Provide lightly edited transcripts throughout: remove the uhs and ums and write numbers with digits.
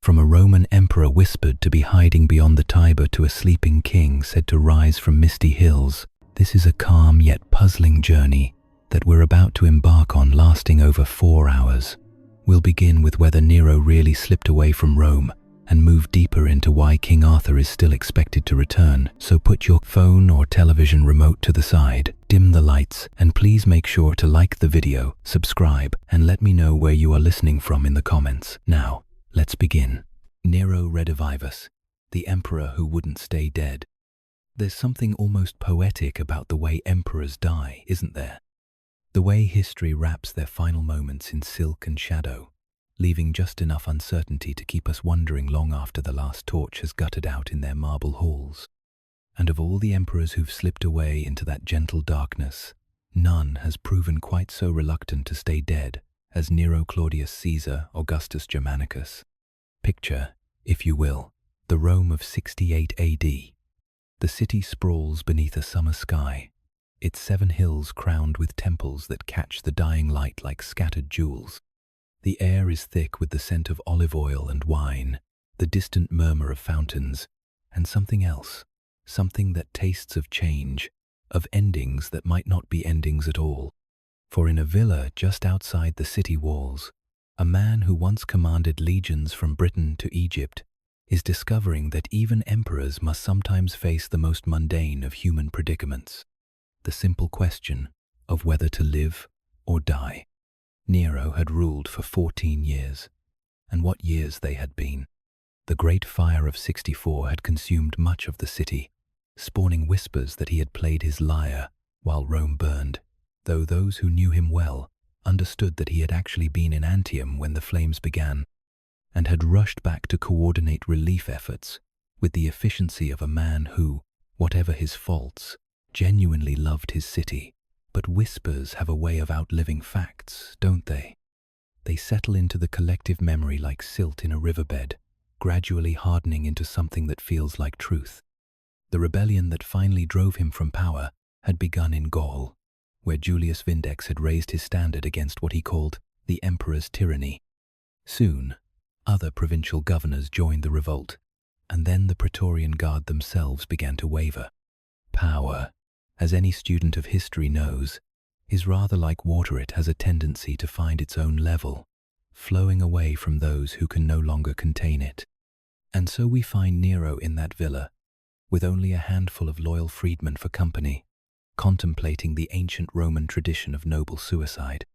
From a Roman emperor whispered to be hiding beyond the Tiber to a sleeping king said to rise from misty hills, this is a calm yet puzzling journey that we're about to embark on, lasting over 4 hours. We'll begin with whether Nero really slipped away from Rome and move deeper into why King Arthur is still expected to return. So put your phone or television remote to the side, dim the lights, and please make sure to like the video, subscribe, and let me know where you are listening from in the comments. Now, let's begin. Nero Redivivus, the emperor who wouldn't stay dead. There's something almost poetic about the way emperors die, isn't there? The way history wraps their final moments in silk and shadow, leaving just enough uncertainty to keep us wondering long after the last torch has guttered out in their marble halls. And of all the emperors who've slipped away into that gentle darkness, none has proven quite so reluctant to stay dead as Nero Claudius Caesar Augustus Germanicus. Picture, if you will, the Rome of 68 AD. The city sprawls beneath a summer sky, its 7 hills crowned with temples that catch the dying light like scattered jewels. The air is thick with the scent of olive oil and wine, the distant murmur of fountains, and something else, something that tastes of change, of endings that might not be endings at all. For in a villa just outside the city walls, a man who once commanded legions from Britain to Egypt is discovering that even emperors must sometimes face the most mundane of human predicaments, the simple question of whether to live or die. Nero had ruled for 14 years, and what years they had been. The Great Fire of 64 had consumed much of the city, spawning whispers that he had played his lyre while Rome burned, though those who knew him well understood that he had actually been in Antium when the flames began, and had rushed back to coordinate relief efforts with the efficiency of a man who, whatever his faults, genuinely loved his city. But whispers have a way of outliving facts, don't they? They settle into the collective memory like silt in a riverbed, gradually hardening into something that feels like truth. The rebellion that finally drove him from power had begun in Gaul, where Julius Vindex had raised his standard against what he called the emperor's tyranny. Soon, other provincial governors joined the revolt, and then the Praetorian Guard themselves began to waver. Power, as any student of history knows, is rather like water. It has a tendency to find its own level, flowing away from those who can no longer contain it. And so we find Nero in that villa, with only a handful of loyal freedmen for company, contemplating the ancient Roman tradition of noble suicide.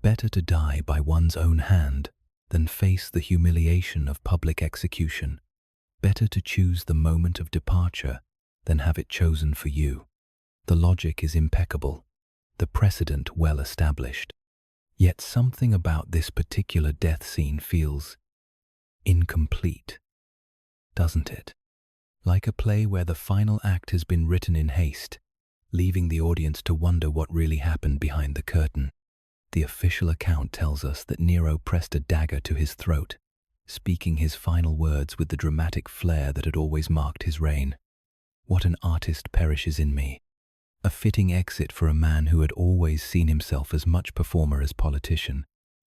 Better to die by one's own hand than face the humiliation of public execution. Better to choose the moment of departure than have it chosen for you. The logic is impeccable, the precedent well established. Yet something about this particular death scene feels incomplete, doesn't it? Like a play where the final act has been written in haste, leaving the audience to wonder what really happened behind the curtain. The official account tells us that Nero pressed a dagger to his throat, speaking his final words with the dramatic flair that had always marked his reign. What an artist perishes in me. A fitting exit for a man who had always seen himself as much performer as politician,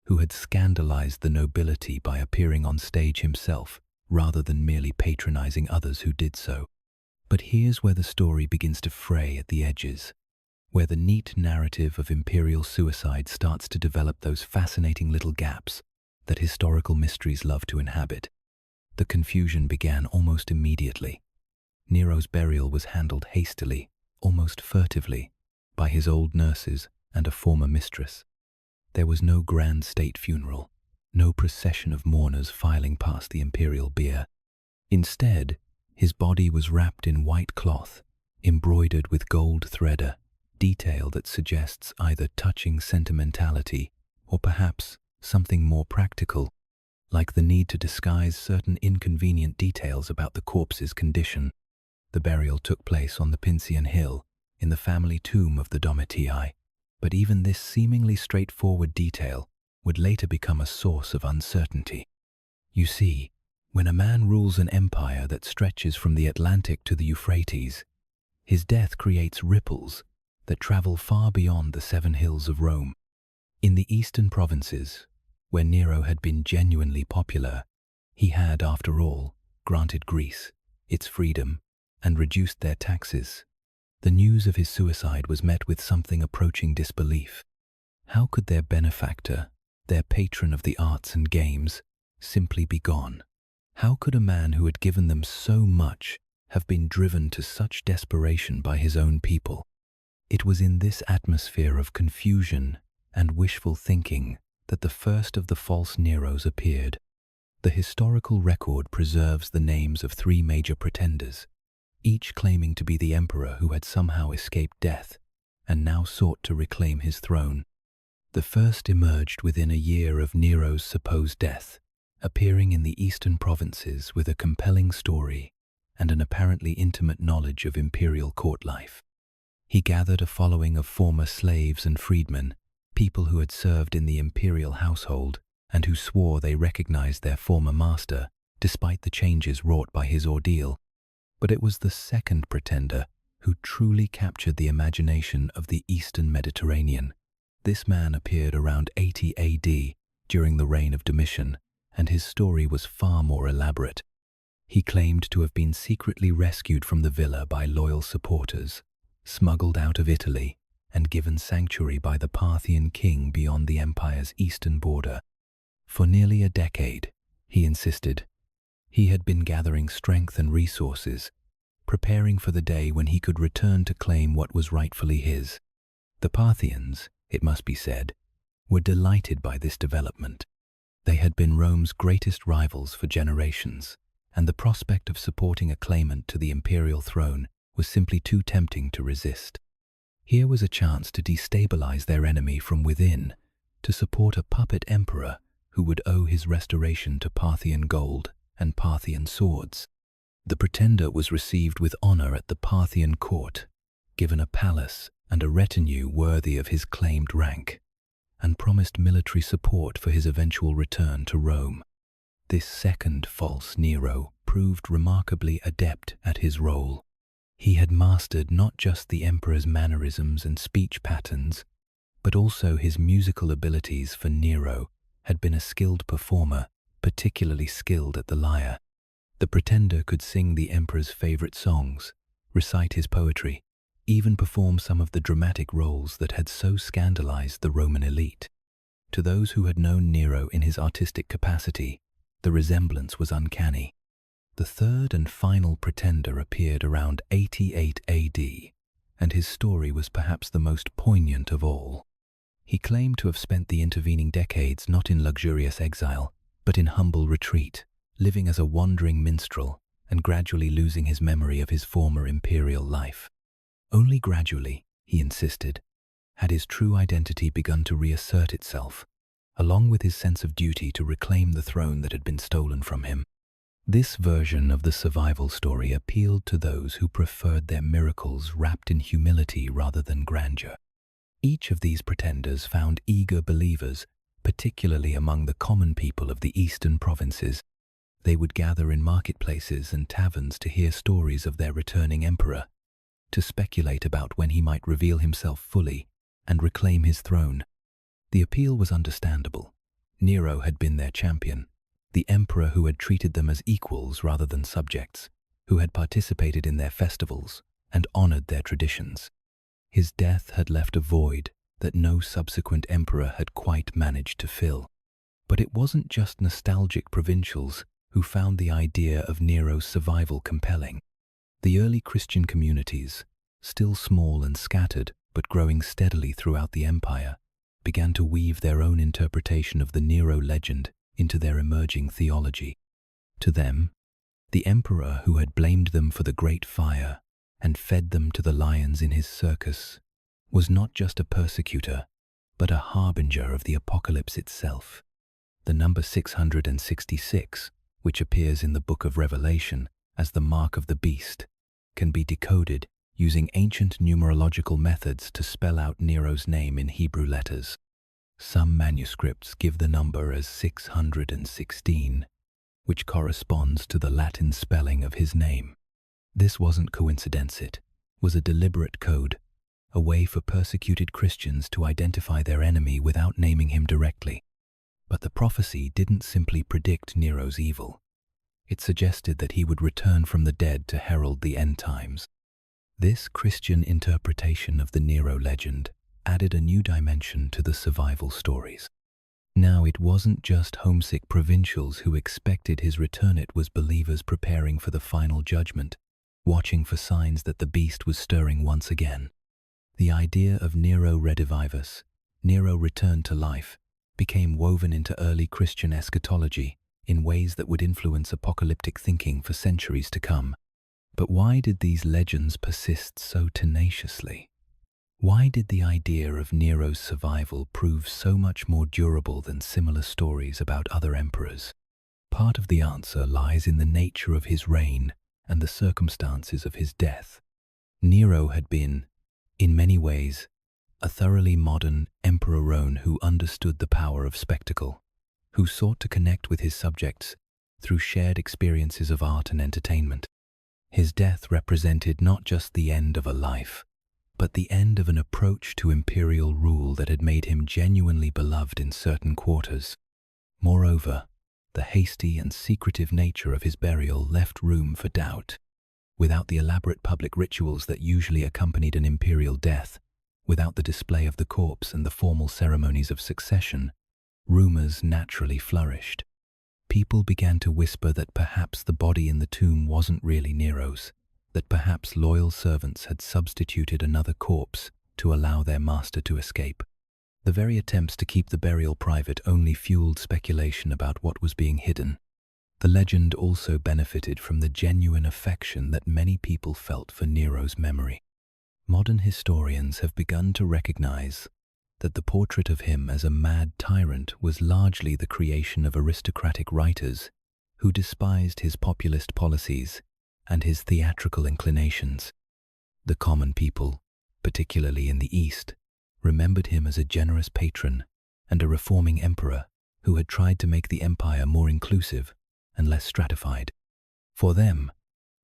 who had scandalized the nobility by appearing on stage himself, rather than merely patronizing others who did so. But here's where the story begins to fray at the edges, where the neat narrative of imperial suicide starts to develop those fascinating little gaps that historical mysteries love to inhabit. The confusion began almost immediately. Nero's burial was handled hastily, almost furtively, by his old nurses and a former mistress. There was no grand state funeral, no procession of mourners filing past the imperial bier. Instead, his body was wrapped in white cloth, embroidered with gold thread, a detail that suggests either touching sentimentality or perhaps something more practical, like the need to disguise certain inconvenient details about the corpse's condition. The burial took place on the Pincian Hill, in the family tomb of the Domitii, but even this seemingly straightforward detail would later become a source of uncertainty. You see, when a man rules an empire that stretches from the Atlantic to the Euphrates, his death creates ripples that travel far beyond the 7 hills of Rome. In the eastern provinces, where Nero had been genuinely popular, He had, after all, granted Greece its freedom and reduced their taxes. The news of his suicide was met with something approaching disbelief. How could their benefactor, their patron of the arts and games, simply be gone? How could a man who had given them so much have been driven to such desperation by his own people? It was in this atmosphere of confusion and wishful thinking that the first of the false Neros appeared. The historical record preserves the names of 3 major pretenders, each claiming to be the emperor who had somehow escaped death and now sought to reclaim his throne. The first emerged within a year of Nero's supposed death, appearing in the eastern provinces with a compelling story and an apparently intimate knowledge of imperial court life. He gathered a following of former slaves and freedmen, people who had served in the imperial household and who swore they recognized their former master despite the changes wrought by his ordeal. But it was the second pretender who truly captured the imagination of the Eastern Mediterranean. This man appeared around 80 AD during the reign of Domitian, and his story was far more elaborate. He claimed to have been secretly rescued from the villa by loyal supporters, smuggled out of Italy, and given sanctuary by the Parthian king beyond the empire's eastern border. For nearly a decade, he insisted, he had been gathering strength and resources, preparing for the day when he could return to claim what was rightfully his. The Parthians, it must be said, were delighted by this development. They had been Rome's greatest rivals for generations, and the prospect of supporting a claimant to the imperial throne was simply too tempting to resist. Here was a chance to destabilize their enemy from within, to support a puppet emperor who would owe his restoration to Parthian gold and Parthian swords. The pretender was received with honor at the Parthian court, given a palace and a retinue worthy of his claimed rank, and promised military support for his eventual return to Rome. This second false Nero proved remarkably adept at his role. He had mastered not just the emperor's mannerisms and speech patterns, but also his musical abilities, for Nero had been a skilled performer, particularly skilled at the lyre. The pretender could sing the emperor's favorite songs, recite his poetry, even perform some of the dramatic roles that had so scandalized the Roman elite. To those who had known Nero in his artistic capacity, the resemblance was uncanny. The third and final pretender appeared around 88 AD, and his story was perhaps the most poignant of all. He claimed to have spent the intervening decades not in luxurious exile, but in humble retreat, living as a wandering minstrel and gradually losing his memory of his former imperial life. Only gradually, he insisted, had his true identity begun to reassert itself, along with his sense of duty to reclaim the throne that had been stolen from him. This version of the survival story appealed to those who preferred their miracles wrapped in humility rather than grandeur. Each of these pretenders found eager believers, particularly among the common people of the eastern provinces. They would gather in marketplaces and taverns to hear stories of their returning emperor, to speculate about when he might reveal himself fully and reclaim his throne. The appeal was understandable. Nero had been their champion, the emperor who had treated them as equals rather than subjects, who had participated in their festivals and honored their traditions. His death had left a void that no subsequent emperor had quite managed to fill. But it wasn't just nostalgic provincials who found the idea of Nero's survival compelling. The early Christian communities, still small and scattered but growing steadily throughout the empire, began to weave their own interpretation of the Nero legend into their emerging theology. To them, the emperor who had blamed them for the Great Fire and fed them to the lions in his circus was not just a persecutor, but a harbinger of the apocalypse itself. The number 666, which appears in the Book of Revelation as the mark of the beast, can be decoded using ancient numerological methods to spell out Nero's name in Hebrew letters. Some manuscripts give the number as 616, which corresponds to the Latin spelling of his name. This wasn't coincidence, it was a deliberate code, a way for persecuted Christians to identify their enemy without naming him directly. But the prophecy didn't simply predict Nero's evil. It suggested that he would return from the dead to herald the end times. This Christian interpretation of the Nero legend added a new dimension to the survival stories. Now it wasn't just homesick provincials who expected his return, it was believers preparing for the final judgment, watching for signs that the beast was stirring once again. The idea of Nero redivivus, Nero returned to life, became woven into early Christian eschatology in ways that would influence apocalyptic thinking for centuries to come. But why did these legends persist so tenaciously? Why did the idea of Nero's survival prove so much more durable than similar stories about other emperors? Part of the answer lies in the nature of his reign and the circumstances of his death. Nero had been, in many ways, a thoroughly modern Emperor Rome who understood the power of spectacle, who sought to connect with his subjects through shared experiences of art and entertainment. His death represented not just the end of a life, but the end of an approach to imperial rule that had made him genuinely beloved in certain quarters. Moreover, the hasty and secretive nature of his burial left room for doubt. Without the elaborate public rituals that usually accompanied an imperial death, without the display of the corpse and the formal ceremonies of succession, rumors naturally flourished. People began to whisper that perhaps the body in the tomb wasn't really Nero's, that perhaps loyal servants had substituted another corpse to allow their master to escape. The very attempts to keep the burial private only fueled speculation about what was being hidden. The legend also benefited from the genuine affection that many people felt for Nero's memory. Modern historians have begun to recognize that the portrait of him as a mad tyrant was largely the creation of aristocratic writers who despised his populist policies and his theatrical inclinations. The common people, particularly in the East, remembered him as a generous patron and a reforming emperor who had tried to make the empire more inclusive and less stratified. For them,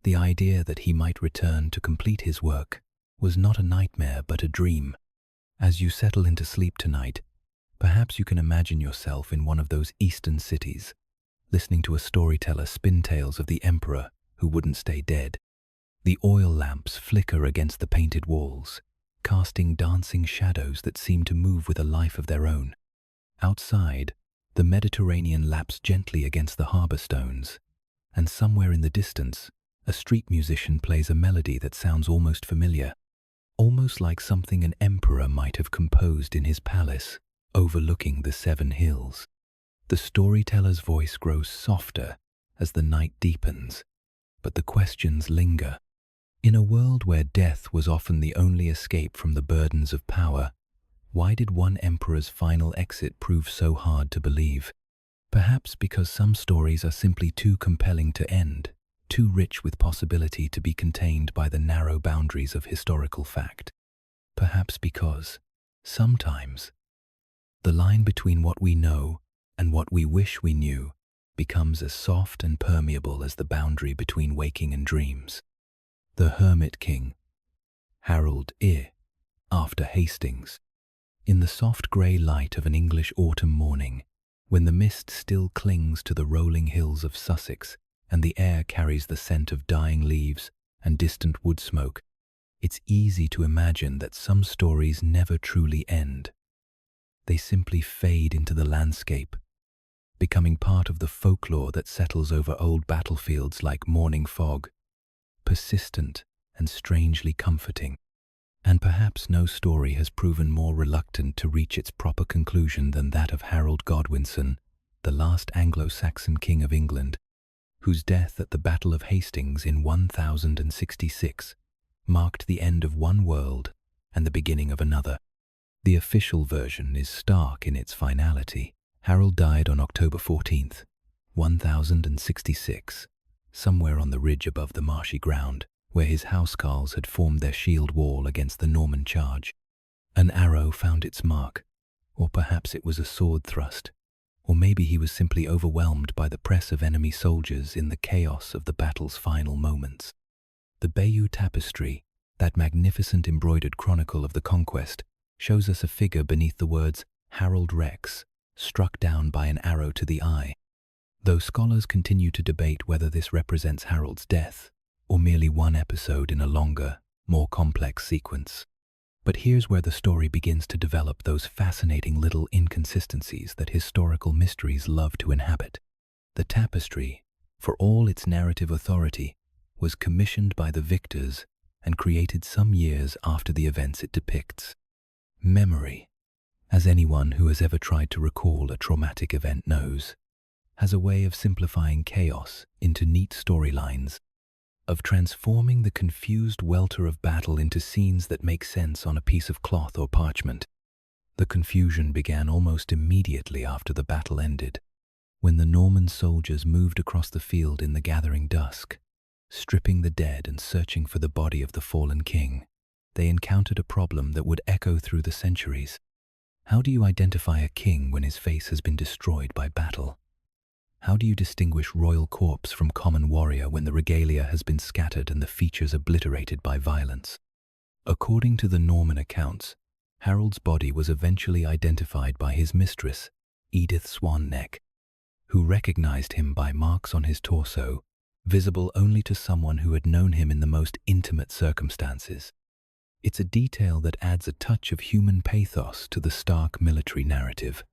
the idea that he might return to complete his work was not a nightmare but a dream. As you settle into sleep tonight, perhaps you can imagine yourself in one of those eastern cities, listening to a storyteller spin tales of the emperor who wouldn't stay dead. The oil lamps flicker against the painted walls, casting dancing shadows that seem to move with a life of their own. Outside, the Mediterranean laps gently against the harbor stones, and somewhere in the distance, a street musician plays a melody that sounds almost familiar, almost like something an emperor might have composed in his palace, overlooking the 7 hills. The storyteller's voice grows softer as the night deepens, but the questions linger. In a world where death was often the only escape from the burdens of power, why did one emperor's final exit prove so hard to believe? Perhaps because some stories are simply too compelling to end, too rich with possibility to be contained by the narrow boundaries of historical fact. Perhaps because, sometimes, the line between what we know and what we wish we knew becomes as soft and permeable as the boundary between waking and dreams. The Hermit King, Harold I, after Hastings. In the soft grey light of an English autumn morning, when the mist still clings to the rolling hills of Sussex and the air carries the scent of dying leaves and distant wood smoke, it's easy to imagine that some stories never truly end. They simply fade into the landscape, becoming part of the folklore that settles over old battlefields like morning fog, persistent and strangely comforting. And perhaps no story has proven more reluctant to reach its proper conclusion than that of Harold Godwinson, the last Anglo-Saxon king of England, whose death at the Battle of Hastings in 1066 marked the end of one world and the beginning of another. The official version is stark in its finality. Harold died on October 14th, 1066, somewhere on the ridge above the marshy ground, where his housecarls had formed their shield wall against the Norman charge. An arrow found its mark, or perhaps it was a sword thrust, or maybe he was simply overwhelmed by the press of enemy soldiers in the chaos of the battle's final moments. The Bayeux Tapestry, that magnificent embroidered chronicle of the conquest, shows us a figure beneath the words Harold Rex, struck down by an arrow to the eye. though scholars continue to debate whether this represents Harold's death or merely one episode in a longer, more complex sequence. But here's where the story begins to develop those fascinating little inconsistencies that historical mysteries love to inhabit. The tapestry, for all its narrative authority, was commissioned by the victors and created some years after the events it depicts. Memory, as anyone who has ever tried to recall a traumatic event knows, has a way of simplifying chaos into neat storylines, of transforming the confused welter of battle into scenes that make sense on a piece of cloth or parchment. The confusion began almost immediately after the battle ended, when the Norman soldiers moved across the field in the gathering dusk, stripping the dead and searching for the body of the fallen king. They encountered a problem that would echo through the centuries. How do you identify a king when his face has been destroyed by battle? How do you distinguish royal corpse from common warrior when the regalia has been scattered and the features obliterated by violence? According to the Norman accounts, Harold's body was eventually identified by his mistress, Edith Swanneck, who recognized him by marks on his torso, visible only to someone who had known him in the most intimate circumstances. It's a detail that adds a touch of human pathos to the stark military narrative,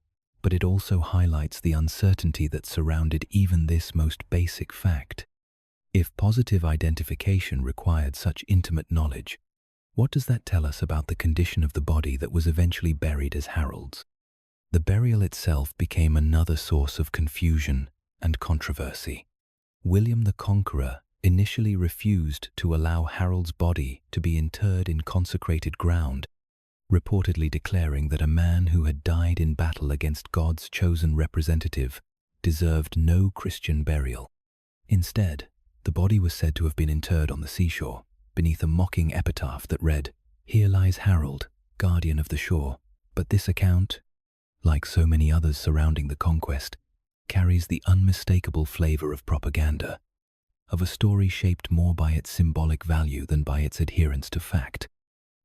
but it also highlights the uncertainty that surrounded even this most basic fact. If positive identification required such intimate knowledge, what does that tell us about the condition of the body that was eventually buried as Harold's? The burial itself became another source of confusion and controversy. William the Conqueror initially refused to allow Harold's body to be interred in consecrated ground, reportedly declaring that a man who had died in battle against God's chosen representative deserved no Christian burial. Instead, the body was said to have been interred on the seashore, beneath a mocking epitaph that read, "Here lies Harold, guardian of the shore." But this account, like so many others surrounding the conquest, carries the unmistakable flavor of propaganda, of a story shaped more by its symbolic value than by its adherence to fact.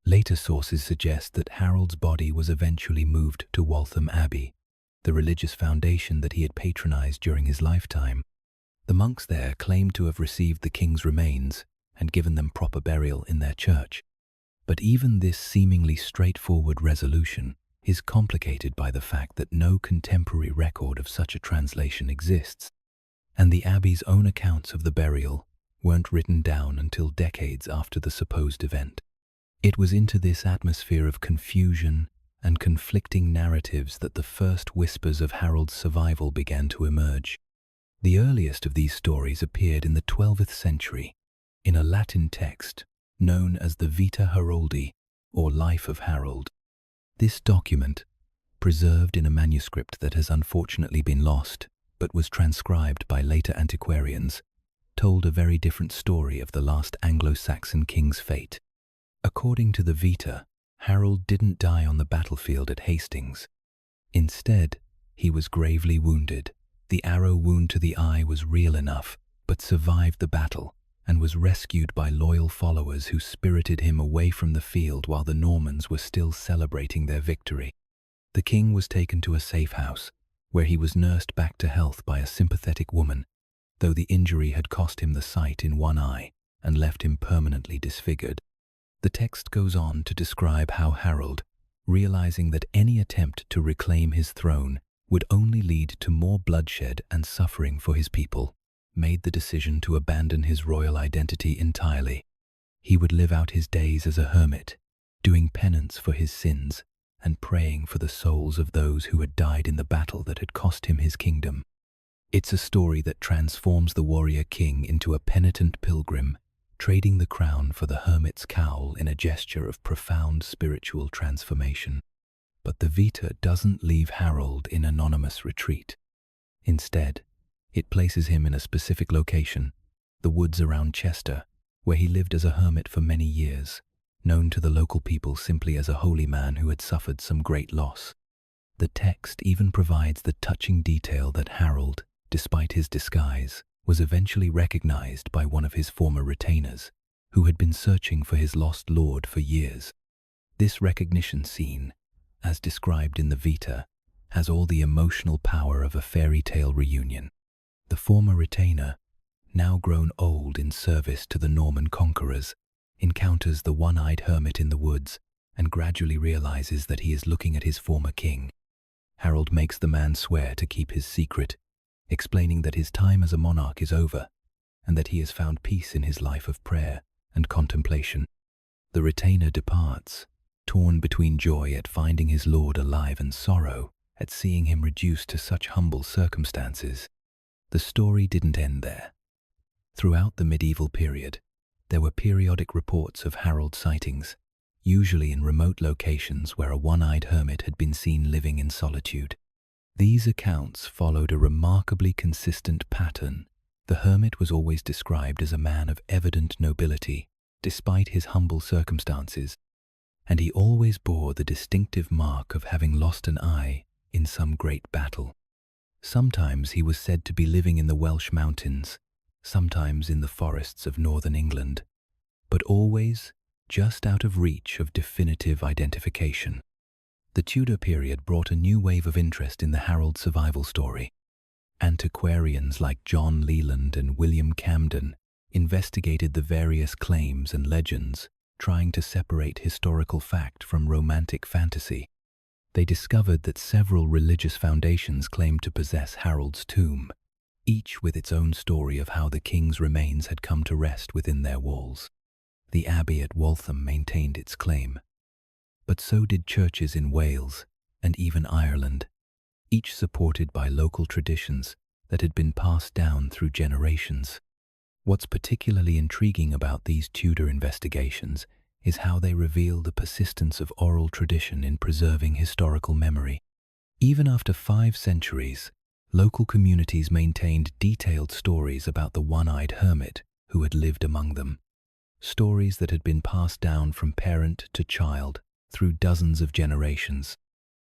Later sources suggest that Harold's body was eventually moved to Waltham Abbey, the religious foundation that he had patronized during his lifetime. The monks there claimed to have received the king's remains and given them proper burial in their church. But even this seemingly straightforward resolution is complicated by the fact that no contemporary record of such a translation exists, and the abbey's own accounts of the burial weren't written down until decades after the supposed event. It was into this atmosphere of confusion and conflicting narratives that the first whispers of Harold's survival began to emerge. The earliest of these stories appeared in the 12th century in a Latin text known as the Vita Haroldi, or Life of Harold. This document, preserved in a manuscript that has unfortunately been lost but was transcribed by later antiquarians, told a very different story of the last Anglo-Saxon king's fate. According to the Vita, Harold didn't die on the battlefield at Hastings. Instead, he was gravely wounded. The arrow wound to the eye was real enough, but survived the battle and was rescued by loyal followers who spirited him away from the field while the Normans were still celebrating their victory. The king was taken to a safe house, where he was nursed back to health by a sympathetic woman, though the injury had cost him the sight in one eye and left him permanently disfigured. The text goes on to describe how Harold, realizing that any attempt to reclaim his throne would only lead to more bloodshed and suffering for his people, made the decision to abandon his royal identity entirely. He would live out his days as a hermit, doing penance for his sins and praying for the souls of those who had died in the battle that had cost him his kingdom. It's a story that transforms the warrior king into a penitent pilgrim, trading the crown for the hermit's cowl in a gesture of profound spiritual transformation. But the Vita doesn't leave Harold in anonymous retreat. Instead, it places him in a specific location, the woods around Chester, where he lived as a hermit for many years, known to the local people simply as a holy man who had suffered some great loss. The text even provides the touching detail that Harold, despite his disguise, was eventually recognized by one of his former retainers, who had been searching for his lost lord for years. This recognition scene, as described in the Vita, has all the emotional power of a fairy tale reunion. The former retainer, now grown old in service to the Norman conquerors, encounters the one-eyed hermit in the woods and gradually realizes that he is looking at his former king. Harold makes the man swear to keep his secret, explaining that his time as a monarch is over and that he has found peace in his life of prayer and contemplation. The retainer departs, torn between joy at finding his lord alive and sorrow at seeing him reduced to such humble circumstances. The story didn't end there. Throughout the medieval period, there were periodic reports of Harold sightings, usually in remote locations where a one-eyed hermit had been seen living in solitude. These accounts followed a remarkably consistent pattern. The hermit was always described as a man of evident nobility, despite his humble circumstances, and he always bore the distinctive mark of having lost an eye in some great battle. Sometimes he was said to be living in the Welsh mountains, sometimes in the forests of northern England, but always just out of reach of definitive identification. The Tudor period brought a new wave of interest in the Harold survival story. Antiquarians like John Leland and William Camden investigated the various claims and legends, trying to separate historical fact from romantic fantasy. They discovered that several religious foundations claimed to possess Harold's tomb, each with its own story of how the king's remains had come to rest within their walls. The abbey at Waltham maintained its claim, but so did churches in Wales and even Ireland, each supported by local traditions that had been passed down through generations. What's particularly intriguing about these Tudor investigations is how they reveal the persistence of oral tradition in preserving historical memory. Even after 5 centuries, local communities maintained detailed stories about the one-eyed hermit who had lived among them. Stories that had been passed down from parent to child through dozens of generations.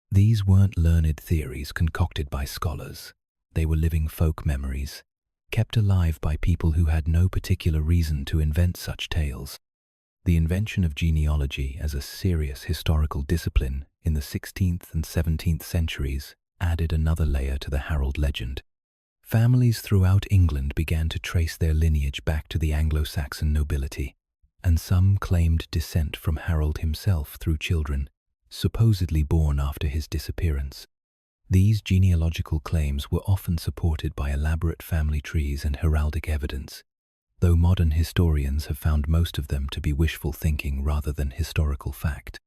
These weren't learned theories concocted by scholars. They were living folk memories, kept alive by people who had no particular reason to invent such tales. The invention of genealogy as a serious historical discipline in the 16th and 17th centuries added another layer to the Harold legend. Families throughout England began to trace their lineage back to the Anglo-Saxon nobility, and some claimed descent from Harold himself through children, supposedly born after his disappearance. These genealogical claims were often supported by elaborate family trees and heraldic evidence, though modern historians have found most of them to be wishful thinking rather than historical fact.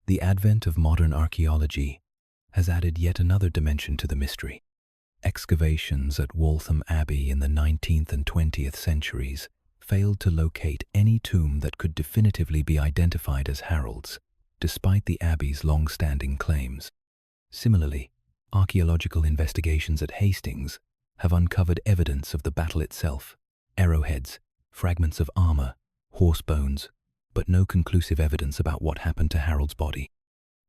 The advent of modern archaeology has added yet another dimension to the mystery. Excavations at Waltham Abbey in the 19th and 20th centuries failed to locate any tomb that could definitively be identified as Harold's, despite the abbey's long-standing claims. Similarly, archaeological investigations at Hastings have uncovered evidence of the battle itself, arrowheads, fragments of armor, horse bones, but no conclusive evidence about what happened to Harold's body.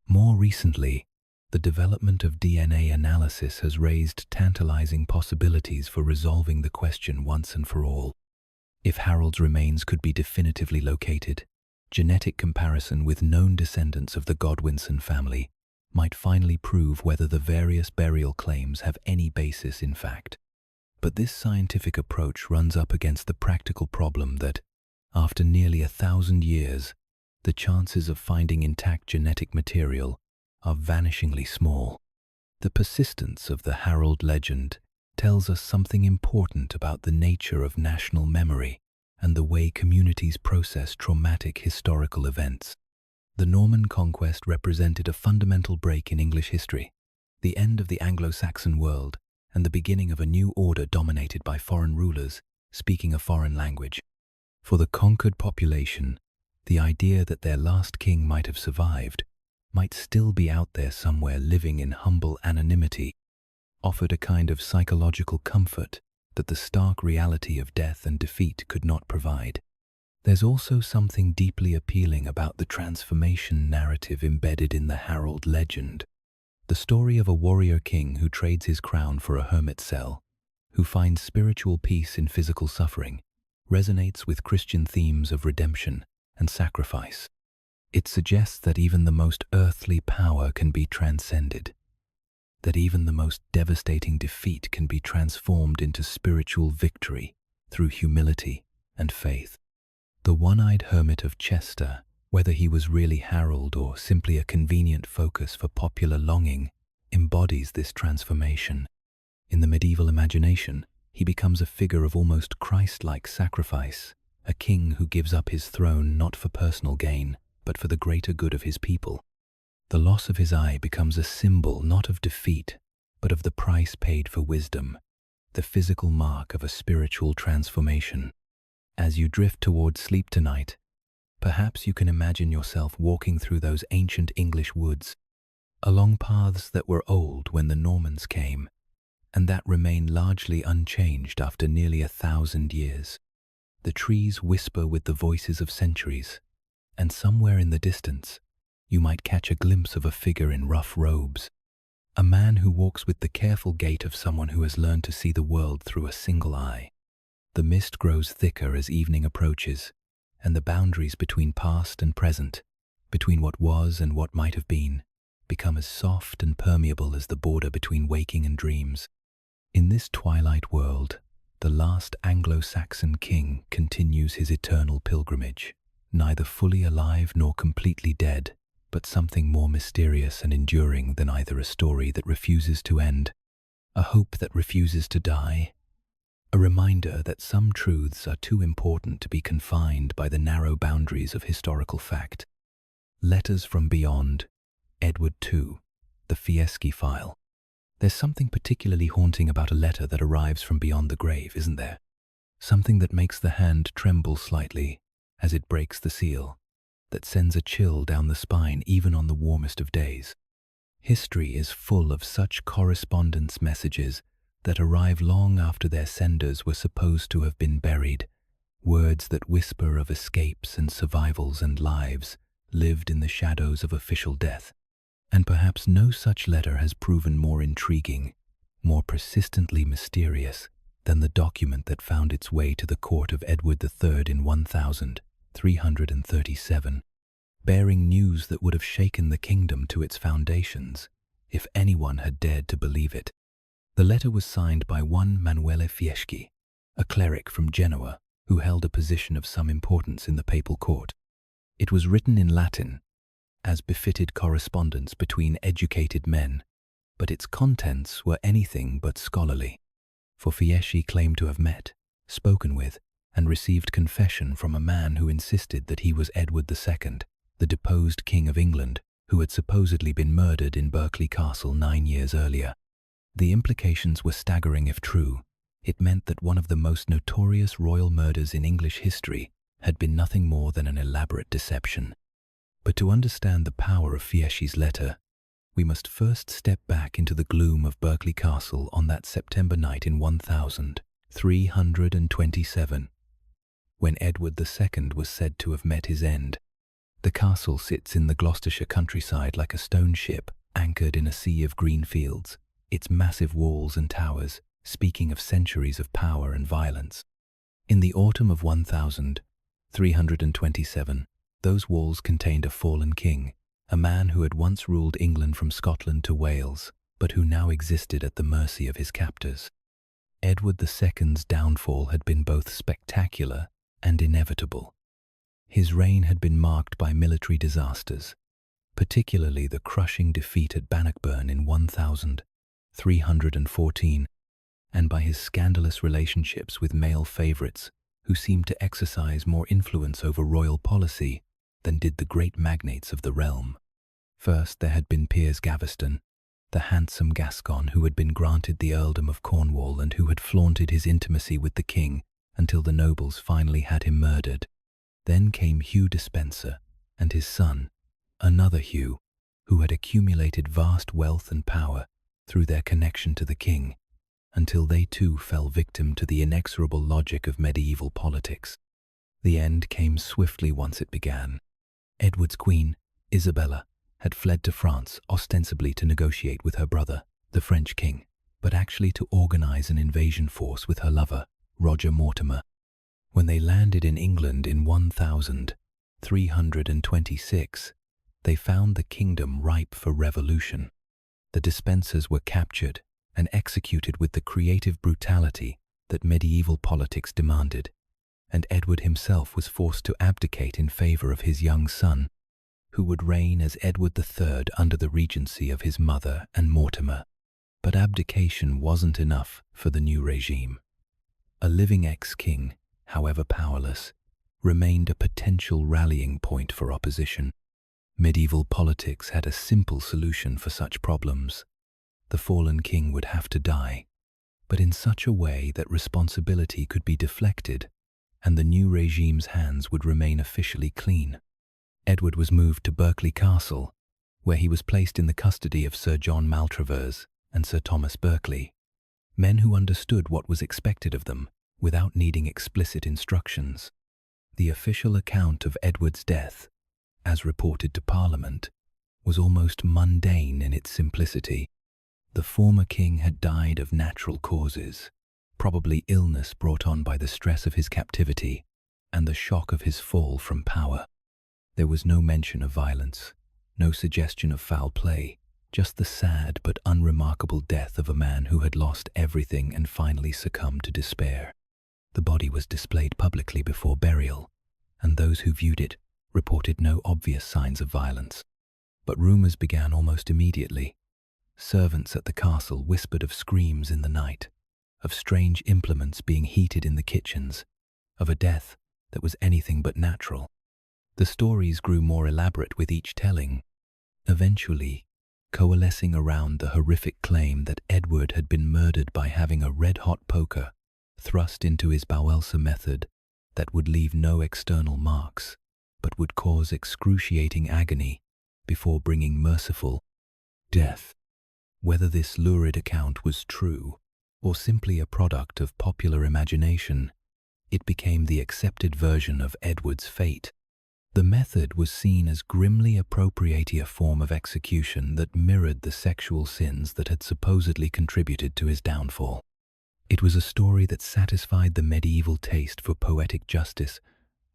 More recently, the development of DNA analysis has raised tantalizing possibilities for resolving the question once and for all. If Harold's remains could be definitively located, genetic comparison with known descendants of the Godwinson family might finally prove whether the various burial claims have any basis in fact. But this scientific approach runs up against the practical problem that, after nearly 1,000 years, the chances of finding intact genetic material are vanishingly small. The persistence of the Harold legend tells us something important about the nature of national memory and the way communities process traumatic historical events. The Norman conquest represented a fundamental break in English history, the end of the Anglo-Saxon world and the beginning of a new order dominated by foreign rulers speaking a foreign language. For the conquered population, the idea that their last king might have survived, might still be out there somewhere living in humble anonymity, offered a kind of psychological comfort that the stark reality of death and defeat could not provide. There's also something deeply appealing about the transformation narrative embedded in the Harold legend. The story of a warrior king who trades his crown for a hermit cell, who finds spiritual peace in physical suffering, resonates with Christian themes of redemption and sacrifice. It suggests that even the most earthly power can be transcended. that even the most devastating defeat can be transformed into spiritual victory through humility and faith. The one-eyed hermit of Chester, whether he was really Harold or simply a convenient focus for popular longing, embodies this transformation. In the medieval imagination, he becomes a figure of almost Christ-like sacrifice, a king who gives up his throne not for personal gain, but for the greater good of his people. The loss of his eye becomes a symbol not of defeat, but of the price paid for wisdom, the physical mark of a spiritual transformation. As you drift towards sleep tonight, perhaps you can imagine yourself walking through those ancient English woods, along paths that were old when the Normans came, and that remain largely unchanged after nearly 1,000 years. The trees whisper with the voices of centuries, and somewhere in the distance, you might catch a glimpse of a figure in rough robes, a man who walks with the careful gait of someone who has learned to see the world through a single eye. The mist grows thicker as evening approaches, and the boundaries between past and present, between what was and what might have been, become as soft and permeable as the border between waking and dreams. In this twilight world, the last Anglo-Saxon king continues his eternal pilgrimage, neither fully alive nor completely dead, but something more mysterious and enduring than either a story that refuses to end, a hope that refuses to die, a reminder that some truths are too important to be confined by the narrow boundaries of historical fact. Letters from Beyond, Edward II, the Fieschi file. There's something particularly haunting about a letter that arrives from beyond the grave, isn't there? Something that makes the hand tremble slightly as it breaks the seal, that sends a chill down the spine even on the warmest of days. History is full of such correspondence messages that arrive long after their senders were supposed to have been buried, words that whisper of escapes and survivals and lives lived in the shadows of official death. And perhaps no such letter has proven more intriguing, more persistently mysterious than the document that found its way to the court of Edward III in 1337, bearing news that would have shaken the kingdom to its foundations if anyone had dared to believe it. The letter was signed by one Manuele Fieschi, a cleric from Genoa who held a position of some importance in the papal court. It was written in Latin, as befitted correspondence between educated men, but its contents were anything but scholarly, for Fieschi claimed to have met, spoken with, and received confession from a man who insisted that he was Edward II, the deposed King of England, who had supposedly been murdered in Berkeley Castle 9 years earlier. The implications were staggering if true. It meant that one of the most notorious royal murders in English history had been nothing more than an elaborate deception. But to understand the power of Fieschi's letter, we must first step back into the gloom of Berkeley Castle on that September night in 1327, when Edward II was said to have met his end. The castle sits in the Gloucestershire countryside like a stone ship anchored in a sea of green fields, its massive walls and towers speaking of centuries of power and violence. In the autumn of 1327, those walls contained a fallen king, a man who had once ruled England from Scotland to Wales, but who now existed at the mercy of his captors. Edward II's downfall had been both spectacular and inevitable. His reign had been marked by military disasters, particularly the crushing defeat at Bannockburn in 1314, and by his scandalous relationships with male favourites who seemed to exercise more influence over royal policy than did the great magnates of the realm. First there had been Piers Gaveston, the handsome Gascon who had been granted the earldom of Cornwall and who had flaunted his intimacy with the king until the nobles finally had him murdered. Then came Hugh Despencer and his son, another Hugh, who had accumulated vast wealth and power through their connection to the king, until they too fell victim to the inexorable logic of medieval politics. The end came swiftly once it began. Edward's queen, Isabella, had fled to France ostensibly to negotiate with her brother, the French king, but actually to organize an invasion force with her lover, Roger Mortimer. When they landed in England in 1326, they found the kingdom ripe for revolution. The dispensers were captured and executed with the creative brutality that medieval politics demanded, and Edward himself was forced to abdicate in favor of his young son, who would reign as Edward III under the regency of his mother and Mortimer. But abdication wasn't enough for the new regime. A living ex-king, however powerless, remained a potential rallying point for opposition. Medieval politics had a simple solution for such problems. The fallen king would have to die, but in such a way that responsibility could be deflected and the new regime's hands would remain officially clean. Edward was moved to Berkeley Castle, where he was placed in the custody of Sir John Maltravers and Sir Thomas Berkeley, men who understood what was expected of them without needing explicit instructions. The official account of Edward's death, as reported to Parliament, was almost mundane in its simplicity. The former king had died of natural causes, probably illness brought on by the stress of his captivity and the shock of his fall from power. There was no mention of violence, no suggestion of foul play, just the sad but unremarkable death of a man who had lost everything and finally succumbed to despair. The body was displayed publicly before burial, and those who viewed it reported no obvious signs of violence. But rumors began almost immediately. Servants at the castle whispered of screams in the night, of strange implements being heated in the kitchens, of a death that was anything but natural. The stories grew more elaborate with each telling, eventually coalescing around the horrific claim that Edward had been murdered by having a red-hot poker thrust into his Bawelsa method that would leave no external marks, but would cause excruciating agony before bringing merciful death. Whether this lurid account was true or simply a product of popular imagination, it became the accepted version of Edward's fate. The method was seen as grimly appropriating a form of execution that mirrored the sexual sins that had supposedly contributed to his downfall. It was a story that satisfied the medieval taste for poetic justice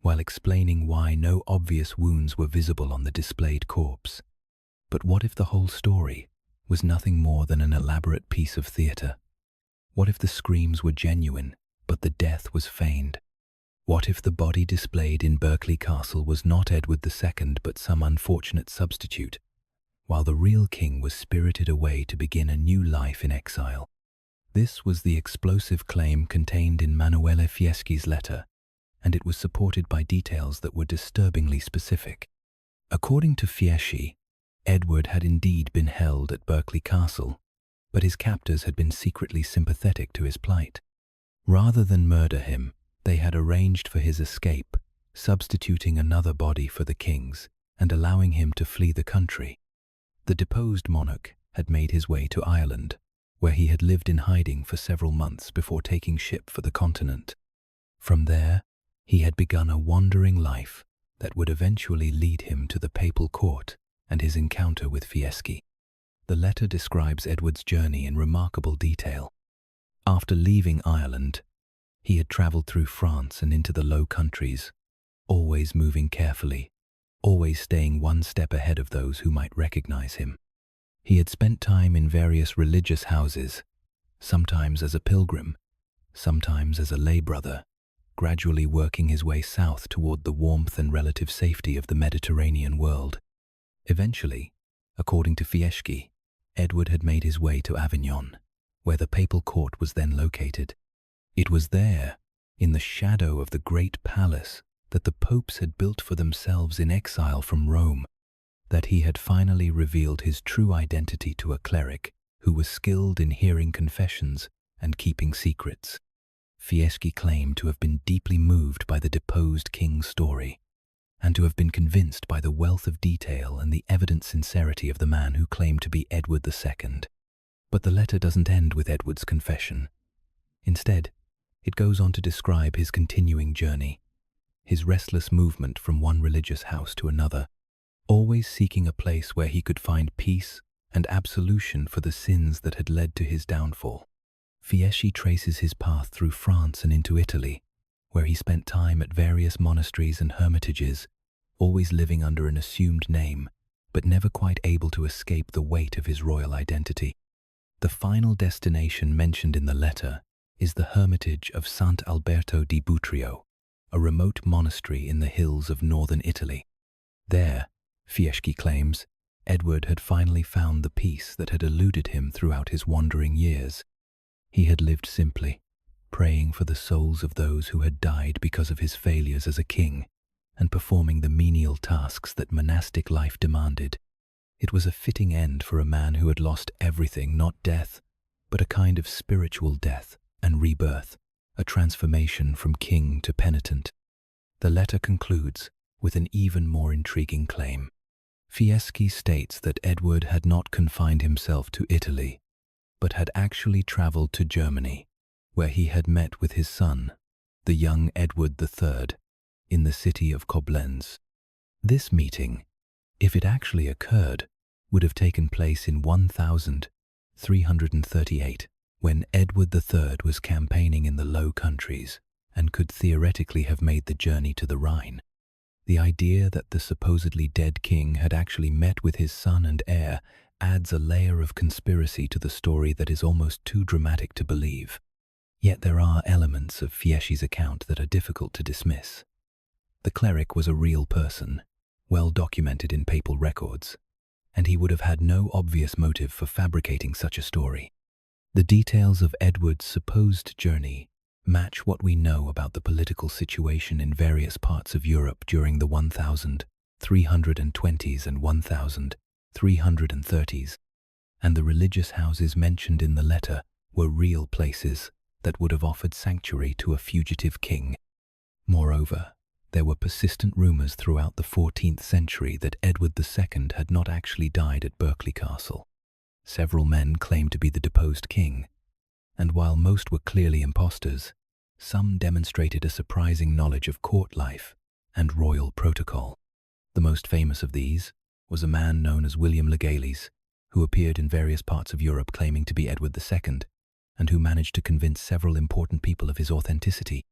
while explaining why no obvious wounds were visible on the displayed corpse. But what if the whole story was nothing more than an elaborate piece of theatre? What if the screams were genuine, but the death was feigned? What if the body displayed in Berkeley Castle was not Edward II but some unfortunate substitute, while the real king was spirited away to begin a new life in exile? This was the explosive claim contained in Manuele Fieschi's letter, and it was supported by details that were disturbingly specific. According to Fieschi, Edward had indeed been held at Berkeley Castle, but his captors had been secretly sympathetic to his plight. Rather than murder him, they had arranged for his escape, substituting another body for the king's and allowing him to flee the country. The deposed monarch had made his way to Ireland, where he had lived in hiding for several months before taking ship for the continent. From there, he had begun a wandering life that would eventually lead him to the papal court and his encounter with Fieschi. The letter describes Edward's journey in remarkable detail. After leaving Ireland, he had travelled through France and into the Low Countries, always moving carefully, always staying one step ahead of those who might recognize him. He had spent time in various religious houses, sometimes as a pilgrim, sometimes as a lay brother, gradually working his way south toward the warmth and relative safety of the Mediterranean world. Eventually, according to Fieschi, Edward had made his way to Avignon, where the papal court was then located. It was there, in the shadow of the great palace that the popes had built for themselves in exile from Rome, that he had finally revealed his true identity to a cleric who was skilled in hearing confessions and keeping secrets. Fieschi claimed to have been deeply moved by the deposed king's story, and to have been convinced by the wealth of detail and the evident sincerity of the man who claimed to be Edward II. But the letter doesn't end with Edward's confession. Instead, it goes on to describe his continuing journey, his restless movement from one religious house to another, always seeking a place where he could find peace and absolution for the sins that had led to his downfall. Fieschi traces his path through France and into Italy, where he spent time at various monasteries and hermitages, always living under an assumed name but never quite able to escape the weight of his royal identity. The final destination mentioned in the letter is the hermitage of Sant'Alberto di Butrio, a remote monastery in the hills of northern Italy. There, Fieschi claims, Edward had finally found the peace that had eluded him throughout his wandering years. He had lived simply, praying for the souls of those who had died because of his failures as a king, and performing the menial tasks that monastic life demanded. It was a fitting end for a man who had lost everything, not death, but a kind of spiritual death and rebirth, a transformation from king to penitent. The letter concludes with an even more intriguing claim. Fieschi states that Edward had not confined himself to Italy, but had actually travelled to Germany, where he had met with his son, the young Edward III, in the city of Koblenz. This meeting, if it actually occurred, would have taken place in 1338, when Edward III was campaigning in the Low Countries and could theoretically have made the journey to the Rhine. The idea that the supposedly dead king had actually met with his son and heir adds a layer of conspiracy to the story that is almost too dramatic to believe. Yet there are elements of Fieschi's account that are difficult to dismiss. The cleric was a real person, well documented in papal records, and he would have had no obvious motive for fabricating such a story. The details of Edward's supposed journey match what we know about the political situation in various parts of Europe during the 1320s and 1330s, and the religious houses mentioned in the letter were real places that would have offered sanctuary to a fugitive king. Moreover, there were persistent rumors throughout the 14th century that Edward II had not actually died at Berkeley Castle. Several men claimed to be the deposed king, and while most were clearly impostors, some demonstrated a surprising knowledge of court life and royal protocol. The most famous of these was a man known as William Legales, who appeared in various parts of Europe claiming to be Edward II, and who managed to convince several important people of his authenticity.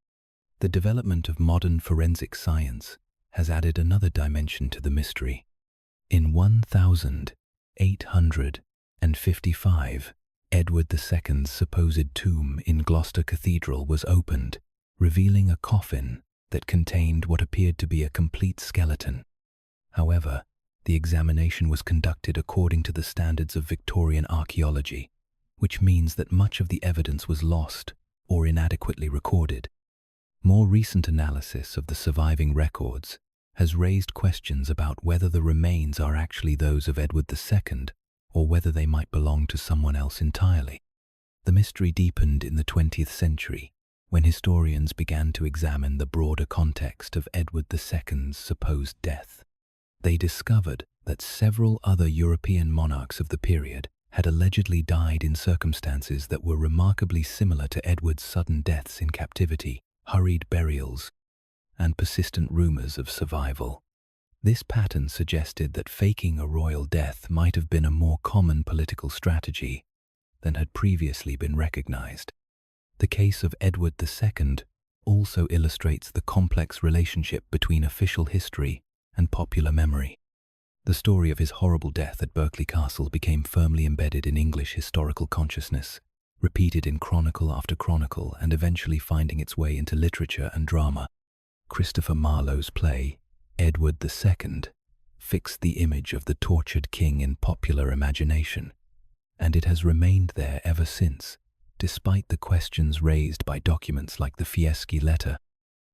The development of modern forensic science has added another dimension to the mystery. In 1855, Edward II's supposed tomb in Gloucester Cathedral was opened, revealing a coffin that contained what appeared to be a complete skeleton. However, the examination was conducted according to the standards of Victorian archaeology, which means that much of the evidence was lost or inadequately recorded. More recent analysis of the surviving records has raised questions about whether the remains are actually those of Edward II or whether they might belong to someone else entirely. The mystery deepened in the 20th century when historians began to examine the broader context of Edward II's supposed death. They discovered that several other European monarchs of the period had allegedly died in circumstances that were remarkably similar to Edward's sudden deaths in captivity, hurried burials, and persistent rumors of survival. This pattern suggested that faking a royal death might have been a more common political strategy than had previously been recognized. The case of Edward II also illustrates the complex relationship between official history and popular memory. The story of his horrible death at Berkeley Castle became firmly embedded in English historical consciousness, repeated in chronicle after chronicle and eventually finding its way into literature and drama. Christopher Marlowe's play, Edward II, fixed the image of the tortured king in popular imagination, and it has remained there ever since, despite the questions raised by documents like the Fieschi letter.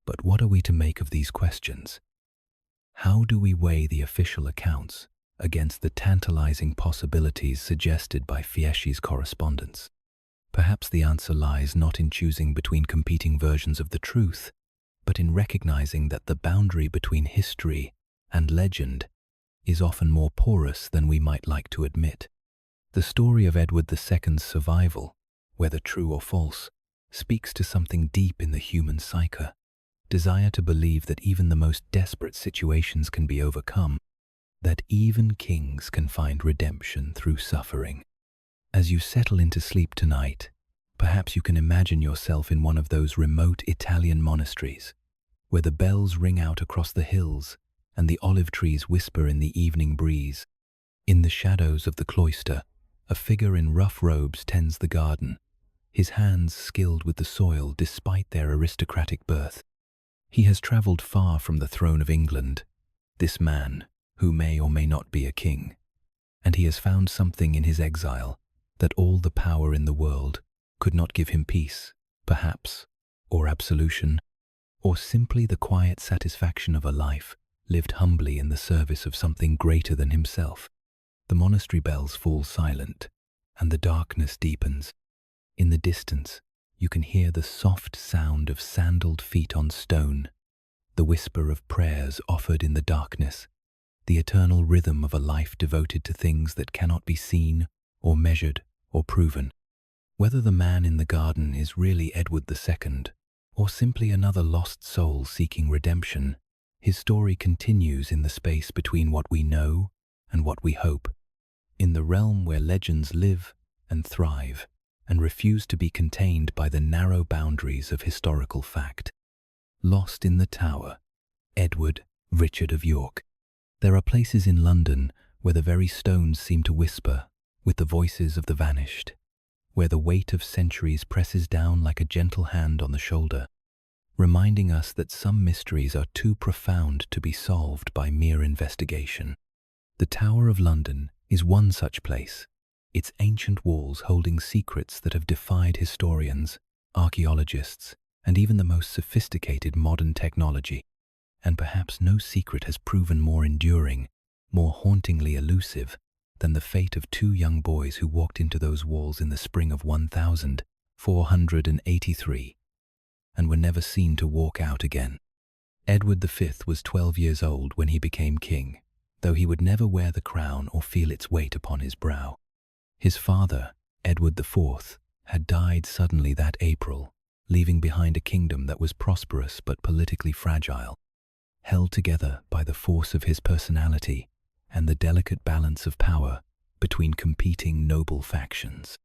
But what are we to make of these questions? How do we weigh the official accounts against the tantalizing possibilities suggested by Fieschi's correspondence? Perhaps the answer lies not in choosing between competing versions of the truth, but in recognizing that the boundary between history and legend is often more porous than we might like to admit. The story of Edward II's survival, whether true or false, speaks to something deep in the human psyche, desire to believe that even the most desperate situations can be overcome, that even kings can find redemption through suffering. As you settle into sleep tonight, perhaps you can imagine yourself in one of those remote Italian monasteries, where the bells ring out across the hills and the olive trees whisper in the evening breeze. In the shadows of the cloister, a figure in rough robes tends the garden, his hands skilled with the soil despite their aristocratic birth. He has travelled far from the throne of England, this man, who may or may not be a king, and he has found something in his exile that all the power in the world could not give him: peace, perhaps, or absolution, or simply the quiet satisfaction of a life lived humbly in the service of something greater than himself. The monastery bells fall silent, and the darkness deepens. In the distance, you can hear the soft sound of sandaled feet on stone, the whisper of prayers offered in the darkness, the eternal rhythm of a life devoted to things that cannot be seen or measured or proven. Whether the man in the garden is really Edward II, or simply another lost soul seeking redemption, his story continues in the space between what we know and what we hope, in the realm where legends live and thrive and refuse to be contained by the narrow boundaries of historical fact. Lost in the Tower, Edward, Richard of York. There are places in London where the very stones seem to whisper with the voices of the vanished, where the weight of centuries presses down like a gentle hand on the shoulder, reminding us that some mysteries are too profound to be solved by mere investigation. The Tower of London is one such place, its ancient walls holding secrets that have defied historians, archaeologists, and even the most sophisticated modern technology. And perhaps no secret has proven more enduring, more hauntingly elusive, than the fate of two young boys who walked into those walls in the spring of 1483, and were never seen to walk out again. Edward V was 12 years old when he became king, though he would never wear the crown or feel its weight upon his brow. His father, Edward IV, had died suddenly that April, leaving behind a kingdom that was prosperous but politically fragile, held together by the force of his personality and the delicate balance of power between competing noble factions.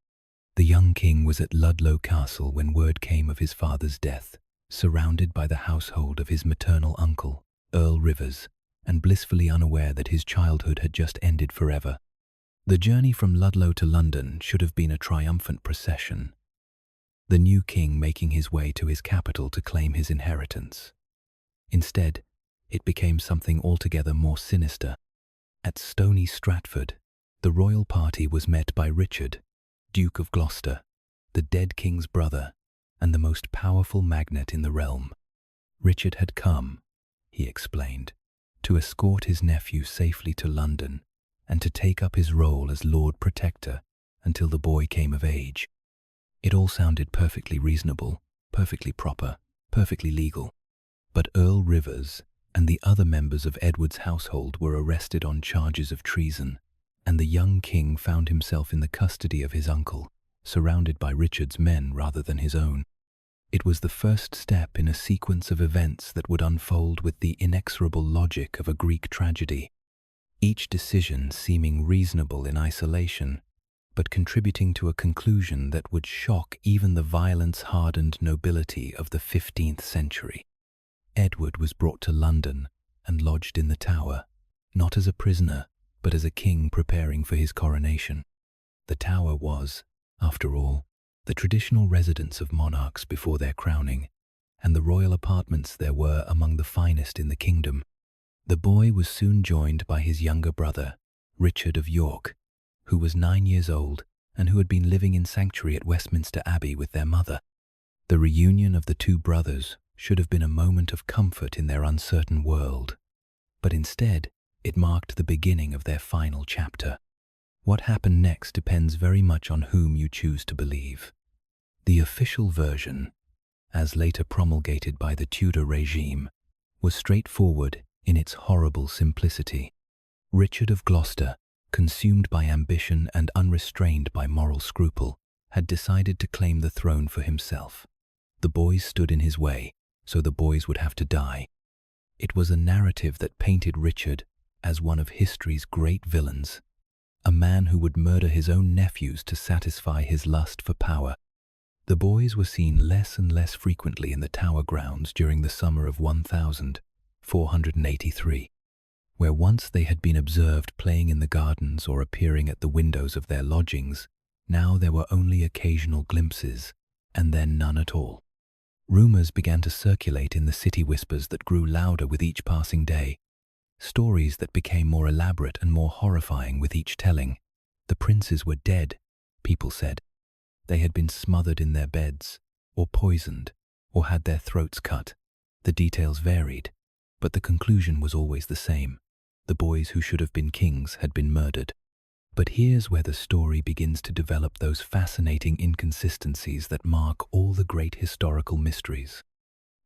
The young king was at Ludlow Castle when word came of his father's death, surrounded by the household of his maternal uncle, Earl Rivers, and blissfully unaware that his childhood had just ended forever. The journey from Ludlow to London should have been a triumphant procession, the new king making his way to his capital to claim his inheritance. Instead, it became something altogether more sinister. At Stony Stratford, the royal party was met by Richard, Duke of Gloucester, the dead king's brother, and the most powerful magnate in the realm. Richard had come, he explained, to escort his nephew safely to London and to take up his role as Lord Protector until the boy came of age. It all sounded perfectly reasonable, perfectly proper, perfectly legal. But Earl Rivers and the other members of Edward's household were arrested on charges of treason, and the young king found himself in the custody of his uncle, surrounded by Richard's men rather than his own. It was the first step in a sequence of events that would unfold with the inexorable logic of a Greek tragedy, each decision seeming reasonable in isolation, but contributing to a conclusion that would shock even the violence-hardened nobility of the 15th century. Edward was brought to London and lodged in the Tower, not as a prisoner, but as a king preparing for his coronation. The Tower was, after all, the traditional residence of monarchs before their crowning, and the royal apartments there were among the finest in the kingdom. The boy was soon joined by his younger brother, Richard of York, who was 9 years old and who had been living in sanctuary at Westminster Abbey with their mother. The reunion of the two brothers should have been a moment of comfort in their uncertain world, but instead it marked the beginning of their final chapter. What happened next depends very much on whom you choose to believe. The official version, as later promulgated by the Tudor regime, was straightforward in its horrible simplicity. Richard of Gloucester, consumed by ambition and unrestrained by moral scruple, had decided to claim the throne for himself. The boys stood in his way, so the boys would have to die. It was a narrative that painted Richard as one of history's great villains, a man who would murder his own nephews to satisfy his lust for power. The boys were seen less and less frequently in the Tower grounds during the summer of 1483. where once they had been observed playing in the gardens or appearing at the windows of their lodgings, now there were only occasional glimpses, and then none at all. Rumors began to circulate in the city, whispers that grew louder with each passing day, stories that became more elaborate and more horrifying with each telling. The princes were dead, people said. They had been smothered in their beds, or poisoned, or had their throats cut. The details varied, but the conclusion was always the same. The boys who should have been kings had been murdered. But here's where the story begins to develop those fascinating inconsistencies that mark all the great historical mysteries.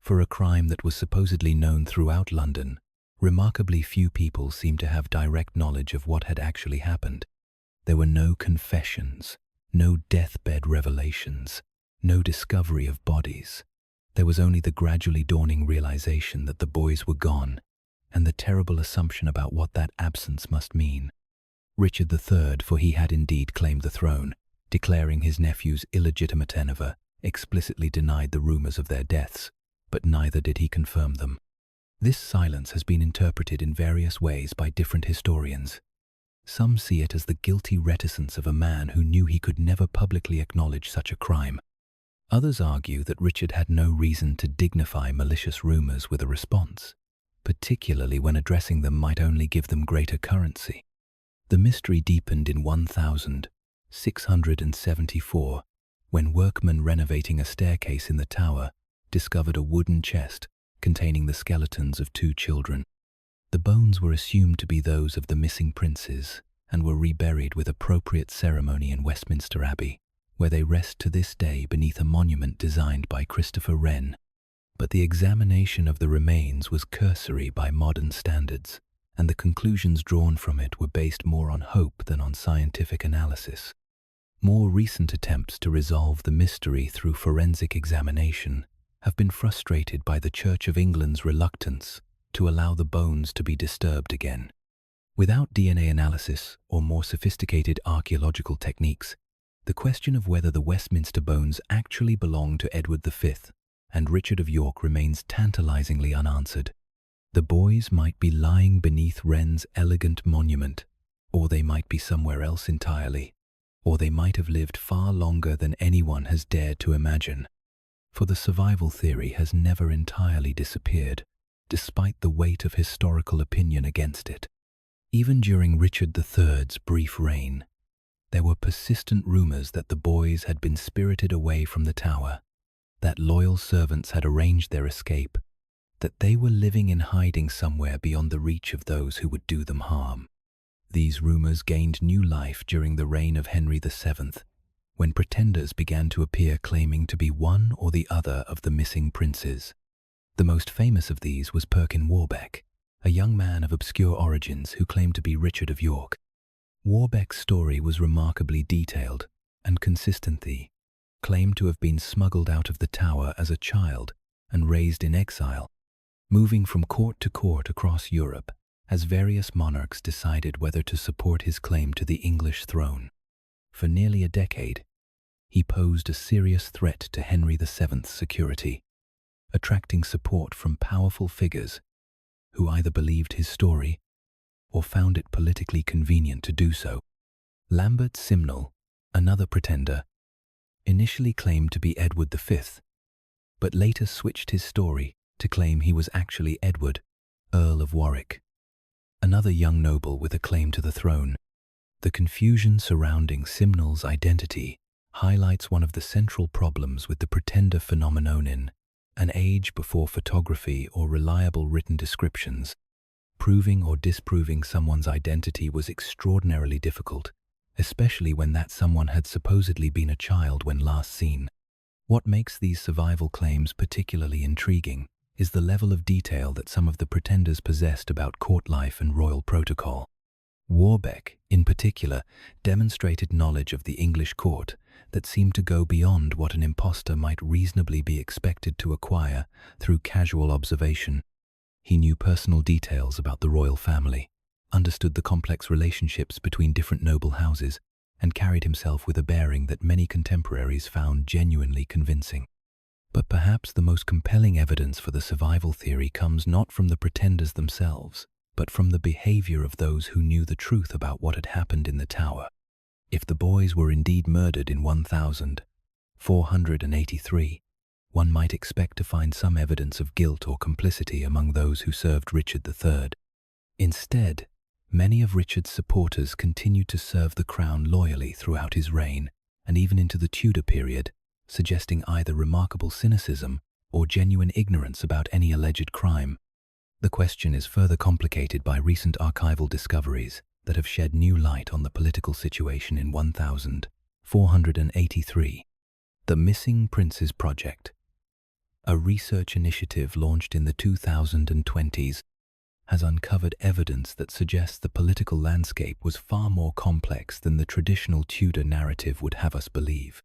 For a crime that was supposedly known throughout London, remarkably few people seem to have direct knowledge of what had actually happened. There were no confessions, no deathbed revelations, no discovery of bodies. There was only the gradually dawning realization that the boys were gone, and the terrible assumption about what that absence must mean. Richard III, for he had indeed claimed the throne, declaring his nephews illegitimate, explicitly denied the rumors of their deaths, but neither did he confirm them. This silence has been interpreted in various ways by different historians. Some see it as the guilty reticence of a man who knew he could never publicly acknowledge such a crime. Others argue that Richard had no reason to dignify malicious rumors with a response, particularly when addressing them might only give them greater currency. The mystery deepened in 1674, when workmen renovating a staircase in the tower discovered a wooden chest containing the skeletons of 2 children. The bones were assumed to be those of the missing princes and were reburied with appropriate ceremony in Westminster Abbey, where they rest to this day beneath a monument designed by Christopher Wren. But the examination of the remains was cursory by modern standards, and the conclusions drawn from it were based more on hope than on scientific analysis. More recent attempts to resolve the mystery through forensic examination have been frustrated by the Church of England's reluctance to allow the bones to be disturbed again. Without DNA analysis or more sophisticated archaeological techniques, the question of whether the Westminster bones actually belonged to Edward V and Richard of York remains tantalizingly unanswered. The boys might be lying beneath Wren's elegant monument, or they might be somewhere else entirely, or they might have lived far longer than anyone has dared to imagine. For the survival theory has never entirely disappeared, despite the weight of historical opinion against it. Even during Richard III's brief reign, there were persistent rumors that the boys had been spirited away from the tower, that loyal servants had arranged their escape, that they were living in hiding somewhere beyond the reach of those who would do them harm. These rumors gained new life during the reign of Henry VII, when pretenders began to appear claiming to be one or the other of the missing princes. The most famous of these was Perkin Warbeck, a young man of obscure origins who claimed to be Richard of York. Warbeck's story was remarkably detailed and consistent. He claimed to have been smuggled out of the tower as a child and raised in exile, moving from court to court across Europe as various monarchs decided whether to support his claim to the English throne. For nearly a decade, he posed a serious threat to Henry VII's security, attracting support from powerful figures who either believed his story or found it politically convenient to do so. Lambert Simnel, another pretender, initially claimed to be Edward V, but later switched his story to claim he was actually Edward, Earl of Warwick, another young noble with a claim to the throne. The confusion surrounding Simnel's identity highlights one of the central problems with the pretender phenomenon in an age before photography or reliable written descriptions. Proving or disproving someone's identity was extraordinarily difficult, especially when that someone had supposedly been a child when last seen. What makes these survival claims particularly intriguing is the level of detail that some of the pretenders possessed about court life and royal protocol. Warbeck, in particular, demonstrated knowledge of the English court that seemed to go beyond what an impostor might reasonably be expected to acquire through casual observation. He knew personal details about the royal family, understood the complex relationships between different noble houses, and carried himself with a bearing that many contemporaries found genuinely convincing. But perhaps the most compelling evidence for the survival theory comes not from the pretenders themselves, but from the behavior of those who knew the truth about what had happened in the tower. If the boys were indeed murdered in 1483, one might expect to find some evidence of guilt or complicity among those who served Richard III. Instead, many of Richard's supporters continued to serve the crown loyally throughout his reign and even into the Tudor period, suggesting either remarkable cynicism or genuine ignorance about any alleged crime. The question is further complicated by recent archival discoveries that have shed new light on the political situation in 1483. The Missing Princes Project, a research initiative launched in the 2020s, has uncovered evidence that suggests the political landscape was far more complex than the traditional Tudor narrative would have us believe.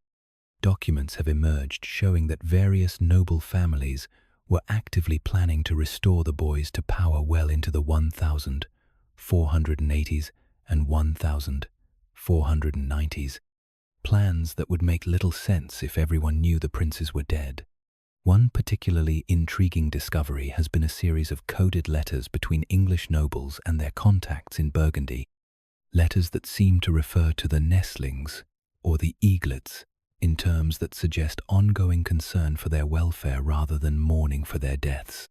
Documents have emerged showing that various noble families were actively planning to restore the boys to power well into the 1480s and 1490s, plans that would make little sense if everyone knew the princes were dead. One particularly intriguing discovery has been a series of coded letters between English nobles and their contacts in Burgundy, letters that seem to refer to the nestlings, or the eaglets, in terms that suggest ongoing concern for their welfare rather than mourning for their deaths.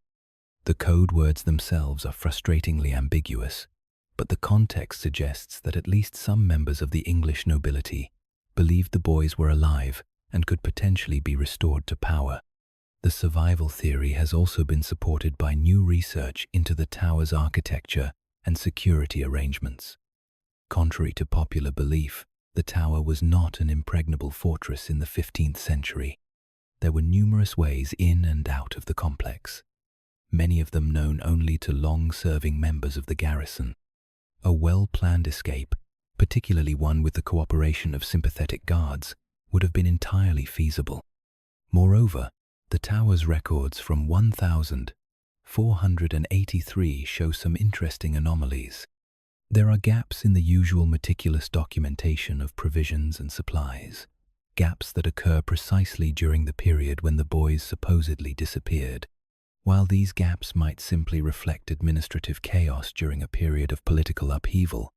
The code words themselves are frustratingly ambiguous, but the context suggests that at least some members of the English nobility believed the boys were alive and could potentially be restored to power. The survival theory has also been supported by new research into the tower's architecture and security arrangements. Contrary to popular belief, the tower was not an impregnable fortress in the 15th century. There were numerous ways in and out of the complex, many of them known only to long-serving members of the garrison. A well-planned escape, particularly one with the cooperation of sympathetic guards, would have been entirely feasible. Moreover, the tower's records from 1483 show some interesting anomalies. There are gaps in the usual meticulous documentation of provisions and supplies, gaps that occur precisely during the period when the boys supposedly disappeared. While these gaps might simply reflect administrative chaos during a period of political upheaval,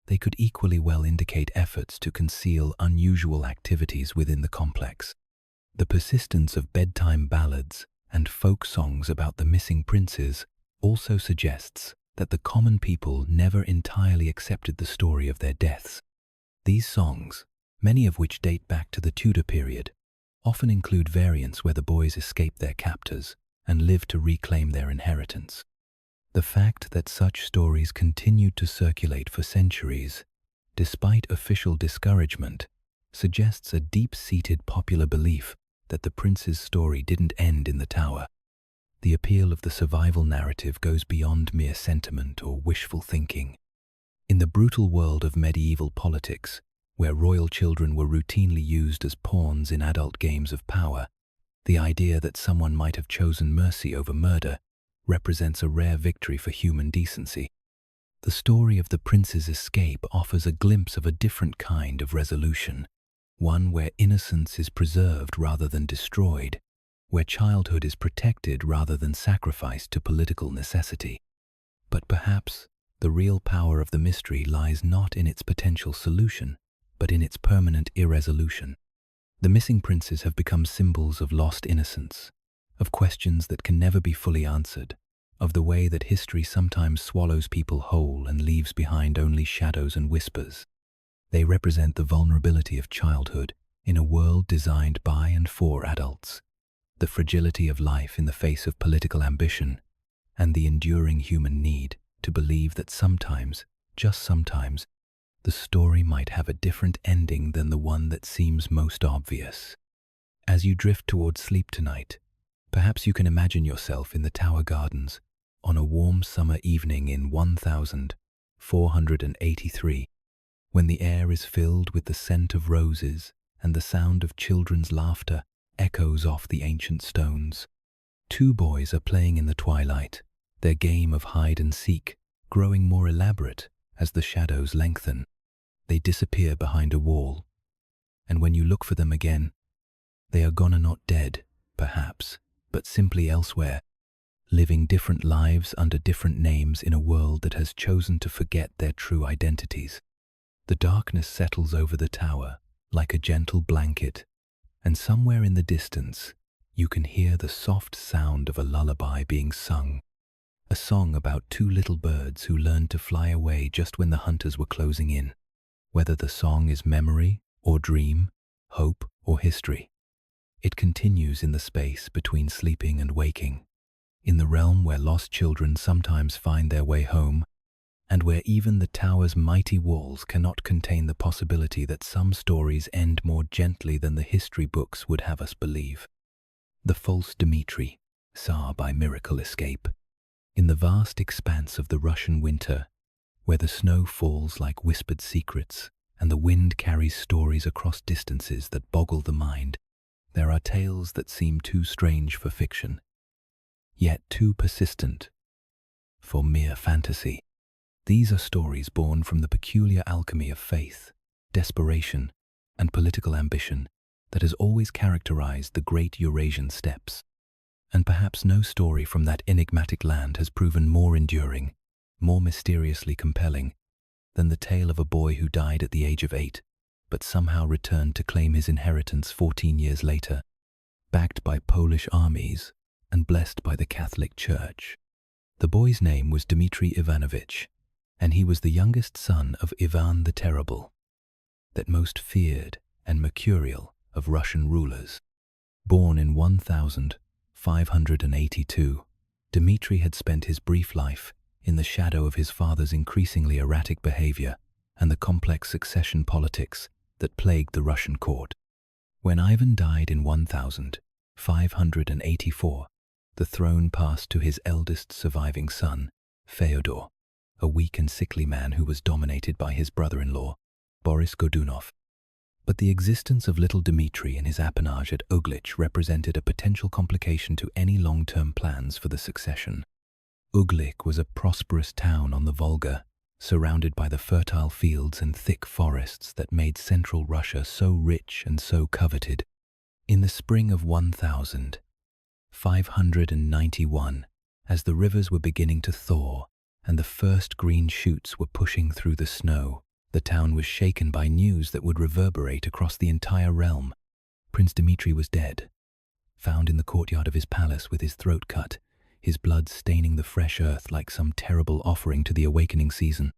they could equally well indicate efforts to conceal unusual activities within the complex. The persistence of bedtime ballads and folk songs about the missing princes also suggests that the common people never entirely accepted the story of their deaths. These songs, many of which date back to the Tudor period, often include variants where the boys escape their captors and live to reclaim their inheritance. The fact that such stories continued to circulate for centuries, despite official discouragement, suggests a deep-seated popular belief that the prince's story didn't end in the tower. The appeal of the survival narrative goes beyond mere sentiment or wishful thinking. In the brutal world of medieval politics, where royal children were routinely used as pawns in adult games of power, the idea that someone might have chosen mercy over murder represents a rare victory for human decency. The story of the prince's escape offers a glimpse of a different kind of resolution, one where innocence is preserved rather than destroyed, where childhood is protected rather than sacrificed to political necessity. But perhaps the real power of the mystery lies not in its potential solution, but in its permanent irresolution. The missing princes have become symbols of lost innocence, of questions that can never be fully answered, of the way that history sometimes swallows people whole and leaves behind only shadows and whispers. They represent the vulnerability of childhood in a world designed by and for adults, the fragility of life in the face of political ambition, and the enduring human need to believe that sometimes, just sometimes, the story might have a different ending than the one that seems most obvious. As you drift towards sleep tonight, perhaps you can imagine yourself in the Tower Gardens on a warm summer evening in 1483, when the air is filled with the scent of roses and the sound of children's laughter echoes off the ancient stones. Two boys are playing in the twilight, their game of hide and seek growing more elaborate as the shadows lengthen. They disappear behind a wall, and when you look for them again, they are gone and not dead, perhaps, but simply elsewhere, living different lives under different names in a world that has chosen to forget their true identities. The darkness settles over the tower like a gentle blanket, and somewhere in the distance you can hear the soft sound of a lullaby being sung, a song about two little birds who learned to fly away just when the hunters were closing in. Whether the song is memory or dream, hope or history, it continues in the space between sleeping and waking, in the realm where lost children sometimes find their way home, and where even the tower's mighty walls cannot contain the possibility that some stories end more gently than the history books would have us believe. The false Dmitri, Tsar by miracle escape. In the vast expanse of the Russian winter, where the snow falls like whispered secrets and the wind carries stories across distances that boggle the mind, there are tales that seem too strange for fiction, yet too persistent for mere fantasy. These are stories born from the peculiar alchemy of faith, desperation, and political ambition that has always characterized the great Eurasian steppes. And perhaps no story from that enigmatic land has proven more enduring, more mysteriously compelling, than the tale of a boy who died at the age of 8, but somehow returned to claim his inheritance 14 years later, backed by Polish armies and blessed by the Catholic Church. The boy's name was Dmitry Ivanovich, and he was the youngest son of Ivan the Terrible, that most feared and mercurial of Russian rulers. Born in 1582, Dmitry had spent his brief life in the shadow of his father's increasingly erratic behavior and the complex succession politics that plagued the Russian court. When Ivan died in 1584, the throne passed to his eldest surviving son, Feodor, a weak and sickly man who was dominated by his brother-in-law, Boris Godunov. But the existence of little Dmitry and his appanage at Uglich represented a potential complication to any long-term plans for the succession. Uglich was a prosperous town on the Volga, surrounded by the fertile fields and thick forests that made central Russia so rich and so coveted. In the spring of 1591, as the rivers were beginning to thaw and the first green shoots were pushing through the snow, the town was shaken by news that would reverberate across the entire realm. Prince Dmitry was dead, found in the courtyard of his palace with his throat cut, his blood staining the fresh earth like some terrible offering to the awakening season.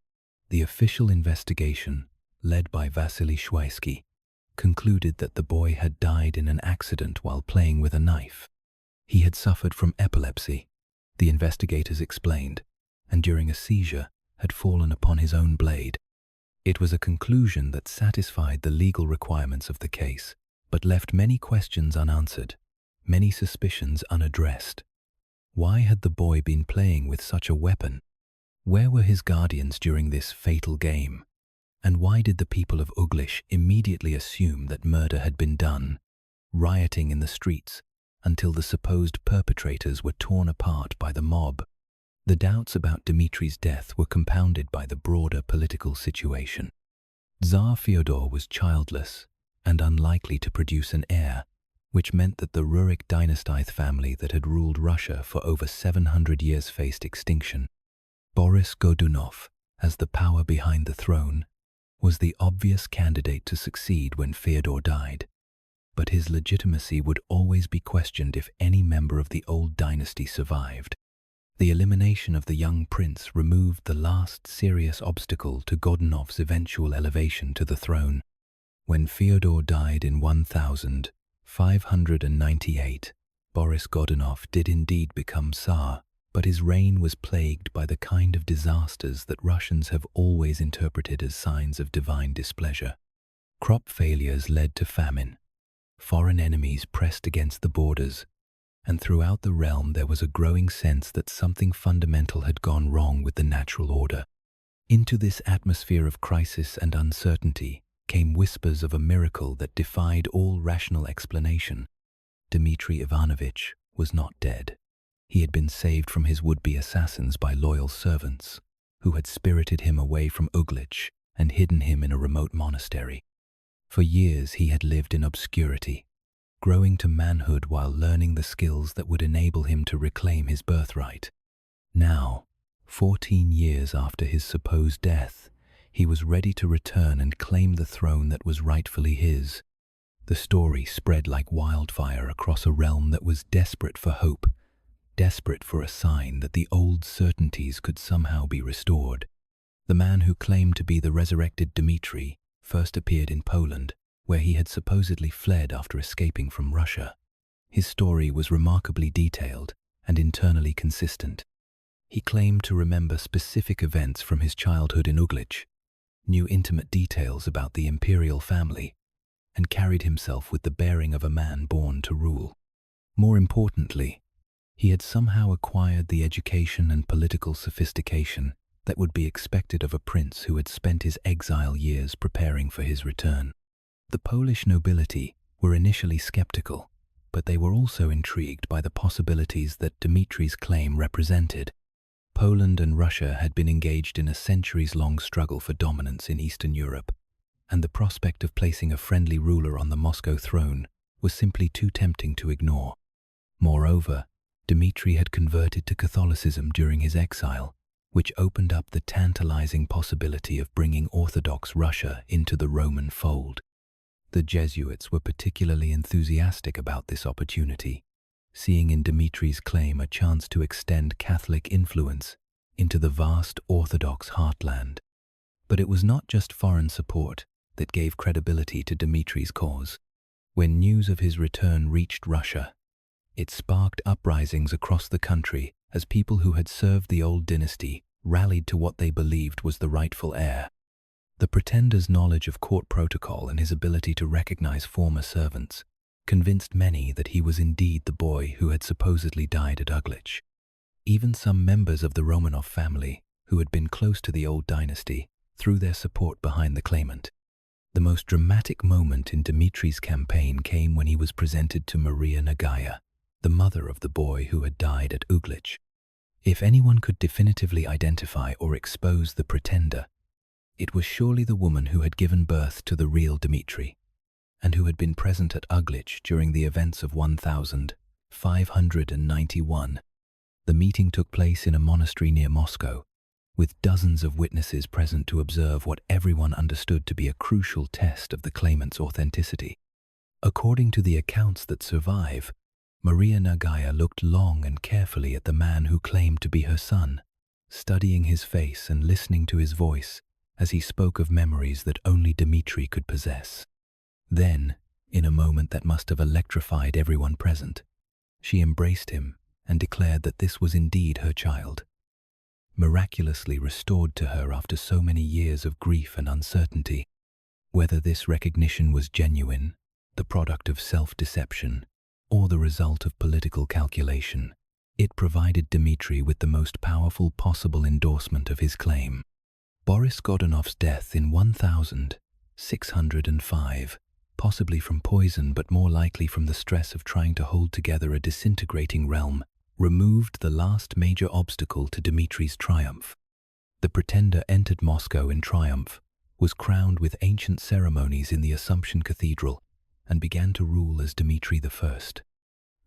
The official investigation, led by Vasily FIESCHI, concluded that the boy had died in an accident while playing with a knife. He had suffered from epilepsy, the investigators explained, and during a seizure had fallen upon his own blade. It was a conclusion that satisfied the legal requirements of the case, but left many questions unanswered, many suspicions unaddressed. Why had the boy been playing with such a weapon? Where were his guardians during this fatal game? And why did the people of Uglich immediately assume that murder had been done, rioting in the streets until the supposed perpetrators were torn apart by the mob? The doubts about Dmitry's death were compounded by the broader political situation. Tsar Fyodor was childless and unlikely to produce an heir, which meant that the Rurik dynasty family that had ruled Russia for over 700 years faced extinction. Boris Godunov, as the power behind the throne, was the obvious candidate to succeed when Fyodor died, but his legitimacy would always be questioned if any member of the old dynasty survived. The elimination of the young prince removed the last serious obstacle to Godunov's eventual elevation to the throne. When Fyodor died in 1598, Boris Godunov did indeed become Tsar, but his reign was plagued by the kind of disasters that Russians have always interpreted as signs of divine displeasure. Crop failures led to famine. Foreign enemies pressed against the borders, and throughout the realm there was a growing sense that something fundamental had gone wrong with the natural order. Into this atmosphere of crisis and uncertainty came whispers of a miracle that defied all rational explanation. Dmitry Ivanovich was not dead. He had been saved from his would-be assassins by loyal servants, who had spirited him away from Uglich and hidden him in a remote monastery. For years he had lived in obscurity, growing to manhood while learning the skills that would enable him to reclaim his birthright. Now, 14 years after his supposed death, he was ready to return and claim the throne that was rightfully his. The story spread like wildfire across a realm that was desperate for hope, desperate for a sign that the old certainties could somehow be restored. The man who claimed to be the resurrected Dmitry first appeared in Poland, where he had supposedly fled after escaping from Russia. His story was remarkably detailed and internally consistent. He claimed to remember specific events from his childhood in Uglich, knew intimate details about the imperial family, and carried himself with the bearing of a man born to rule. More importantly, he had somehow acquired the education and political sophistication that would be expected of a prince who had spent his exile years preparing for his return. The Polish nobility were initially skeptical, but they were also intrigued by the possibilities that Dmitry's claim represented. Poland and Russia had been engaged in a centuries-long struggle for dominance in Eastern Europe, and the prospect of placing a friendly ruler on the Moscow throne was simply too tempting to ignore. Moreover, Dmitry had converted to Catholicism during his exile, which opened up the tantalizing possibility of bringing Orthodox Russia into the Roman fold. The Jesuits were particularly enthusiastic about this opportunity, seeing in Dmitry's claim a chance to extend Catholic influence into the vast Orthodox heartland. But it was not just foreign support that gave credibility to Dmitry's cause. When news of his return reached Russia, it sparked uprisings across the country as people who had served the old dynasty rallied to what they believed was the rightful heir. The pretender's knowledge of court protocol and his ability to recognize former servants convinced many that he was indeed the boy who had supposedly died at Uglich. Even some members of the Romanov family, who had been close to the old dynasty, threw their support behind the claimant. The most dramatic moment in Dmitry's campaign came when he was presented to Maria Nagaya, the mother of the boy who had died at Uglich. If anyone could definitively identify or expose the pretender, it was surely the woman who had given birth to the real Dmitry, and who had been present at Uglich during the events of 1591. The meeting took place in a monastery near Moscow, with dozens of witnesses present to observe what everyone understood to be a crucial test of the claimant's authenticity. According to the accounts that survive, Maria Nagaya looked long and carefully at the man who claimed to be her son, studying his face and listening to his voice as he spoke of memories that only Dmitry could possess. Then, in a moment that must have electrified everyone present, she embraced him and declared that this was indeed her child, miraculously restored to her after so many years of grief and uncertainty. Whether this recognition was genuine, the product of self-deception, or the result of political calculation, it provided Dmitry with the most powerful possible endorsement of his claim. Boris Godunov's death in 1605, possibly from poison but more likely from the stress of trying to hold together a disintegrating realm, removed the last major obstacle to Dmitry's triumph. The pretender entered Moscow in triumph, was crowned with ancient ceremonies in the Assumption Cathedral, and began to rule as Dmitry I,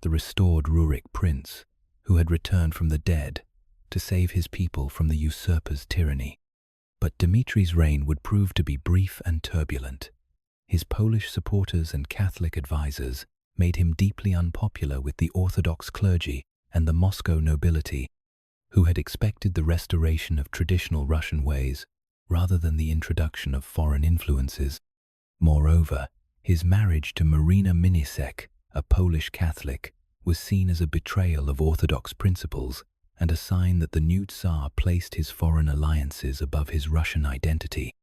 the restored Rurik prince, who had returned from the dead to save his people from the usurper's tyranny. But Dmitry's reign would prove to be brief and turbulent. His Polish supporters and Catholic advisors made him deeply unpopular with the Orthodox clergy and the Moscow nobility, who had expected the restoration of traditional Russian ways rather than the introduction of foreign influences. Moreover, his marriage to Marina Minisek, a Polish Catholic, was seen as a betrayal of Orthodox principles and a sign that the new Tsar placed his foreign alliances above his Russian identity.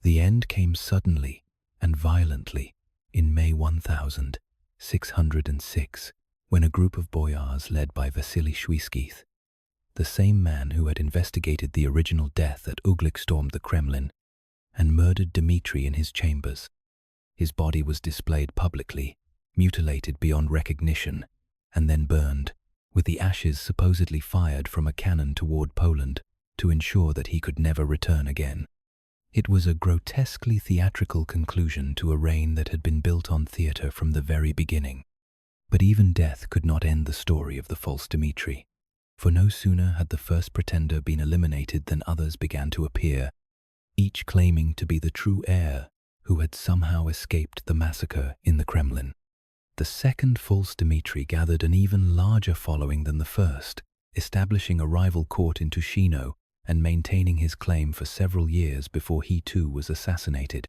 The end came suddenly and violently in May 1606, when a group of boyars led by Vasily Schwieskith, the same man who had investigated the original death at Uglich, stormed the Kremlin and murdered Dmitry in his chambers. His body was displayed publicly, mutilated beyond recognition, and then burned, with the ashes supposedly fired from a cannon toward Poland to ensure that he could never return again. It was a grotesquely theatrical conclusion to a reign that had been built on theater from the very beginning. But even death could not end the story of the false Dimitri, for no sooner had the first pretender been eliminated than others began to appear, each claiming to be the true heir who had somehow escaped the massacre in the Kremlin. The second false Dimitri gathered an even larger following than the first, establishing a rival court in Tuscino and maintaining his claim for several years before he too was assassinated.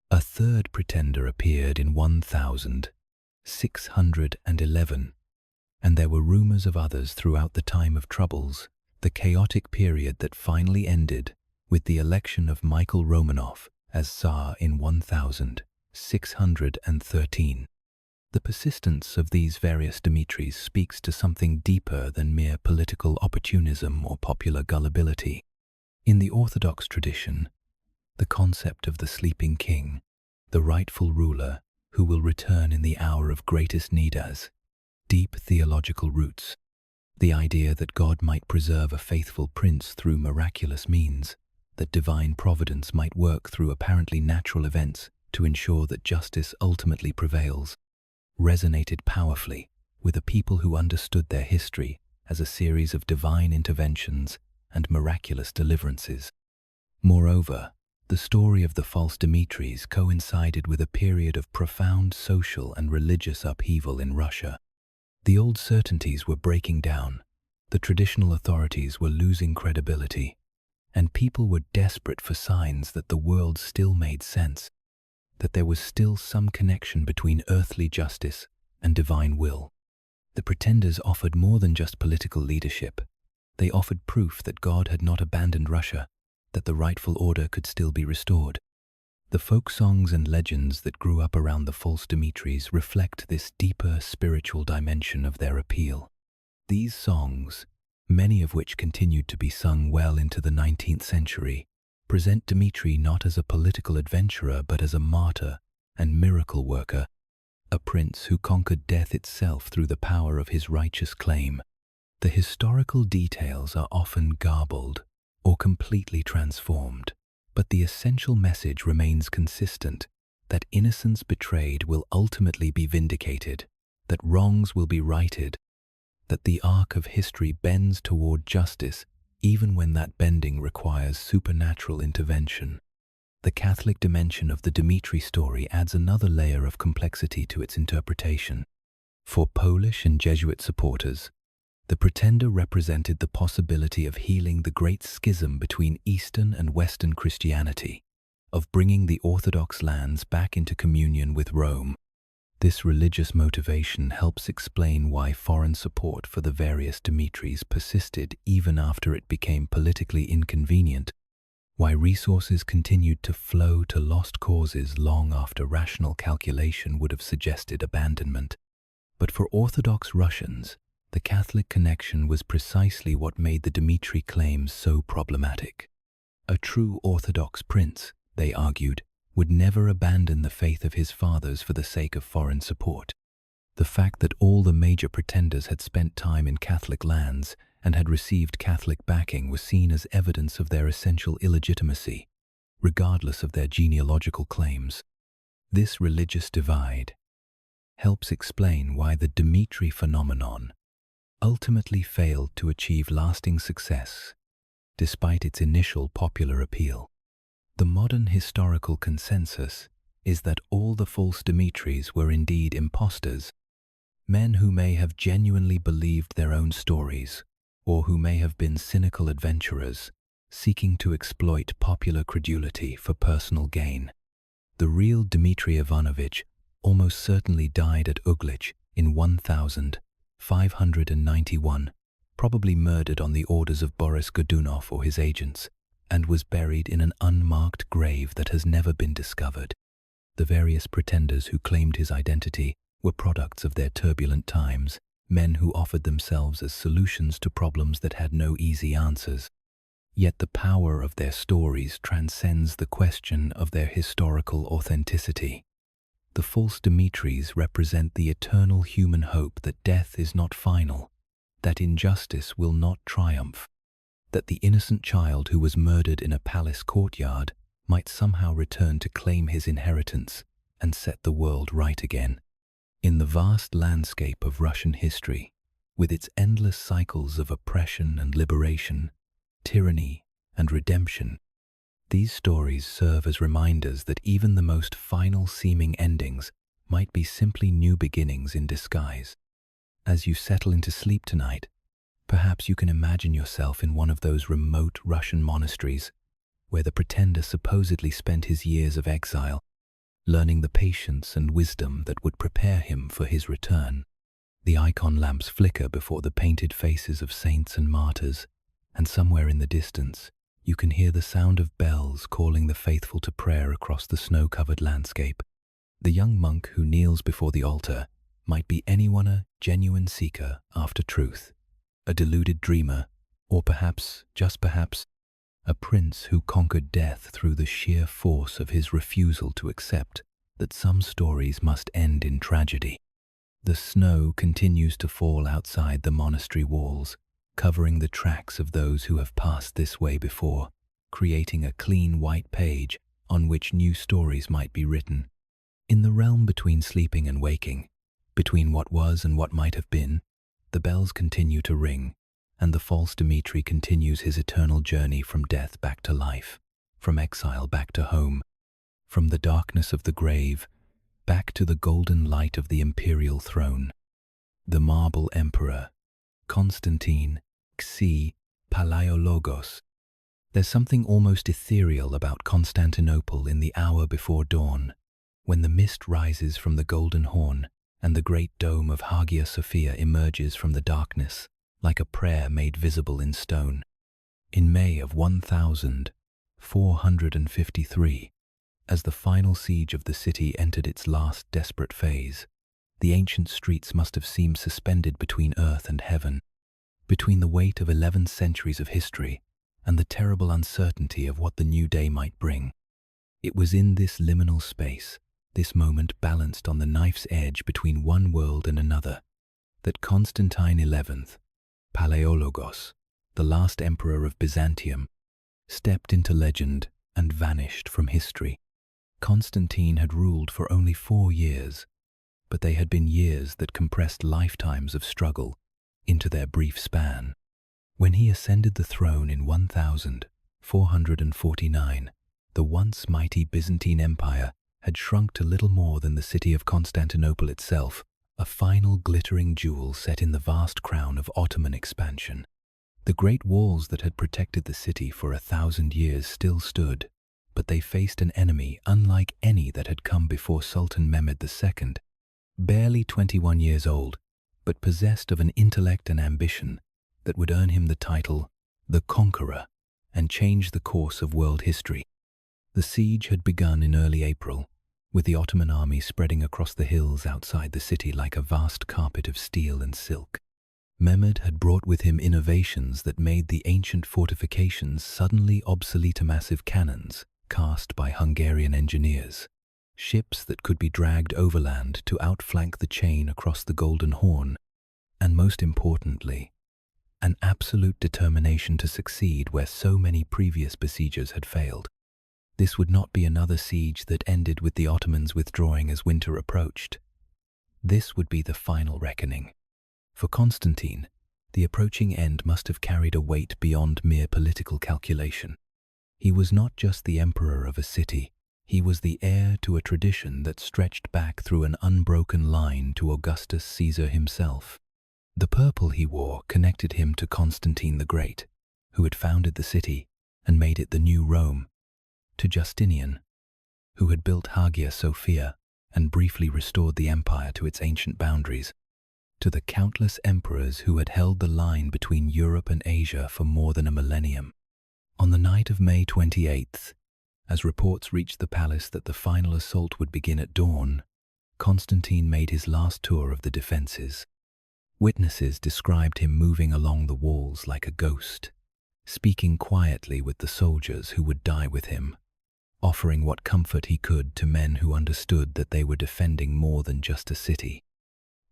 A third pretender appeared in 1611, and there were rumors of others throughout the time of troubles, the chaotic period that finally ended with the election of Michael Romanov as Tsar in 1613. The persistence of these various Dimitris speaks to something deeper than mere political opportunism or popular gullibility. In the Orthodox tradition, the concept of the sleeping king, the rightful ruler who will return in the hour of greatest need, has deep theological roots. The idea that God might preserve a faithful prince through miraculous means, that divine providence might work through apparently natural events to ensure that justice ultimately prevails, resonated powerfully with a people who understood their history as a series of divine interventions and miraculous deliverances. Moreover, the story of the false Dimitris coincided with a period of profound social and religious upheaval in Russia. The old certainties were breaking down, the traditional authorities were losing credibility, and people were desperate for signs that the world still made sense, that there was still some connection between earthly justice and divine will. The pretenders offered more than just political leadership. They offered proof that God had not abandoned Russia, that the rightful order could still be restored. The folk songs and legends that grew up around the false Dimitris reflect this deeper spiritual dimension of their appeal. These songs, many of which continued to be sung well into the 19th century, present Dimitri not as a political adventurer but as a martyr and miracle worker, a prince who conquered death itself through the power of his righteous claim. The historical details are often garbled or completely transformed, but the essential message remains consistent, that innocence betrayed will ultimately be vindicated, that wrongs will be righted, that the arc of history bends toward justice even when that bending requires supernatural intervention. The Catholic dimension of the Dimitri story adds another layer of complexity to its interpretation. For Polish and Jesuit supporters, the pretender represented the possibility of healing the great schism between Eastern and Western Christianity, of bringing the Orthodox lands back into communion with Rome. This religious motivation helps explain why foreign support for the various Dimitris persisted even after it became politically inconvenient, why resources continued to flow to lost causes long after rational calculation would have suggested abandonment. But for Orthodox Russians, the Catholic connection was precisely what made the Dimitri claims so problematic. A true Orthodox prince, they argued, would never abandon the faith of his fathers for the sake of foreign support. The fact that all the major pretenders had spent time in Catholic lands and had received Catholic backing was seen as evidence of their essential illegitimacy, regardless of their genealogical claims. This religious divide helps explain why the Dimitri phenomenon ultimately failed to achieve lasting success, despite its initial popular appeal. The modern historical consensus is that all the false Dimitris were indeed impostors, men who may have genuinely believed their own stories, or who may have been cynical adventurers seeking to exploit popular credulity for personal gain. The real Dmitry Ivanovich almost certainly died at Uglich in 1591, probably murdered on the orders of Boris Godunov or his agents, and was buried in an unmarked grave that has never been discovered. The various pretenders who claimed his identity were products of their turbulent times, men who offered themselves as solutions to problems that had no easy answers. Yet the power of their stories transcends the question of their historical authenticity. The false Dimitris represent the eternal human hope that death is not final, that injustice will not triumph, that the innocent child who was murdered in a palace courtyard might somehow return to claim his inheritance and set the world right again. In the vast landscape of Russian history, with its endless cycles of oppression and liberation, tyranny and redemption, these stories serve as reminders that even the most final-seeming endings might be simply new beginnings in disguise. As you settle into sleep tonight, perhaps you can imagine yourself in one of those remote Russian monasteries where the pretender supposedly spent his years of exile, learning the patience and wisdom that would prepare him for his return. The icon lamps flicker before the painted faces of saints and martyrs, and somewhere in the distance, you can hear the sound of bells calling the faithful to prayer across the snow-covered landscape. The young monk who kneels before the altar might be anyone, a genuine seeker after truth, a deluded dreamer, or perhaps, just perhaps, a prince who conquered death through the sheer force of his refusal to accept that some stories must end in tragedy. The snow continues to fall outside the monastery walls, covering the tracks of those who have passed this way before, creating a clean white page on which new stories might be written. In the realm between sleeping and waking, between what was and what might have been, the bells continue to ring, and the false Dmitry continues his eternal journey from death back to life, from exile back to home, from the darkness of the grave back to the golden light of the imperial throne. The marble emperor, Constantine, XVII, PALAIÓLOGOS. There's something almost ethereal about Constantinople in the hour before dawn, when the mist rises from the Golden Horn and the great dome of Hagia Sophia emerges from the darkness, like a prayer made visible in stone. In May of 1453, as the final siege of the city entered its last desperate phase, the ancient streets must have seemed suspended between earth and heaven, between the weight of 11 centuries of history and the terrible uncertainty of what the new day might bring. It was in this liminal space, this moment balanced on the knife's edge between one world and another, that Constantine XI, Palaiologos, the last emperor of Byzantium, stepped into legend and vanished from history. Constantine had ruled for only 4 years, but they had been years that compressed lifetimes of struggle into their brief span. When he ascended the throne in 1449, the once mighty Byzantine Empire had shrunk to little more than the city of Constantinople itself, a final glittering jewel set in the vast crown of Ottoman expansion. The great walls that had protected the city for 1,000 years still stood, but they faced an enemy unlike any that had come before Sultan Mehmed II, barely 21 years old, but possessed of an intellect and ambition that would earn him the title the Conqueror and change the course of world history. The siege had begun in early April, with the Ottoman army spreading across the hills outside the city like a vast carpet of steel and silk. Mehmed had brought with him innovations that made the ancient fortifications suddenly obsolete. Massive cannons cast by Hungarian engineers, ships that could be dragged overland to outflank the chain across the Golden Horn, and most importantly, an absolute determination to succeed where so many previous besiegers had failed. This would not be another siege that ended with the Ottomans withdrawing as winter approached. This would be the final reckoning. For Constantine, the approaching end must have carried a weight beyond mere political calculation. He was not just the emperor of a city, he was the heir to a tradition that stretched back through an unbroken line to Augustus Caesar himself. The purple he wore connected him to Constantine the Great, who had founded the city and made it the new Rome, to Justinian, who had built Hagia Sophia and briefly restored the empire to its ancient boundaries, to the countless emperors who had held the line between Europe and Asia for more than a millennium. On the night of May 28th, as reports reached the palace that the final assault would begin at dawn, Constantine made his last tour of the defenses. Witnesses described him moving along the walls like a ghost, speaking quietly with the soldiers who would die with him, offering what comfort he could to men who understood that they were defending more than just a city.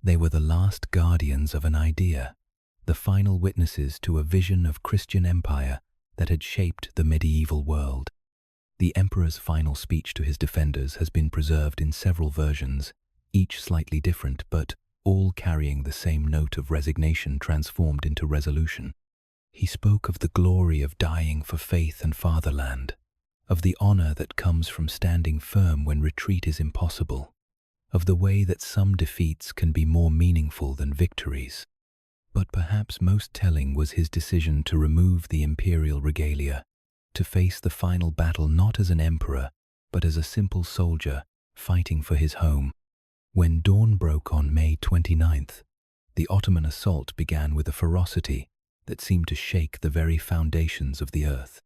They were the last guardians of an idea, the final witnesses to a vision of Christian empire that had shaped the medieval world. The emperor's final speech to his defenders has been preserved in several versions, each slightly different, but all carrying the same note of resignation transformed into resolution. He spoke of the glory of dying for faith and fatherland, of the honor that comes from standing firm when retreat is impossible, of the way that some defeats can be more meaningful than victories. But perhaps most telling was his decision to remove the imperial regalia, to face the final battle not as an emperor, but as a simple soldier fighting for his home. When dawn broke on May 29th, the Ottoman assault began with a ferocity that seemed to shake the very foundations of the earth.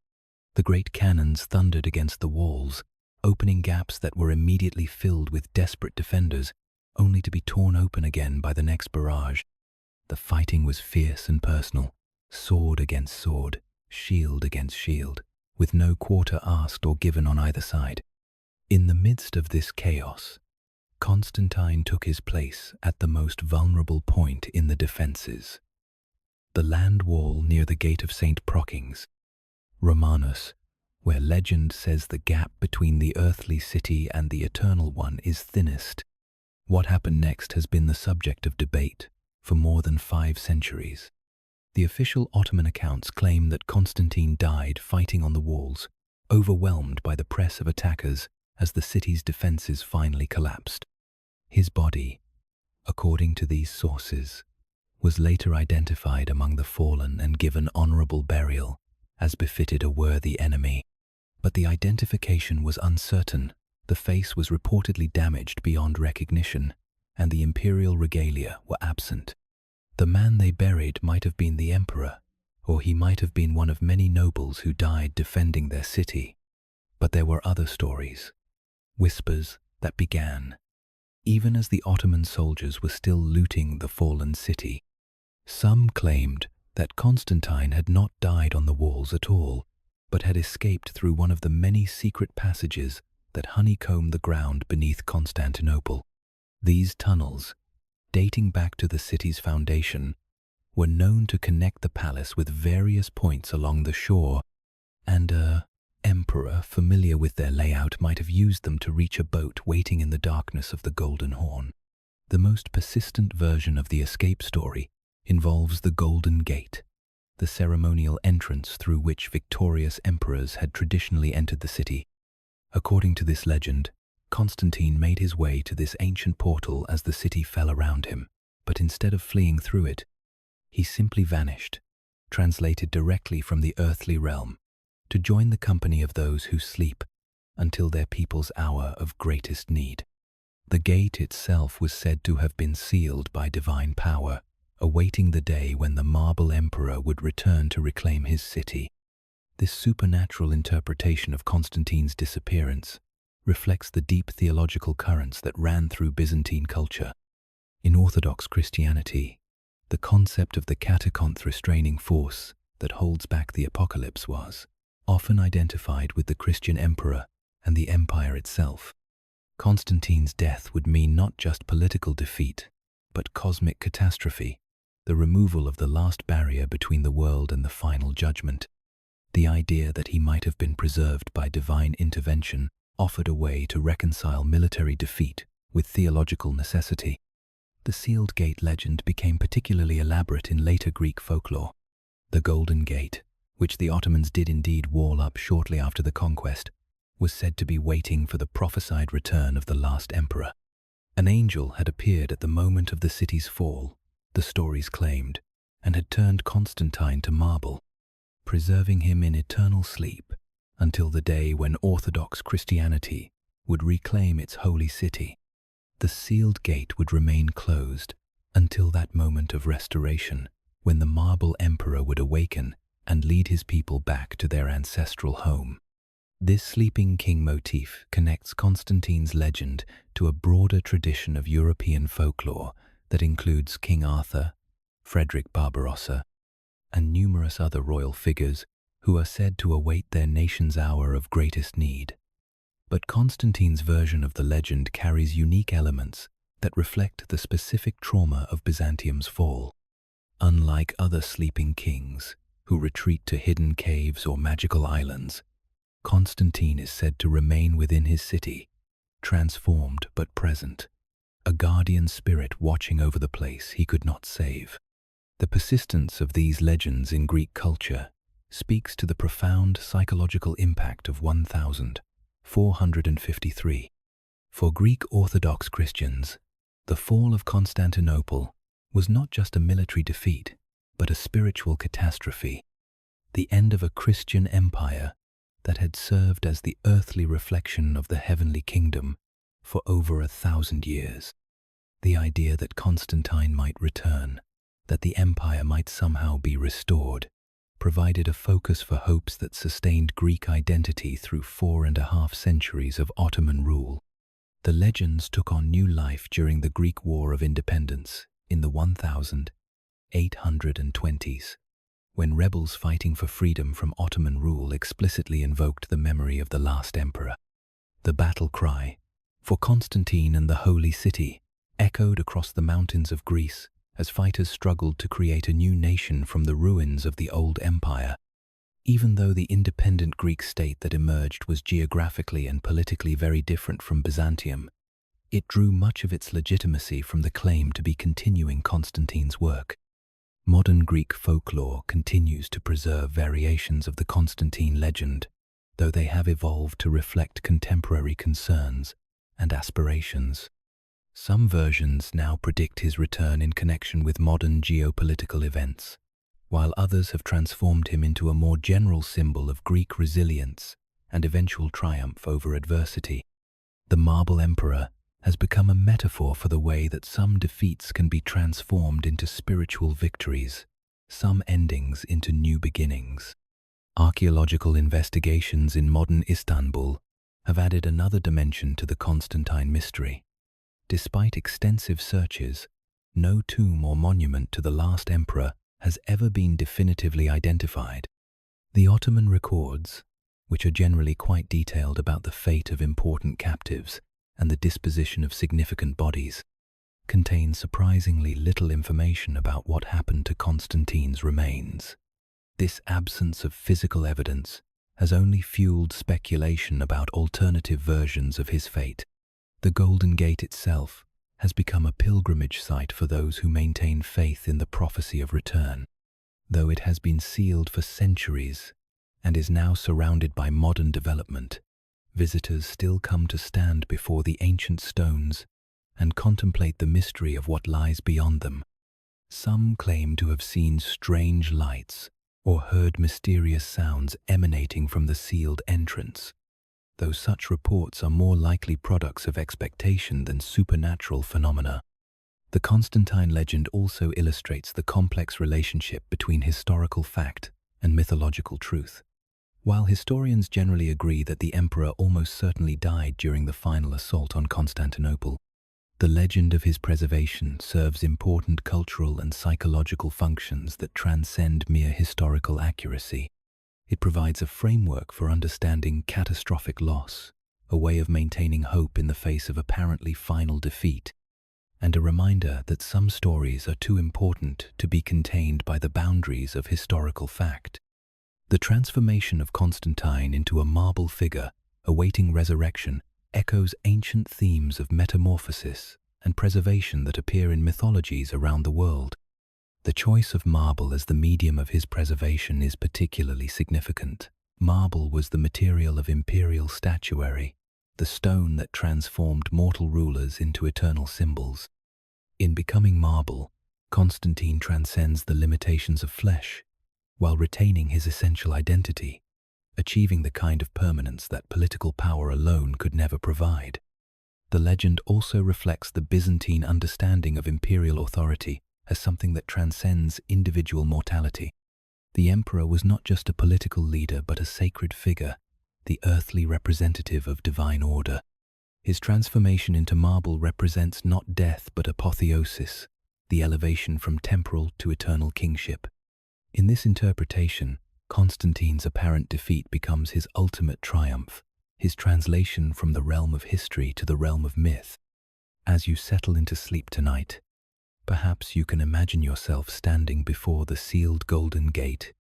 The great cannons thundered against the walls, opening gaps that were immediately filled with desperate defenders, only to be torn open again by the next barrage. The fighting was fierce and personal, sword against sword, shield against shield, with no quarter asked or given on either side. In the midst of this chaos, Constantine took his place at the most vulnerable point in the defences, the land wall near the gate of St. Prochings, Romanus, where legend says the gap between the earthly city and the eternal one is thinnest. What happened next has been the subject of debate for more than 5 centuries. The official Ottoman accounts claim that Constantine died fighting on the walls, overwhelmed by the press of attackers as the city's defences finally collapsed. His body, according to these sources, was later identified among the fallen and given honourable burial, as befitted a worthy enemy. But the identification was uncertain. The face was reportedly damaged beyond recognition, and the imperial regalia were absent. The man they buried might have been the emperor, or he might have been one of many nobles who died defending their city. But there were other stories, whispers that began, even as the Ottoman soldiers were still looting the fallen city. Some claimed that Constantine had not died on the walls at all, but had escaped through one of the many secret passages that honeycomb the ground beneath Constantinople. These tunnels, dating back to the city's foundation, were known to connect the palace with various points along the shore, and an emperor familiar with their layout might have used them to reach a boat waiting in the darkness of the Golden Horn. The most persistent version of the escape story involves the Golden Gate, the ceremonial entrance through which victorious emperors had traditionally entered the city. According to this legend, Constantine made his way to this ancient portal as the city fell around him, but instead of fleeing through it, he simply vanished, translated directly from the earthly realm, to join the company of those who sleep until their people's hour of greatest need. The gate itself was said to have been sealed by divine power, awaiting the day when the marble emperor would return to reclaim his city. This supernatural interpretation of Constantine's disappearance reflects the deep theological currents that ran through Byzantine culture. In Orthodox Christianity, the concept of the cataconth restraining force that holds back the apocalypse was often identified with the Christian emperor and the empire itself. Constantine's death would mean not just political defeat, but cosmic catastrophe, the removal of the last barrier between the world and the final judgment. The idea that he might have been preserved by divine intervention offered a way to reconcile military defeat with theological necessity. The sealed gate legend became particularly elaborate in later Greek folklore. The Golden Gate, which the Ottomans did indeed wall up shortly after the conquest, was said to be waiting for the prophesied return of the last emperor. An angel had appeared at the moment of the city's fall, the stories claimed, and had turned Constantine to marble, preserving him in eternal sleep until the day when Orthodox Christianity would reclaim its holy city. The sealed gate would remain closed until that moment of restoration, when the marble emperor would awaken and lead his people back to their ancestral home. This sleeping king motif connects Constantine's legend to a broader tradition of European folklore that includes King Arthur, Frederick Barbarossa, and numerous other royal figures who are said to await their nation's hour of greatest need. But Constantine's version of the legend carries unique elements that reflect the specific trauma of Byzantium's fall. Unlike other sleeping kings who retreat to hidden caves or magical islands, Constantine is said to remain within his city, transformed but present, a guardian spirit watching over the place he could not save. The persistence of these legends in Greek culture speaks to the profound psychological impact of 1453. For Greek Orthodox Christians, the fall of Constantinople was not just a military defeat, but a spiritual catastrophe, the end of a Christian empire that had served as the earthly reflection of the heavenly kingdom for over 1,000 years. The idea that Constantine might return, that the empire might somehow be restored, provided a focus for hopes that sustained Greek identity through 4.5 centuries of Ottoman rule. The legends took on new life during the Greek War of Independence in the 1820s, when rebels fighting for freedom from Ottoman rule explicitly invoked the memory of the last emperor. The battle cry for Constantine and the Holy City echoed across the mountains of Greece as fighters struggled to create a new nation from the ruins of the old empire. Even though the independent Greek state that emerged was geographically and politically very different from Byzantium, it drew much of its legitimacy from the claim to be continuing Constantine's work. Modern Greek folklore continues to preserve variations of the Constantine legend, though they have evolved to reflect contemporary concerns and aspirations. Some versions now predict his return in connection with modern geopolitical events, while others have transformed him into a more general symbol of Greek resilience and eventual triumph over adversity. The Marble Emperor has become a metaphor for the way that some defeats can be transformed into spiritual victories, some endings into new beginnings. Archaeological investigations in modern Istanbul have added another dimension to the Constantine mystery. Despite extensive searches, no tomb or monument to the last emperor has ever been definitively identified. The Ottoman records, which are generally quite detailed about the fate of important captives and the disposition of significant bodies, contain surprisingly little information about what happened to Constantine's remains. This absence of physical evidence has only fueled speculation about alternative versions of his fate. The Golden Gate itself has become a pilgrimage site for those who maintain faith in the prophecy of return. Though it has been sealed for centuries and is now surrounded by modern development, visitors still come to stand before the ancient stones and contemplate the mystery of what lies beyond them. Some claim to have seen strange lights or heard mysterious sounds emanating from the sealed entrance, though such reports are more likely products of expectation than supernatural phenomena. The Constantine legend also illustrates the complex relationship between historical fact and mythological truth. While historians generally agree that the emperor almost certainly died during the final assault on Constantinople, the legend of his preservation serves important cultural and psychological functions that transcend mere historical accuracy. It provides a framework for understanding catastrophic loss, a way of maintaining hope in the face of apparently final defeat, and a reminder that some stories are too important to be contained by the boundaries of historical fact. The transformation of Constantine into a marble figure awaiting resurrection echoes ancient themes of metamorphosis and preservation that appear in mythologies around the world. The choice of marble as the medium of his preservation is particularly significant. Marble was the material of imperial statuary, the stone that transformed mortal rulers into eternal symbols. In becoming marble, Constantine transcends the limitations of flesh, while retaining his essential identity, achieving the kind of permanence that political power alone could never provide. The legend also reflects the Byzantine understanding of imperial authority as something that transcends individual mortality. The emperor was not just a political leader but a sacred figure, the earthly representative of divine order. His transformation into marble represents not death but apotheosis, the elevation from temporal to eternal kingship. In this interpretation, Constantine's apparent defeat becomes his ultimate triumph, his translation from the realm of history to the realm of myth. As you settle into sleep tonight, perhaps you can imagine yourself standing before the sealed Golden Gate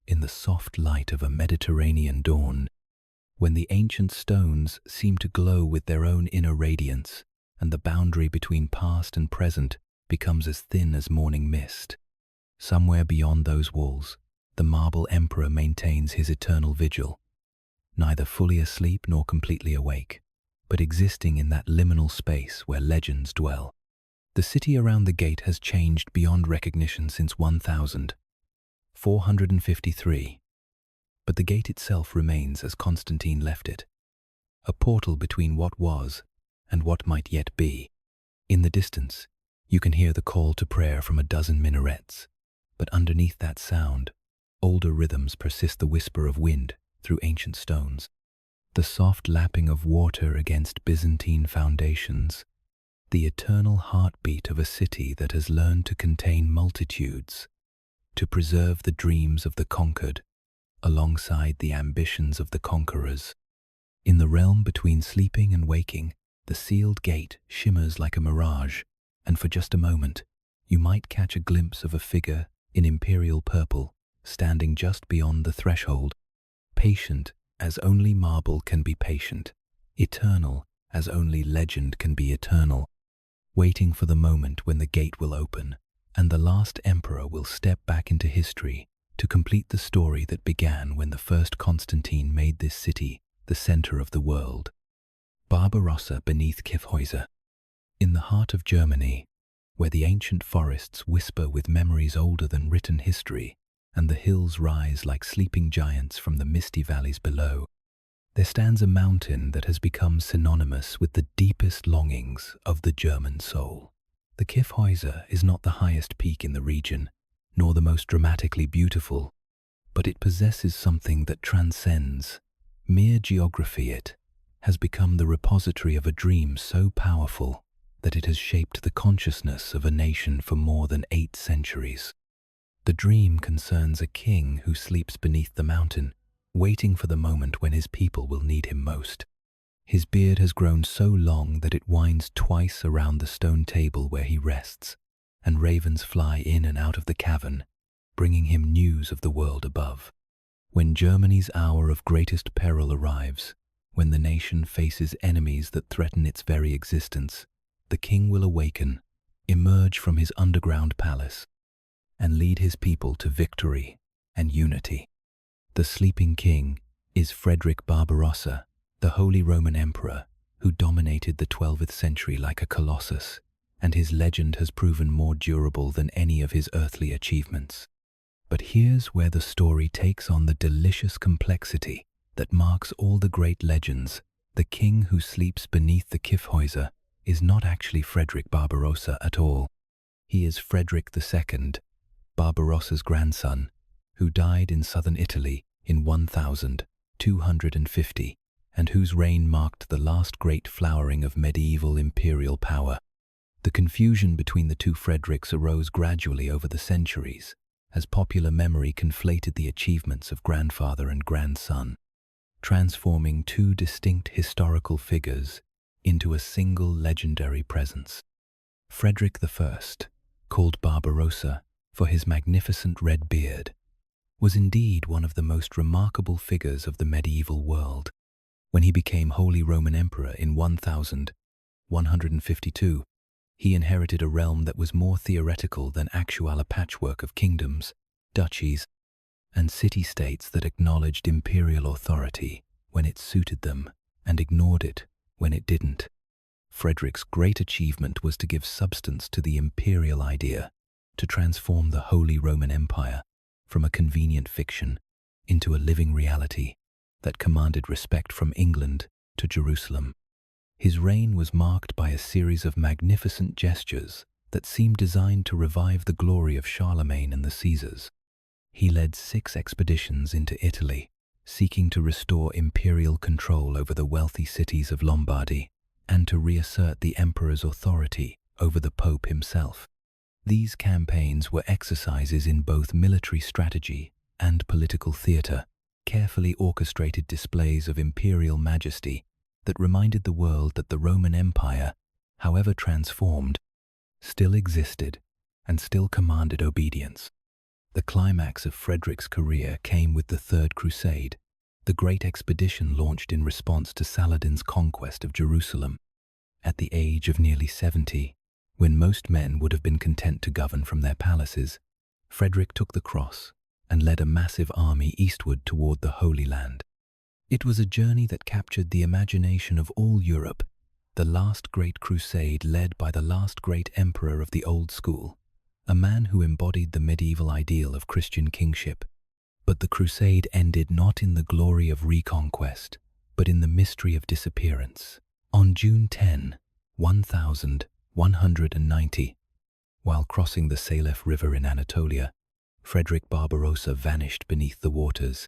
in the soft light of a Mediterranean dawn, when the ancient stones seem to glow with their own inner radiance, and the boundary between past and present becomes as thin as morning mist. Somewhere beyond those walls, the marble emperor maintains his eternal vigil, neither fully asleep nor completely awake, but existing in that liminal space where legends dwell. The city around the gate has changed beyond recognition since 1453, but the gate itself remains as Constantine left it, a portal between what was and what might yet be. In the distance, you can hear the call to prayer from a dozen minarets, but underneath that sound, older rhythms persist, the whisper of wind through ancient stones, the soft lapping of water against Byzantine foundations, the eternal heartbeat of a city that has learned to contain multitudes, to preserve the dreams of the conquered alongside the ambitions of the conquerors. In the realm between sleeping and waking, the sealed gate shimmers like a mirage, and for just a moment, you might catch a glimpse of a figure in imperial purple standing just beyond the threshold, patient as only marble can be patient, eternal as only legend can be eternal, waiting for the moment when the gate will open and the last emperor will step back into history to complete the story that began when the first Constantine made this city the center of the world. Barbarossa beneath KYFFHÄUSER. In the heart of Germany, where the ancient forests whisper with memories older than written history, and the hills rise like sleeping giants from the misty valleys below, there stands a mountain that has become synonymous with the deepest longings of the German soul. The KYFFHÄUSER is not the highest peak in the region, nor the most dramatically beautiful, but it possesses something that transcends mere geography. It has become the repository of a dream so powerful that it has shaped the consciousness of a nation for more than 8 centuries. The dream concerns a king who sleeps beneath the mountain, waiting for the moment when his people will need him most. His beard has grown so long that it winds twice around the stone table where he rests, and ravens fly in and out of the cavern, bringing him news of the world above. When Germany's hour of greatest peril arrives, when the nation faces enemies that threaten its very existence, the king will awaken, emerge from his underground palace, and lead his people to victory and unity. The sleeping king is Frederick Barbarossa, the Holy Roman Emperor who dominated the 12th century like a colossus, and his legend has proven more durable than any of his earthly achievements. But here's where the story takes on the delicious complexity that marks all the great legends. The king who sleeps beneath the KYFFHÄUSER is not actually Frederick Barbarossa at all. He is Frederick II, Barbarossa's grandson, who died in southern Italy in 1250, and whose reign marked the last great flowering of medieval imperial power. The confusion between the two Fredericks arose gradually over the centuries, as popular memory conflated the achievements of grandfather and grandson, transforming two distinct historical figures into a single legendary presence. Frederick I, called Barbarossa for his magnificent red beard, was indeed one of the most remarkable figures of the medieval world. When he became Holy Roman Emperor in 1152, he inherited a realm that was more theoretical than actual, a patchwork of kingdoms, duchies, and city-states that acknowledged imperial authority when it suited them and ignored it when it didn't. Frederick's great achievement was to give substance to the imperial idea, to transform the Holy Roman Empire from a convenient fiction into a living reality that commanded respect from England to Jerusalem. His reign was marked by a series of magnificent gestures that seemed designed to revive the glory of Charlemagne and the Caesars. He led 6 expeditions into Italy, seeking to restore imperial control over the wealthy cities of Lombardy and to reassert the emperor's authority over the Pope himself. These campaigns were exercises in both military strategy and political theatre, carefully orchestrated displays of imperial majesty that reminded the world that the Roman Empire, however transformed, still existed and still commanded obedience. The climax of Frederick's career came with the Third Crusade, the great expedition launched in response to Saladin's conquest of Jerusalem. at the age of nearly 70, when most men would have been content to govern from their palaces, Frederick took the cross and led a massive army eastward toward the Holy Land. It was a journey that captured the imagination of all Europe, the last great crusade led by the last great emperor of the old school, a man who embodied the medieval ideal of Christian kingship. But the crusade ended not in the glory of reconquest, but in the mystery of disappearance. On June 10, 1190, while crossing the Salef River in Anatolia, Frederick Barbarossa vanished beneath the waters.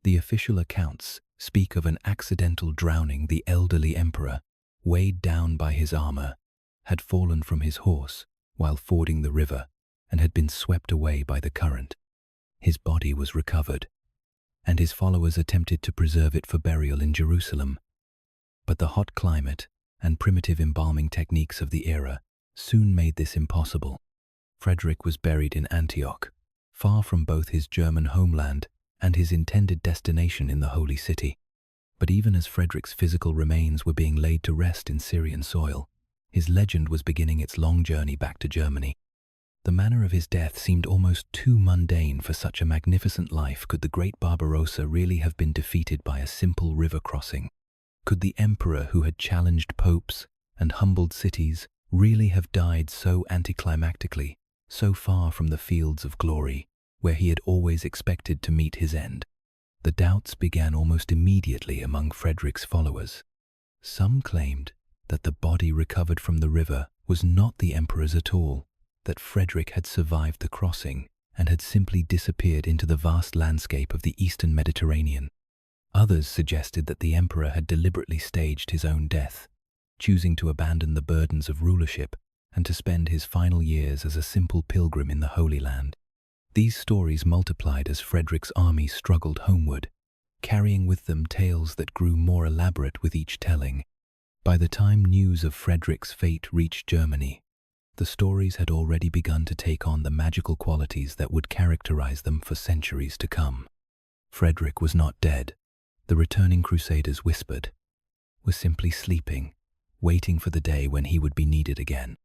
The official accounts speak of an accidental drowning. The elderly emperor, weighed down by his armor, had fallen from his horse while fording the river and had been swept away by the current. His body was recovered, and his followers attempted to preserve it for burial in Jerusalem. But the hot climate and primitive embalming techniques of the era soon made this impossible. Frederick was buried in Antioch, far from both his German homeland and his intended destination in the Holy City. But even as Frederick's physical remains were being laid to rest in Syrian soil, his legend was beginning its long journey back to Germany. The manner of his death seemed almost too mundane for such a magnificent life. Could the great Barbarossa really have been defeated by a simple river crossing? Could the emperor who had challenged popes and humbled cities really have died so anticlimactically, so far from the fields of glory, where he had always expected to meet his end? The doubts began almost immediately among Frederick's followers. Some claimed that the body recovered from the river was not the emperor's at all, that Frederick had survived the crossing and had simply disappeared into the vast landscape of the eastern Mediterranean. Others suggested that the emperor had deliberately staged his own death, choosing to abandon the burdens of rulership and to spend his final years as a simple pilgrim in the Holy Land. These stories multiplied as Frederick's army struggled homeward, carrying with them tales that grew more elaborate with each telling. By the time news of Frederick's fate reached Germany, the stories had already begun to take on the magical qualities that would characterize them for centuries to come. Frederick was not dead, the returning crusaders whispered, was simply sleeping, waiting for the day when he would be needed again.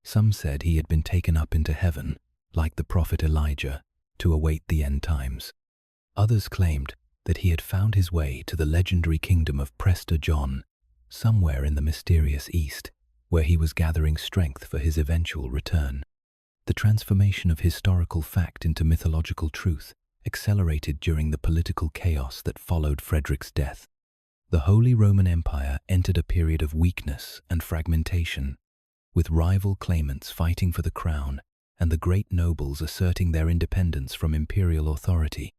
Some said he had been taken up into heaven, like the prophet Elijah, to await the end times. Others claimed that he had found his way to the legendary kingdom of Prester John, somewhere in the mysterious East, where he was gathering strength for his eventual return. The transformation of historical fact into mythological truth accelerated during the political chaos that followed Frederick's death. The Holy Roman Empire entered a period of weakness and fragmentation, with rival claimants fighting for the crown and the great nobles asserting their independence from imperial authority.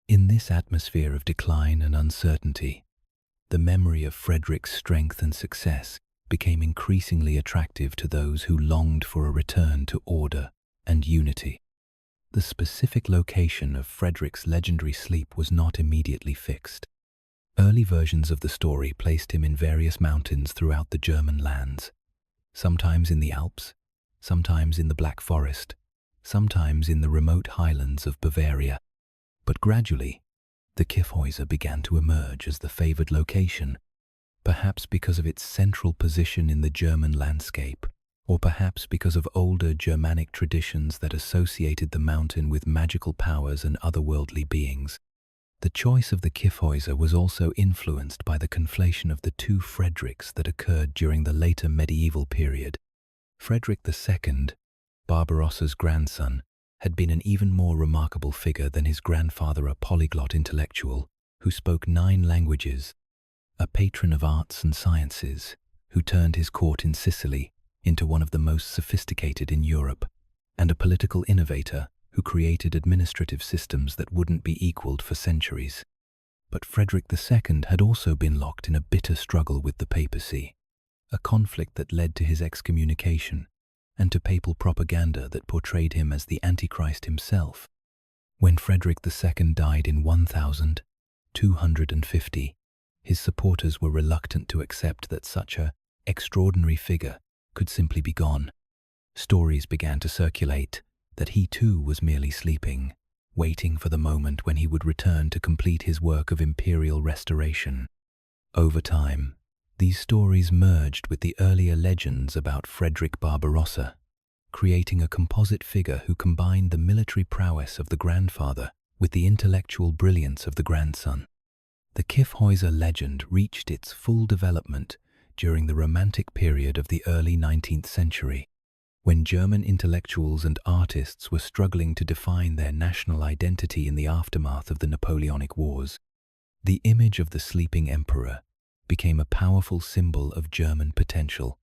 In this atmosphere of decline and uncertainty, the memory of Frederick's strength and success became increasingly attractive to those who longed for a return to order and unity. The specific location of Frederick's legendary sleep was not immediately fixed. Early versions of the story placed him in various mountains throughout the German lands, sometimes in the Alps, sometimes in the Black Forest, sometimes in the remote highlands of Bavaria. But gradually, the KYFFHÄUSER began to emerge as the favored location, perhaps because of its central position in the German landscape, or perhaps because of older Germanic traditions that associated the mountain with magical powers and otherworldly beings. The choice of the KYFFHÄUSER was also influenced by the conflation of the two Fredericks that occurred during the later medieval period. Frederick II, Barbarossa's grandson, had been an even more remarkable figure than his grandfather, a polyglot intellectual who spoke 9 languages, a patron of arts and sciences who turned his court in Sicily into one of the most sophisticated in Europe, and a political innovator who created administrative systems that wouldn't be equaled for centuries. But Frederick II had also been locked in a bitter struggle with the papacy, a conflict that led to his excommunication and to papal propaganda that portrayed him as the Antichrist himself. When Frederick II died in 1250, his supporters were reluctant to accept that such an extraordinary figure could simply be gone. Stories began to circulate that he too was merely sleeping, waiting for the moment when he would return to complete his work of imperial restoration. Over time, These stories merged with the earlier legends about Frederick Barbarossa, creating a composite figure who combined the military prowess of the grandfather with the intellectual brilliance of the grandson. The KYFFHÄUSER legend reached its full development during the Romantic period of the early 19th century, when German intellectuals and artists were struggling to define their national identity in the aftermath of the Napoleonic Wars. The image of the sleeping emperor became a powerful symbol of German potential,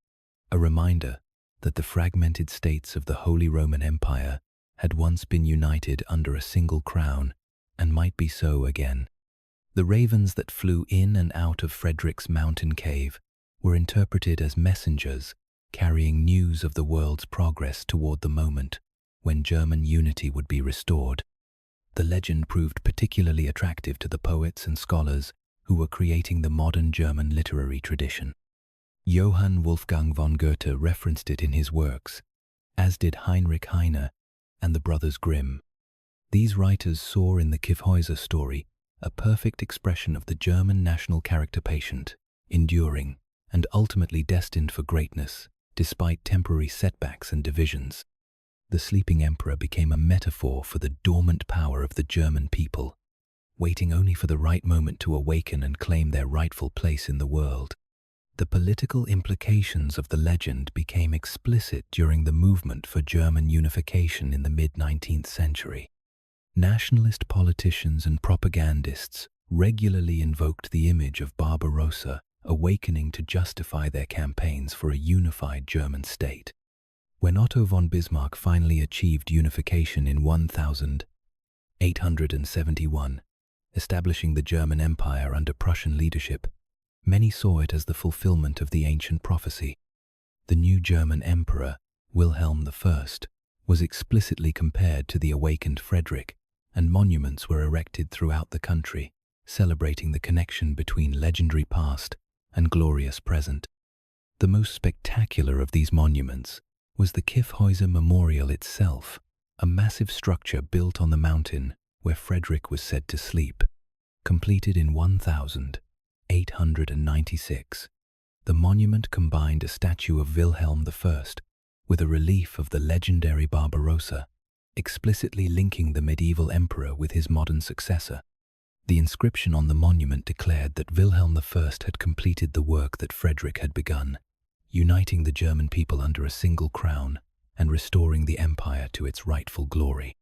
a reminder that the fragmented states of the Holy Roman Empire had once been united under a single crown and might be so again. The ravens that flew in and out of Frederick's mountain cave were interpreted as messengers carrying news of the world's progress toward the moment when German unity would be restored. The legend proved particularly attractive to the poets and scholars who were creating the modern German literary tradition. Johann Wolfgang von Goethe referenced it in his works, as did Heinrich Heine and the brothers Grimm. These writers saw in the KYFFHÄUSER story a perfect expression of the German national character, patient, enduring, and ultimately destined for greatness, despite temporary setbacks and divisions. The sleeping emperor became a metaphor for the dormant power of the German people, waiting only for the right moment to awaken and claim their rightful place in the world. The political implications of the legend became explicit during the movement for German unification in the mid-19th century. Nationalist politicians and propagandists regularly invoked the image of Barbarossa awakening to justify their campaigns for a unified German state. When Otto von Bismarck finally achieved unification in 1871, establishing the German Empire under Prussian leadership, many saw it as the fulfillment of the ancient prophecy. The new German emperor, Wilhelm I, was explicitly compared to the awakened Frederick, and monuments were erected throughout the country, celebrating the connection between legendary past and glorious present. The most spectacular of these monuments was the KYFFHÄUSER Memorial itself, a massive structure built on the mountain where Frederick was said to sleep. Completed in 1896, the monument combined a statue of Wilhelm I with a relief of the legendary Barbarossa, explicitly linking the medieval emperor with his modern successor. The inscription on the monument declared that Wilhelm I had completed the work that Frederick had begun, uniting the German people under a single crown and restoring the empire to its rightful glory.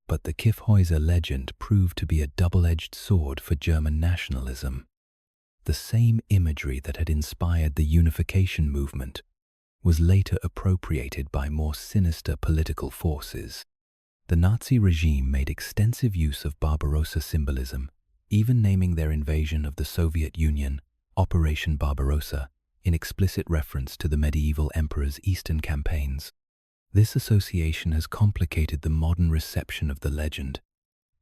But the KYFFHÄUSER legend proved to be a double-edged sword for German nationalism. The same imagery that had inspired the unification movement was later appropriated by more sinister political forces. The Nazi regime made extensive use of Barbarossa symbolism, even naming their invasion of the Soviet Union Operation Barbarossa, in explicit reference to the medieval emperor's eastern campaigns. This association has complicated the modern reception of the legend,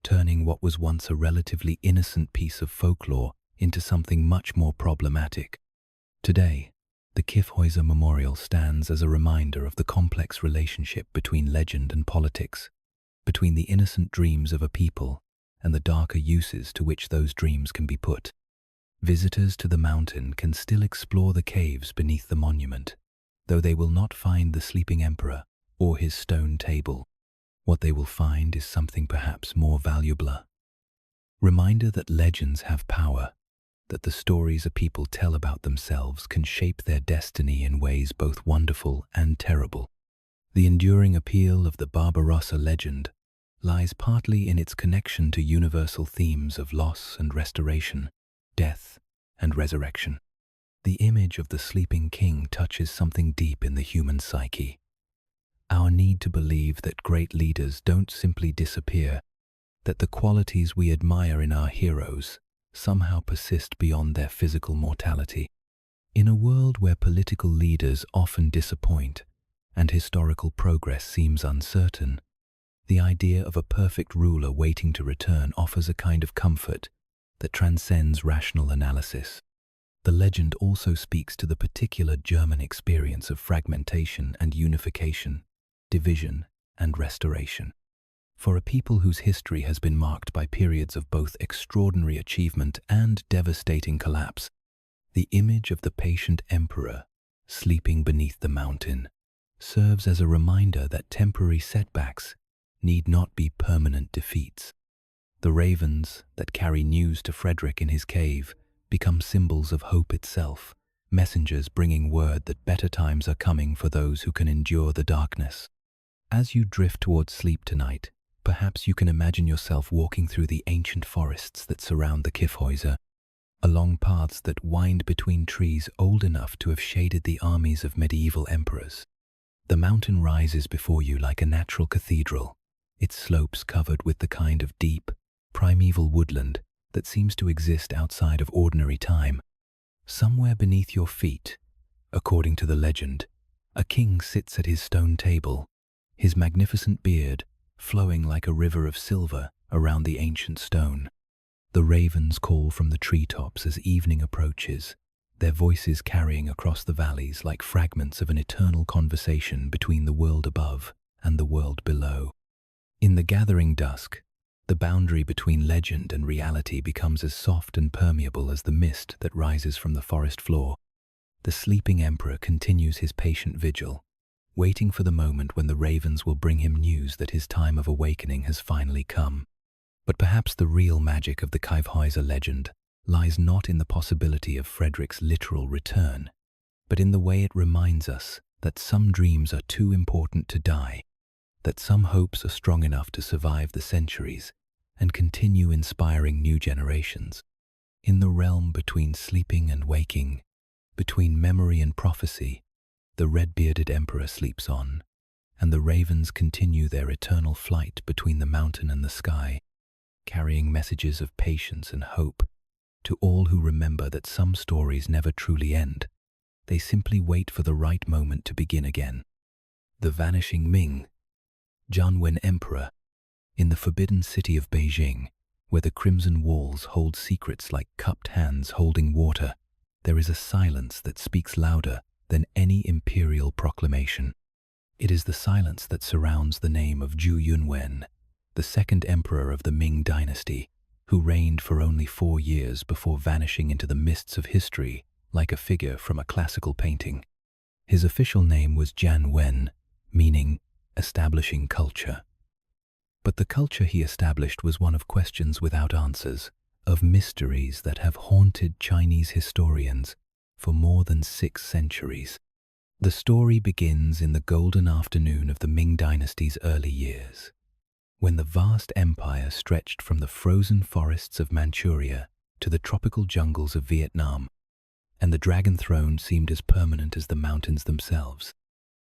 turning what was once a relatively innocent piece of folklore into something much more problematic. Today, the KYFFHÄUSER Memorial stands as a reminder of the complex relationship between legend and politics, between the innocent dreams of a people and the darker uses to which those dreams can be put. Visitors to the mountain can still explore the caves beneath the monument, though they will not find the sleeping emperor or his stone table. What they will find is something perhaps more valuable. Reminder that legends have power, that the stories a people tell about themselves can shape their destiny in ways both wonderful and terrible. The enduring appeal of the Barbarossa legend lies partly in its connection to universal themes of loss and restoration, death and resurrection. The image of the sleeping king touches something deep in the human psyche. Our need to believe that great leaders don't simply disappear, that the qualities we admire in our heroes somehow persist beyond their physical mortality. In a world where political leaders often disappoint and historical progress seems uncertain, the idea of a perfect ruler waiting to return offers a kind of comfort that transcends rational analysis. The legend also speaks to the particular German experience of fragmentation and unification, division and restoration. For a people whose history has been marked by periods of both extraordinary achievement and devastating collapse, The image of the patient emperor, sleeping beneath the mountain, serves as a reminder that temporary setbacks need not be permanent defeats. The ravens that carry news to Frederick in his cave become symbols of hope itself, messengers bringing word that better times are coming for those who can endure the darkness. As you drift towards sleep tonight, perhaps you can imagine yourself walking through the ancient forests that surround the KYFFHÄUSER, along paths that wind between trees old enough to have shaded the armies of medieval emperors. The mountain rises before you like a natural cathedral, its slopes covered with the kind of deep, primeval woodland that seems to exist outside of ordinary time. Somewhere beneath your feet, according to the legend, a king sits at his stone table, his magnificent beard flowing like a river of silver around the ancient stone. The ravens call from the treetops as evening approaches, their voices carrying across the valleys like fragments of an eternal conversation between the world above and the world below. In the gathering dusk, the boundary between legend and reality becomes as soft and permeable as the mist that rises from the forest floor. The sleeping emperor continues his patient vigil, waiting for the moment when the ravens will bring him news that his time of awakening has finally come. But perhaps the real magic of the KYFFHÄUSER legend lies not in the possibility of Frederick's literal return, but in the way it reminds us that some dreams are too important to die, that some hopes are strong enough to survive the centuries and continue inspiring new generations. In the realm between sleeping and waking, between memory and prophecy, the red-bearded emperor sleeps on, and the ravens continue their eternal flight between the mountain and the sky, carrying messages of patience and hope to all who remember that some stories never truly end. They simply wait for the right moment to begin again. The vanishing Ming, Jianwen Emperor, in the forbidden city of Beijing, where the crimson walls hold secrets like cupped hands holding water, there is a silence that speaks louder than any imperial proclamation. It is the silence that surrounds the name of JIANWEN, the second emperor of the Ming dynasty, who reigned for only 4 years before vanishing into the mists of history like a figure from a classical painting. His official name was Jianwen, meaning establishing culture. But the culture he established was one of questions without answers, of mysteries that have haunted Chinese historians for more than 6 centuries. The story begins in the golden afternoon of the Ming dynasty's early years, when the vast empire stretched from the frozen forests of Manchuria to the tropical jungles of Vietnam, and the dragon throne seemed as permanent as the mountains themselves.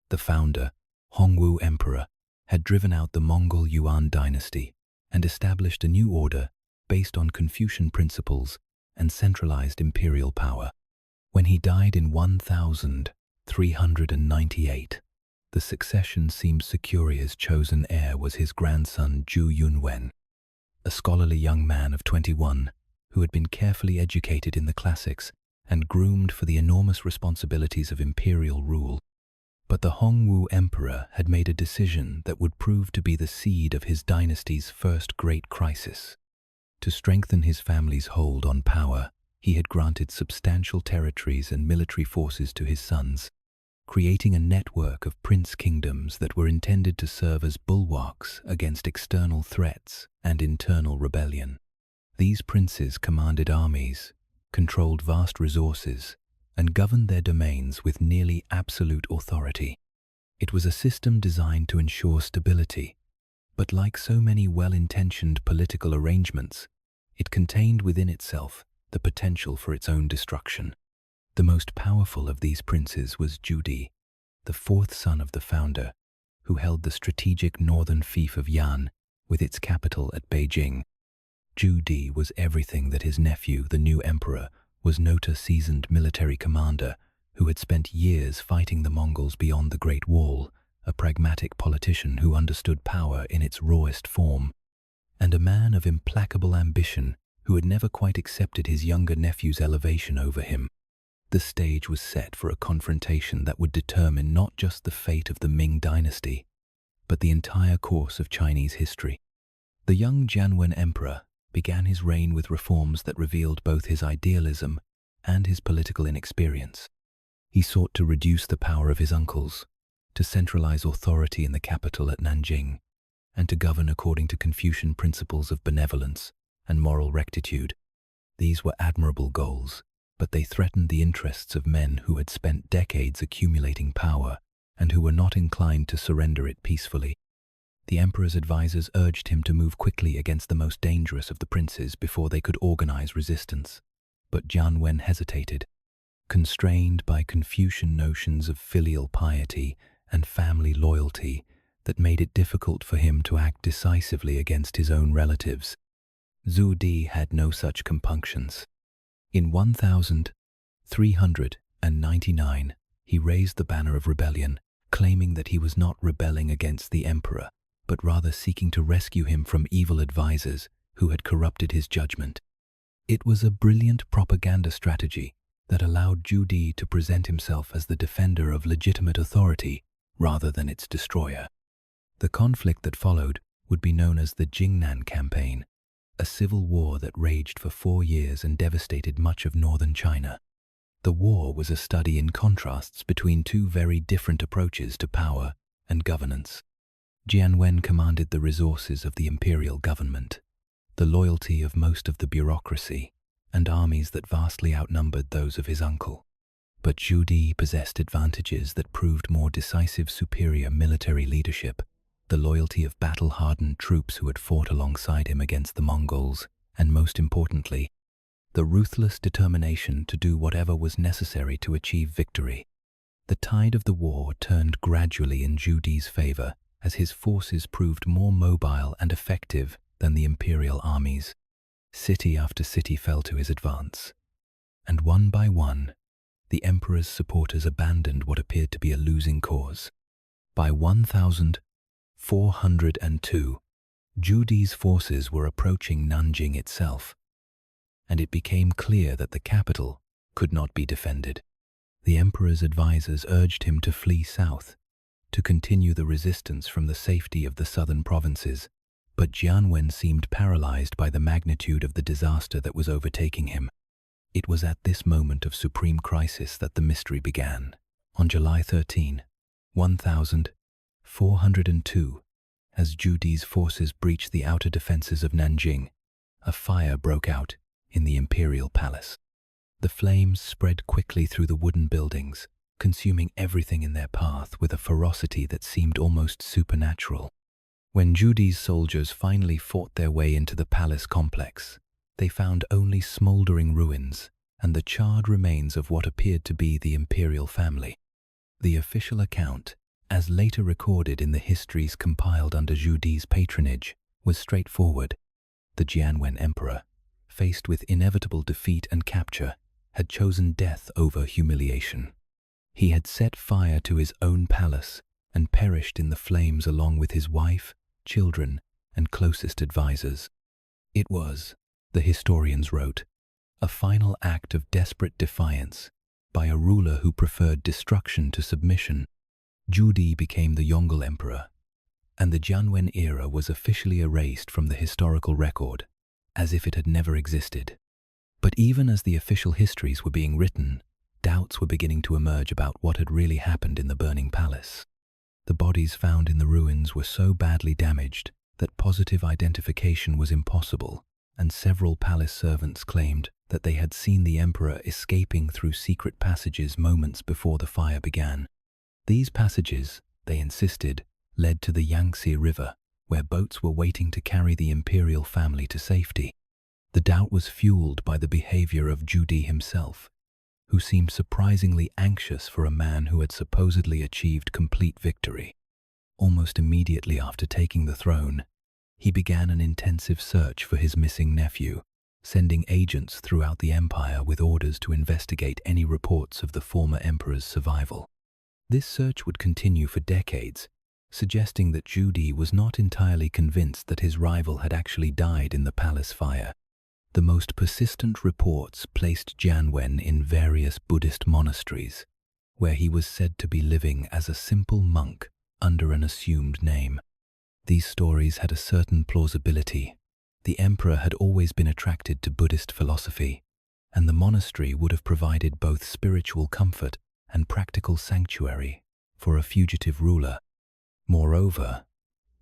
The founder, Hongwu Emperor, had driven out the Mongol Yuan dynasty and established a new order based on Confucian principles and centralized imperial power. When he died in 1398, the succession seemed secure. His chosen heir was his grandson JIANWEN, a scholarly young man of 21 who had been carefully educated in the classics and groomed for the enormous responsibilities of imperial rule. But the Hongwu Emperor had made a decision that would prove to be the seed of his dynasty's first great crisis. To strengthen his family's hold on power, he had granted substantial territories and military forces to his sons, creating a network of prince kingdoms that were intended to serve as bulwarks against external threats and internal rebellion. These princes commanded armies, controlled vast resources, and governed their domains with nearly absolute authority. It was a system designed to ensure stability, but like so many well-intentioned political arrangements, it contained within itself the potential for its own destruction. The most powerful of these princes was Judi, the 4th son of the founder, who held the strategic northern fief of Yan with its capital at Beijing. Judi was everything that his nephew, the new emperor, was not: a seasoned military commander who had spent years fighting the Mongols beyond the Great Wall, a pragmatic politician who understood power in its rawest form, and a man of implacable ambition who had never quite accepted his younger nephew's elevation over him. The stage was set for a confrontation that would determine not just the fate of the Ming dynasty, but the entire course of Chinese history. The young Jianwen emperor began his reign with reforms that revealed both his idealism and his political inexperience. He sought to reduce the power of his uncles, to centralize authority in the capital at Nanjing, and to govern according to Confucian principles of benevolence and moral rectitude. These were admirable goals, but they threatened the interests of men who had spent decades accumulating power and who were not inclined to surrender it peacefully. The emperor's advisors urged him to move quickly against the most dangerous of the princes before they could organize resistance. But Jianwen hesitated, constrained by Confucian notions of filial piety and family loyalty that made it difficult for him to act decisively against his own relatives. Zhu Di had no such compunctions. In 1399, he raised the banner of rebellion, claiming that he was not rebelling against the emperor, but rather seeking to rescue him from evil advisors who had corrupted his judgment. It was a brilliant propaganda strategy that allowed Zhu Di to present himself as the defender of legitimate authority rather than its destroyer. The conflict that followed would be known as the Jingnan Campaign, a civil war that raged for 4 years and devastated much of northern China. The war was a study in contrasts between two very different approaches to power and governance. Jianwen commanded the resources of the imperial government, the loyalty of most of the bureaucracy, and armies that vastly outnumbered those of his uncle. But Zhu Di possessed advantages that proved more decisive superior military leadership, the loyalty of battle-hardened troops who had fought alongside him against the Mongols, and most importantly, the ruthless determination to do whatever was necessary to achieve victory. The tide of the war turned gradually in Zhu Di's favor as his forces proved more mobile and effective than the imperial armies. City after city fell to his advance, and one by one, the emperor's supporters abandoned what appeared to be a losing cause. By 1402, Zhu Di's forces were approaching Nanjing itself, and it became clear that the capital could not be defended. The emperor's advisors urged him to flee south, to continue the resistance from the safety of the southern provinces, but Jianwen seemed paralyzed by the magnitude of the disaster that was overtaking him. It was at this moment of supreme crisis that the mystery began. On July 13, 1402, as Zhu Di's forces breached the outer defenses of Nanjing, a fire broke out in the imperial palace. The flames spread quickly through the wooden buildings, consuming everything in their path with a ferocity that seemed almost supernatural. When Zhu Di's soldiers finally fought their way into the palace complex, they found only smoldering ruins and the charred remains of what appeared to be the imperial family. The official account, as later recorded in the histories compiled under Zhu Di's patronage, was straightforward. The Jianwen emperor, faced with inevitable defeat and capture, had chosen death over humiliation. He had set fire to his own palace and perished in the flames along with his wife, children, and closest advisors. It was, the historians wrote, a final act of desperate defiance by a ruler who preferred destruction to submission. Zhu Di became the Yongle emperor, and the Jianwen era was officially erased from the historical record, as if it had never existed. But even as the official histories were being written, doubts were beginning to emerge about what had really happened in the burning palace. The bodies found in the ruins were so badly damaged that positive identification was impossible, and several palace servants claimed that they had seen the emperor escaping through secret passages moments before the fire began. These passages, they insisted, led to the Yangtze River, where boats were waiting to carry the imperial family to safety. The doubt was fueled by the behavior of Zhu Di himself, who seemed surprisingly anxious for a man who had supposedly achieved complete victory. Almost immediately after taking the throne, he began an intensive search for his missing nephew, sending agents throughout the empire with orders to investigate any reports of the former emperor's survival. This search would continue for decades, suggesting that Zhu Di was not entirely convinced that his rival had actually died in the palace fire. The most persistent reports placed Jianwen in various Buddhist monasteries, where he was said to be living as a simple monk under an assumed name. These stories had a certain plausibility. The emperor had always been attracted to Buddhist philosophy, and the monastery would have provided both spiritual comfort and practical sanctuary for a fugitive ruler. Moreover,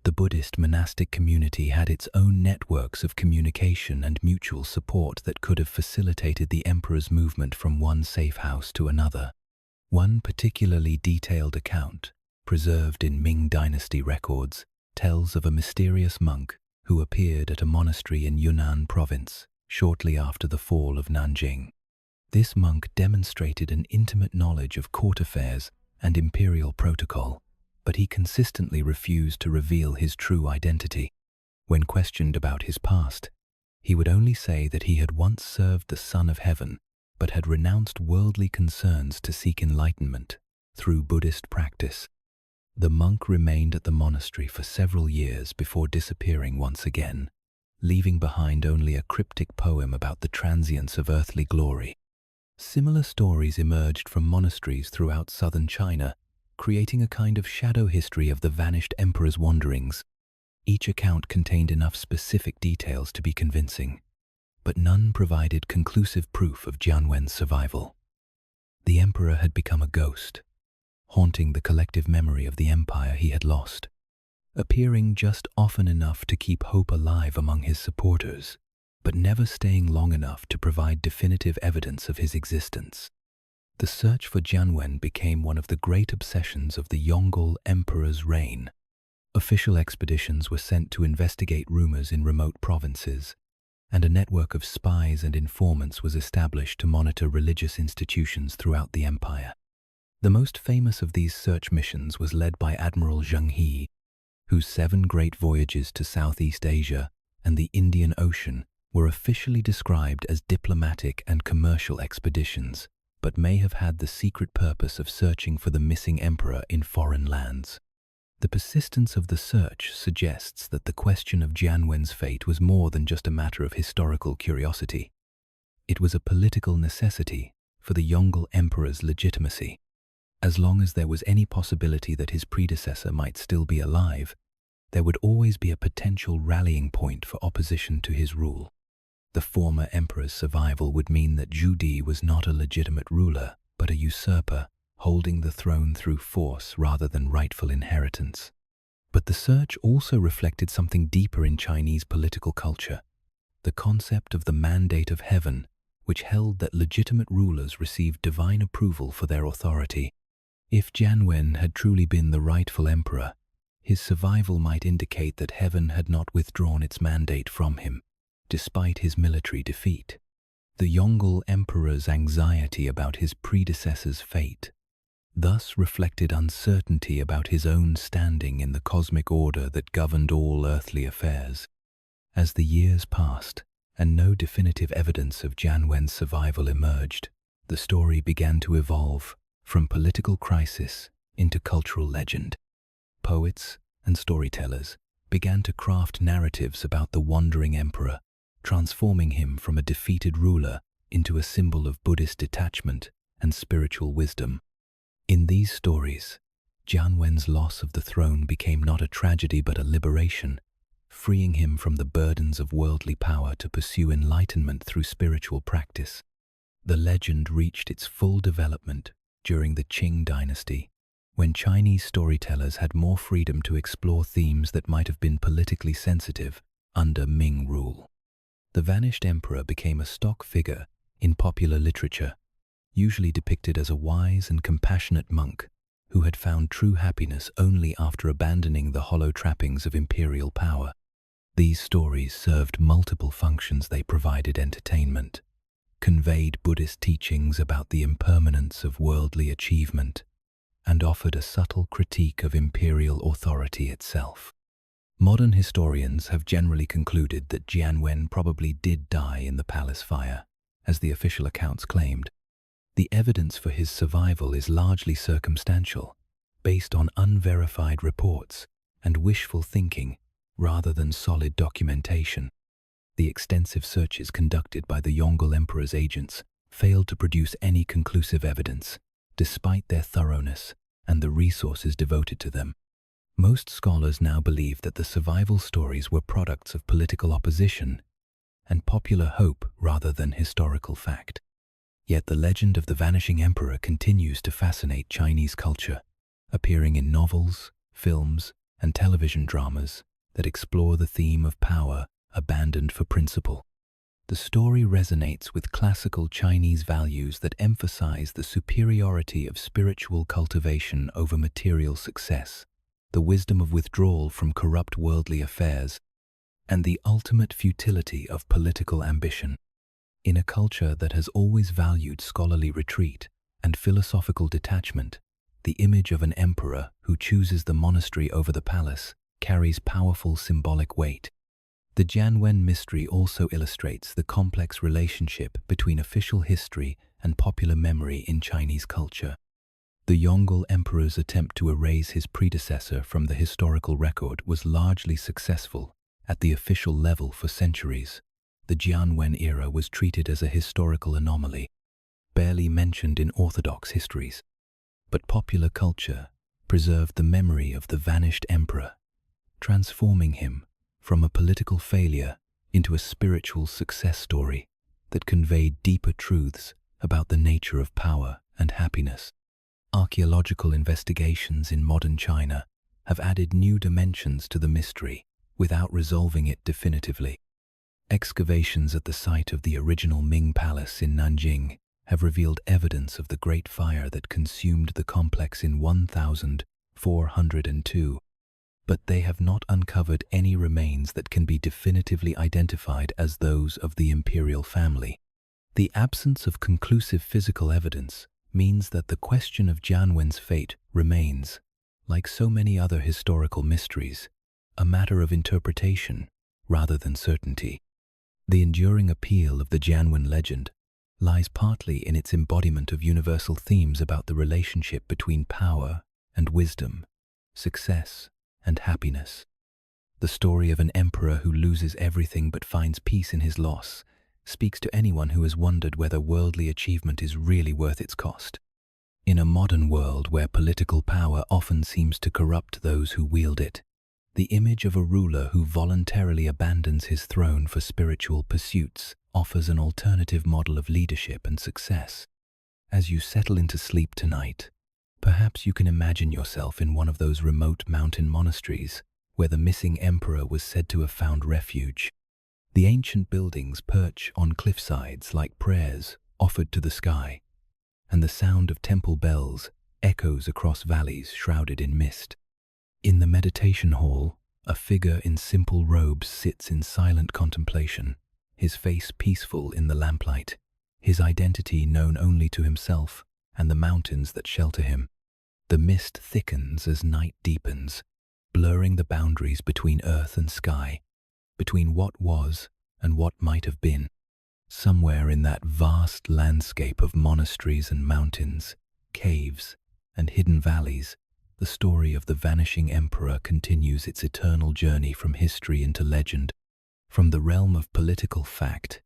the Buddhist monastic community had its own networks of communication and mutual support that could have facilitated the emperor's movement from one safe house to another. One particularly detailed account, preserved in Ming Dynasty records, tells of a mysterious monk who appeared at a monastery in Yunnan province shortly after the fall of Nanjing. This monk demonstrated an intimate knowledge of court affairs and imperial protocol, but he consistently refused to reveal his true identity. When questioned about his past, he would only say that he had once served the Son of Heaven, but had renounced worldly concerns to seek enlightenment through Buddhist practice. The monk remained at the monastery for several years before disappearing once again, leaving behind only a cryptic poem about the transience of earthly glory. Similar stories emerged from monasteries throughout southern China, creating a kind of shadow history of the vanished emperor's wanderings. Each account contained enough specific details to be convincing, but none provided conclusive proof of Jianwen's survival. The emperor had become a ghost, haunting the collective memory of the empire he had lost, appearing just often enough to keep hope alive among his supporters, but never staying long enough to provide definitive evidence of his existence. The search for Jianwen became one of the great obsessions of the Yongle emperor's reign. Official expeditions were sent to investigate rumors in remote provinces, and a network of spies and informants was established to monitor religious institutions throughout the empire. The most famous of these search missions was led by Admiral Zheng He, whose 7 great voyages to Southeast Asia and the Indian Ocean were officially described as diplomatic and commercial expeditions, but may have had the secret purpose of searching for the missing emperor in foreign lands. The persistence of the search suggests that the question of Jianwen's fate was more than just a matter of historical curiosity. It was a political necessity for the Yongle emperor's legitimacy. As long as there was any possibility that his predecessor might still be alive, there would always be a potential rallying point for opposition to his rule. The former emperor's survival would mean that Zhu Di was not a legitimate ruler, but a usurper, holding the throne through force rather than rightful inheritance. But the search also reflected something deeper in Chinese political culture, the concept of the mandate of heaven, which held that legitimate rulers received divine approval for their authority. If Jianwen had truly been the rightful emperor, his survival might indicate that heaven had not withdrawn its mandate from him, despite his military defeat. The Yongle emperor's anxiety about his predecessor's fate thus reflected uncertainty about his own standing in the cosmic order that governed all earthly affairs. As the years passed, and no definitive evidence of Jianwen's survival emerged, the story began to evolve from political crisis into cultural legend. Poets and storytellers began to craft narratives about the wandering emperor, transforming him from a defeated ruler into a symbol of Buddhist detachment and spiritual wisdom. In these stories, Jianwen's loss of the throne became not a tragedy but a liberation, freeing him from the burdens of worldly power to pursue enlightenment through spiritual practice. The legend reached its full development during the Qing dynasty, when Chinese storytellers had more freedom to explore themes that might have been politically sensitive under Ming rule. The vanished emperor became a stock figure in popular literature, usually depicted as a wise and compassionate monk who had found true happiness only after abandoning the hollow trappings of imperial power. These stories served multiple functions. They provided entertainment, conveyed Buddhist teachings about the impermanence of worldly achievement, and offered a subtle critique of imperial authority itself. Modern historians have generally concluded that Jianwen probably did die in the palace fire, as the official accounts claimed. The evidence for his survival is largely circumstantial, based on unverified reports and wishful thinking rather than solid documentation. The extensive searches conducted by the Yongle Emperor's agents failed to produce any conclusive evidence, despite their thoroughness and the resources devoted to them. Most scholars now believe that the survival stories were products of political opposition and popular hope rather than historical fact. Yet the legend of the vanishing emperor continues to fascinate Chinese culture, appearing in novels, films, and television dramas that explore the theme of power abandoned for principle. The story resonates with classical Chinese values that emphasize the superiority of spiritual cultivation over material success, the wisdom of withdrawal from corrupt worldly affairs, and the ultimate futility of political ambition. In a culture that has always valued scholarly retreat and philosophical detachment, the image of an emperor who chooses the monastery over the palace carries powerful symbolic weight. The Jianwen mystery also illustrates the complex relationship between official history and popular memory in Chinese culture. The Yongle emperor's attempt to erase his predecessor from the historical record was largely successful at the official level for centuries. The Jianwen era was treated as a historical anomaly, barely mentioned in orthodox histories. But popular culture preserved the memory of the vanished emperor, transforming him from a political failure into a spiritual success story that conveyed deeper truths about the nature of power and happiness. Archaeological investigations in modern China have added new dimensions to the mystery without resolving it definitively. Excavations at the site of the original Ming Palace in Nanjing have revealed evidence of the Great Fire that consumed the complex in 1402, but they have not uncovered any remains that can be definitively identified as those of the imperial family. The absence of conclusive physical evidence means that the question of Jianwen's fate remains, like so many other historical mysteries, a matter of interpretation rather than certainty. The enduring appeal of the Jianwen legend lies partly in its embodiment of universal themes about the relationship between power and wisdom, success and happiness. The story of an emperor who loses everything but finds peace in his loss speaks to anyone who has wondered whether worldly achievement is really worth its cost. In a modern world where political power often seems to corrupt those who wield it, the image of a ruler who voluntarily abandons his throne for spiritual pursuits offers an alternative model of leadership and success. As you settle into sleep tonight, perhaps you can imagine yourself in one of those remote mountain monasteries where the missing emperor was said to have found refuge. The ancient buildings perch on cliffsides like prayers offered to the sky, and the sound of temple bells echoes across valleys shrouded in mist. In the meditation hall, a figure in simple robes sits in silent contemplation, his face peaceful in the lamplight, his identity known only to himself and the mountains that shelter him. The mist thickens as night deepens, blurring the boundaries between earth and sky, between what was and what might have been. Somewhere in that vast landscape of monasteries and mountains, caves and hidden valleys, the story of the vanishing emperor continues its eternal journey from history into legend, from the realm of political fact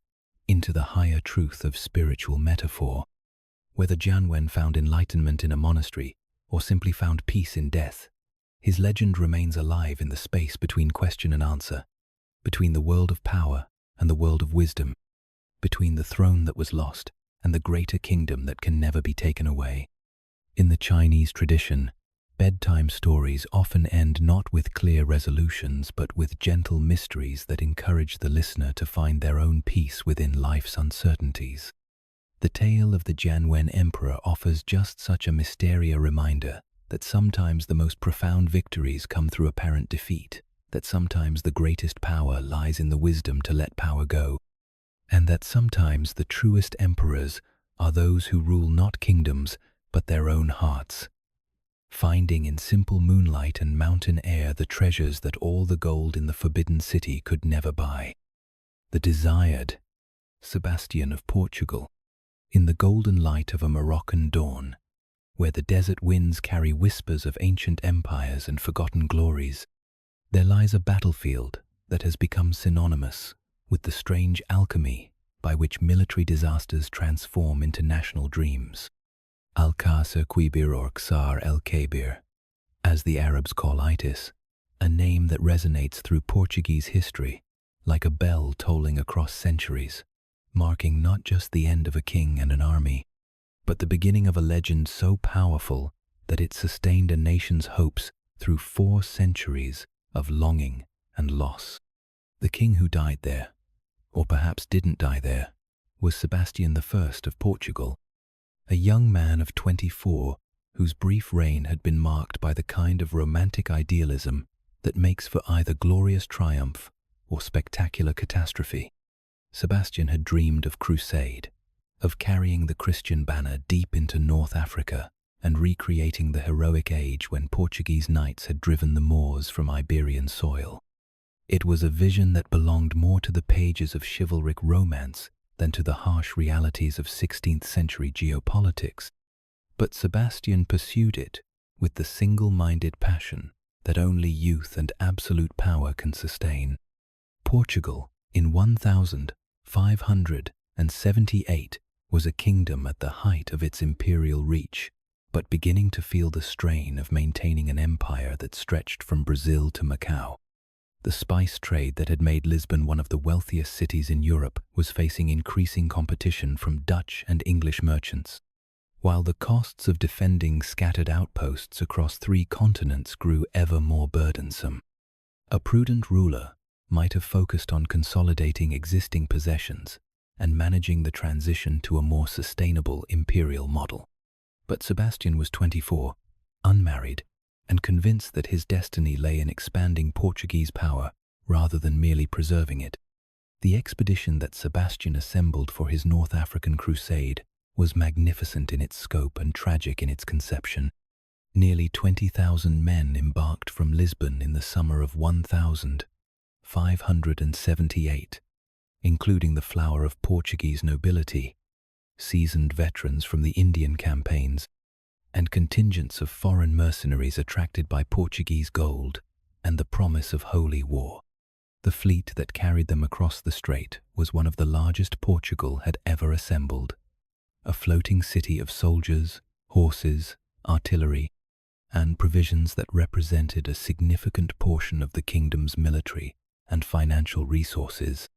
into the higher truth of spiritual metaphor. Whether Jianwen found enlightenment in a monastery or simply found peace in death, his legend remains alive in the space between question and answer, between the world of power and the world of wisdom, between the throne that was lost and the greater kingdom that can never be taken away. In the Chinese tradition, bedtime stories often end not with clear resolutions but with gentle mysteries that encourage the listener to find their own peace within life's uncertainties. The tale of the Jianwen emperor offers just such a mysterious reminder that sometimes the most profound victories come through apparent defeat, that sometimes the greatest power lies in the wisdom to let power go, and that sometimes the truest emperors are those who rule not kingdoms but their own hearts, finding in simple moonlight and mountain air the treasures that all the gold in the Forbidden City could never buy. The desired Sebastian of Portugal. In the golden light of a Moroccan dawn, where the desert winds carry whispers of ancient empires and forgotten glories, there lies a battlefield that has become synonymous with the strange alchemy by which military disasters transform into national dreams. Al-Qasr Quibir or Ksar el-Kabir, as the Arabs call Itis, a name that resonates through Portuguese history like a bell tolling across centuries. marking not just the end of a king and an army, but the beginning of a legend so powerful that it sustained a nation's hopes through 4 centuries of longing and loss. The king who died there, or perhaps didn't die there, was Sebastian I of Portugal, a young man of 24 whose brief reign had been marked by the kind of romantic idealism that makes for either glorious triumph or spectacular catastrophe. Sebastian had dreamed of crusade, of carrying the Christian banner deep into North Africa and recreating the heroic age when Portuguese knights had driven the Moors from Iberian soil. It was a vision that belonged more to the pages of chivalric romance than to the harsh realities of 16th century geopolitics. But Sebastian pursued it with the single-minded passion that only youth and absolute power can sustain. Portugal, in 1578, was a kingdom at the height of its imperial reach, but beginning to feel the strain of maintaining an empire that stretched from Brazil to Macau. The spice trade that had made Lisbon one of the wealthiest cities in Europe was facing increasing competition from Dutch and English merchants, while the costs of defending scattered outposts across 3 continents grew ever more burdensome. A prudent ruler might have focused on consolidating existing possessions and managing the transition to a more sustainable imperial model. But Sebastian was 24, unmarried, and convinced that his destiny lay in expanding Portuguese power rather than merely preserving it. The expedition that Sebastian assembled for his North African crusade was magnificent in its scope and tragic in its conception. Nearly 20,000 men embarked from Lisbon in the summer of 1578, including the flower of Portuguese nobility, seasoned veterans from the Indian campaigns, and contingents of foreign mercenaries attracted by Portuguese gold and the promise of holy war. The fleet that carried them across the strait was one of the largest Portugal had ever assembled, a floating city of soldiers, horses, artillery, and provisions that represented a significant portion of the kingdom's military and financial resources.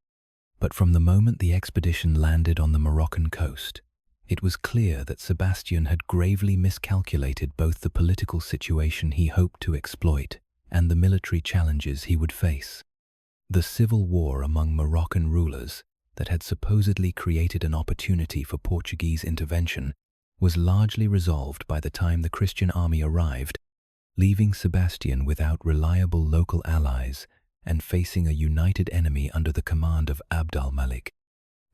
But from the moment the expedition landed on the Moroccan coast, it was clear that Sebastian had gravely miscalculated both the political situation he hoped to exploit and the military challenges he would face. The civil war among Moroccan rulers that had supposedly created an opportunity for Portuguese intervention was largely resolved by the time the Christian army arrived, leaving Sebastian without reliable local allies and facing a united enemy under the command of Abd al-Malik,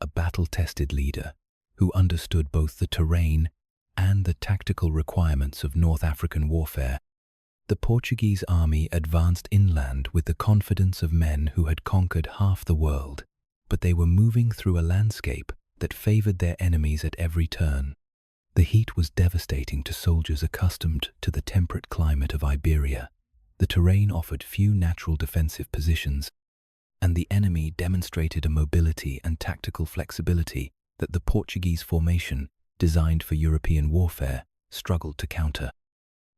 a battle-tested leader who understood both the terrain and the tactical requirements of North African warfare. The Portuguese army advanced inland with the confidence of men who had conquered half the world, but they were moving through a landscape that favored their enemies at every turn. The heat was devastating to soldiers accustomed to the temperate climate of Iberia. The terrain offered few natural defensive positions, and the enemy demonstrated a mobility and tactical flexibility that the Portuguese formation, designed for European warfare, struggled to counter.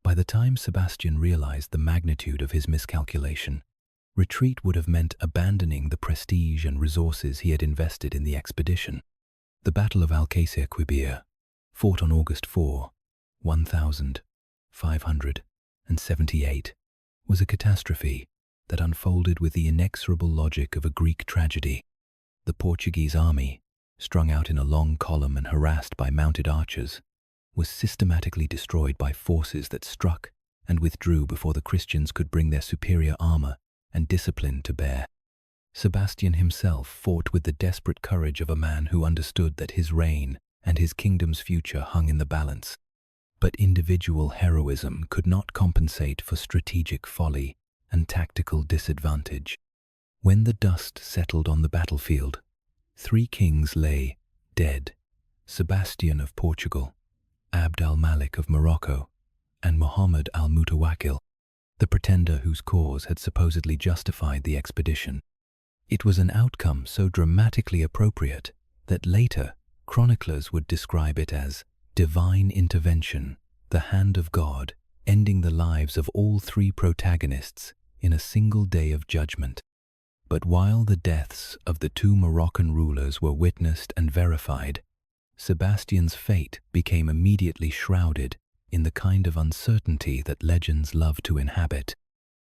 By the time Sebastian realized the magnitude of his miscalculation, retreat would have meant abandoning the prestige and resources he had invested in the expedition. The Battle of Alcácer-Quibir, fought on August 4, 1578, was a catastrophe that unfolded with the inexorable logic of a Greek tragedy. The Portuguese army, strung out in a long column and harassed by mounted archers, was systematically destroyed by forces that struck and withdrew before the Christians could bring their superior armor and discipline to bear. Sebastian himself fought with the desperate courage of a man who understood that his reign and his kingdom's future hung in the balance. But individual heroism could not compensate for strategic folly and tactical disadvantage. When the dust settled on the battlefield, 3 kings lay dead: Sebastian of Portugal, Abd al-Malik of Morocco, and Muhammad al-Mutawakkil, the pretender whose cause had supposedly justified the expedition. It was an outcome so dramatically appropriate that later chroniclers would describe it as divine intervention, the hand of God, ending the lives of all 3 protagonists in a single day of judgment. But while the deaths of the two Moroccan rulers were witnessed and verified, Sebastian's fate became immediately shrouded in the kind of uncertainty that legends love to inhabit.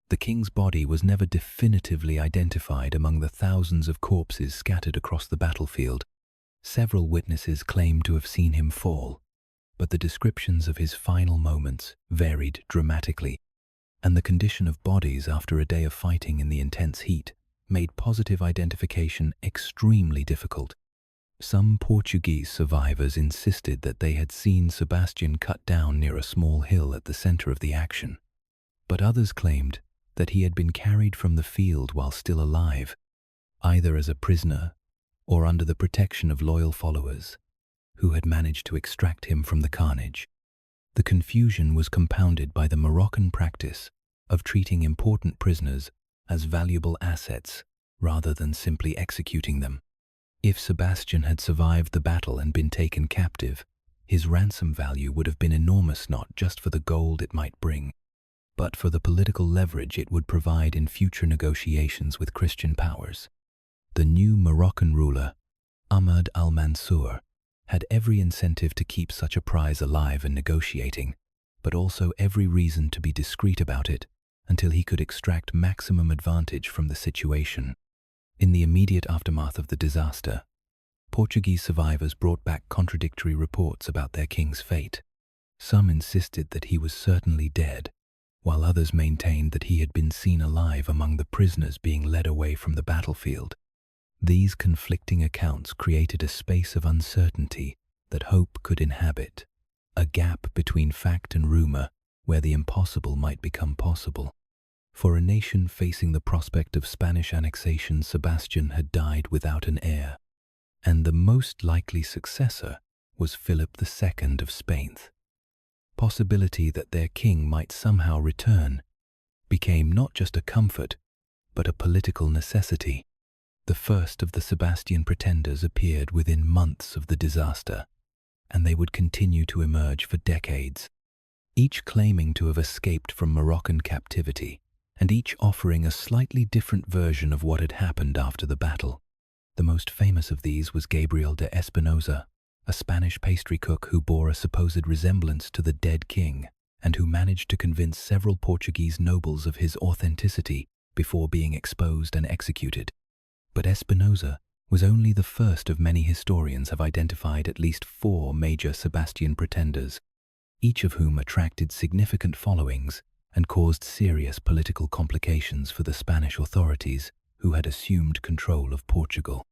The king's body was never definitively identified among the thousands of corpses scattered across the battlefield. Several witnesses claimed to have seen him fall, but the descriptions of his final moments varied dramatically, and the condition of bodies after a day of fighting in the intense heat made positive identification extremely difficult. Some Portuguese survivors insisted that they had seen Sebastian cut down near a small hill at the center of the action, but others claimed that he had been carried from the field while still alive, either as a prisoner or under the protection of loyal followers who had managed to extract him from the carnage. The confusion was compounded by the Moroccan practice of treating important prisoners as valuable assets rather than simply executing them. If Sebastian had survived the battle and been taken captive, his ransom value would have been enormous, not just for the gold it might bring, but for the political leverage it would provide in future negotiations with Christian powers. The new Moroccan ruler, Ahmad al-Mansur, had every incentive to keep such a prize alive and negotiating, but also every reason to be discreet about it until he could extract maximum advantage from the situation. In the immediate aftermath of the disaster, Portuguese survivors brought back contradictory reports about their king's fate. Some insisted that he was certainly dead, while others maintained that he had been seen alive among the prisoners being led away from the battlefield. These conflicting accounts created a space of uncertainty that hope could inhabit, a gap between fact and rumor where the impossible might become possible. For a nation facing the prospect of Spanish annexation, Sebastian had died without an heir, and the most likely successor was Philip II of Spain. Possibility that their king might somehow return became not just a comfort, but a political necessity. The first of the Sebastian pretenders appeared within months of the disaster, and they would continue to emerge for decades, each claiming to have escaped from Moroccan captivity, and each offering a slightly different version of what had happened after the battle. The most famous of these was Gabriel de Espinosa, a Spanish pastry cook who bore a supposed resemblance to the dead king, and who managed to convince several Portuguese nobles of his authenticity before being exposed and executed. But Espinosa was only the first of many. Historians have identified at least 4 major Sebastian pretenders, each of whom attracted significant followings and caused serious political complications for the Spanish authorities who had assumed control of Portugal.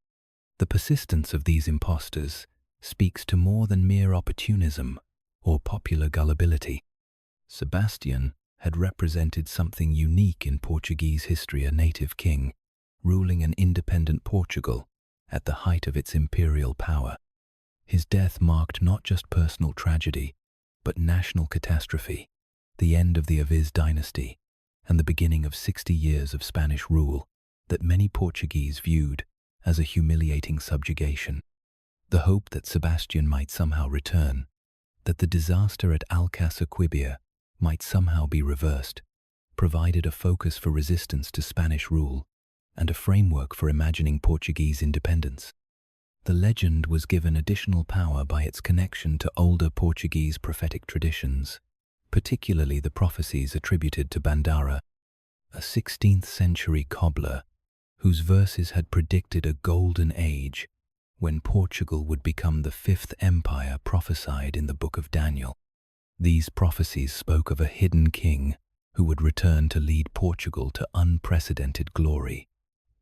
The persistence of these impostors speaks to more than mere opportunism or popular gullibility. Sebastian had represented something unique in Portuguese history, a native king ruling an independent Portugal at the height of its imperial power. His death marked not just personal tragedy, but national catastrophe, the end of the Aviz dynasty, and the beginning of 60 years of Spanish rule that many Portuguese viewed as a humiliating subjugation. The hope that Sebastian might somehow return, that the disaster at Alcácer might somehow be reversed, provided a focus for resistance to Spanish rule and a framework for imagining Portuguese independence. The legend was given additional power by its connection to older Portuguese prophetic traditions, particularly the prophecies attributed to Bandara, a 16th-century cobbler whose verses had predicted a golden age when Portugal would become the 5th empire prophesied in the Book of Daniel. These prophecies spoke of a hidden king who would return to lead Portugal to unprecedented glory,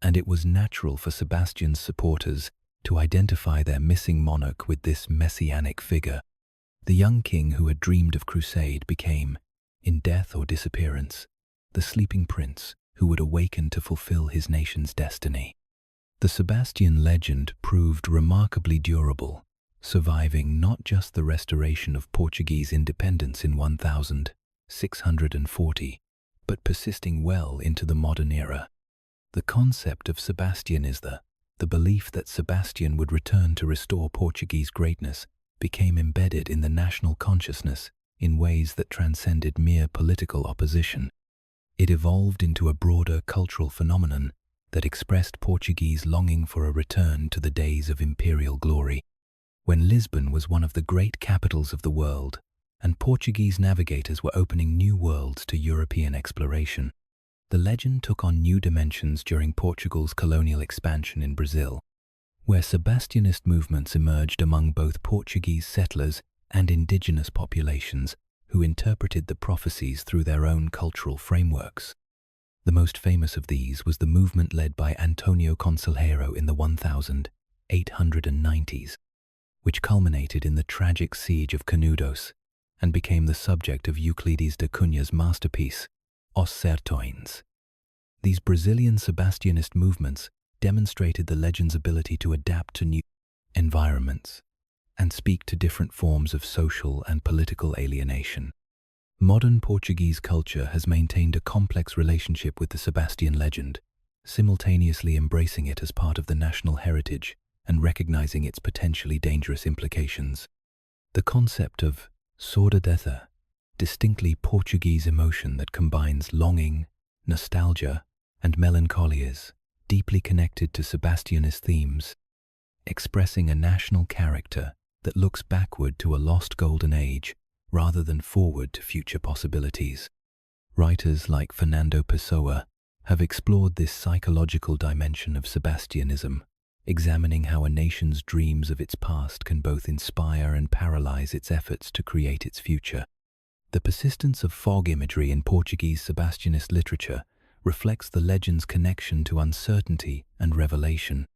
and it was natural for Sebastian's supporters to identify their missing monarch with this messianic figure. The young king who had dreamed of crusade became, in death or disappearance, the sleeping prince who would awaken to fulfill his nation's destiny. The Sebastian legend proved remarkably durable, surviving not just the restoration of Portuguese independence in 1640, but persisting well into the modern era. The concept of Sebastian is the belief that Sebastian would return to restore Portuguese greatness became embedded in the national consciousness in ways that transcended mere political opposition. It evolved into a broader cultural phenomenon, that expressed Portuguese longing for a return to the days of imperial glory, when Lisbon was one of the great capitals of the world, and Portuguese navigators were opening new worlds to European exploration. The legend took on new dimensions during Portugal's colonial expansion in Brazil, where Sebastianist movements emerged among both Portuguese settlers and indigenous populations who interpreted the prophecies through their own cultural frameworks. The most famous of these was the movement led by Antonio Conselheiro in the 1890s, which culminated in the tragic siege of Canudos and became the subject of Euclides da Cunha's masterpiece, Os Sertões. These Brazilian Sebastianist movements demonstrated the legend's ability to adapt to new environments and speak to different forms of social and political alienation. Modern Portuguese culture has maintained a complex relationship with the Sebastian legend, simultaneously embracing it as part of the national heritage and recognizing its potentially dangerous implications. The concept of saudade, distinctly Portuguese emotion that combines longing, nostalgia, and melancholy, is deeply connected to Sebastianist themes, expressing a national character that looks backward to a lost golden age rather than forward to future possibilities. Writers like Fernando Pessoa have explored this psychological dimension of Sebastianism, examining how a nation's dreams of its past can both inspire and paralyze its efforts to create its future. The persistence of fog imagery in Portuguese Sebastianist literature reflects the legend's connection to uncertainty and revelation.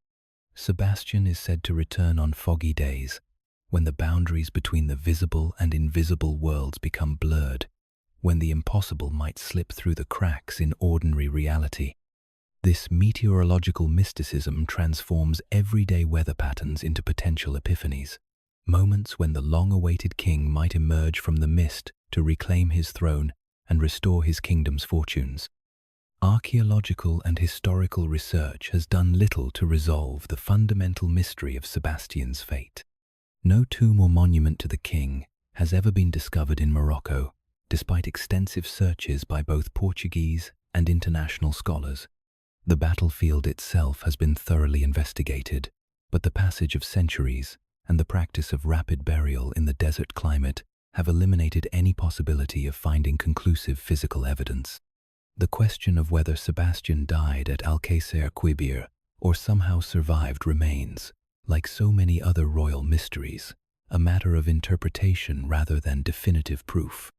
Sebastian is said to return on foggy days, when the boundaries between the visible and invisible worlds become blurred, when the impossible might slip through the cracks in ordinary reality. This meteorological mysticism transforms everyday weather patterns into potential epiphanies, moments when the long-awaited king might emerge from the mist to reclaim his throne and restore his kingdom's fortunes. Archaeological and historical research has done little to resolve the fundamental mystery of Sebastian's fate. No tomb or monument to the king has ever been discovered in Morocco, despite extensive searches by both Portuguese and international scholars. The battlefield itself has been thoroughly investigated, but the passage of centuries and the practice of rapid burial in the desert climate have eliminated any possibility of finding conclusive physical evidence. The question of whether Sebastian died at Alcácer Quibir or somehow survived remains, like so many other royal mysteries, a matter of interpretation rather than definitive proof.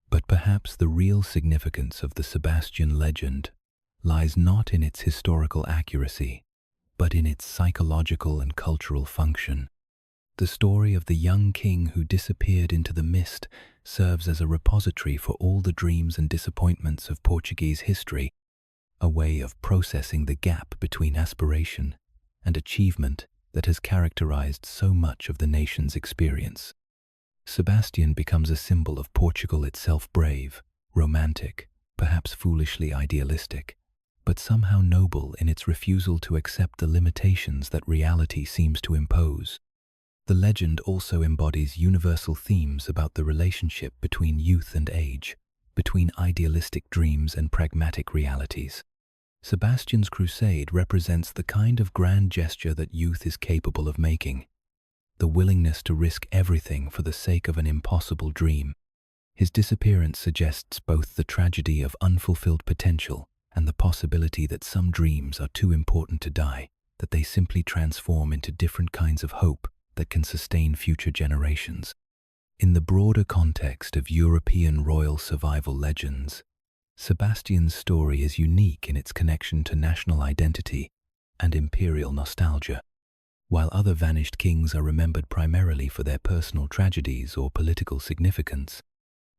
But perhaps the real significance of the Sebastian legend lies not in its historical accuracy, but in its psychological and cultural function. The story of the young king who disappeared into the mist serves as a repository for all the dreams and disappointments of Portuguese history, a way of processing the gap between aspiration and achievement that has characterized so much of the nation's experience. Sebastian becomes a symbol of Portugal itself, brave, romantic, perhaps foolishly idealistic, but somehow noble in its refusal to accept the limitations that reality seems to impose. The legend also embodies universal themes about the relationship between youth and age, between idealistic dreams and pragmatic realities. Sebastian's crusade represents the kind of grand gesture that youth is capable of making, the willingness to risk everything for the sake of an impossible dream. His disappearance suggests both the tragedy of unfulfilled potential and the possibility that some dreams are too important to die, that they simply transform into different kinds of hope that can sustain future generations. In the broader context of European royal survival legends, Sebastian's story is unique in its connection to national identity and imperial nostalgia. While other vanished kings are remembered primarily for their personal tragedies or political significance,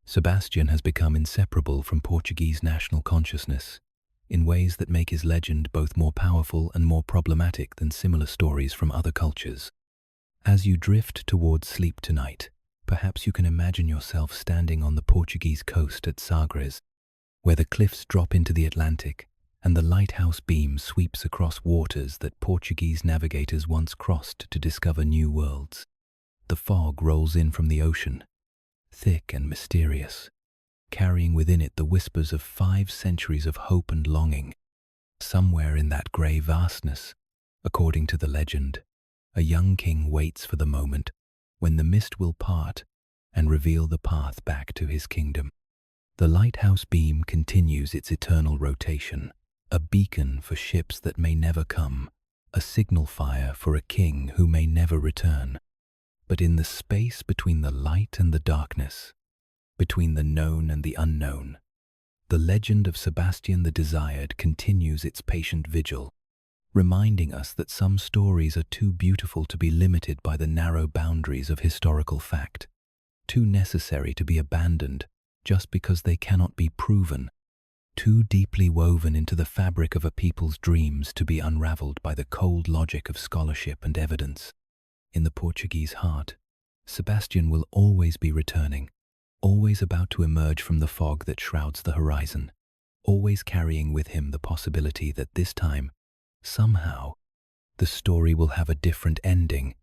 Sebastian has become inseparable from Portuguese national consciousness in ways that make his legend both more powerful and more problematic than similar stories from other cultures. As you drift towards sleep tonight, perhaps you can imagine yourself standing on the Portuguese coast at Sagres, where the cliffs drop into the Atlantic and the lighthouse beam sweeps across waters that Portuguese navigators once crossed to discover new worlds. The fog rolls in from the ocean, thick and mysterious, carrying within it the whispers of 5 centuries of hope and longing. Somewhere in that grey vastness, according to the legend, a young king waits for the moment when the mist will part and reveal the path back to his kingdom. The lighthouse beam continues its eternal rotation, a beacon for ships that may never come, a signal fire for a king who may never return. But in the space between the light and the darkness, between the known and the unknown, the legend of Sebastian the Desired continues its patient vigil, reminding us that some stories are too beautiful to be limited by the narrow boundaries of historical fact, too necessary to be abandoned just because they cannot be proven, too deeply woven into the fabric of a people's dreams to be unraveled by the cold logic of scholarship and evidence. In the Portuguese heart, Sebastian will always be returning, always about to emerge from the fog that shrouds the horizon, always carrying with him the possibility that this time, somehow, the story will have a different ending,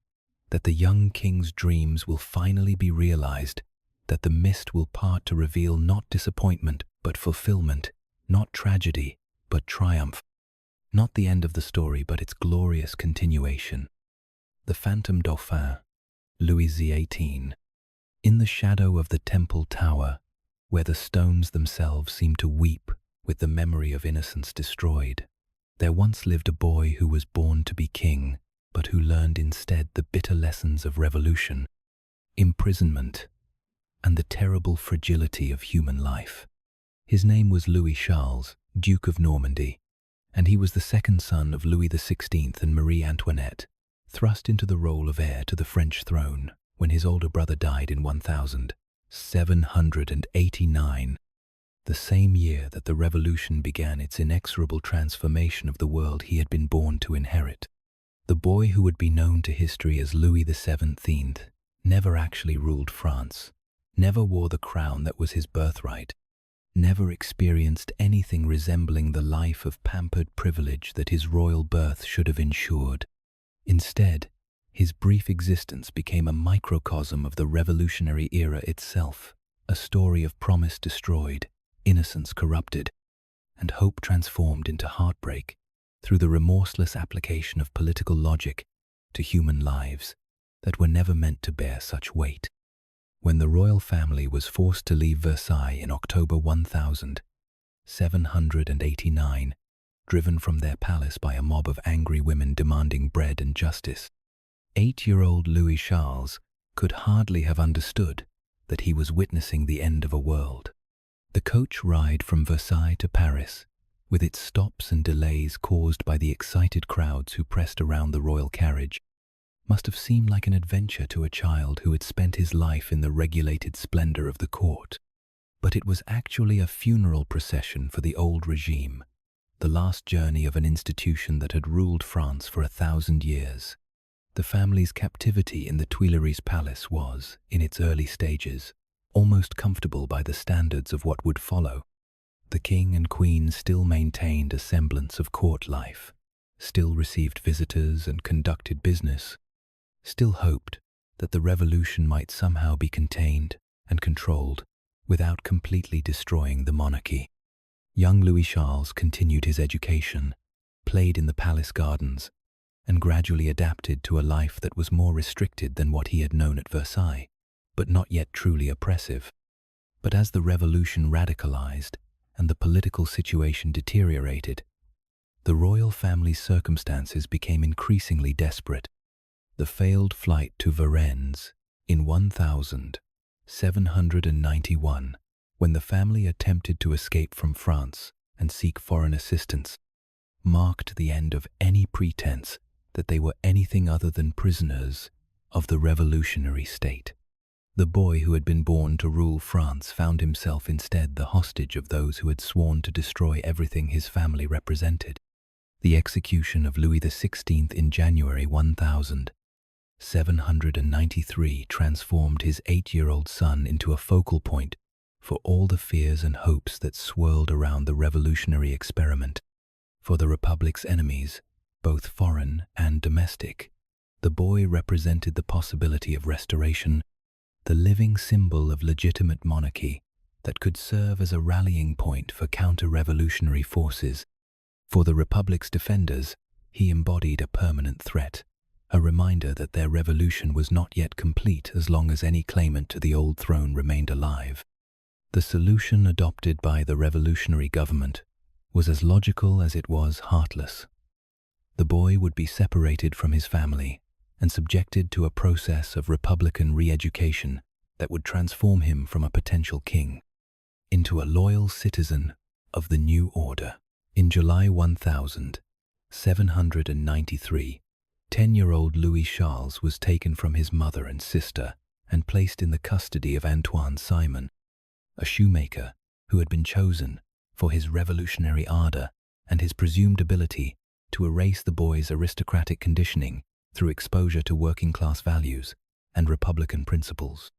that the young king's dreams will finally be realized, that the mist will part to reveal not disappointment but fulfillment, not tragedy but triumph, not the end of the story but its glorious continuation. The Phantom Dauphin, Louis XVIII. In the shadow of the temple tower, where the stones themselves seem to weep with the memory of innocence destroyed, there once lived a boy who was born to be king, but who learned instead the bitter lessons of revolution, imprisonment, and the terrible fragility of human life. His name was Louis Charles, Duke of Normandy, and he was the second son of Louis XVI and Marie Antoinette, thrust into the role of heir to the French throne when his older brother died in 1789, the same year that the revolution began its inexorable transformation of the world he had been born to inherit. The boy who would be known to history as Louis XVII never actually ruled France, never wore the crown that was his birthright, never experienced anything resembling the life of pampered privilege that his royal birth should have ensured. Instead, his brief existence became a microcosm of the revolutionary era itself, a story of promise destroyed, innocence corrupted, and hope transformed into heartbreak through the remorseless application of political logic to human lives that were never meant to bear such weight. When the royal family was forced to leave Versailles in October 1789, driven from their palace by a mob of angry women demanding bread and justice, 8-year-old Louis Charles could hardly have understood that he was witnessing the end of a world. The coach ride from Versailles to Paris, with its stops and delays caused by the excited crowds who pressed around the royal carriage, must have seemed like an adventure to a child who had spent his life in the regulated splendor of the court. But it was actually a funeral procession for the old regime, the last journey of an institution that had ruled France for 1,000 years. The family's captivity in the Tuileries Palace was, in its early stages, almost comfortable by the standards of what would follow. The king and queen still maintained a semblance of court life, still received visitors and conducted business, still hoped that the revolution might somehow be contained and controlled without completely destroying the monarchy. Young Louis Charles continued his education, played in the palace gardens, and gradually adapted to a life that was more restricted than what he had known at Versailles, but not yet truly oppressive. But as the revolution radicalized and the political situation deteriorated, the royal family's circumstances became increasingly desperate. The failed flight to Varennes in 1791, when the family attempted to escape from France and seek foreign assistance, marked the end of any pretense that they were anything other than prisoners of the revolutionary state. The boy who had been born to rule France found himself instead the hostage of those who had sworn to destroy everything his family represented. The execution of Louis XVI in January 1793 transformed his 8-year-old son into a focal point for all the fears and hopes that swirled around the revolutionary experiment. For the Republic's enemies, both foreign and domestic, the boy represented the possibility of restoration, the living symbol of legitimate monarchy that could serve as a rallying point for counter-revolutionary forces. For the Republic's defenders, he embodied a permanent threat, a reminder that their revolution was not yet complete as long as any claimant to the old throne remained alive. The solution adopted by the revolutionary government was as logical as it was heartless. The boy would be separated from his family and subjected to a process of republican re-education that would transform him from a potential king into a loyal citizen of the new order. In July 1793, 10-year-old Louis Charles was taken from his mother and sister and placed in the custody of Antoine Simon, a shoemaker who had been chosen for his revolutionary ardor and his presumed ability to erase the boy's aristocratic conditioning through exposure to working-class values and republican principles.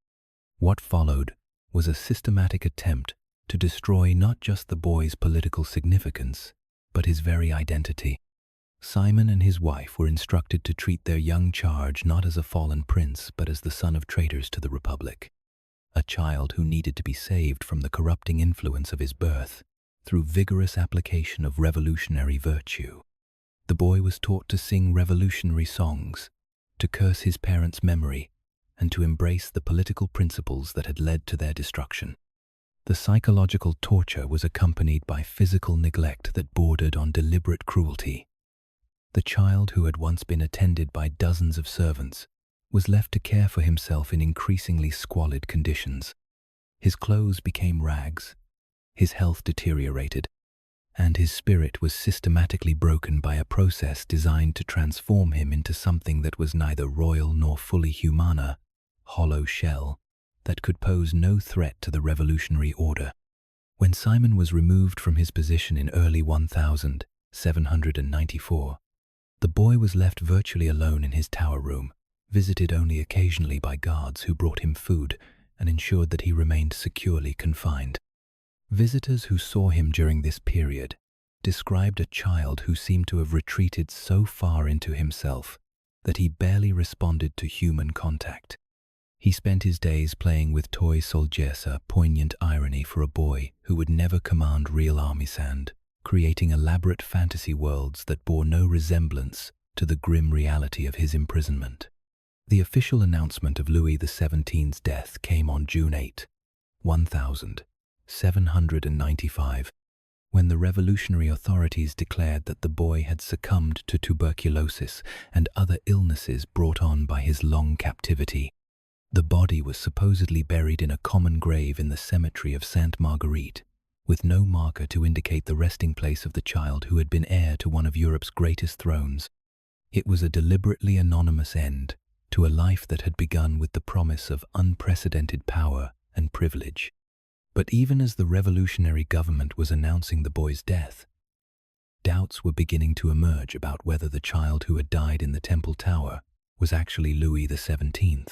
What followed was a systematic attempt to destroy not just the boy's political significance, but his very identity. Simon and his wife were instructed to treat their young charge not as a fallen prince, but as the son of traitors to the Republic, a child who needed to be saved from the corrupting influence of his birth through vigorous application of revolutionary virtue. The boy was taught to sing revolutionary songs, to curse his parents' memory, and to embrace the political principles that had led to their destruction. The psychological torture was accompanied by physical neglect that bordered on deliberate cruelty. The child, who had once been attended by dozens of servants, was left to care for himself in increasingly squalid conditions. His clothes became rags, his health deteriorated, and his spirit was systematically broken by a process designed to transform him into something that was neither royal nor fully humana, hollow shell that could pose no threat to the revolutionary order. When Simon was removed from his position in early 1794, the boy was left virtually alone in his tower room, visited only occasionally by guards who brought him food and ensured that he remained securely confined. Visitors who saw him during this period described a child who seemed to have retreated so far into himself that he barely responded to human contact. He spent his days playing with toy soldiers, a poignant irony for a boy who would never command real army sand, creating elaborate fantasy worlds that bore no resemblance to the grim reality of his imprisonment. The official announcement of Louis XVII's death came on June 8, 1795, when the revolutionary authorities declared that the boy had succumbed to tuberculosis and other illnesses brought on by his long captivity. The body was supposedly buried in a common grave in the cemetery of Sainte Marguerite, with no marker to indicate the resting place of the child who had been heir to one of Europe's greatest thrones. It was a deliberately anonymous end to a life that had begun with the promise of unprecedented power and privilege. But even as the revolutionary government was announcing the boy's death, doubts were beginning to emerge about whether the child who had died in the Temple Tower was actually Louis XVII.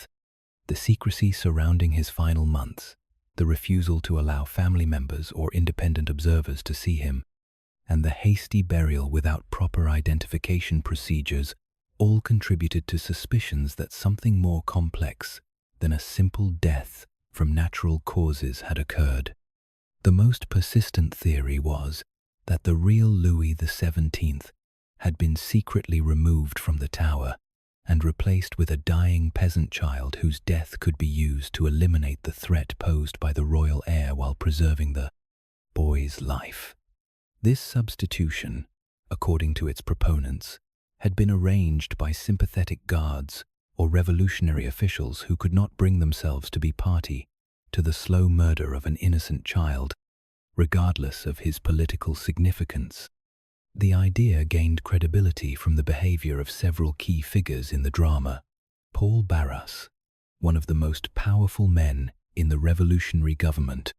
The secrecy surrounding his final months, the refusal to allow family members or independent observers to see him, and the hasty burial without proper identification procedures all contributed to suspicions that something more complex than a simple death from natural causes had occurred. The most persistent theory was that the real Louis XVII had been secretly removed from the tower and replaced with a dying peasant child whose death could be used to eliminate the threat posed by the royal heir while preserving the boy's life. This substitution, according to its proponents, had been arranged by sympathetic guards or revolutionary officials who could not bring themselves to be party to the slow murder of an innocent child, regardless of his political significance. The idea gained credibility from the behavior of several key figures in the drama. Paul Barras, one of the most powerful men in the revolutionary government,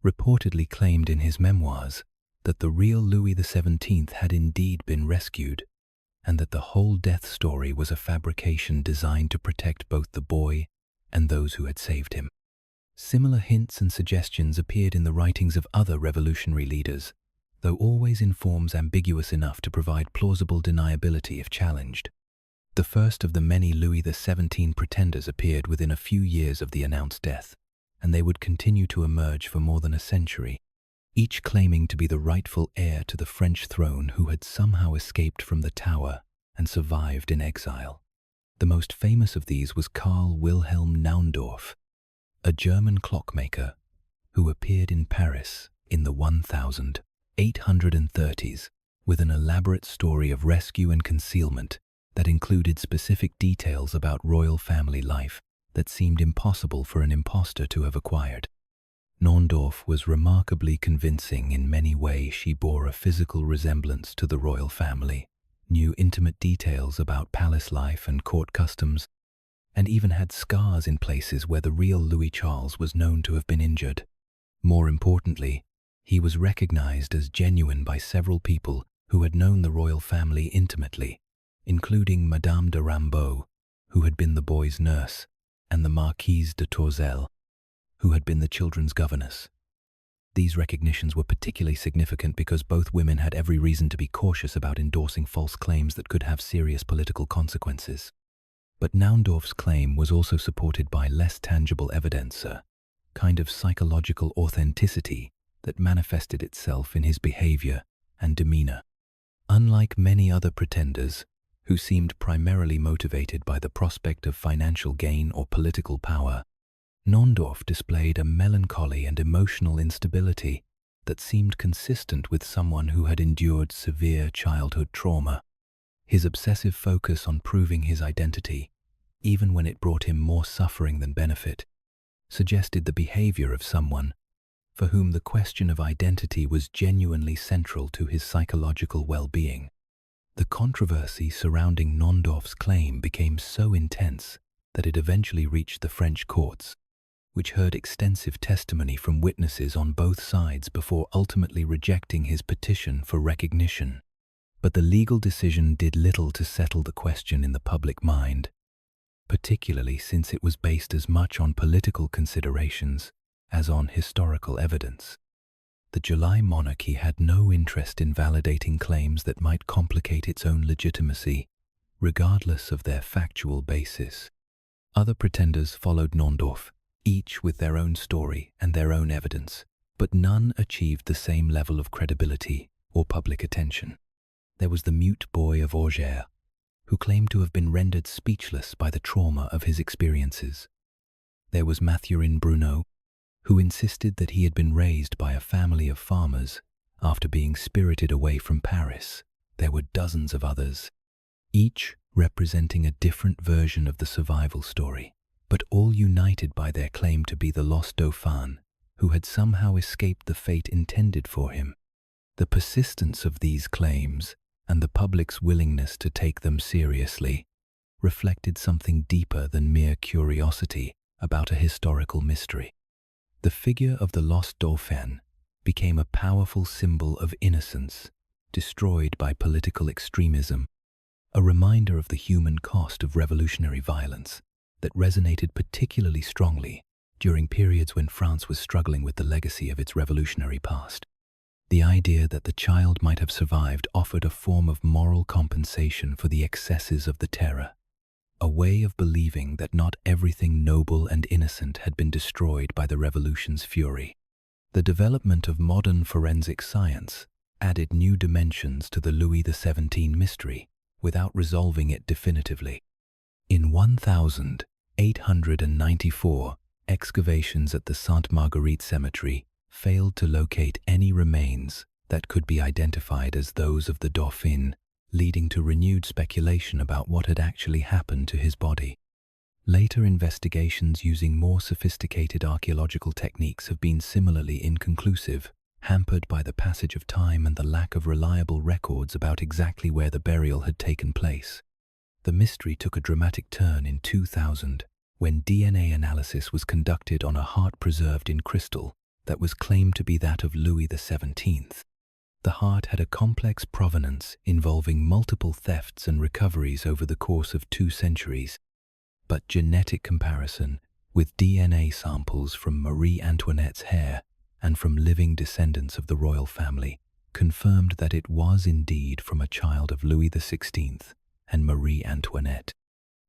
reportedly claimed in his memoirs that the real Louis XVII had indeed been rescued, and that the whole death story was a fabrication designed to protect both the boy and those who had saved him. Similar hints and suggestions appeared in the writings of other revolutionary leaders, though always in forms ambiguous enough to provide plausible deniability if challenged. The first of the many Louis XVII pretenders appeared within a few years of the announced death, and they would continue to emerge for more than a century. each claiming to be the rightful heir to the French throne who had somehow escaped from the Tower and survived in exile. The most famous of these was Karl Wilhelm Naundorff, a German clockmaker who appeared in Paris in the 1830s with an elaborate story of rescue and concealment that included specific details about royal family life that seemed impossible for an impostor to have acquired. Naundorff was remarkably convincing in many ways. She bore a physical resemblance to the royal family, knew intimate details about palace life and court customs, and even had scars in places where the real Louis Charles was known to have been injured. More importantly, he was recognized as genuine by several people who had known the royal family intimately, including Madame de Rambaud, who had been the boy's nurse, and the Marquise de Tourzel, who had been the children's governess. These recognitions were particularly significant because both women had every reason to be cautious about endorsing false claims that could have serious political consequences. But Naundorff's claim was also supported by less tangible evidence, a kind of psychological authenticity that manifested itself in his behavior and demeanor. Unlike many other pretenders, who seemed primarily motivated by the prospect of financial gain or political power, Naundorff displayed a melancholy and emotional instability that seemed consistent with someone who had endured severe childhood trauma. His obsessive focus on proving his identity, even when it brought him more suffering than benefit, suggested the behavior of someone for whom the question of identity was genuinely central to his psychological well-being. The controversy surrounding Naundorff's claim became so intense that it eventually reached the French courts, which heard extensive testimony from witnesses on both sides before ultimately rejecting his petition for recognition. But the legal decision did little to settle the question in the public mind, particularly since it was based as much on political considerations as on historical evidence. The July monarchy had no interest in validating claims that might complicate its own legitimacy, regardless of their factual basis. Other pretenders followed Naundorff, each with their own story and their own evidence, but none achieved the same level of credibility or public attention. There was the mute boy of Orgères, who claimed to have been rendered speechless by the trauma of his experiences. There was Mathurin Bruneau, who insisted that he had been raised by a family of farmers after being spirited away from Paris. There were dozens of others, each representing a different version of the survival story, but all united by their claim to be the lost Dauphin, who had somehow escaped the fate intended for him. The persistence of these claims, and the public's willingness to take them seriously, reflected something deeper than mere curiosity about a historical mystery. The figure of the lost Dauphin became a powerful symbol of innocence, destroyed by political extremism, a reminder of the human cost of revolutionary violence that resonated particularly strongly during periods when France was struggling with the legacy of its revolutionary past. The idea that the child might have survived offered a form of moral compensation for the excesses of the terror, a way of believing that not everything noble and innocent had been destroyed by the revolution's fury. The development of modern forensic science added new dimensions to the Louis XVII mystery without resolving it definitively. In 1894, excavations at the Sainte Marguerite Cemetery failed to locate any remains that could be identified as those of the Dauphin, leading to renewed speculation about what had actually happened to his body. Later investigations using more sophisticated archaeological techniques have been similarly inconclusive, hampered by the passage of time and the lack of reliable records about exactly where the burial had taken place. The mystery took a dramatic turn in 2000 when DNA analysis was conducted on a heart preserved in crystal that was claimed to be that of Louis XVII. The heart had a complex provenance involving multiple thefts and recoveries over the course of 2 centuries, but genetic comparison with DNA samples from Marie Antoinette's hair and from living descendants of the royal family confirmed that it was indeed from a child of Louis XVI and Marie Antoinette.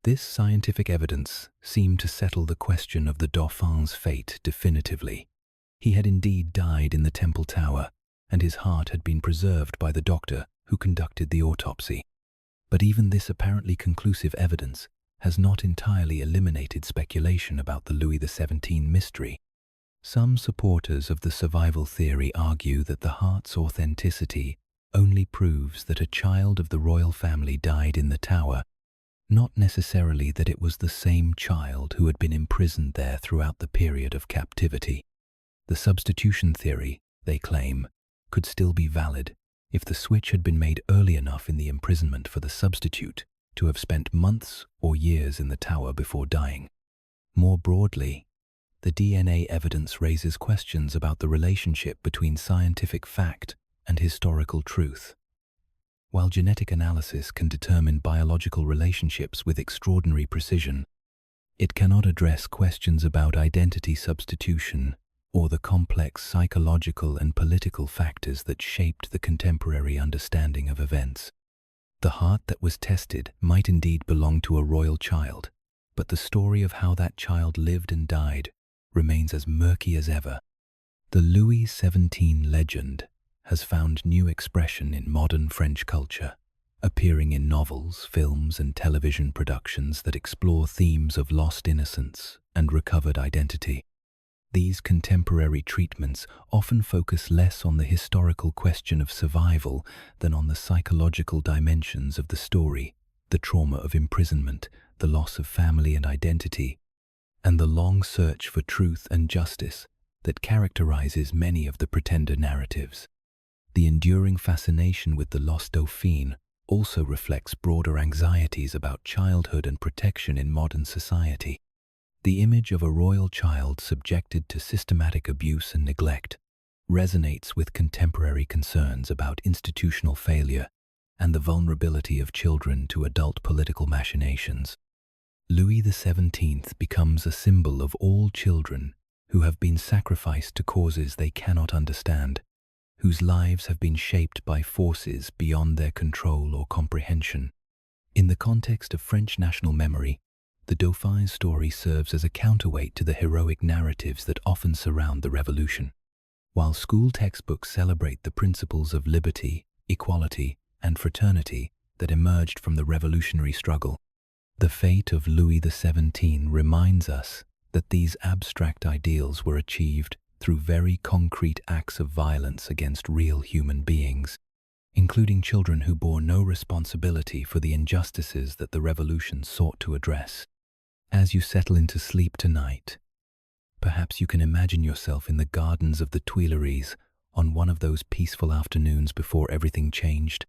This scientific evidence seemed to settle the question of the Dauphin's fate definitively. He had indeed died in the temple tower, and his heart had been preserved by the doctor who conducted the autopsy. But even this apparently conclusive evidence has not entirely eliminated speculation about the Louis XVII mystery. Some supporters of the survival theory argue that the heart's authenticity only proves that a child of the royal family died in the tower, not necessarily that it was the same child who had been imprisoned there throughout the period of captivity. The substitution theory, they claim, could still be valid if the switch had been made early enough in the imprisonment for the substitute to have spent months or years in the tower before dying. More broadly, the DNA evidence raises questions about the relationship between scientific fact and historical truth. While genetic analysis can determine biological relationships with extraordinary precision, it cannot address questions about identity substitution or the complex psychological and political factors that shaped the contemporary understanding of events. The heart that was tested might indeed belong to a royal child, but the story of how that child lived and died remains as murky as ever. The Louis XVII legend has found new expression in modern French culture, appearing in novels, films, and television productions that explore themes of lost innocence and recovered identity. These contemporary treatments often focus less on the historical question of survival than on the psychological dimensions of the story, the trauma of imprisonment, the loss of family and identity, and the long search for truth and justice that characterizes many of the pretender narratives. The enduring fascination with the lost Dauphine also reflects broader anxieties about childhood and protection in modern society. The image of a royal child subjected to systematic abuse and neglect resonates with contemporary concerns about institutional failure and the vulnerability of children to adult political machinations. Louis XVII becomes a symbol of all children who have been sacrificed to causes they cannot understand, whose lives have been shaped by forces beyond their control or comprehension. In the context of French national memory, the Dauphin's story serves as a counterweight to the heroic narratives that often surround the revolution. While school textbooks celebrate the principles of liberty, equality, and fraternity that emerged from the revolutionary struggle, the fate of Louis XVII reminds us that these abstract ideals were achieved through very concrete acts of violence against real human beings, including children who bore no responsibility for the injustices that the revolution sought to address. As you settle into sleep tonight, perhaps you can imagine yourself in the gardens of the Tuileries on one of those peaceful afternoons before everything changed,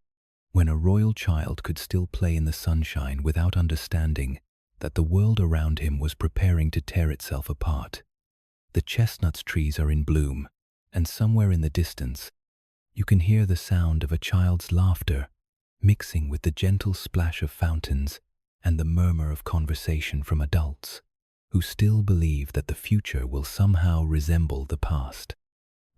when a royal child could still play in the sunshine without understanding that the world around him was preparing to tear itself apart. The chestnut trees are in bloom, and somewhere in the distance, you can hear the sound of a child's laughter mixing with the gentle splash of fountains and the murmur of conversation from adults who still believe that the future will somehow resemble the past.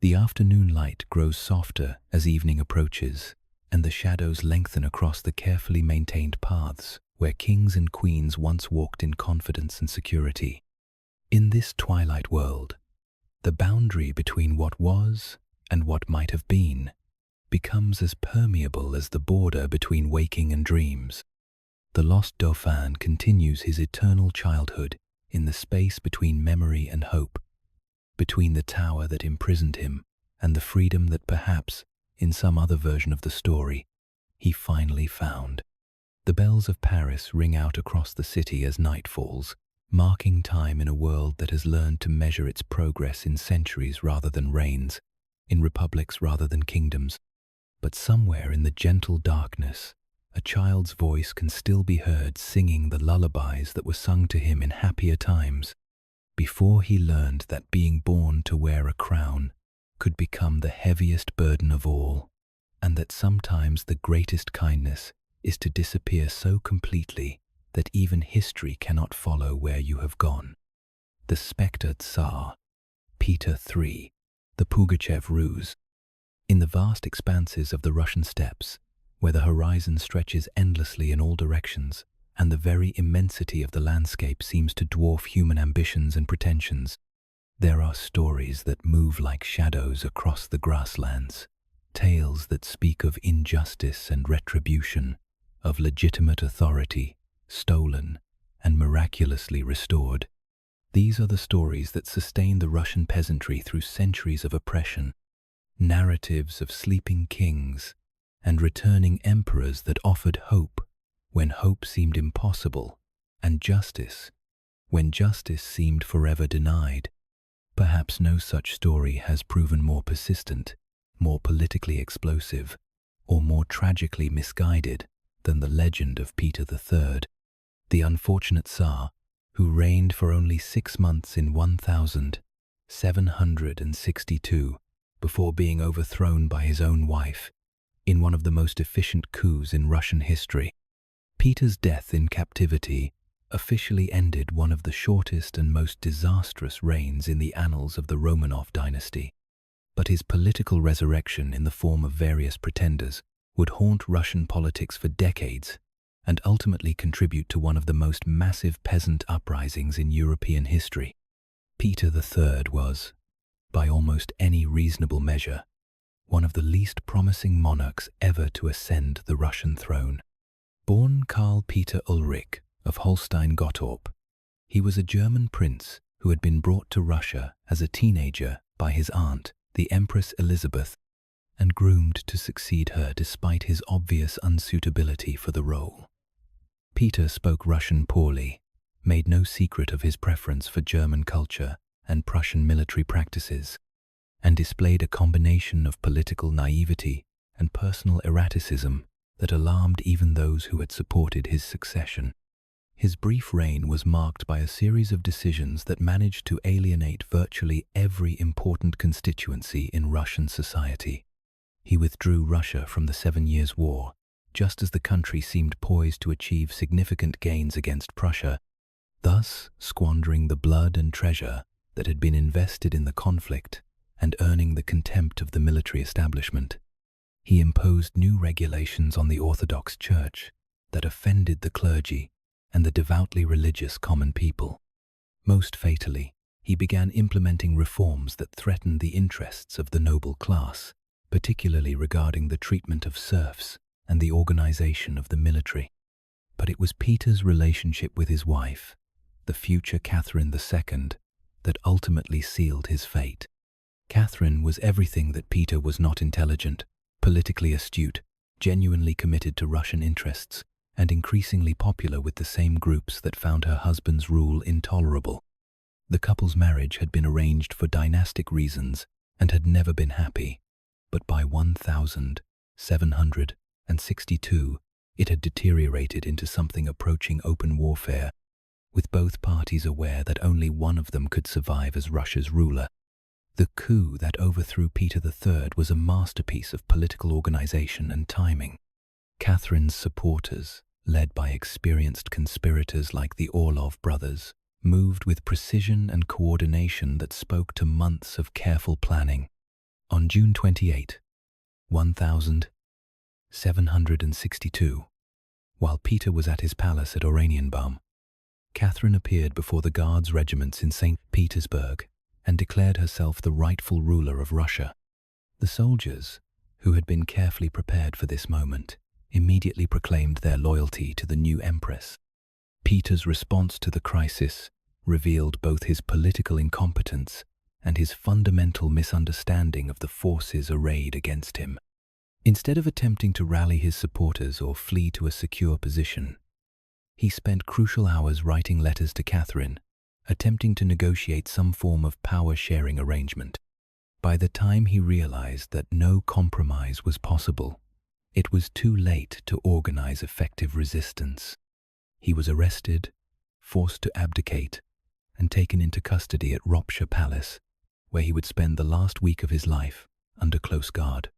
The afternoon light grows softer as evening approaches, and the shadows lengthen across the carefully maintained paths where kings and queens once walked in confidence and security. In this twilight world, the boundary between what was and what might have been becomes as permeable as the border between waking and dreams. The lost Dauphin continues his eternal childhood in the space between memory and hope, between the tower that imprisoned him and the freedom that perhaps, in some other version of the story, he finally found. The bells of Paris ring out across the city as night falls, marking time in a world that has learned to measure its progress in centuries rather than reigns, in republics rather than kingdoms. But somewhere in the gentle darkness, a child's voice can still be heard singing the lullabies that were sung to him in happier times, before he learned that being born to wear a crown could become the heaviest burden of all, and that sometimes the greatest kindness is to disappear so completely that even history cannot follow where you have gone. The Spectre TSAR, Peter III, the Pugachev ruse. In the vast expanses of the Russian steppes, where the horizon stretches endlessly in all directions, and the very immensity of the landscape seems to dwarf human ambitions and pretensions, There are stories that move like shadows across the grasslands, tales that speak of injustice and retribution, of legitimate authority, stolen and miraculously restored. These are the stories that sustain the Russian peasantry through centuries of oppression, narratives of sleeping kings and returning emperors that offered hope when hope seemed impossible, and justice when justice seemed forever denied. Perhaps no such story has proven more persistent, more politically explosive, or more tragically misguided than the legend of Peter III, the unfortunate Tsar who reigned for only 6 months in 1762 before being overthrown by his own wife in one of the most efficient coups in Russian history. Peter's death in captivity officially ended one of the shortest and most disastrous reigns in the annals of the Romanov dynasty, but his political resurrection in the form of various pretenders would haunt Russian politics for decades and ultimately contribute to one of the most massive peasant uprisings in European history. Peter III was, by almost any reasonable measure, one of the least promising monarchs ever to ascend the Russian throne. Born Karl Peter Ulrich of Holstein-Gottorp, he was a German prince who had been brought to Russia as a teenager by his aunt, the Empress Elizabeth, and groomed to succeed her despite his obvious unsuitability for the role. Peter spoke Russian poorly, made no secret of his preference for German culture and Prussian military practices, and displayed a combination of political naivety and personal erraticism that alarmed even those who had supported his succession. His brief reign was marked by a series of decisions that managed to alienate virtually every important constituency in Russian society. He withdrew Russia from the 7 Years' War, just as the country seemed poised to achieve significant gains against Prussia, thus squandering the blood and treasure that had been invested in the conflict and earning the contempt of the military establishment. He imposed new regulations on the Orthodox Church that offended the clergy and the devoutly religious common people. Most fatally, he began implementing reforms that threatened the interests of the noble class, particularly regarding the treatment of serfs and the organization of the military. But it was Peter's relationship with his wife, the future Catherine II, that ultimately sealed his fate. Catherine was everything that Peter was not: intelligent, politically astute, genuinely committed to Russian interests, and increasingly popular with the same groups that found her husband's rule intolerable. The couple's marriage had been arranged for dynastic reasons and had never been happy, but by 1762 it had deteriorated into something approaching open warfare, with both parties aware that only one of them could survive as Russia's ruler. The coup that overthrew Peter III was a masterpiece of political organization and timing. Catherine's supporters, led by experienced conspirators like the Orlov brothers, moved with precision and coordination that spoke to months of careful planning. On June 28, 1762, while Peter was at his palace at Oranienbaum, Catherine appeared before the Guards regiments in St. Petersburg and declared herself the rightful ruler of Russia. The soldiers, who had been carefully prepared for this moment, immediately proclaimed their loyalty to the new empress. Peter's response to the crisis revealed both his political incompetence and his fundamental misunderstanding of the forces arrayed against him. Instead of attempting to rally his supporters or flee to a secure position, he spent crucial hours writing letters to Catherine, attempting to negotiate some form of power-sharing arrangement. By the time he realized that no compromise was possible, it was too late to organize effective resistance. He was arrested, forced to abdicate, and taken into custody at Ropsha Palace, where he would spend the last week of his life under close guard.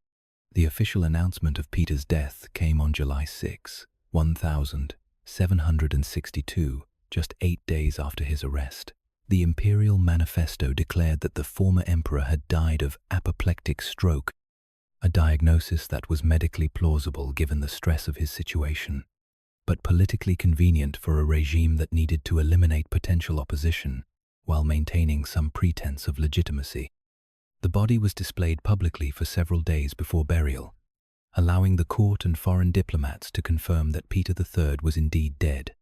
The official announcement of Peter's death came on July 6, 1762, just 8 days after his arrest. The Imperial Manifesto declared that the former emperor had died of apoplectic stroke, a diagnosis that was medically plausible given the stress of his situation, but politically convenient for a regime that needed to eliminate potential opposition while maintaining some pretense of legitimacy. The body was displayed publicly for several days before burial, allowing the court and foreign diplomats to confirm that Peter III was indeed dead.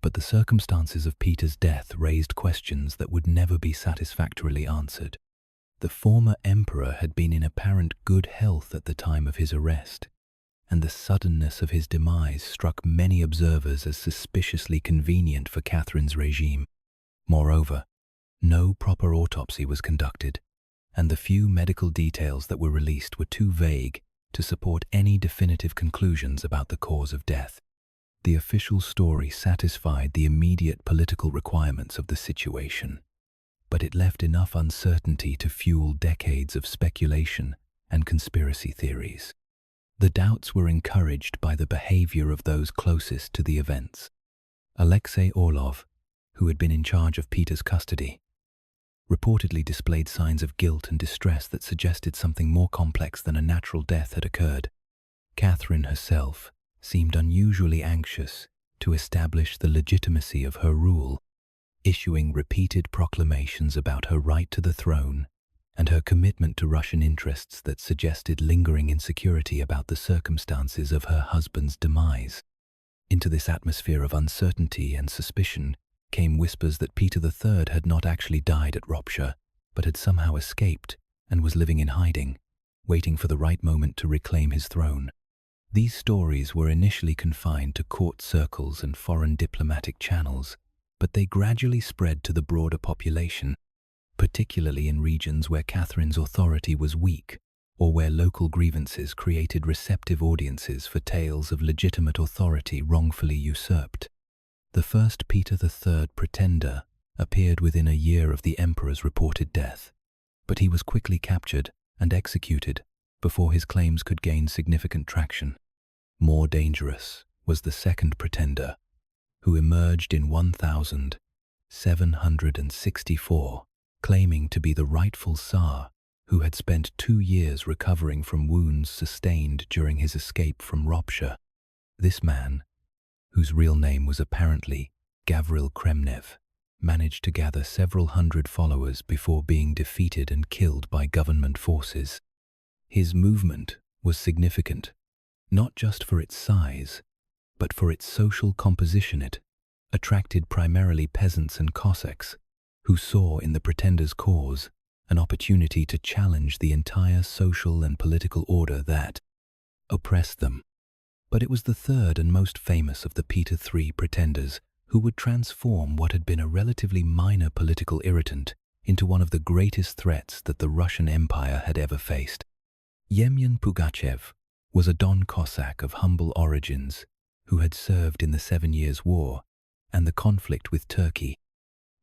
But the circumstances of Peter's death raised questions that would never be satisfactorily answered. The former emperor had been in apparent good health at the time of his arrest, and the suddenness of his demise struck many observers as suspiciously convenient for Catherine's regime. Moreover, no proper autopsy was conducted, and the few medical details that were released were too vague to support any definitive conclusions about the cause of death. The official story satisfied the immediate political requirements of the situation, but it left enough uncertainty to fuel decades of speculation and conspiracy theories. The doubts were encouraged by the behavior of those closest to the events. Alexei Orlov, who had been in charge of Peter's custody, reportedly displayed signs of guilt and distress that suggested something more complex than a natural death had occurred. Catherine herself seemed unusually anxious to establish the legitimacy of her rule, issuing repeated proclamations about her right to the throne and her commitment to Russian interests that suggested lingering insecurity about the circumstances of her husband's demise. Into this atmosphere of uncertainty and suspicion came whispers that Peter III had not actually died at Ropsha, but had somehow escaped and was living in hiding, waiting for the right moment to reclaim his throne. These stories were initially confined to court circles and foreign diplomatic channels, but they gradually spread to the broader population, particularly in regions where Catherine's authority was weak or where local grievances created receptive audiences for tales of legitimate authority wrongfully usurped. The first Peter III pretender appeared within a year of the emperor's reported death, but he was quickly captured and executed before his claims could gain significant traction. More dangerous was the second pretender, who emerged in 1764, claiming to be the rightful Tsar who had spent 2 years recovering from wounds sustained during his escape from Ropsha. This man, whose real name was apparently Gavril Kremnev, managed to gather several hundred followers before being defeated and killed by government forces. His movement was significant, not just for its size, but for its social composition. It attracted primarily peasants and Cossacks, who saw in the pretender's cause an opportunity to challenge the entire social and political order that oppressed them. But it was the third and most famous of the Peter III pretenders who would transform what had been a relatively minor political irritant into one of the greatest threats that the Russian Empire had ever faced. Yemyan Pugachev was a Don Cossack of humble origins who had served in the 7 Years' War and the conflict with Turkey,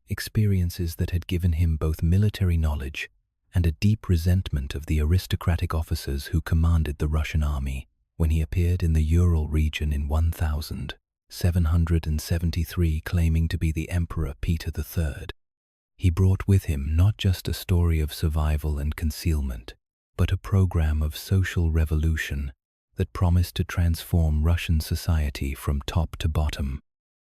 experiences that had given him both military knowledge and a deep resentment of the aristocratic officers who commanded the Russian army. When he appeared in the Ural region in 1773 claiming to be the Emperor Peter III, he brought with him not just a story of survival and concealment, but a program of social revolution that promised to transform Russian society from top to bottom.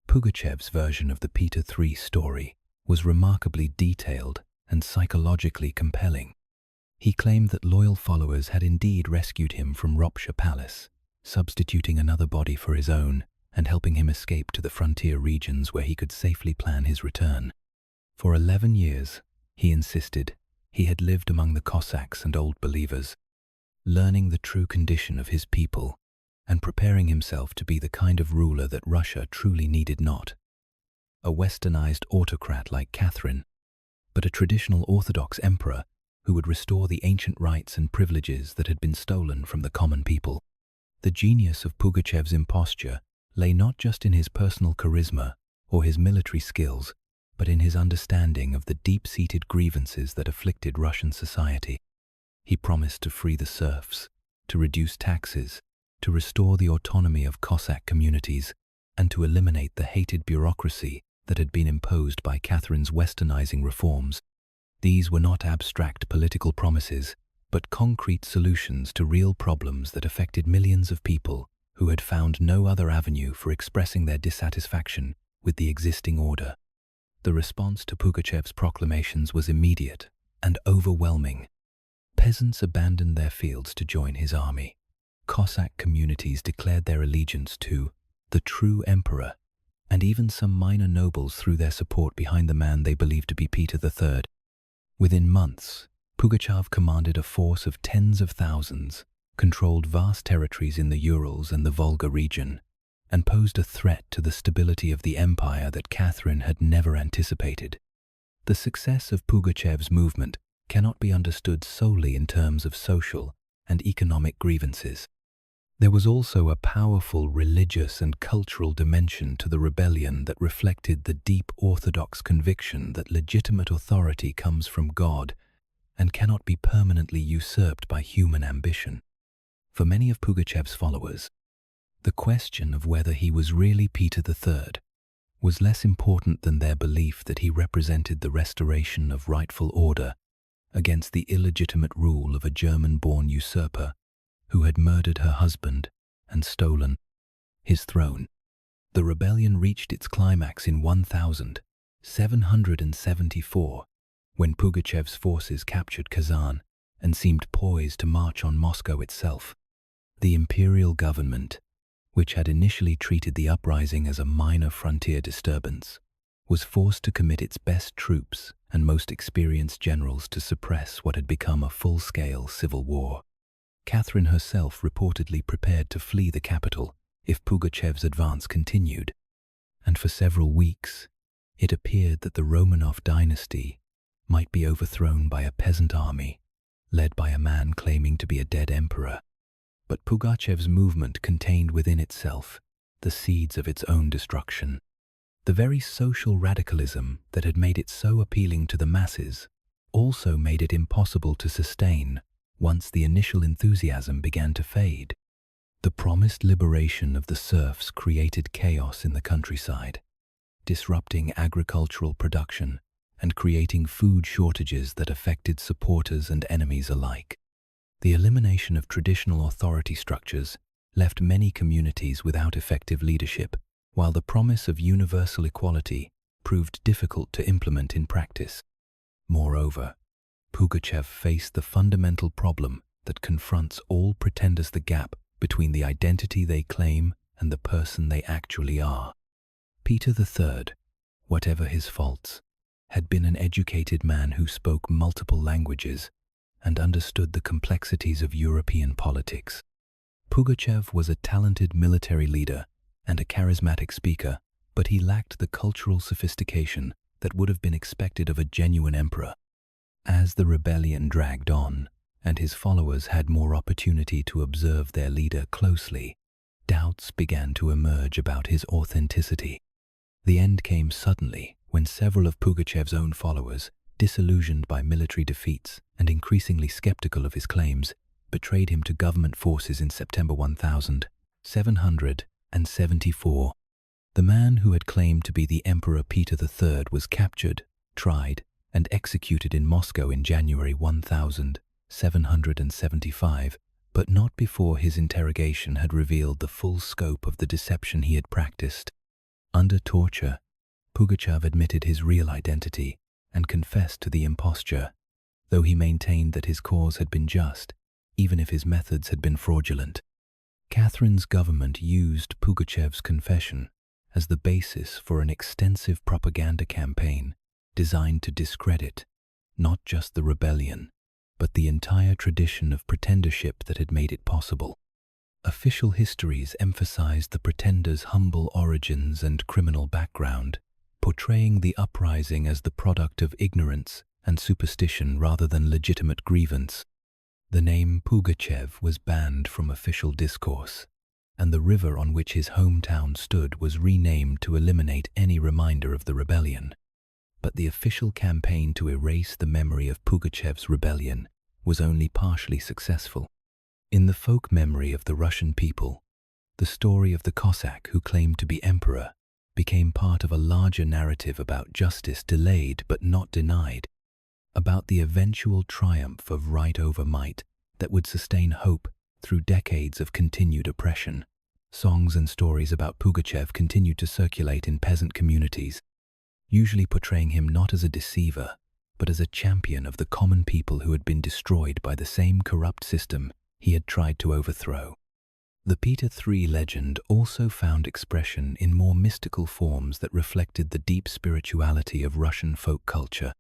Pugachev's version of the Peter III story was remarkably detailed and psychologically compelling. He claimed that loyal followers had indeed rescued him from Ropsha Palace, substituting another body for his own and helping him escape to the frontier regions where he could safely plan his return. For 11 years, he insisted, he had lived among the Cossacks and Old Believers, learning the true condition of his people and preparing himself to be the kind of ruler that Russia truly needed, not a westernized autocrat like Catherine, but a traditional Orthodox emperor who would restore the ancient rights and privileges that had been stolen from the common people. The genius of Pugachev's imposture lay not just in his personal charisma or his military skills, but in his understanding of the deep-seated grievances that afflicted Russian society. He promised to free the serfs, to reduce taxes, to restore the autonomy of Cossack communities, and to eliminate the hated bureaucracy that had been imposed by Catherine's westernizing reforms. These were not abstract political promises, but concrete solutions to real problems that affected millions of people who had found no other avenue for expressing their dissatisfaction with the existing order. The response to Pugachev's proclamations was immediate and overwhelming. Peasants abandoned their fields to join his army. Cossack communities declared their allegiance to the true emperor, and even some minor nobles threw their support behind the man they believed to be Peter III. Within months, Pugachev commanded a force of tens of thousands, controlled vast territories in the Urals and the Volga region, and posed a threat to the stability of the empire that Catherine had never anticipated. The success of Pugachev's movement cannot be understood solely in terms of social and economic grievances. There was also a powerful religious and cultural dimension to the rebellion that reflected the deep orthodox conviction that legitimate authority comes from God and cannot be permanently usurped by human ambition. For many of Pugachev's followers, the question of whether he was really Peter III was less important than their belief that he represented the restoration of rightful order against the illegitimate rule of a German-born usurper who had murdered her husband and stolen his throne. The rebellion reached its climax in 1774, when Pugachev's forces captured Kazan and seemed poised to march on Moscow itself. The imperial government, which had initially treated the uprising as a minor frontier disturbance, was forced to commit its best troops and most experienced generals to suppress what had become a full-scale civil war. Catherine herself reportedly prepared to flee the capital if Pugachev's advance continued, and for several weeks it appeared that the Romanov dynasty might be overthrown by a peasant army led by a man claiming to be a dead emperor. But Pugachev's movement contained within itself the seeds of its own destruction. The very social radicalism that had made it so appealing to the masses also made it impossible to sustain once the initial enthusiasm began to fade. The promised liberation of the serfs created chaos in the countryside, disrupting agricultural production and creating food shortages that affected supporters and enemies alike. The elimination of traditional authority structures left many communities without effective leadership, while the promise of universal equality proved difficult to implement in practice. Moreover, Pugachev faced the fundamental problem that confronts all pretenders: the gap between the identity they claim and the person they actually are. Peter III, whatever his faults, had been an educated man who spoke multiple languages and understood the complexities of European politics. Pugachev was a talented military leader and a charismatic speaker, but he lacked the cultural sophistication that would have been expected of a genuine emperor. As the rebellion dragged on, and his followers had more opportunity to observe their leader closely, doubts began to emerge about his authenticity. The end came suddenly when several of Pugachev's own followers, disillusioned by military defeats and increasingly skeptical of his claims, betrayed him to government forces in September 1774. The man who had claimed to be the Emperor Peter III was captured, tried, and executed in Moscow in January 1775, but not before his interrogation had revealed the full scope of the deception he had practiced. Under torture, Pugachev admitted his real identity and confessed to the imposture, though he maintained that his cause had been just, even if his methods had been fraudulent. Catherine's government used Pugachev's confession as the basis for an extensive propaganda campaign designed to discredit not just the rebellion, but the entire tradition of pretendership that had made it possible. Official histories emphasized the pretenders' humble origins and criminal background, portraying the uprising as the product of ignorance and superstition rather than legitimate grievance. The name Pugachev was banned from official discourse, and the river on which his hometown stood was renamed to eliminate any reminder of the rebellion. But the official campaign to erase the memory of Pugachev's rebellion was only partially successful. In the folk memory of the Russian people, the story of the Cossack who claimed to be emperor became part of a larger narrative about justice delayed but not denied, about the eventual triumph of right over might that would sustain hope through decades of continued oppression. Songs and stories about Pugachev continued to circulate in peasant communities, usually portraying him not as a deceiver, but as a champion of the common people who had been destroyed by the same corrupt system he had tried to overthrow. The Peter III legend also found expression in more mystical forms that reflected the deep spirituality of Russian folk culture.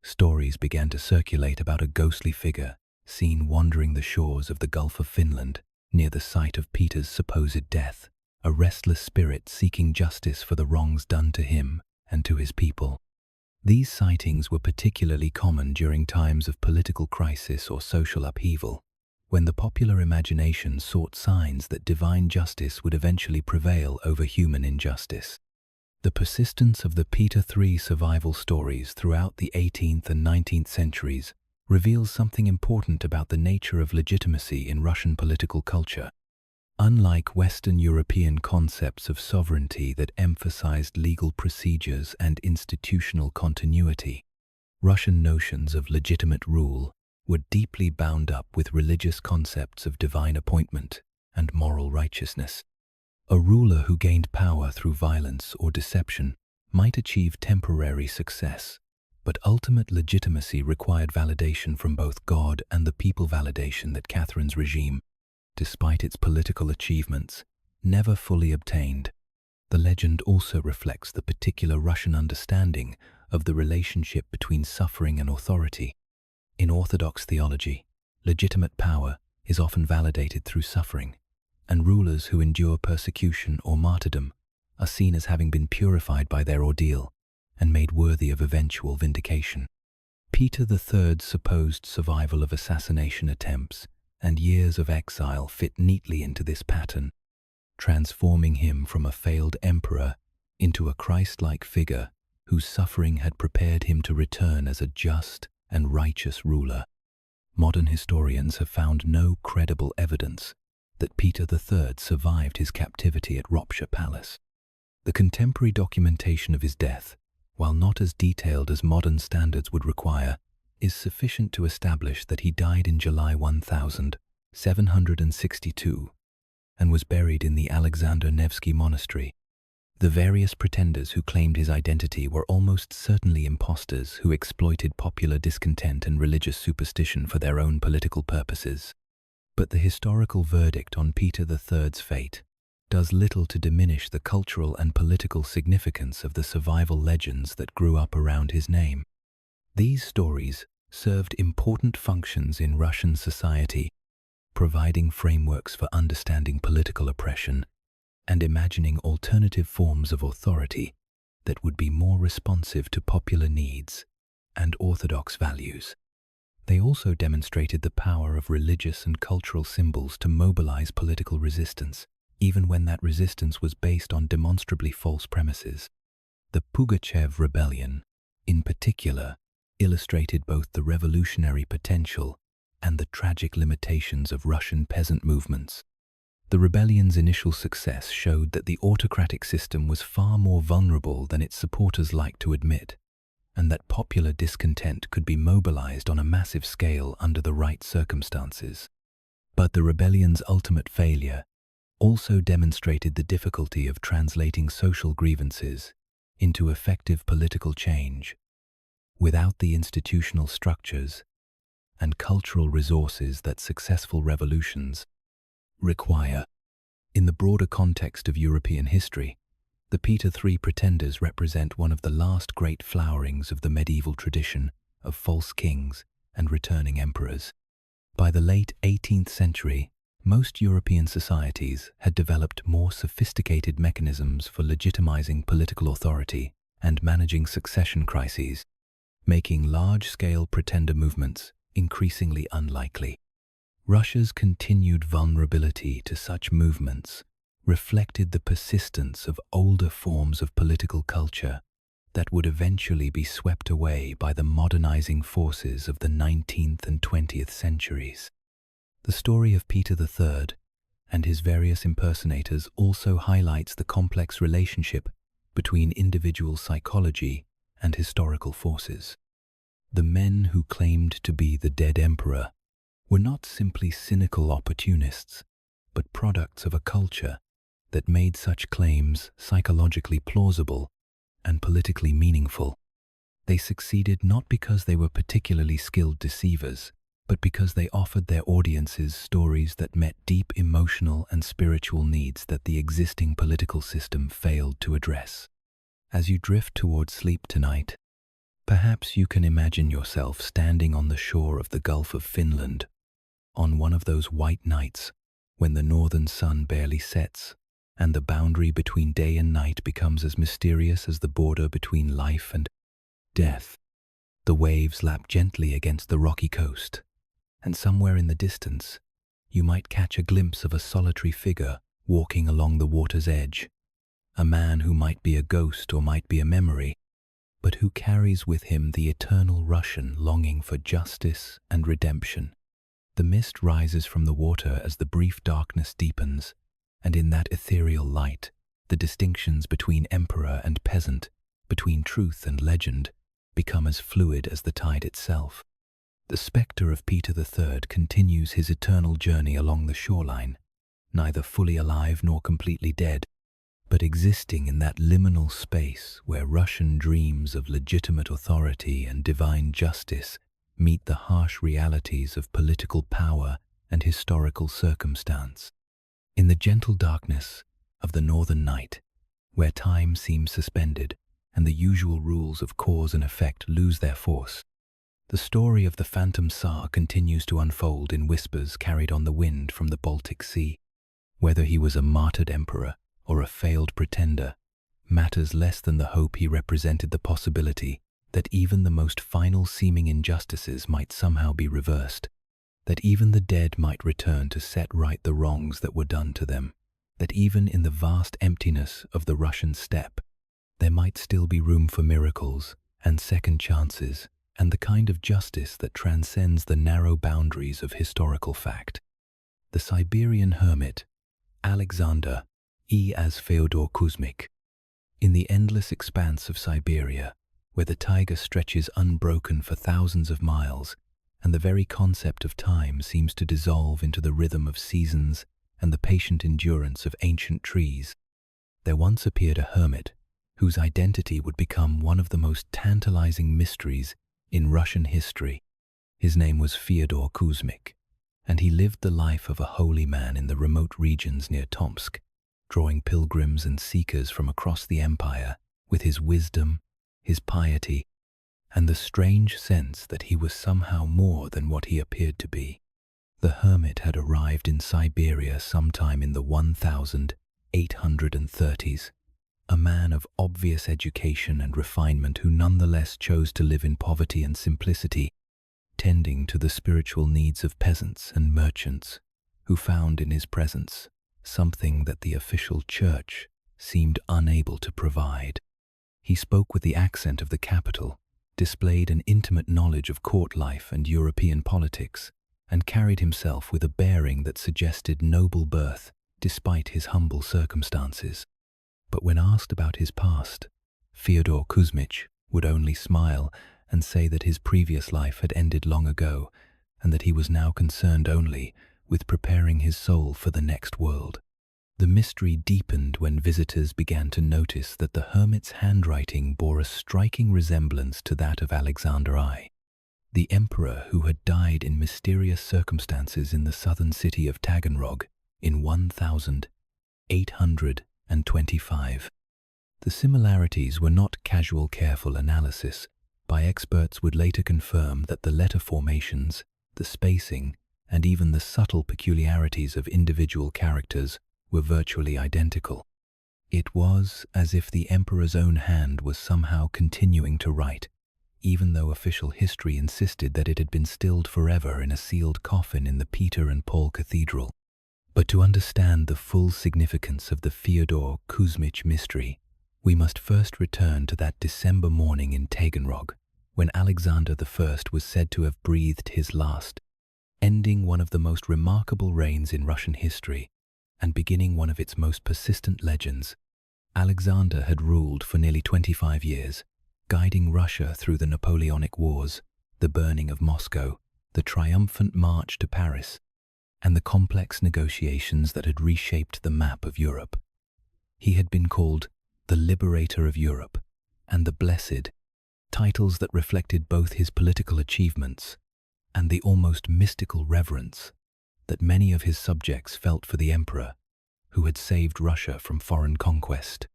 Stories began to circulate about a ghostly figure seen wandering the shores of the Gulf of Finland near the site of Peter's supposed death, a restless spirit seeking justice for the wrongs done to him and to his people. These sightings were particularly common during times of political crisis or social upheaval, when the popular imagination sought signs that divine justice would eventually prevail over human injustice. The persistence of the Peter III survival stories throughout the 18th and 19th centuries reveals something important about the nature of legitimacy in Russian political culture. Unlike Western European concepts of sovereignty that emphasized legal procedures and institutional continuity, Russian notions of legitimate rule were deeply bound up with religious concepts of divine appointment and moral righteousness. A ruler who gained power through violence or deception might achieve temporary success, but ultimate legitimacy required validation from both God and the people, validation that Catherine's regime, despite its political achievements, never fully obtained. The legend also reflects the particular Russian understanding of the relationship between suffering and authority. In Orthodox theology, legitimate power is often validated through suffering, and rulers who endure persecution or martyrdom are seen as having been purified by their ordeal and made worthy of eventual vindication. Peter III's supposed survival of assassination attempts and years of exile fit neatly into this pattern, transforming him from a failed emperor into a Christ-like figure whose suffering had prepared him to return as a just and righteous ruler. Modern historians have found no credible evidence that Peter III survived his captivity at Ropsha Palace. The contemporary documentation of his death, while not as detailed as modern standards would require, is sufficient to establish that he died in July 1762 and was buried in the Alexander Nevsky Monastery. The various pretenders who claimed his identity were almost certainly impostors who exploited popular discontent and religious superstition for their own political purposes. But the historical verdict on Peter III's fate does little to diminish the cultural and political significance of the survival legends that grew up around his name. These stories served important functions in Russian society, providing frameworks for understanding political oppression and imagining alternative forms of authority that would be more responsive to popular needs and orthodox values. They also demonstrated the power of religious and cultural symbols to mobilize political resistance, even when that resistance was based on demonstrably false premises. The Pugachev rebellion, in particular, illustrated both the revolutionary potential and the tragic limitations of Russian peasant movements. The rebellion's initial success showed that the autocratic system was far more vulnerable than its supporters liked to admit, and that popular discontent could be mobilized on a massive scale under the right circumstances. But the rebellion's ultimate failure also demonstrated the difficulty of translating social grievances into effective political change without the institutional structures and cultural resources that successful revolutions require. In the broader context of European history, the Peter III pretenders represent one of the last great flowerings of the medieval tradition of false kings and returning emperors. By the late 18th century, most European societies had developed more sophisticated mechanisms for legitimizing political authority and managing succession crises, making large-scale pretender movements increasingly unlikely. Russia's continued vulnerability to such movements reflected the persistence of older forms of political culture that would eventually be swept away by the modernizing forces of the 19th and 20th centuries. The story of Peter III and his various impersonators also highlights the complex relationship between individual psychology and historical forces. The men who claimed to be the dead emperor were not simply cynical opportunists, but products of a culture that made such claims psychologically plausible and politically meaningful. They succeeded not because they were particularly skilled deceivers, but because they offered their audiences stories that met deep emotional and spiritual needs that the existing political system failed to address. As you drift towards sleep tonight, perhaps you can imagine yourself standing on the shore of the Gulf of Finland on one of those white nights when the northern sun barely sets and the boundary between day and night becomes as mysterious as the border between life and death. The waves lap gently against the rocky coast, and somewhere in the distance, you might catch a glimpse of a solitary figure walking along the water's edge, a man who might be a ghost or might be a memory, but who carries with him the eternal Russian longing for justice and redemption. The mist rises from the water as the brief darkness deepens, and in that ethereal light, the distinctions between emperor and peasant, between truth and legend, become as fluid as the tide itself. The spectre of Peter III continues his eternal journey along the shoreline, neither fully alive nor completely dead, but existing in that liminal space where Russian dreams of legitimate authority and divine justice meet the harsh realities of political power and historical circumstance. In the gentle darkness of the northern night, where time seems suspended and the usual rules of cause and effect lose their force, the story of the phantom Tsar continues to unfold in whispers carried on the wind from the Baltic Sea. Whether he was a martyred emperor or a failed pretender matters less than the hope he represented the possibility that even the most final seeming injustices might somehow be reversed, that even the dead might return to set right the wrongs that were done to them, that even in the vast emptiness of the Russian steppe, there might still be room for miracles and second chances and the kind of justice that transcends the narrow boundaries of historical fact. The Siberian hermit, Alexander as FEODOR KUZMICH. In the endless expanse of Siberia, where the taiga stretches unbroken for thousands of miles, and the very concept of time seems to dissolve into the rhythm of seasons and the patient endurance of ancient trees, there once appeared a hermit whose identity would become one of the most tantalizing mysteries in Russian history. His name was FEODOR KUZMICH, and he lived the life of a holy man in the remote regions near Tomsk, drawing pilgrims and seekers from across the empire with his wisdom, his piety, and the strange sense that he was somehow more than what he appeared to be. The hermit had arrived in Siberia sometime in the 1830s, a man of obvious education and refinement who nonetheless chose to live in poverty and simplicity, tending to the spiritual needs of peasants and merchants who found in his presence something that the official church seemed unable to provide. He spoke with the accent of the capital, displayed an intimate knowledge of court life and European politics, and carried himself with a bearing that suggested noble birth despite his humble circumstances. But when asked about his past, FEODOR KUZMICH would only smile and say that his previous life had ended long ago, and that he was now concerned only with preparing his soul for the next world. The mystery deepened when visitors began to notice that the hermit's handwriting bore a striking resemblance to that of Alexander I, the emperor who had died in mysterious circumstances in the southern city of Taganrog in 1825. The similarities were not casual careful analysis. By experts would later confirm that the letter formations, the spacing, and even the subtle peculiarities of individual characters were virtually identical. It was as if the emperor's own hand was somehow continuing to write, even though official history insisted that it had been stilled forever in a sealed coffin in the Peter and Paul Cathedral. But to understand the full significance of the FEODOR KUZMICH mystery, we must first return to that December morning in Taganrog, when Alexander I was said to have breathed his last, ending one of the most remarkable reigns in Russian history and beginning one of its most persistent legends. Alexander had ruled for nearly 25 years, guiding Russia through the Napoleonic Wars, the burning of Moscow, the triumphant march to Paris, and the complex negotiations that had reshaped the map of Europe. He had been called the liberator of Europe, and the Blessed, titles that reflected both his political achievements and the almost mystical reverence that many of his subjects felt for the emperor who had saved Russia from foreign conquest.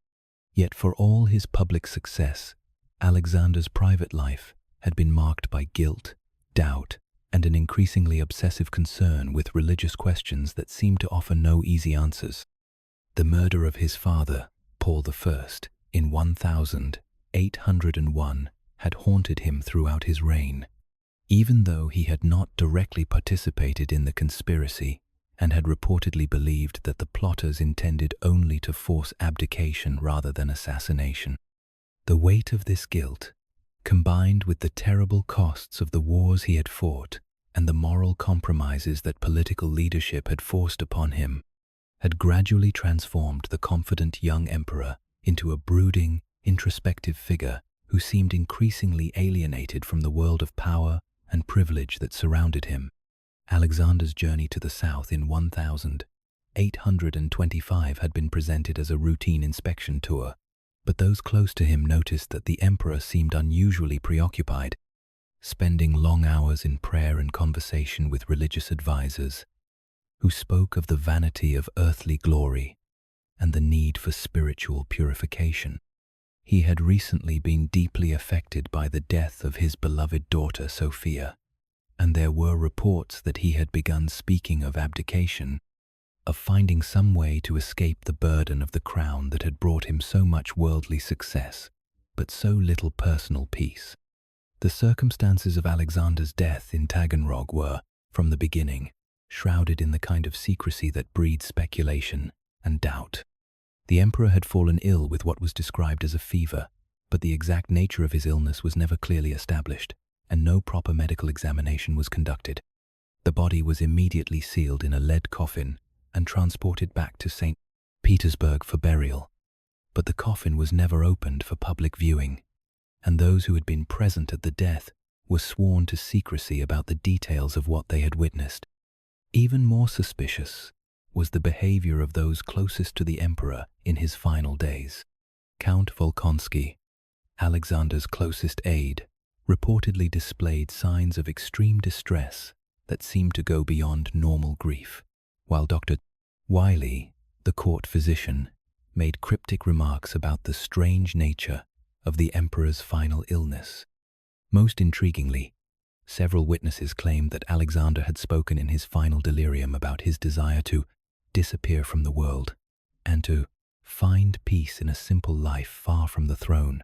Yet for all his public success, Alexander's private life had been marked by guilt, doubt, and an increasingly obsessive concern with religious questions that seemed to offer no easy answers. The murder of his father, Paul I, in 1801 had haunted him throughout his reign. Even though he had not directly participated in the conspiracy and had reportedly believed that the plotters intended only to force abdication rather than assassination. The weight of this guilt, combined with the terrible costs of the wars he had fought and the moral compromises that political leadership had forced upon him, had gradually transformed the confident young emperor into a brooding, introspective figure who seemed increasingly alienated from the world of power and privilege that surrounded him. Alexander's journey to the south in 1825 had been presented as a routine inspection tour, but those close to him noticed that the emperor seemed unusually preoccupied, spending long hours in prayer and conversation with religious advisors who spoke of the vanity of earthly glory and the need for spiritual purification. He had recently been deeply affected by the death of his beloved daughter Sophia, and there were reports that he had begun speaking of abdication, of finding some way to escape the burden of the crown that had brought him so much worldly success, but so little personal peace. The circumstances of Alexander's death in Taganrog were, from the beginning, shrouded in the kind of secrecy that breeds speculation and doubt. The emperor had fallen ill with what was described as a fever, but the exact nature of his illness was never clearly established, and no proper medical examination was conducted. The body was immediately sealed in a lead coffin and transported back to St. Petersburg for burial. But the coffin was never opened for public viewing, and those who had been present at the death were sworn to secrecy about the details of what they had witnessed. Even more suspicious was the behavior of those closest to the emperor in his final days. Count Volkonsky, Alexander's closest aide, reportedly displayed signs of extreme distress that seemed to go beyond normal grief, while Dr. Wiley, the court physician, made cryptic remarks about the strange nature of the emperor's final illness. Most intriguingly, several witnesses claimed that Alexander had spoken in his final delirium about his desire to disappear from the world and to find peace in a simple life far from the throne.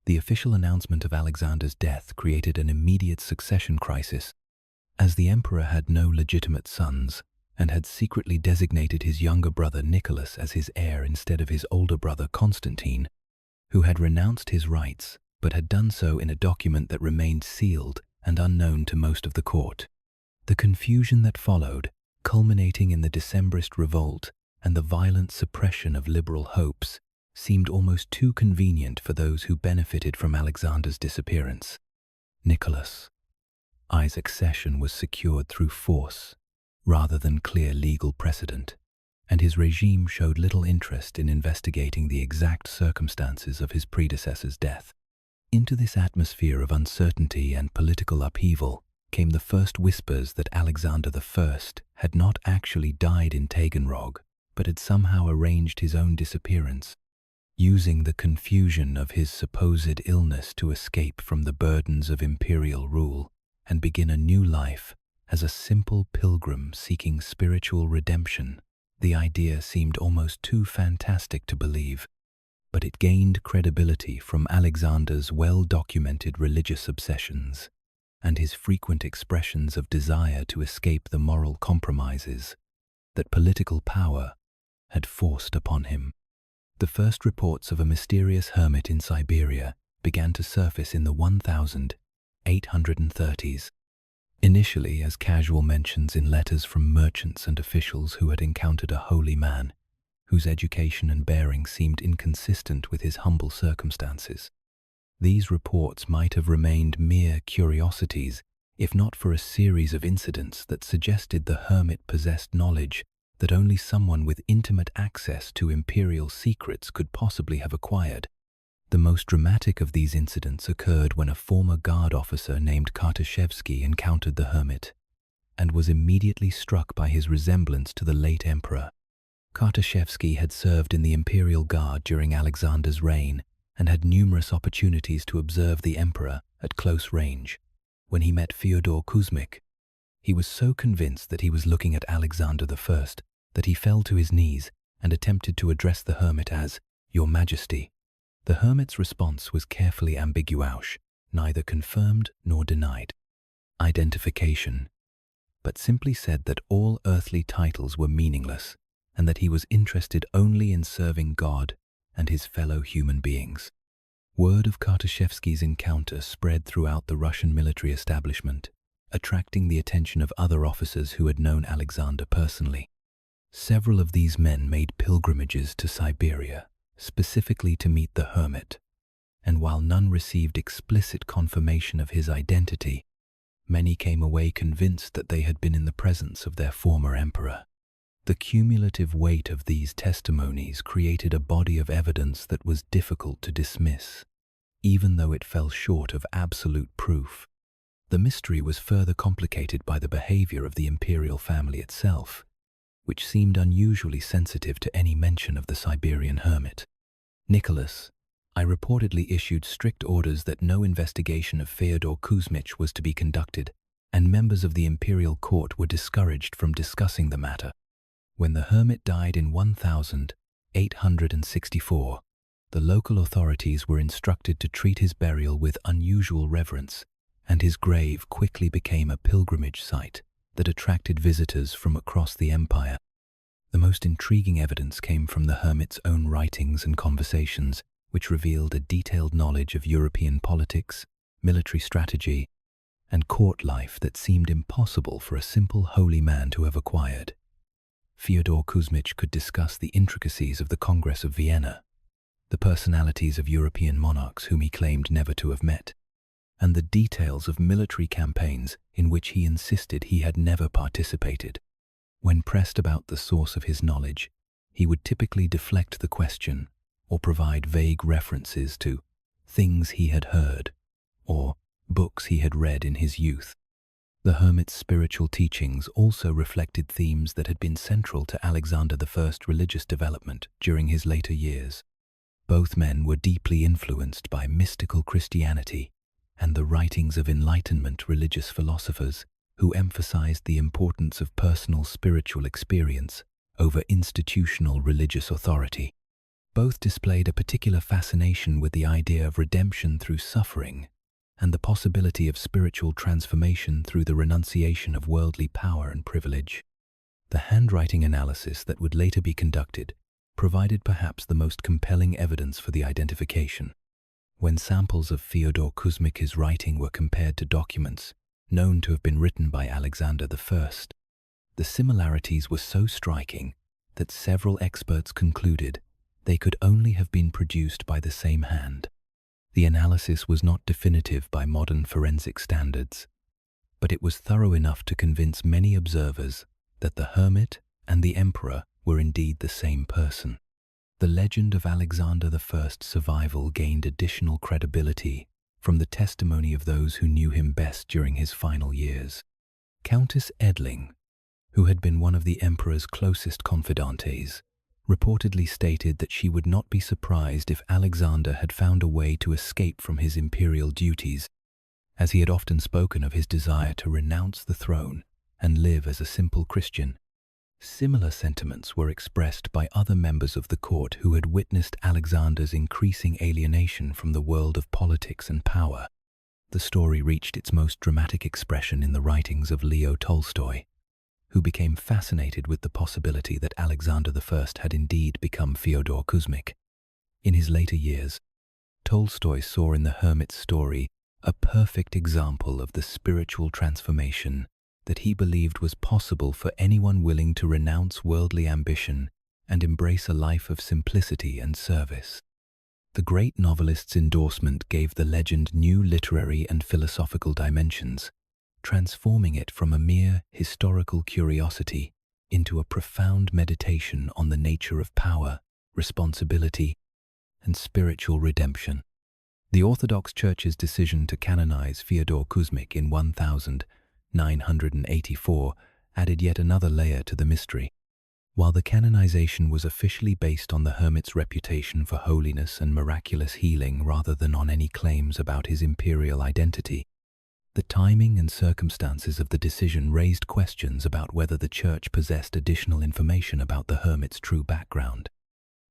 The official announcement of Alexander's death created an immediate succession crisis, as the emperor had no legitimate sons and had secretly designated his younger brother Nicholas as his heir instead of his older brother Constantine, who had renounced his rights but had done so in a document that remained sealed and unknown to most of the court. The confusion that followed, culminating in the Decembrist revolt and the violent suppression of liberal hopes, seemed almost too convenient for those who benefited from Alexander's disappearance. Nicholas I's accession was secured through force rather than clear legal precedent, and his regime showed little interest in investigating the exact circumstances of his predecessor's death. Into this atmosphere of uncertainty and political upheaval came the first whispers that Alexander I had not actually died in Taganrog, but had somehow arranged his own disappearance, using the confusion of his supposed illness to escape from the burdens of imperial rule and begin a new life as a simple pilgrim seeking spiritual redemption. The idea seemed almost too fantastic to believe, but it gained credibility from Alexander's well-documented religious obsessions and his frequent expressions of desire to escape the moral compromises that political power had forced upon him. The first reports of a mysterious hermit in Siberia began to surface in the 1830s, initially as casual mentions in letters from merchants and officials who had encountered a holy man whose education and bearing seemed inconsistent with his humble circumstances. These reports might have remained mere curiosities if not for a series of incidents that suggested the hermit possessed knowledge that only someone with intimate access to imperial secrets could possibly have acquired. The most dramatic of these incidents occurred when a former guard officer named Kartashevsky encountered the hermit and was immediately struck by his resemblance to the late emperor. Kartashevsky had served in the imperial guard during Alexander's reign and had numerous opportunities to observe the emperor at close range. When he met Fyodor Kuzmich, he was so convinced that he was looking at Alexander I that he fell to his knees and attempted to address the hermit as "Your Majesty." The hermit's response was carefully ambiguous, neither confirmed nor denied identification, but simply said that all earthly titles were meaningless and that he was interested only in serving God and his fellow human beings. Word of Kartashevsky's encounter spread throughout the Russian military establishment, attracting the attention of other officers who had known Alexander personally. Several of these men made pilgrimages to Siberia, specifically to meet the hermit, and while none received explicit confirmation of his identity, many came away convinced that they had been in the presence of their former emperor. The cumulative weight of these testimonies created a body of evidence that was difficult to dismiss, even though it fell short of absolute proof. The mystery was further complicated by the behavior of the imperial family itself, which seemed unusually sensitive to any mention of the Siberian hermit. Nicholas, I reportedly issued strict orders that no investigation of Fyodor Kuzmich was to be conducted, and members of the imperial court were discouraged from discussing the matter. When the hermit died in 1864, the local authorities were instructed to treat his burial with unusual reverence, and his grave quickly became a pilgrimage site that attracted visitors from across the empire. The most intriguing evidence came from the hermit's own writings and conversations, which revealed a detailed knowledge of European politics, military strategy, and court life that seemed impossible for a simple holy man to have acquired. Fyodor Kuzmich could discuss the intricacies of the Congress of Vienna, the personalities of European monarchs whom he claimed never to have met, and the details of military campaigns in which he insisted he had never participated. When pressed about the source of his knowledge, he would typically deflect the question or provide vague references to things he had heard or books he had read in his youth. The hermit's spiritual teachings also reflected themes that had been central to Alexander I's religious development during his later years. Both men were deeply influenced by mystical Christianity and the writings of Enlightenment religious philosophers who emphasized the importance of personal spiritual experience over institutional religious authority. Both displayed a particular fascination with the idea of redemption through suffering and the possibility of spiritual transformation through the renunciation of worldly power and privilege. The handwriting analysis that would later be conducted provided perhaps the most compelling evidence for the identification. When samples of Fyodor Kuzmich's writing were compared to documents known to have been written by Alexander I, the similarities were so striking that several experts concluded they could only have been produced by the same hand. The analysis was not definitive by modern forensic standards, but it was thorough enough to convince many observers that the hermit and the emperor were indeed the same person. The legend of Alexander I's survival gained additional credibility from the testimony of those who knew him best during his final years. Countess Edling, who had been one of the emperor's closest confidantes, reportedly stated that she would not be surprised if Alexander had found a way to escape from his imperial duties, as he had often spoken of his desire to renounce the throne and live as a simple Christian. Similar sentiments were expressed by other members of the court who had witnessed Alexander's increasing alienation from the world of politics and power. The story reached its most dramatic expression in the writings of Leo Tolstoy, who became fascinated with the possibility that Alexander I had indeed become Fyodor Kuzmich. In his later years, Tolstoy saw in the hermit's story a perfect example of the spiritual transformation that he believed was possible for anyone willing to renounce worldly ambition and embrace a life of simplicity and service. The great novelist's endorsement gave the legend new literary and philosophical dimensions, transforming it from a mere historical curiosity into a profound meditation on the nature of power, responsibility, and spiritual redemption. The Orthodox Church's decision to canonize Fyodor Kuzmich in 1984 added yet another layer to the mystery. While the canonization was officially based on the hermit's reputation for holiness and miraculous healing rather than on any claims about his imperial identity, the timing and circumstances of the decision raised questions about whether the Church possessed additional information about the hermit's true background.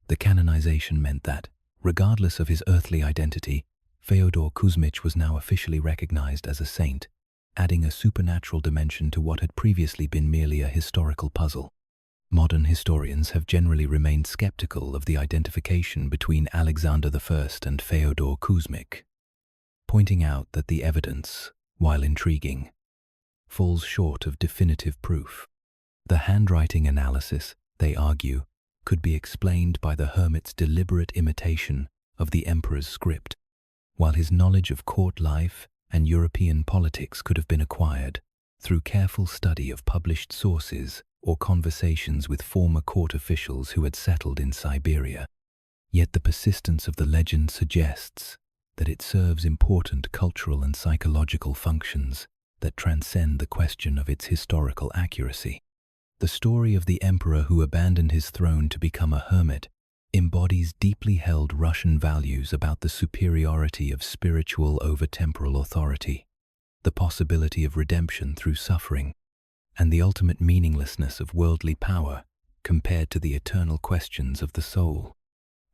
The canonization meant that, regardless of his earthly identity, Fyodor Kuzmich was now officially recognized as a saint, adding a supernatural dimension to what had previously been merely a historical puzzle. Modern historians have generally remained skeptical of the identification between Alexander I and Fyodor Kuzmich, pointing out that the evidence, while intriguing, falls short of definitive proof. The handwriting analysis, they argue, could be explained by the hermit's deliberate imitation of the emperor's script, while his knowledge of court life and European politics could have been acquired through careful study of published sources or conversations with former court officials who had settled in Siberia. Yet the persistence of the legend suggests that it serves important cultural and psychological functions that transcend the question of its historical accuracy. The story of the emperor who abandoned his throne to become a hermit embodies deeply held Russian values about the superiority of spiritual over temporal authority, the possibility of redemption through suffering, and the ultimate meaninglessness of worldly power compared to the eternal questions of the soul.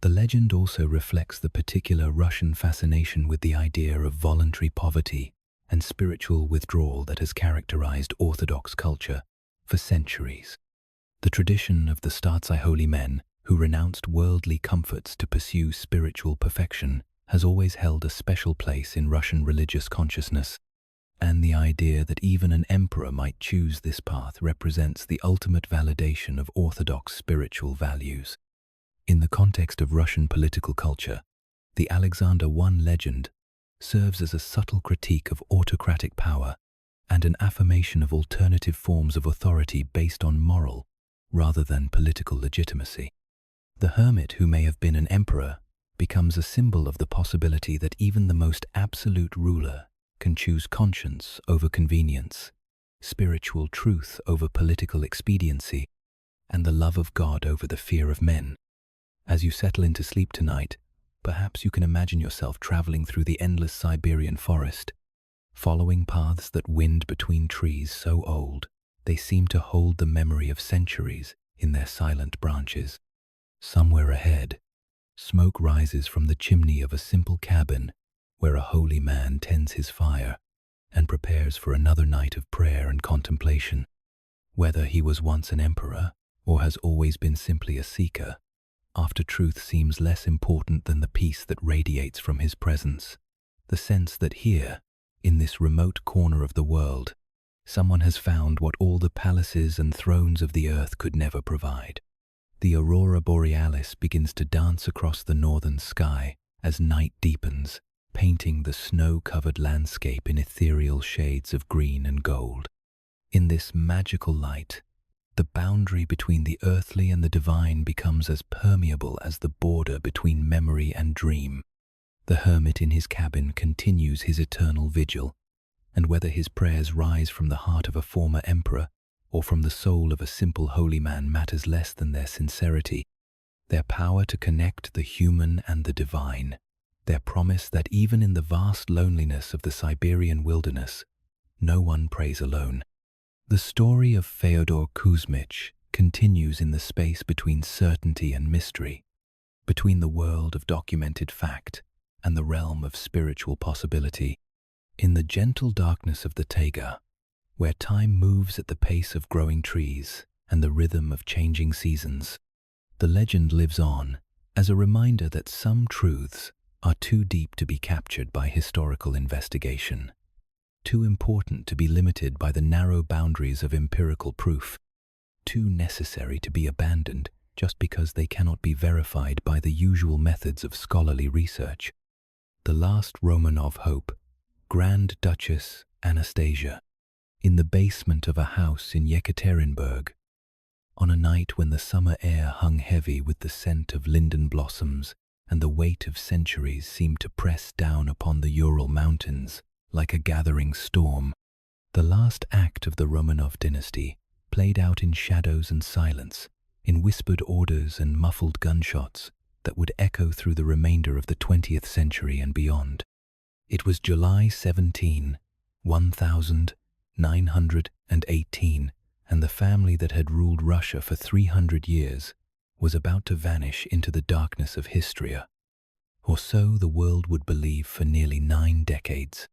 The legend also reflects the particular Russian fascination with the idea of voluntary poverty and spiritual withdrawal that has characterized Orthodox culture for centuries. The tradition of the Startsai holy men who renounced worldly comforts to pursue spiritual perfection has always held a special place in Russian religious consciousness, and the idea that even an emperor might choose this path represents the ultimate validation of Orthodox spiritual values. In the context of Russian political culture, the Alexander I legend serves as a subtle critique of autocratic power and an affirmation of alternative forms of authority based on moral rather than political legitimacy. The hermit who may have been an emperor becomes a symbol of the possibility that even the most absolute ruler can choose conscience over convenience, spiritual truth over political expediency, and the love of God over the fear of men. As you settle into sleep tonight, perhaps you can imagine yourself traveling through the endless Siberian forest, following paths that wind between trees so old they seem to hold the memory of centuries in their silent branches. Somewhere ahead, smoke rises from the chimney of a simple cabin where a holy man tends his fire and prepares for another night of prayer and contemplation. Whether he was once an emperor or has always been simply a seeker, after truth seems less important than the peace that radiates from his presence, the sense that here, in this remote corner of the world, someone has found what all the palaces and thrones of the earth could never provide. The aurora borealis begins to dance across the northern sky as night deepens, painting the snow-covered landscape in ethereal shades of green and gold. In this magical light, the boundary between the earthly and the divine becomes as permeable as the border between memory and dream. The hermit in his cabin continues his eternal vigil, and whether his prayers rise from the heart of a former emperor or from the soul of a simple holy man matters less than their sincerity, their power to connect the human and the divine, their promise that even in the vast loneliness of the Siberian wilderness, no one prays alone. The story of Fyodor Kuzmich continues in the space between certainty and mystery, between the world of documented fact and the realm of spiritual possibility. In the gentle darkness of the taiga, where time moves at the pace of growing trees and the rhythm of changing seasons, the legend lives on as a reminder that some truths are too deep to be captured by historical investigation, too important to be limited by the narrow boundaries of empirical proof, too necessary to be abandoned just because they cannot be verified by the usual methods of scholarly research. The last Romanov hope, Grand Duchess Anastasia, in the basement of a house in Yekaterinburg, on a night when the summer air hung heavy with the scent of linden blossoms and the weight of centuries seemed to press down upon the Ural Mountains like a gathering storm. The last act of the Romanov dynasty played out in shadows and silence, in whispered orders and muffled gunshots that would echo through the remainder of the 20th century and beyond. It was July 17, 1918, and the family that had ruled Russia for 300 years was about to vanish into the darkness of history, or so the world would believe for nearly 9 decades.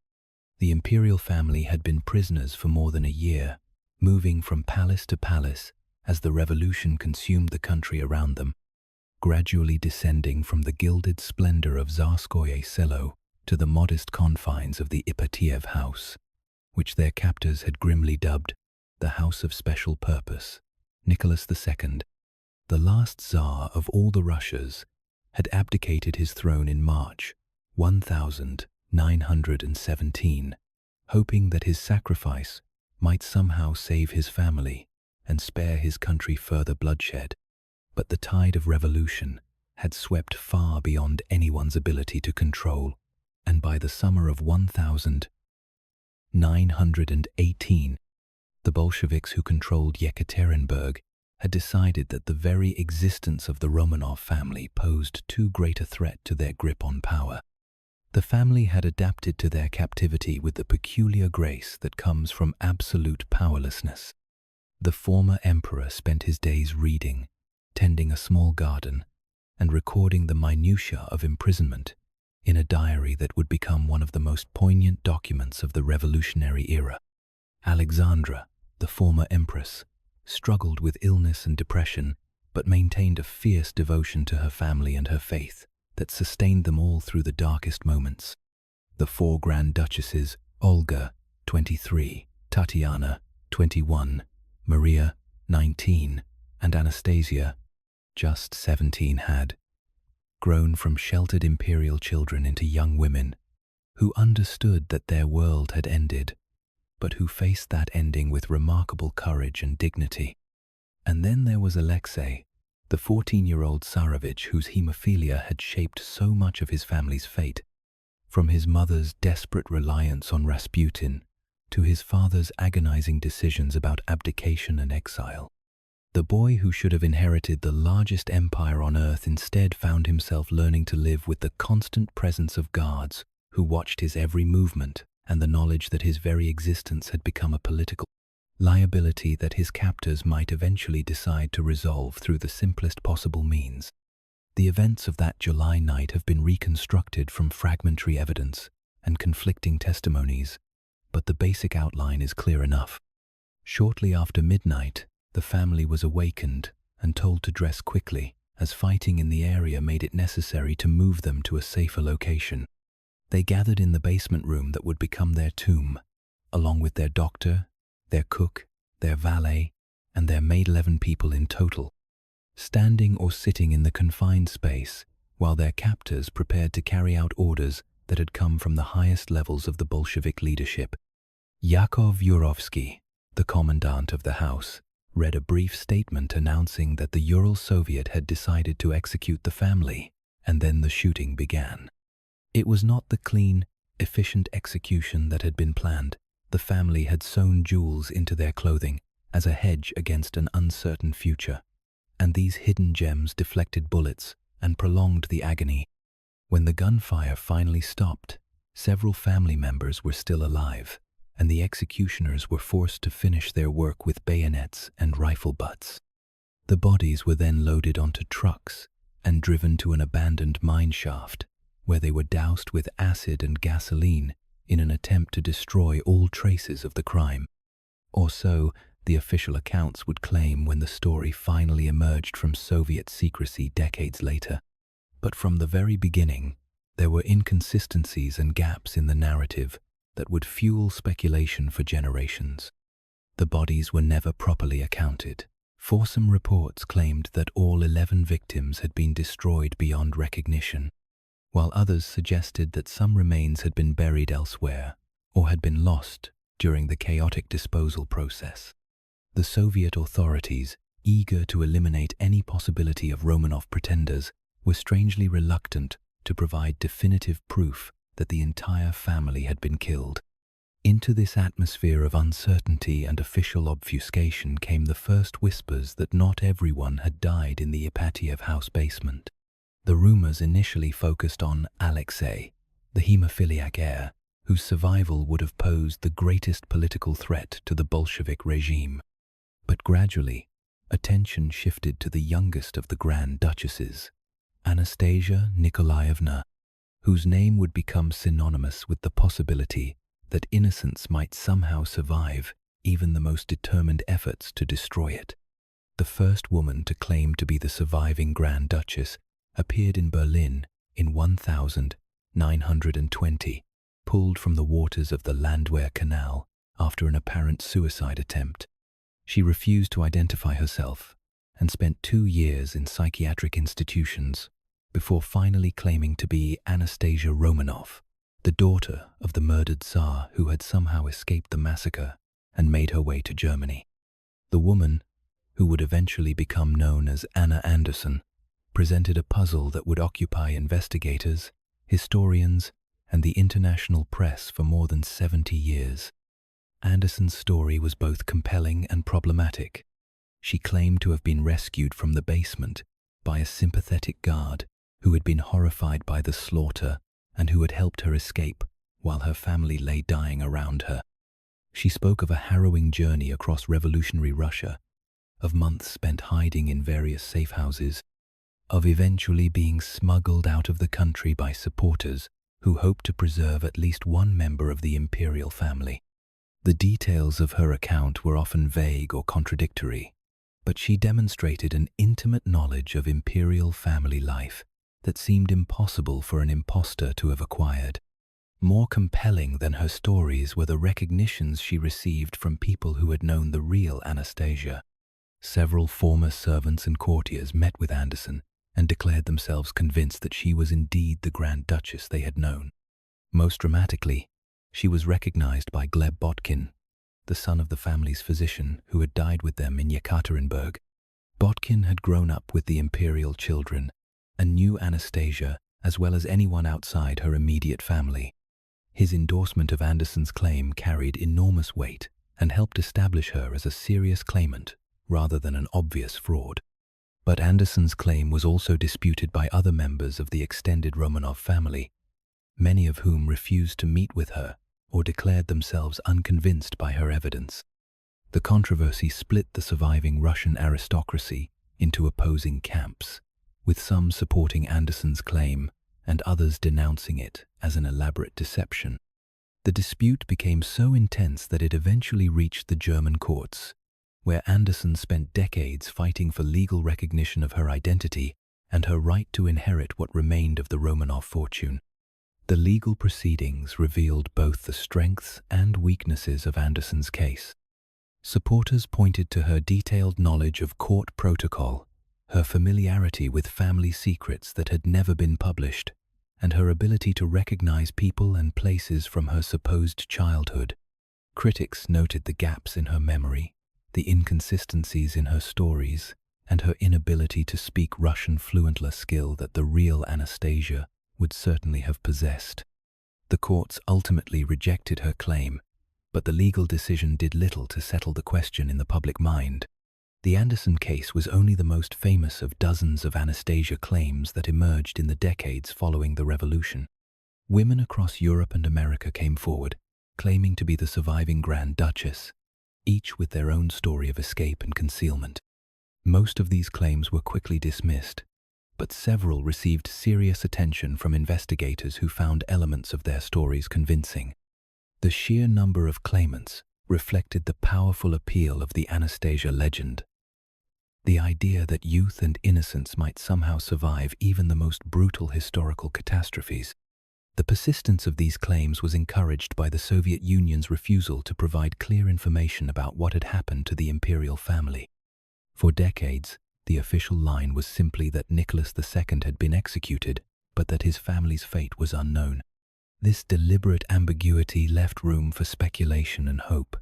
The imperial family had been prisoners for more than a year, moving from palace to palace as the revolution consumed the country around them, gradually descending from the gilded splendor of Tsarskoye Selo to the modest confines of the Ipatiev house, which their captors had grimly dubbed the House of Special Purpose. Nicholas II, the last Tsar of all the Russias, had abdicated his throne in March 1917, hoping that his sacrifice might somehow save his family and spare his country further bloodshed. But the tide of revolution had swept far beyond anyone's ability to control, and by the summer of 1918, the Bolsheviks who controlled Yekaterinburg had decided that the very existence of the Romanov family posed too great a threat to their grip on power. The family had adapted to their captivity with the peculiar grace that comes from absolute powerlessness. The former emperor spent his days reading, tending a small garden, and recording the minutiae of imprisonment in a diary that would become one of the most poignant documents of the revolutionary era. Alexandra, the former empress, struggled with illness and depression, but maintained a fierce devotion to her family and her faith that sustained them all through the darkest moments. The 4 Grand Duchesses, Olga, 23, Tatiana, 21, Maria, 19, and Anastasia, just 17, had grown from sheltered imperial children into young women who understood that their world had ended, but who faced that ending with remarkable courage and dignity. And then there was Alexei, the 14-year-old Tsarevich whose hemophilia had shaped so much of his family's fate, from his mother's desperate reliance on Rasputin to his father's agonizing decisions about abdication and exile. The boy who should have inherited the largest empire on earth instead found himself learning to live with the constant presence of guards who watched his every movement, and the knowledge that his very existence had become a political liability that his captors might eventually decide to resolve through the simplest possible means. The events of that July night have been reconstructed from fragmentary evidence and conflicting testimonies, but the basic outline is clear enough. Shortly after midnight, the family was awakened and told to dress quickly, as fighting in the area made it necessary to move them to a safer location. They gathered in the basement room that would become their tomb, along with their doctor, their cook, their valet, and their maid, 11 people in total, standing or sitting in the confined space while their captors prepared to carry out orders that had come from the highest levels of the Bolshevik leadership. Yakov Yurovsky, the commandant of the house, read a brief statement announcing that the Ural Soviet had decided to execute the family, and then the shooting began. It was not the clean, efficient execution that had been planned. The family had sewn jewels into their clothing as a hedge against an uncertain future, and these hidden gems deflected bullets and prolonged the agony. When the gunfire finally stopped, several family members were still alive, and the executioners were forced to finish their work with bayonets and rifle butts. The bodies were then loaded onto trucks and driven to an abandoned mine shaft, where they were doused with acid and gasoline in an attempt to destroy all traces of the crime. Or so the official accounts would claim when the story finally emerged from Soviet secrecy decades later. But from the very beginning, there were inconsistencies and gaps in the narrative that would fuel speculation for generations. The bodies were never properly accounted. Some reports claimed that all 11 victims had been destroyed beyond recognition, while others suggested that some remains had been buried elsewhere or had been lost during the chaotic disposal process. The Soviet authorities, eager to eliminate any possibility of Romanov pretenders, were strangely reluctant to provide definitive proof that the entire family had been killed. Into this atmosphere of uncertainty and official obfuscation came the first whispers that not everyone had died in the Ipatiev house basement. The rumors initially focused on Alexei, the hemophiliac heir, whose survival would have posed the greatest political threat to the Bolshevik regime. But gradually, attention shifted to the youngest of the Grand Duchesses, Anastasia Nikolaevna, whose name would become synonymous with the possibility that innocence might somehow survive even the most determined efforts to destroy it. The first woman to claim to be the surviving Grand Duchess appeared in Berlin in 1920, pulled from the waters of the Landwehr Canal after an apparent suicide attempt. She refused to identify herself and spent 2 years in psychiatric institutions before finally claiming to be Anastasia Romanov, the daughter of the murdered Tsar who had somehow escaped the massacre and made her way to Germany. The woman, who would eventually become known as Anna Anderson, presented a puzzle that would occupy investigators, historians, and the international press for more than 70 years. Anderson's story was both compelling and problematic. She claimed to have been rescued from the basement by a sympathetic guard who had been horrified by the slaughter and who had helped her escape while her family lay dying around her. She spoke of a harrowing journey across revolutionary Russia, of months spent hiding in various safe houses, of eventually being smuggled out of the country by supporters who hoped to preserve at least one member of the imperial family. The details of her account were often vague or contradictory, but she demonstrated an intimate knowledge of imperial family life that seemed impossible for an impostor to have acquired. More compelling than her stories were the recognitions she received from people who had known the real Anastasia. Several former servants and courtiers met with Anderson and declared themselves convinced that she was indeed the Grand Duchess they had known. Most dramatically, she was recognized by Gleb Botkin, the son of the family's physician who had died with them in Yekaterinburg. Botkin had grown up with the imperial children and knew Anastasia as well as anyone outside her immediate family. His endorsement of Anderson's claim carried enormous weight and helped establish her as a serious claimant rather than an obvious fraud. But Anderson's claim was also disputed by other members of the extended Romanov family, many of whom refused to meet with her or declared themselves unconvinced by her evidence. The controversy split the surviving Russian aristocracy into opposing camps, with some supporting Anderson's claim and others denouncing it as an elaborate deception. The dispute became so intense that it eventually reached the German courts, where Anderson spent decades fighting for legal recognition of her identity and her right to inherit what remained of the Romanov fortune. The legal proceedings revealed both the strengths and weaknesses of Anderson's case. Supporters pointed to her detailed knowledge of court protocol, her familiarity with family secrets that had never been published, and her ability to recognize people and places from her supposed childhood. Critics noted the gaps in her memory, the inconsistencies in her stories, and her inability to speak Russian fluently, a skill that the real Anastasia would certainly have possessed. The courts ultimately rejected her claim, but the legal decision did little to settle the question in the public mind. The Anderson case was only the most famous of dozens of Anastasia claims that emerged in the decades following the revolution. Women across Europe and America came forward, claiming to be the surviving Grand Duchess, each with their own story of escape and concealment. Most of these claims were quickly dismissed, but several received serious attention from investigators who found elements of their stories convincing. The sheer number of claimants reflected the powerful appeal of the Anastasia legend. The idea that youth and innocence might somehow survive even the most brutal historical catastrophes. The persistence of these claims was encouraged by the Soviet Union's refusal to provide clear information about what had happened to the imperial family. For decades, the official line was simply that Nicholas II had been executed, but that his family's fate was unknown. This deliberate ambiguity left room for speculation and hope,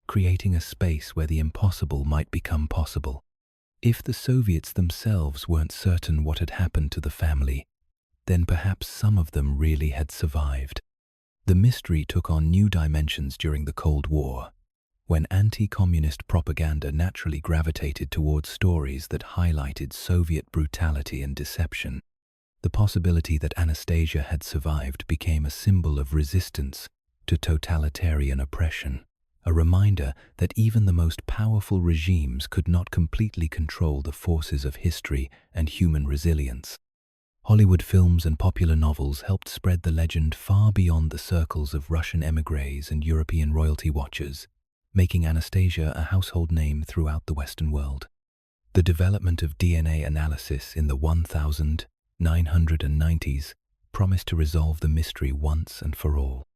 creating a space where the impossible might become possible. If the Soviets themselves weren't certain what had happened to the family, then perhaps some of them really had survived. The mystery took on new dimensions during the Cold War, when anti-communist propaganda naturally gravitated towards stories that highlighted Soviet brutality and deception. The possibility that Anastasia had survived became a symbol of resistance to totalitarian oppression, a reminder that even the most powerful regimes could not completely control the forces of history and human resilience. Hollywood films and popular novels helped spread the legend far beyond the circles of Russian émigrés and European royalty watchers, making Anastasia a household name throughout the Western world. The development of DNA analysis in the 1990s promised to resolve the mystery once and for all.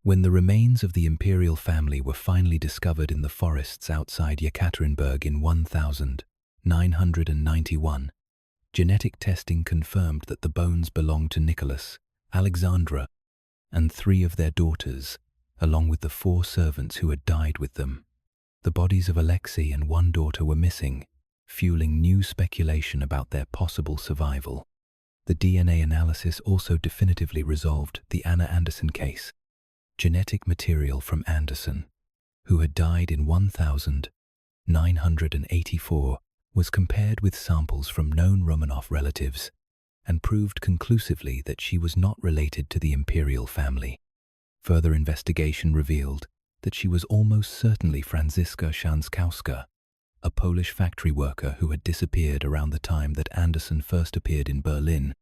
When the remains of the imperial family were finally discovered in the forests outside Yekaterinburg in 1991, genetic testing confirmed that the bones belonged to Nicholas, Alexandra, and 3 of their daughters, along with the 4 servants who had died with them. The bodies of Alexei and 1 daughter were missing, fueling new speculation about their possible survival. The DNA analysis also definitively resolved the Anna Anderson case. Genetic material from Anderson, who had died in 1984, was compared with samples from known Romanov relatives and proved conclusively that she was not related to the imperial family. Further investigation revealed that she was almost certainly Franziska Szankowska, a Polish factory worker who had disappeared around the time that Anderson first appeared in Berlin.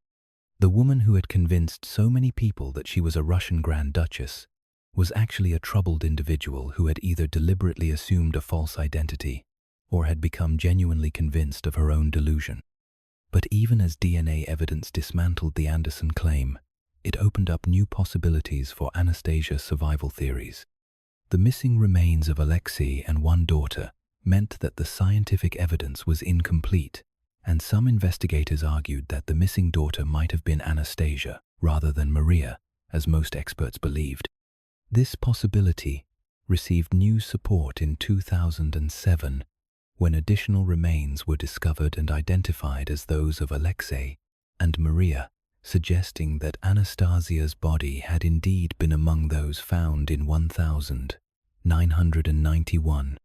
The woman who had convinced so many people that she was a Russian Grand Duchess was actually a troubled individual who had either deliberately assumed a false identity or had become genuinely convinced of her own delusion. But even as DNA evidence dismantled the Anderson claim, it opened up new possibilities for Anastasia's survival theories. The missing remains of Alexei and 1 daughter meant that the scientific evidence was incomplete, and some investigators argued that the missing daughter might have been Anastasia rather than Maria, as most experts believed. This possibility received new support in 2007 when additional remains were discovered and identified as those of Alexei and Maria, suggesting that Anastasia's body had indeed been among those found in 1991.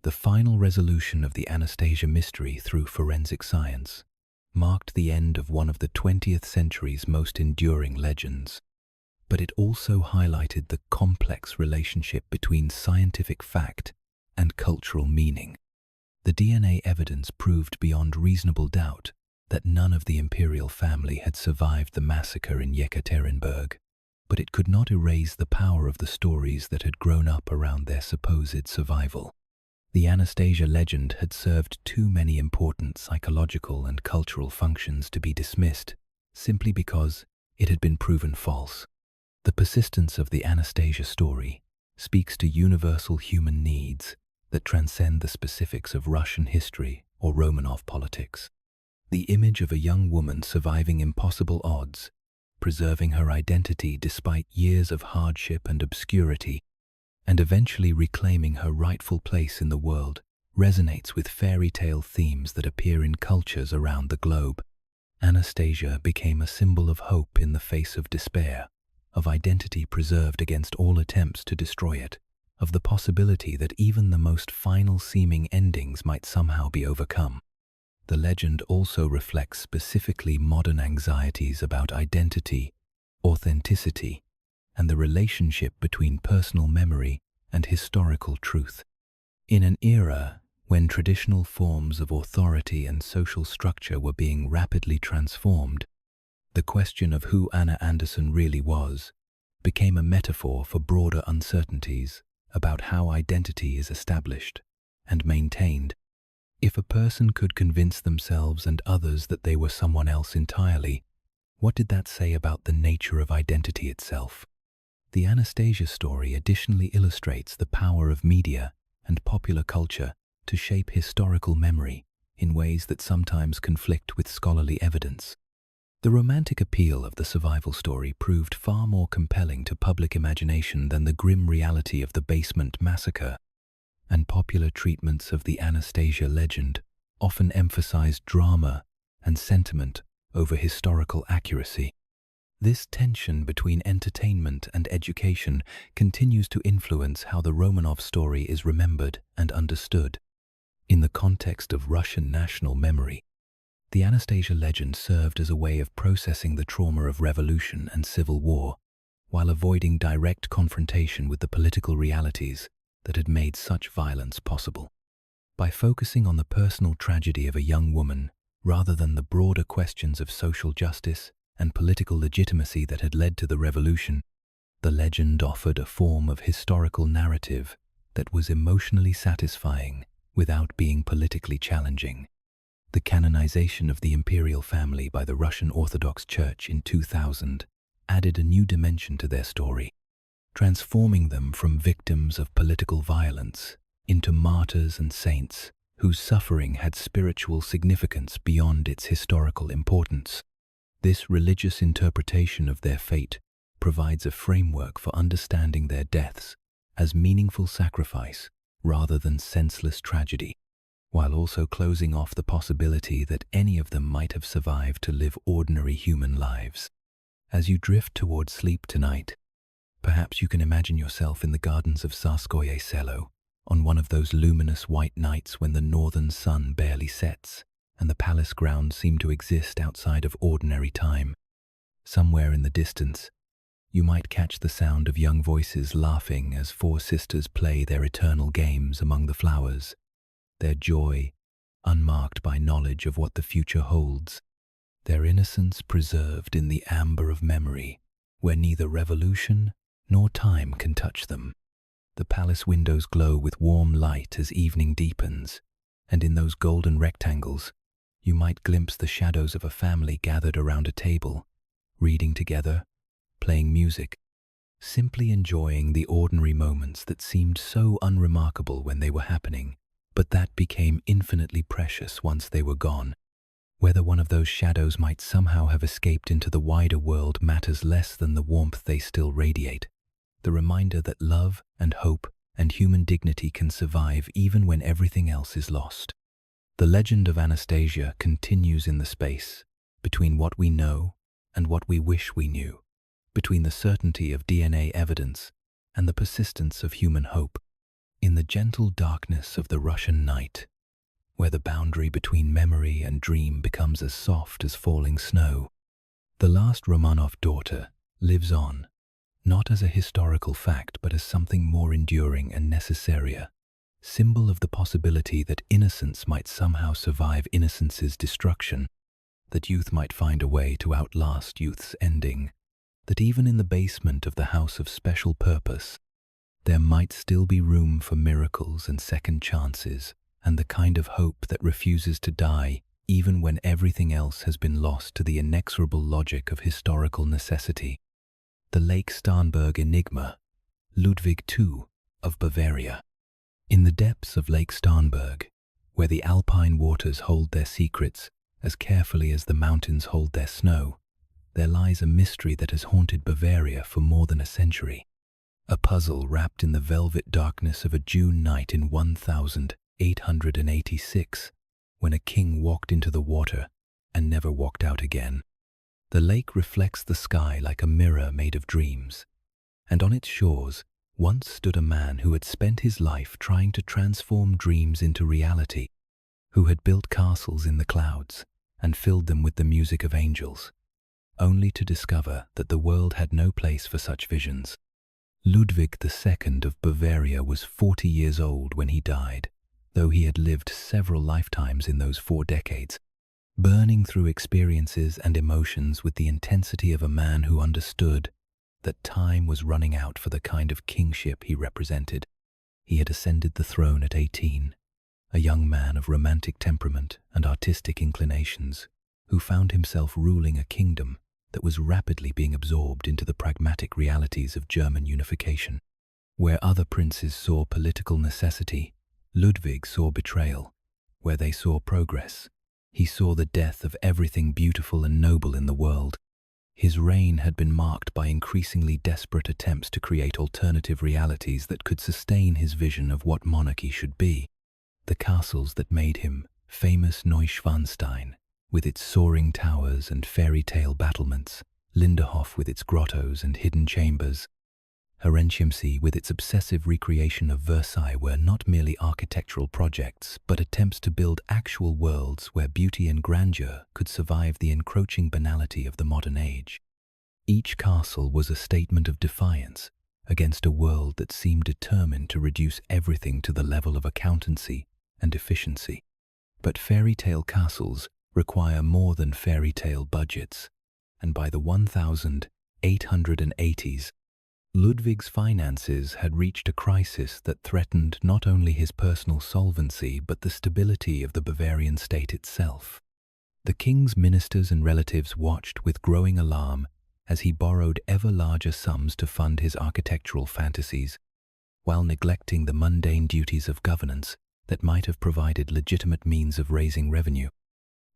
The final resolution of the Anastasia mystery through forensic science marked the end of one of the 20th century's most enduring legends. But it also highlighted the complex relationship between scientific fact and cultural meaning. The DNA evidence proved beyond reasonable doubt that none of the imperial family had survived the massacre in Yekaterinburg, but it could not erase the power of the stories that had grown up around their supposed survival. The Anastasia legend had served too many important psychological and cultural functions to be dismissed simply because it had been proven false. The persistence of the Anastasia story speaks to universal human needs that transcend the specifics of Russian history or Romanov politics. The image of a young woman surviving impossible odds, preserving her identity despite years of hardship and obscurity, and eventually reclaiming her rightful place in the world, resonates with fairy tale themes that appear in cultures around the globe. Anastasia became a symbol of hope in the face of despair, of identity preserved against all attempts to destroy it, of the possibility that even the most final-seeming endings might somehow be overcome. The legend also reflects specifically modern anxieties about identity, authenticity, and the relationship between personal memory and historical truth. In an era when traditional forms of authority and social structure were being rapidly transformed, the question of who Anna Anderson really was became a metaphor for broader uncertainties about how identity is established and maintained. If a person could convince themselves and others that they were someone else entirely, what did that say about the nature of identity itself? The Anastasia story additionally illustrates the power of media and popular culture to shape historical memory in ways that sometimes conflict with scholarly evidence. The romantic appeal of the survival story proved far more compelling to public imagination than the grim reality of the basement massacre, and popular treatments of the Anastasia legend often emphasized drama and sentiment over historical accuracy. This tension between entertainment and education continues to influence how the Romanov story is remembered and understood. In the context of Russian national memory, the Anastasia legend served as a way of processing the trauma of revolution and civil war, while avoiding direct confrontation with the political realities that had made such violence possible. By focusing on the personal tragedy of a young woman rather than the broader questions of social justice and political legitimacy that had led to the revolution, the legend offered a form of historical narrative that was emotionally satisfying without being politically challenging. The canonization of the imperial family by the Russian Orthodox Church in 2000 added a new dimension to their story, transforming them from victims of political violence into martyrs and saints whose suffering had spiritual significance beyond its historical importance. This religious interpretation of their fate provides a framework for understanding their deaths as meaningful sacrifice rather than senseless tragedy, while also closing off the possibility that any of them might have survived to live ordinary human lives. As you drift toward sleep tonight, perhaps you can imagine yourself in the gardens of Tsarskoye Selo on one of those luminous white nights when the northern sun barely sets and the palace grounds seem to exist outside of ordinary time. Somewhere in the distance, you might catch the sound of young voices laughing as four sisters play their eternal games among the flowers, their joy unmarked by knowledge of what the future holds, their innocence preserved in the amber of memory, where neither revolution nor time can touch them. The palace windows glow with warm light as evening deepens, and in those golden rectangles, you might glimpse the shadows of a family gathered around a table, reading together, playing music, simply enjoying the ordinary moments that seemed so unremarkable when they were happening, but that became infinitely precious once they were gone. Whether one of those shadows might somehow have escaped into the wider world matters less than the warmth they still radiate, the reminder that love and hope and human dignity can survive even when everything else is lost. The legend of Anastasia continues in the space between what we know and what we wish we knew, between the certainty of DNA evidence and the persistence of human hope. In the gentle darkness of the Russian night, where the boundary between memory and dream becomes as soft as falling snow, the last Romanov daughter lives on, not as a historical fact but as something more enduring and necessary, symbol of the possibility that innocence might somehow survive innocence's destruction, that youth might find a way to outlast youth's ending, that even in the basement of the house of special purpose, there might still be room for miracles and second chances, and the kind of hope that refuses to die even when everything else has been lost to the inexorable logic of historical necessity. The Lake Starnberg enigma, Ludwig II of Bavaria. In the depths of Lake Starnberg, where the alpine waters hold their secrets as carefully as the mountains hold their snow, there lies a mystery that has haunted Bavaria for more than a century. A puzzle wrapped in the velvet darkness of a June night in 1886, when a king walked into the water and never walked out again. The lake reflects the sky like a mirror made of dreams, and on its shores once stood a man who had spent his life trying to transform dreams into reality, who had built castles in the clouds and filled them with the music of angels, only to discover that the world had no place for such visions. Ludwig II of Bavaria was 40 years old when he died, though he had lived several lifetimes in those 4 decades, burning through experiences and emotions with the intensity of a man who understood that time was running out for the kind of kingship he represented. He had ascended the throne at 18, a young man of romantic temperament and artistic inclinations, who found himself ruling a kingdom that was rapidly being absorbed into the pragmatic realities of German unification. Where other princes saw political necessity, Ludwig saw betrayal. Where they saw progress, he saw the death of everything beautiful and noble in the world. His reign had been marked by increasingly desperate attempts to create alternative realities that could sustain his vision of what monarchy should be. The castles that made him famous Neuschwanstein, with its soaring towers and fairy tale battlements, Linderhof with its grottos and hidden chambers, Herrenchiemsee with its obsessive recreation of Versailles were not merely architectural projects, but attempts to build actual worlds where beauty and grandeur could survive the encroaching banality of the modern age. Each castle was a statement of defiance against a world that seemed determined to reduce everything to the level of accountancy and efficiency. But fairy tale castles require more than fairy tale budgets, and by the 1880s, Ludwig's finances had reached a crisis that threatened not only his personal solvency but the stability of the Bavarian state itself. The king's ministers and relatives watched with growing alarm as he borrowed ever larger sums to fund his architectural fantasies, while neglecting the mundane duties of governance that might have provided legitimate means of raising revenue.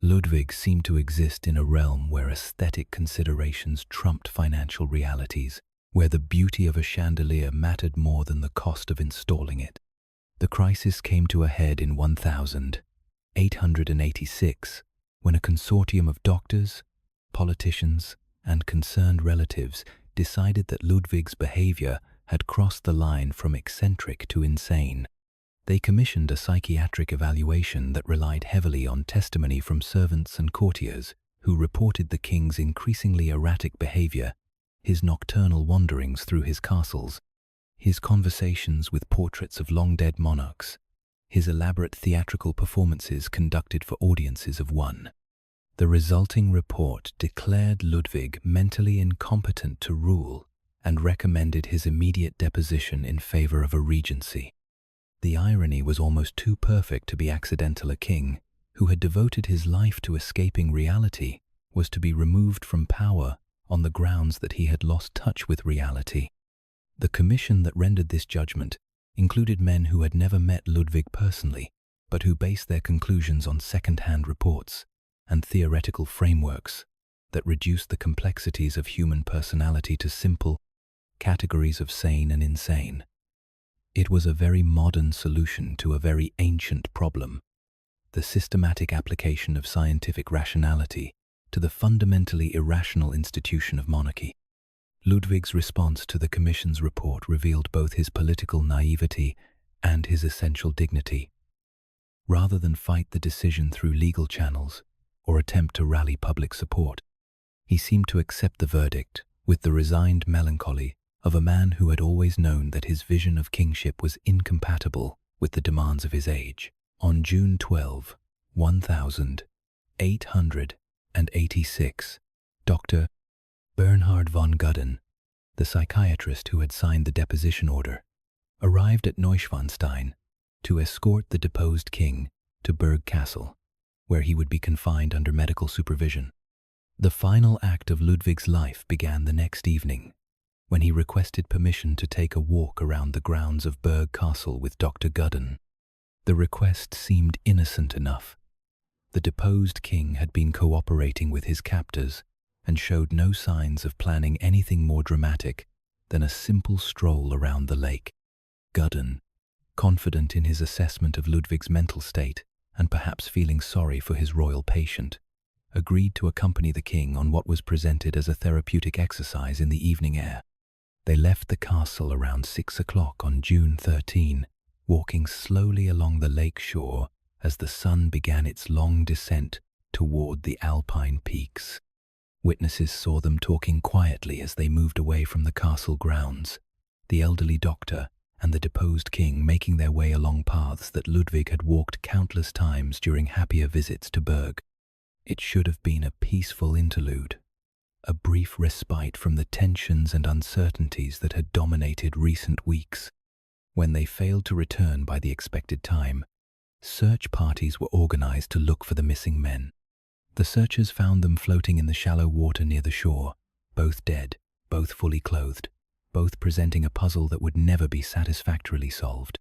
Ludwig seemed to exist in a realm where aesthetic considerations trumped financial realities, where the beauty of a chandelier mattered more than the cost of installing it. The crisis came to a head in 1886, when a consortium of doctors, politicians, and concerned relatives decided that Ludwig's behavior had crossed the line from eccentric to insane. They commissioned a psychiatric evaluation that relied heavily on testimony from servants and courtiers who reported the king's increasingly erratic behavior, his nocturnal wanderings through his castles, his conversations with portraits of long-dead monarchs, his elaborate theatrical performances conducted for audiences of one. The resulting report declared Ludwig mentally incompetent to rule and recommended his immediate deposition in favor of a regency. The irony was almost too perfect to be accidental. A king who had devoted his life to escaping reality was to be removed from power on the grounds that he had lost touch with reality. The commission that rendered this judgment included men who had never met Ludwig personally, but who based their conclusions on second-hand reports and theoretical frameworks that reduced the complexities of human personality to simple categories of sane and insane. It was a very modern solution to a very ancient problem, the systematic application of scientific rationality to the fundamentally irrational institution of monarchy. Ludwig's response to the Commission's report revealed both his political naivety and his essential dignity. Rather than fight the decision through legal channels or attempt to rally public support, he seemed to accept the verdict with the resigned melancholy of a man who had always known that his vision of kingship was incompatible with the demands of his age. On June 12, 1886, Dr. Bernhard von Gudden, the psychiatrist who had signed the deposition order, arrived at Neuschwanstein to escort the deposed king to Berg Castle, where he would be confined under medical supervision. The final act of Ludwig's life began the next evening, when he requested permission to take a walk around the grounds of Berg Castle with Dr. Gudden. The request seemed innocent enough. The deposed king had been cooperating with his captors and showed no signs of planning anything more dramatic than a simple stroll around the lake. Gudden, confident in his assessment of Ludwig's mental state and perhaps feeling sorry for his royal patient, agreed to accompany the king on what was presented as a therapeutic exercise in the evening air. They left the castle around 6 o'clock on June 13, walking slowly along the lake shore as the sun began its long descent toward the alpine peaks. Witnesses saw them talking quietly as they moved away from the castle grounds, the elderly doctor and the deposed king making their way along paths that Ludwig had walked countless times during happier visits to Berg. It should have been a peaceful interlude, a brief respite from the tensions and uncertainties that had dominated recent weeks. When they failed to return by the expected time, search parties were organized to look for the missing men. The searchers found them floating in the shallow water near the shore, both dead, both fully clothed, both presenting a puzzle that would never be satisfactorily solved.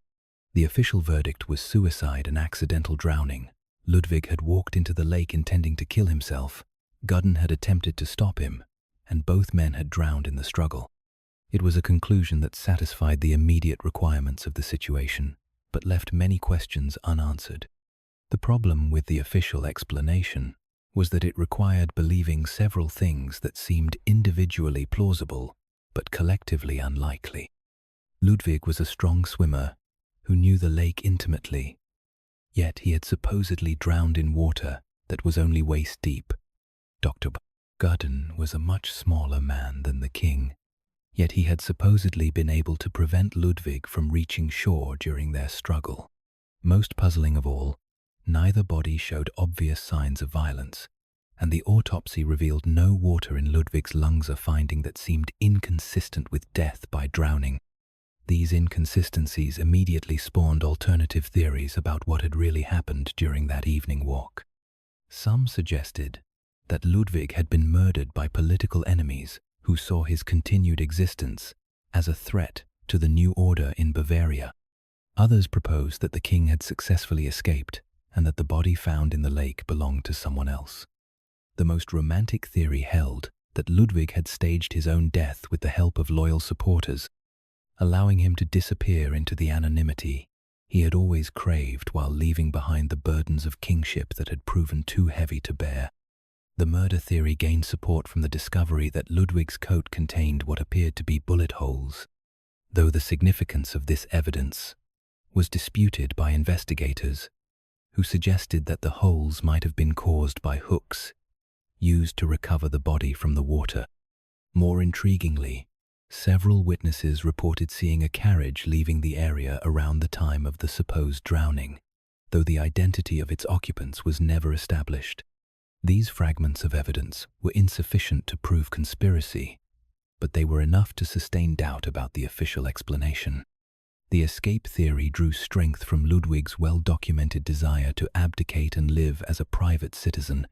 The official verdict was suicide and accidental drowning. Ludwig had walked into the lake intending to kill himself. Gudden had attempted to stop him, and both men had drowned in the struggle. It was a conclusion that satisfied the immediate requirements of the situation, but left many questions unanswered. The problem with the official explanation was that it required believing several things that seemed individually plausible but collectively unlikely. Ludwig was a strong swimmer who knew the lake intimately, yet he had supposedly drowned in water that was only waist deep. Dr. Gudden was a much smaller man than the king, yet he had supposedly been able to prevent Ludwig from reaching shore during their struggle. Most puzzling of all, neither body showed obvious signs of violence, and the autopsy revealed no water in Ludwig's lungs, a finding that seemed inconsistent with death by drowning. These inconsistencies immediately spawned alternative theories about what had really happened during that evening walk. Some suggested that Ludwig had been murdered by political enemies who saw his continued existence as a threat to the new order in Bavaria. Others proposed that the king had successfully escaped and that the body found in the lake belonged to someone else. The most romantic theory held that Ludwig had staged his own death with the help of loyal supporters, allowing him to disappear into the anonymity he had always craved while leaving behind the burdens of kingship that had proven too heavy to bear. The murder theory gained support from the discovery that Ludwig's coat contained what appeared to be bullet holes, though the significance of this evidence was disputed by investigators, who suggested that the holes might have been caused by hooks used to recover the body from the water. More intriguingly, several witnesses reported seeing a carriage leaving the area around the time of the supposed drowning, though the identity of its occupants was never established. These fragments of evidence were insufficient to prove conspiracy, but they were enough to sustain doubt about the official explanation. The escape theory drew strength from Ludwig's well-documented desire to abdicate and live as a private citizen,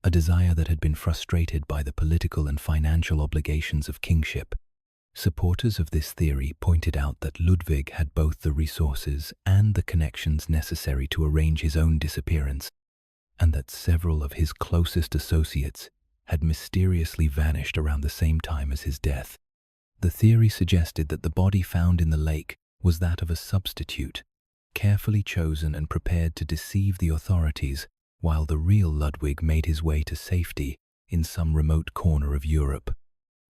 a desire that had been frustrated by the political and financial obligations of kingship. Supporters of this theory pointed out that Ludwig had both the resources and the connections necessary to arrange his own disappearance, and that several of his closest associates had mysteriously vanished around the same time as his death. The theory suggested that the body found in the lake was that of a substitute, carefully chosen and prepared to deceive the authorities, while the real Ludwig made his way to safety in some remote corner of Europe.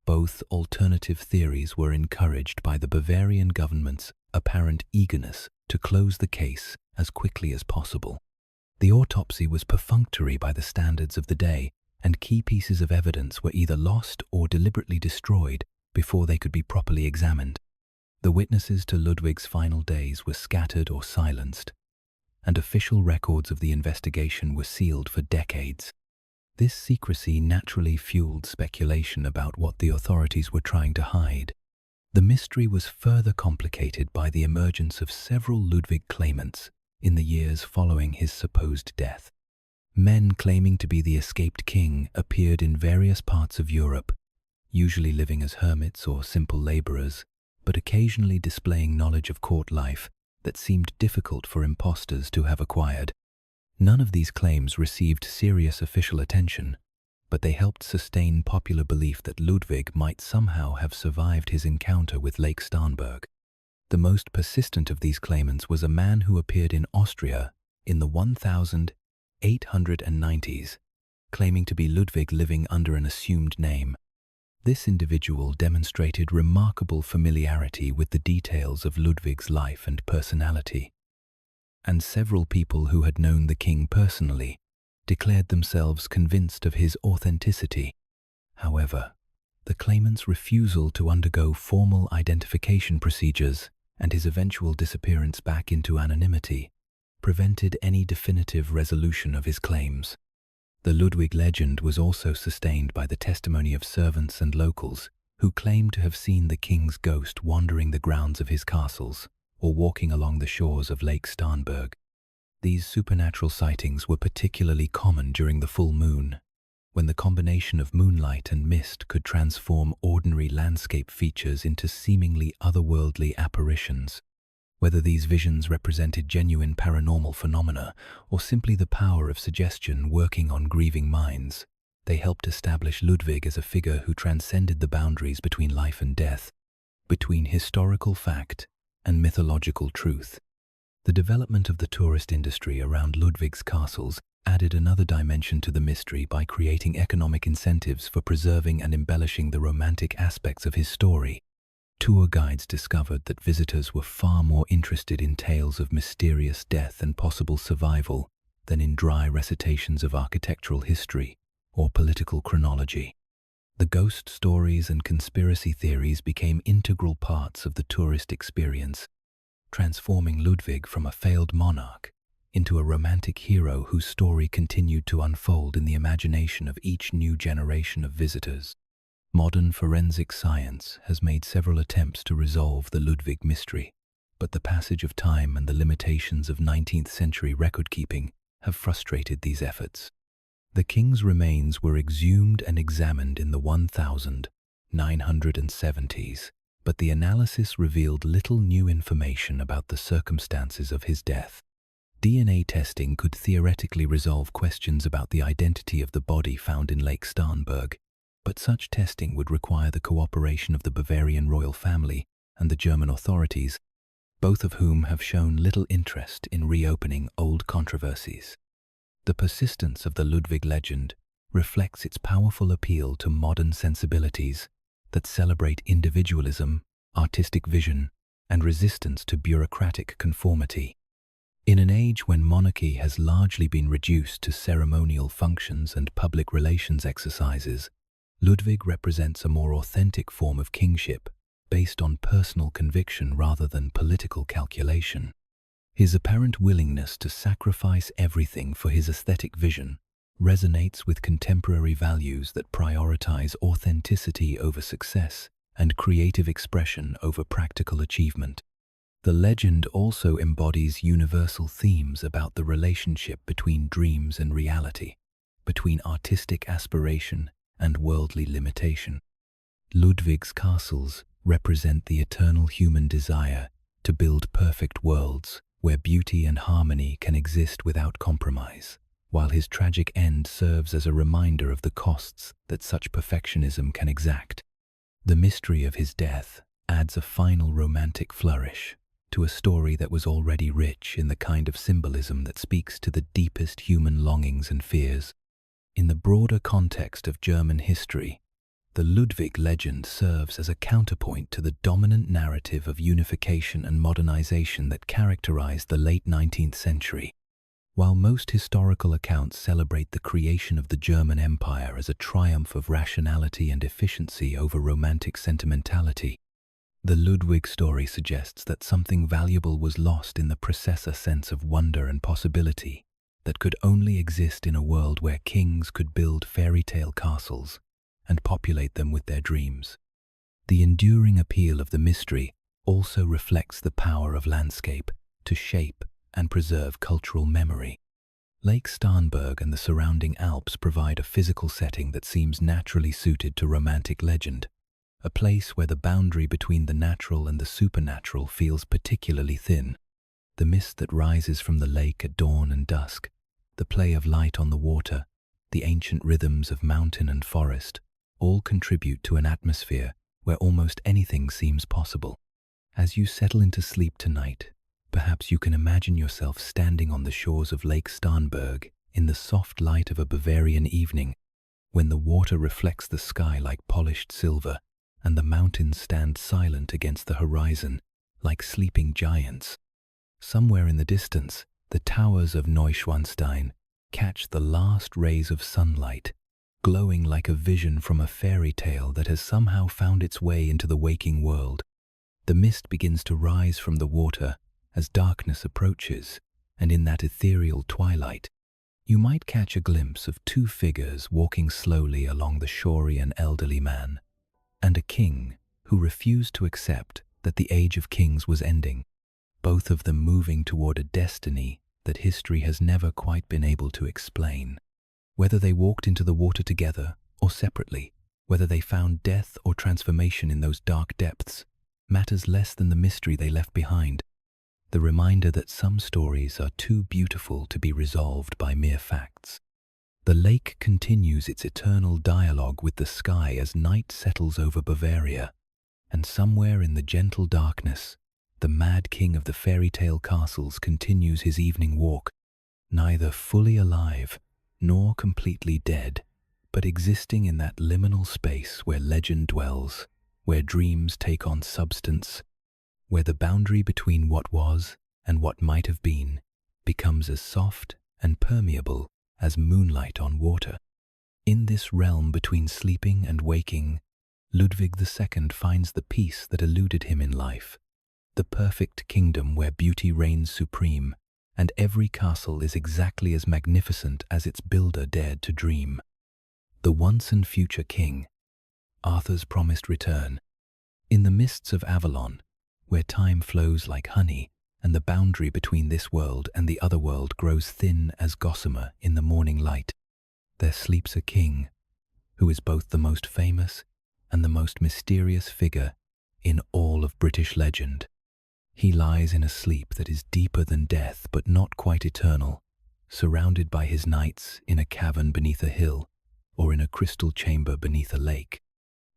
Both alternative theories were encouraged by the Bavarian government's apparent eagerness to close the case as quickly as possible. The autopsy was perfunctory by the standards of the day, and key pieces of evidence were either lost or deliberately destroyed before they could be properly examined. The witnesses to Ludwig's final days were scattered or silenced, and official records of the investigation were sealed for decades. This secrecy naturally fueled speculation about what the authorities were trying to hide. The mystery was further complicated by the emergence of several Ludwig claimants in the years following his supposed death. Men claiming to be the escaped king appeared in various parts of Europe, usually living as hermits or simple laborers, but occasionally displaying knowledge of court life that seemed difficult for impostors to have acquired. None of these claims received serious official attention, but they helped sustain popular belief that Ludwig might somehow have survived his encounter with Lake Starnberg. The most persistent of these claimants was a man who appeared in Austria in the 1890s, claiming to be Ludwig living under an assumed name. This individual demonstrated remarkable familiarity with the details of Ludwig's life and personality, and several people who had known the king personally declared themselves convinced of his authenticity. However, the claimant's refusal to undergo formal identification procedures and his eventual disappearance back into anonymity prevented any definitive resolution of his claims. The Ludwig legend was also sustained by the testimony of servants and locals who claimed to have seen the king's ghost wandering the grounds of his castles or walking along the shores of Lake Starnberg. These supernatural sightings were particularly common during the full moon, when the combination of moonlight and mist could transform ordinary landscape features into seemingly otherworldly apparitions. Whether these visions represented genuine paranormal phenomena or simply the power of suggestion working on grieving minds, they helped establish Ludwig as a figure who transcended the boundaries between life and death, between historical fact and mythological truth. The development of the tourist industry around Ludwig's castles added another dimension to the mystery by creating economic incentives for preserving and embellishing the romantic aspects of his story. Tour guides discovered that visitors were far more interested in tales of mysterious death and possible survival than in dry recitations of architectural history or political chronology. The ghost stories and conspiracy theories became integral parts of the tourist experience, transforming Ludwig from a failed monarch into a romantic hero whose story continued to unfold in the imagination of each new generation of visitors. Modern forensic science has made several attempts to resolve the Ludwig mystery, but the passage of time and the limitations of 19th century record-keeping have frustrated these efforts. The king's remains were exhumed and examined in the 1970s, but the analysis revealed little new information about the circumstances of his death. DNA testing could theoretically resolve questions about the identity of the body found in Lake Starnberg, but such testing would require the cooperation of the Bavarian royal family and the German authorities, both of whom have shown little interest in reopening old controversies. The persistence of the Ludwig legend reflects its powerful appeal to modern sensibilities that celebrate individualism, artistic vision, and resistance to bureaucratic conformity. In an age when monarchy has largely been reduced to ceremonial functions and public relations exercises, Ludwig represents a more authentic form of kingship based on personal conviction rather than political calculation. His apparent willingness to sacrifice everything for his aesthetic vision resonates with contemporary values that prioritize authenticity over success and creative expression over practical achievement. The legend also embodies universal themes about the relationship between dreams and reality, between artistic aspiration and worldly limitation. Ludwig's castles represent the eternal human desire to build perfect worlds where beauty and harmony can exist without compromise, while his tragic end serves as a reminder of the costs that such perfectionism can exact. The mystery of his death adds a final romantic flourish to a story that was already rich in the kind of symbolism that speaks to the deepest human longings and fears. In the broader context of German history, the Ludwig legend serves as a counterpoint to the dominant narrative of unification and modernization that characterized the late 19th century. While most historical accounts celebrate the creation of the German Empire as a triumph of rationality and efficiency over romantic sentimentality, the Ludwig story suggests that something valuable was lost in the processor sense of wonder and possibility that could only exist in a world where kings could build fairy tale castles and populate them with their dreams. The enduring appeal of the mystery also reflects the power of landscape to shape and preserve cultural memory. Lake Starnberg and the surrounding Alps provide a physical setting that seems naturally suited to romantic legend, a place where the boundary between the natural and the supernatural feels particularly thin. The mist that rises from the lake at dawn and dusk, the play of light on the water, the ancient rhythms of mountain and forest, all contribute to an atmosphere where almost anything seems possible. As you settle into sleep tonight, perhaps you can imagine yourself standing on the shores of Lake Starnberg in the soft light of a Bavarian evening, when the water reflects the sky like polished silver and the mountains stand silent against the horizon like sleeping giants. Somewhere in the distance, the towers of Neuschwanstein catch the last rays of sunlight, glowing like a vision from a fairy tale that has somehow found its way into the waking world. The mist begins to rise from the water as darkness approaches, and in that ethereal twilight, you might catch a glimpse of two figures walking slowly along the shore, an elderly man and a king who refused to accept that the age of kings was ending, both of them moving toward a destiny that history has never quite been able to explain. Whether they walked into the water together or separately, whether they found death or transformation in those dark depths, matters less than the mystery they left behind. The reminder that some stories are too beautiful to be resolved by mere facts. The lake continues its eternal dialogue with the sky as night settles over Bavaria, and somewhere in the gentle darkness, the mad king of the fairy tale castles continues his evening walk, neither fully alive nor completely dead, but existing in that liminal space where legend dwells, where dreams take on substance, where the boundary between what was and what might have been becomes as soft and permeable as moonlight on water. In this realm between sleeping and waking, Ludwig II finds the peace that eluded him in life, the perfect kingdom where beauty reigns supreme, and every castle is exactly as magnificent as its builder dared to dream. The once and future king, Arthur's promised return. In the mists of Avalon, where time flows like honey, and the boundary between this world and the other world grows thin as gossamer in the morning light, there sleeps a king who is both the most famous and the most mysterious figure in all of British legend. He lies in a sleep that is deeper than death but not quite eternal, surrounded by his knights in a cavern beneath a hill, or in a crystal chamber beneath a lake,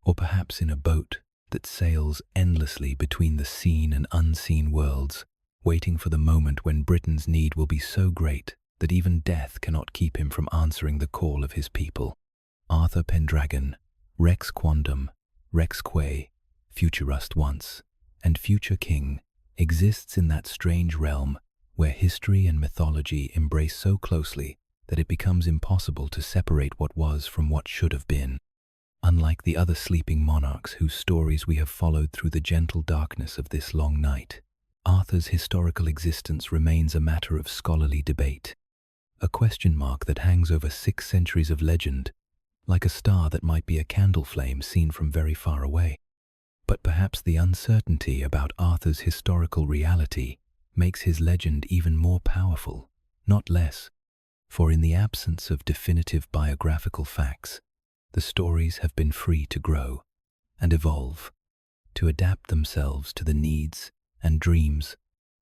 or perhaps in a boat that sails endlessly between the seen and unseen worlds, waiting for the moment when Britain's need will be so great that even death cannot keep him from answering the call of his people. Arthur Pendragon, Rex Quondam, Rex Quae, Futurust once, and future king, exists in that strange realm where history and mythology embrace so closely that it becomes impossible to separate what was from what should have been. Unlike the other sleeping monarchs whose stories we have followed through the gentle darkness of this long night, Arthur's historical existence remains a matter of scholarly debate, a question mark that hangs over 6 centuries of legend, like a star that might be a candle flame seen from very far away. But perhaps the uncertainty about Arthur's historical reality makes his legend even more powerful, not less, for in the absence of definitive biographical facts, the stories have been free to grow and evolve, to adapt themselves to the needs and dreams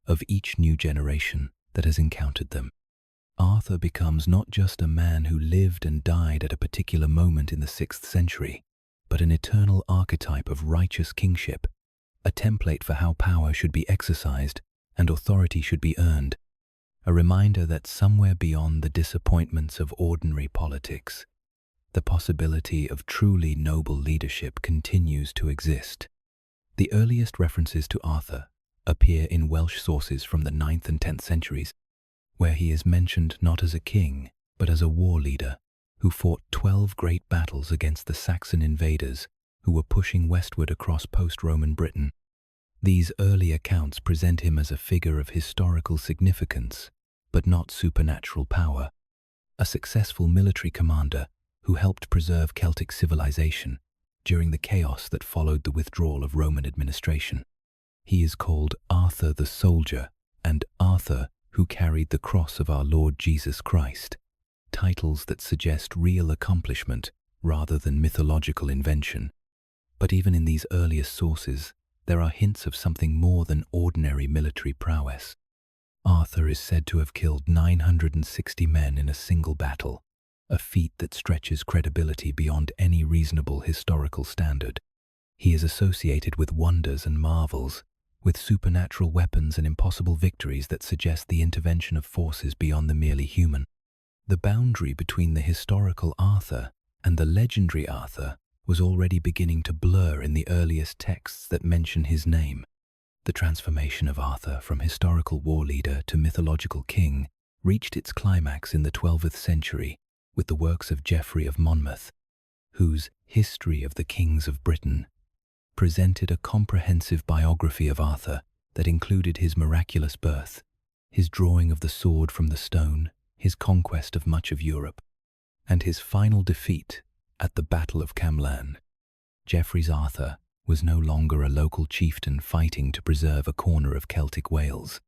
of each new generation that has encountered them. Arthur becomes not just a man who lived and died at a particular moment in the 6th century, but an eternal archetype of righteous kingship, a template for how power should be exercised and authority should be earned, a reminder that somewhere beyond the disappointments of ordinary politics, the possibility of truly noble leadership continues to exist. The earliest references to Arthur appear in Welsh sources from the 9th and 10th centuries, where he is mentioned not as a king, but as a war leader who fought 12 great battles against the Saxon invaders who were pushing westward across post-Roman Britain. These early accounts present him as a figure of historical significance, but not supernatural power, a successful military commander who helped preserve Celtic civilization during the chaos that followed the withdrawal of Roman administration. He is called Arthur the Soldier and Arthur who carried the cross of our Lord Jesus Christ, titles that suggest real accomplishment rather than mythological invention. But even in these earliest sources, there are hints of something more than ordinary military prowess. Arthur is said to have killed 960 men in a single battle, a feat that stretches credibility beyond any reasonable historical standard. He is associated with wonders and marvels, with supernatural weapons and impossible victories that suggest the intervention of forces beyond the merely human. The boundary between the historical Arthur and the legendary Arthur was already beginning to blur in the earliest texts that mention his name. The transformation of Arthur from historical war leader to mythological king reached its climax in the 12th century with the works of Geoffrey of Monmouth, whose History of the Kings of Britain presented a comprehensive biography of Arthur that included his miraculous birth, his drawing of the sword from the stone, his conquest of much of Europe, and his final defeat at the Battle of Camlan. Geoffrey's Arthur was no longer a local chieftain fighting to preserve a corner of Celtic Wales,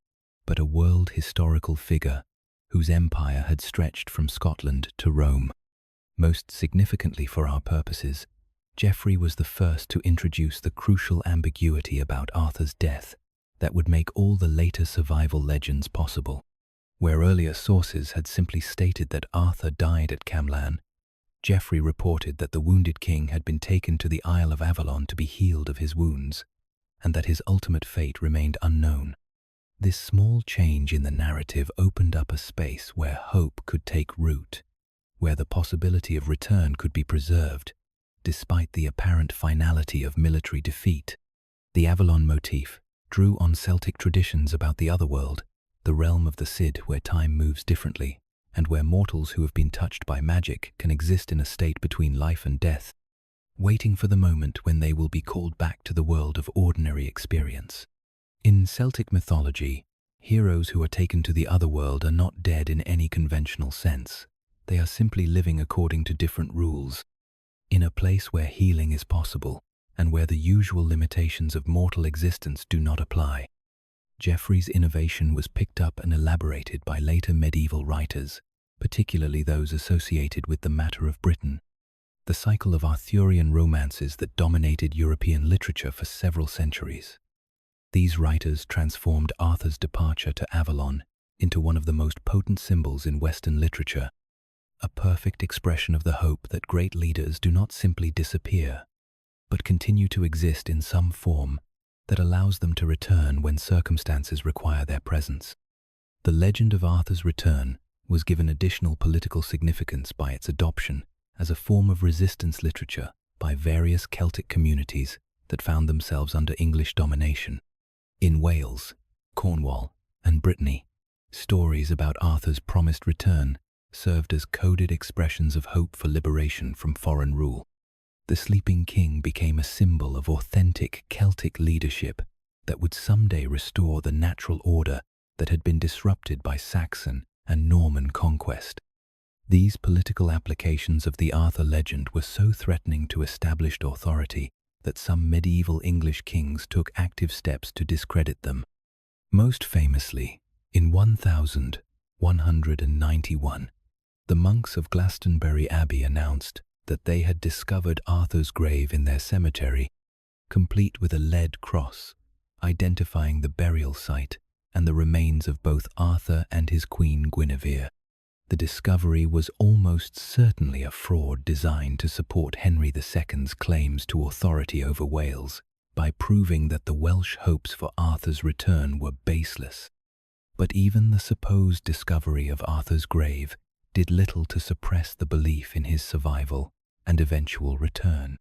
but a world historical figure whose empire had stretched from Scotland to Rome. Most significantly for our purposes, Geoffrey was the first to introduce the crucial ambiguity about Arthur's death that would make all the later survival legends possible. Where earlier sources had simply stated that Arthur died at Camlan, Geoffrey reported that the wounded king had been taken to the Isle of Avalon to be healed of his wounds, and that his ultimate fate remained unknown. This small change in the narrative opened up a space where hope could take root, where the possibility of return could be preserved, despite the apparent finality of military defeat. The Avalon motif drew on Celtic traditions about the otherworld, the realm of the Cid where time moves differently, and where mortals who have been touched by magic can exist in a state between life and death, waiting for the moment when they will be called back to the world of ordinary experience. In Celtic mythology, heroes who are taken to the otherworld are not dead in any conventional sense. They are simply living according to different rules, in a place where healing is possible and where the usual limitations of mortal existence do not apply. Geoffrey's innovation was picked up and elaborated by later medieval writers, particularly those associated with the matter of Britain. The cycle of Arthurian romances that dominated European literature for several centuries. These writers transformed Arthur's departure to Avalon into one of the most potent symbols in Western literature, a perfect expression of the hope that great leaders do not simply disappear, but continue to exist in some form that allows them to return when circumstances require their presence. The legend of Arthur's return was given additional political significance by its adoption as a form of resistance literature by various Celtic communities that found themselves under English domination. In Wales, Cornwall, and Brittany, stories about Arthur's promised return served as coded expressions of hope for liberation from foreign rule. The sleeping king became a symbol of authentic Celtic leadership that would someday restore the natural order that had been disrupted by Saxon and Norman conquest. These political applications of the Arthur legend were so threatening to established authority that some medieval English kings took active steps to discredit them. Most famously, in 1191, the monks of Glastonbury Abbey announced that they had discovered Arthur's grave in their cemetery, complete with a lead cross, identifying the burial site and the remains of both Arthur and his queen Guinevere. The discovery was almost certainly a fraud designed to support Henry II's claims to authority over Wales by proving that the Welsh hopes for Arthur's return were baseless. But even the supposed discovery of Arthur's grave did little to suppress the belief in his survival and eventual return.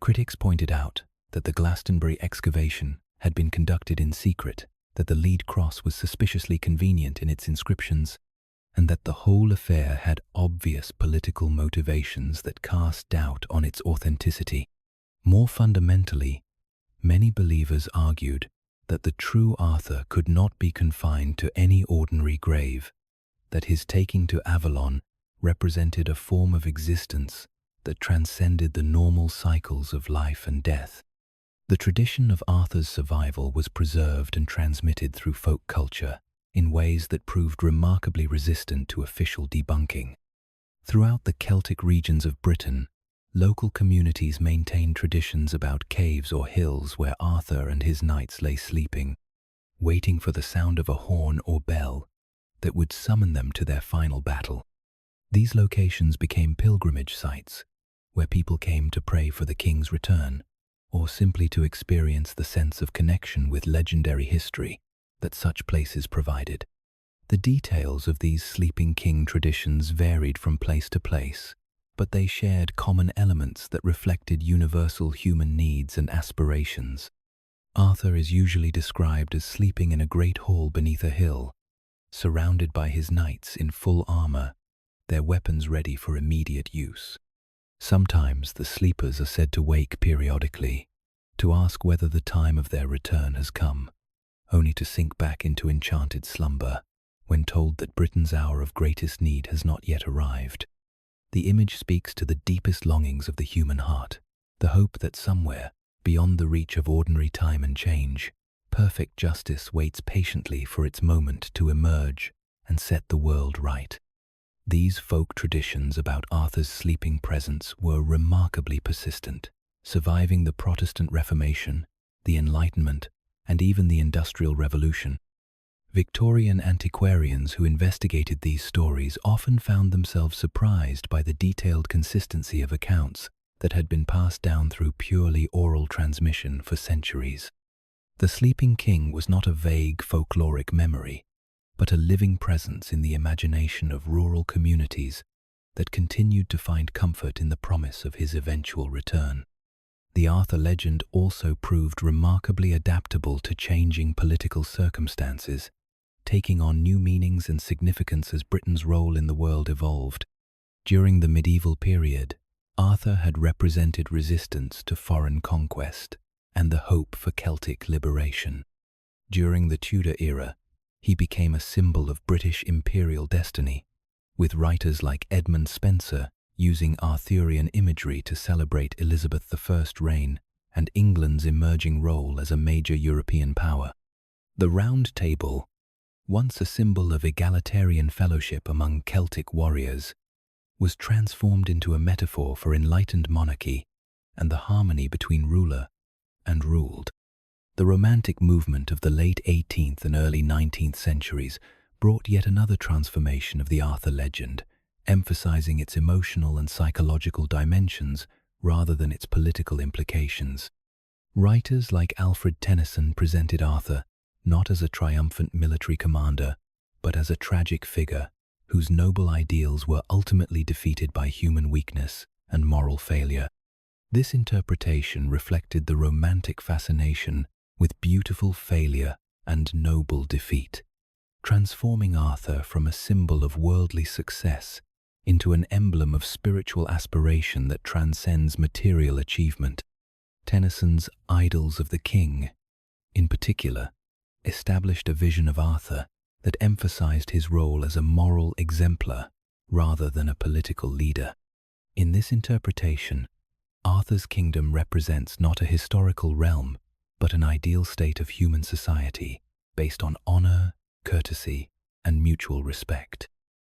Critics pointed out that the Glastonbury excavation had been conducted in secret, that the lead cross was suspiciously convenient in its inscriptions, and that the whole affair had obvious political motivations that cast doubt on its authenticity. More fundamentally, many believers argued that the true Arthur could not be confined to any ordinary grave, that his taking to Avalon represented a form of existence that transcended the normal cycles of life and death. The tradition of Arthur's survival was preserved and transmitted through folk culture in ways that proved remarkably resistant to official debunking. Throughout the Celtic regions of Britain, local communities maintained traditions about caves or hills where Arthur and his knights lay sleeping, waiting for the sound of a horn or bell that would summon them to their final battle. These locations became pilgrimage sites, where people came to pray for the king's return, or simply to experience the sense of connection with legendary history that such places provided. The details of these sleeping king traditions varied from place to place, but they shared common elements that reflected universal human needs and aspirations. Arthur is usually described as sleeping in a great hall beneath a hill, surrounded by his knights in full armor, their weapons ready for immediate use. Sometimes the sleepers are said to wake periodically, to ask whether the time of their return has come, only to sink back into enchanted slumber when told that Britain's hour of greatest need has not yet arrived. The image speaks to the deepest longings of the human heart, the hope that somewhere, beyond the reach of ordinary time and change, perfect justice waits patiently for its moment to emerge and set the world right. These folk traditions about Arthur's sleeping presence were remarkably persistent, surviving the Protestant Reformation, the Enlightenment, and even the Industrial Revolution. Victorian antiquarians who investigated these stories often found themselves surprised by the detailed consistency of accounts that had been passed down through purely oral transmission for centuries. The sleeping king was not a vague folkloric memory, but a living presence in the imagination of rural communities that continued to find comfort in the promise of his eventual return. The Arthur legend also proved remarkably adaptable to changing political circumstances, taking on new meanings and significance as Britain's role in the world evolved. During the medieval period, Arthur had represented resistance to foreign conquest and the hope for Celtic liberation. During the Tudor era, he became a symbol of British imperial destiny, with writers like Edmund Spenser using Arthurian imagery to celebrate Elizabeth I's reign and England's emerging role as a major European power. The Round Table, once a symbol of egalitarian fellowship among Celtic warriors, was transformed into a metaphor for enlightened monarchy and the harmony between ruler and ruled. The Romantic movement of the late 18th and early 19th centuries brought yet another transformation of the Arthur legend, emphasizing its emotional and psychological dimensions rather than its political implications. Writers like Alfred Tennyson presented Arthur not as a triumphant military commander, but as a tragic figure whose noble ideals were ultimately defeated by human weakness and moral failure. This interpretation reflected the romantic fascination with beautiful failure and noble defeat, transforming Arthur from a symbol of worldly success into an emblem of spiritual aspiration that transcends material achievement. Tennyson's Idylls of the King, in particular, established a vision of Arthur that emphasized his role as a moral exemplar rather than a political leader. In this interpretation, Arthur's kingdom represents not a historical realm, but an ideal state of human society based on honor, courtesy, and mutual respect.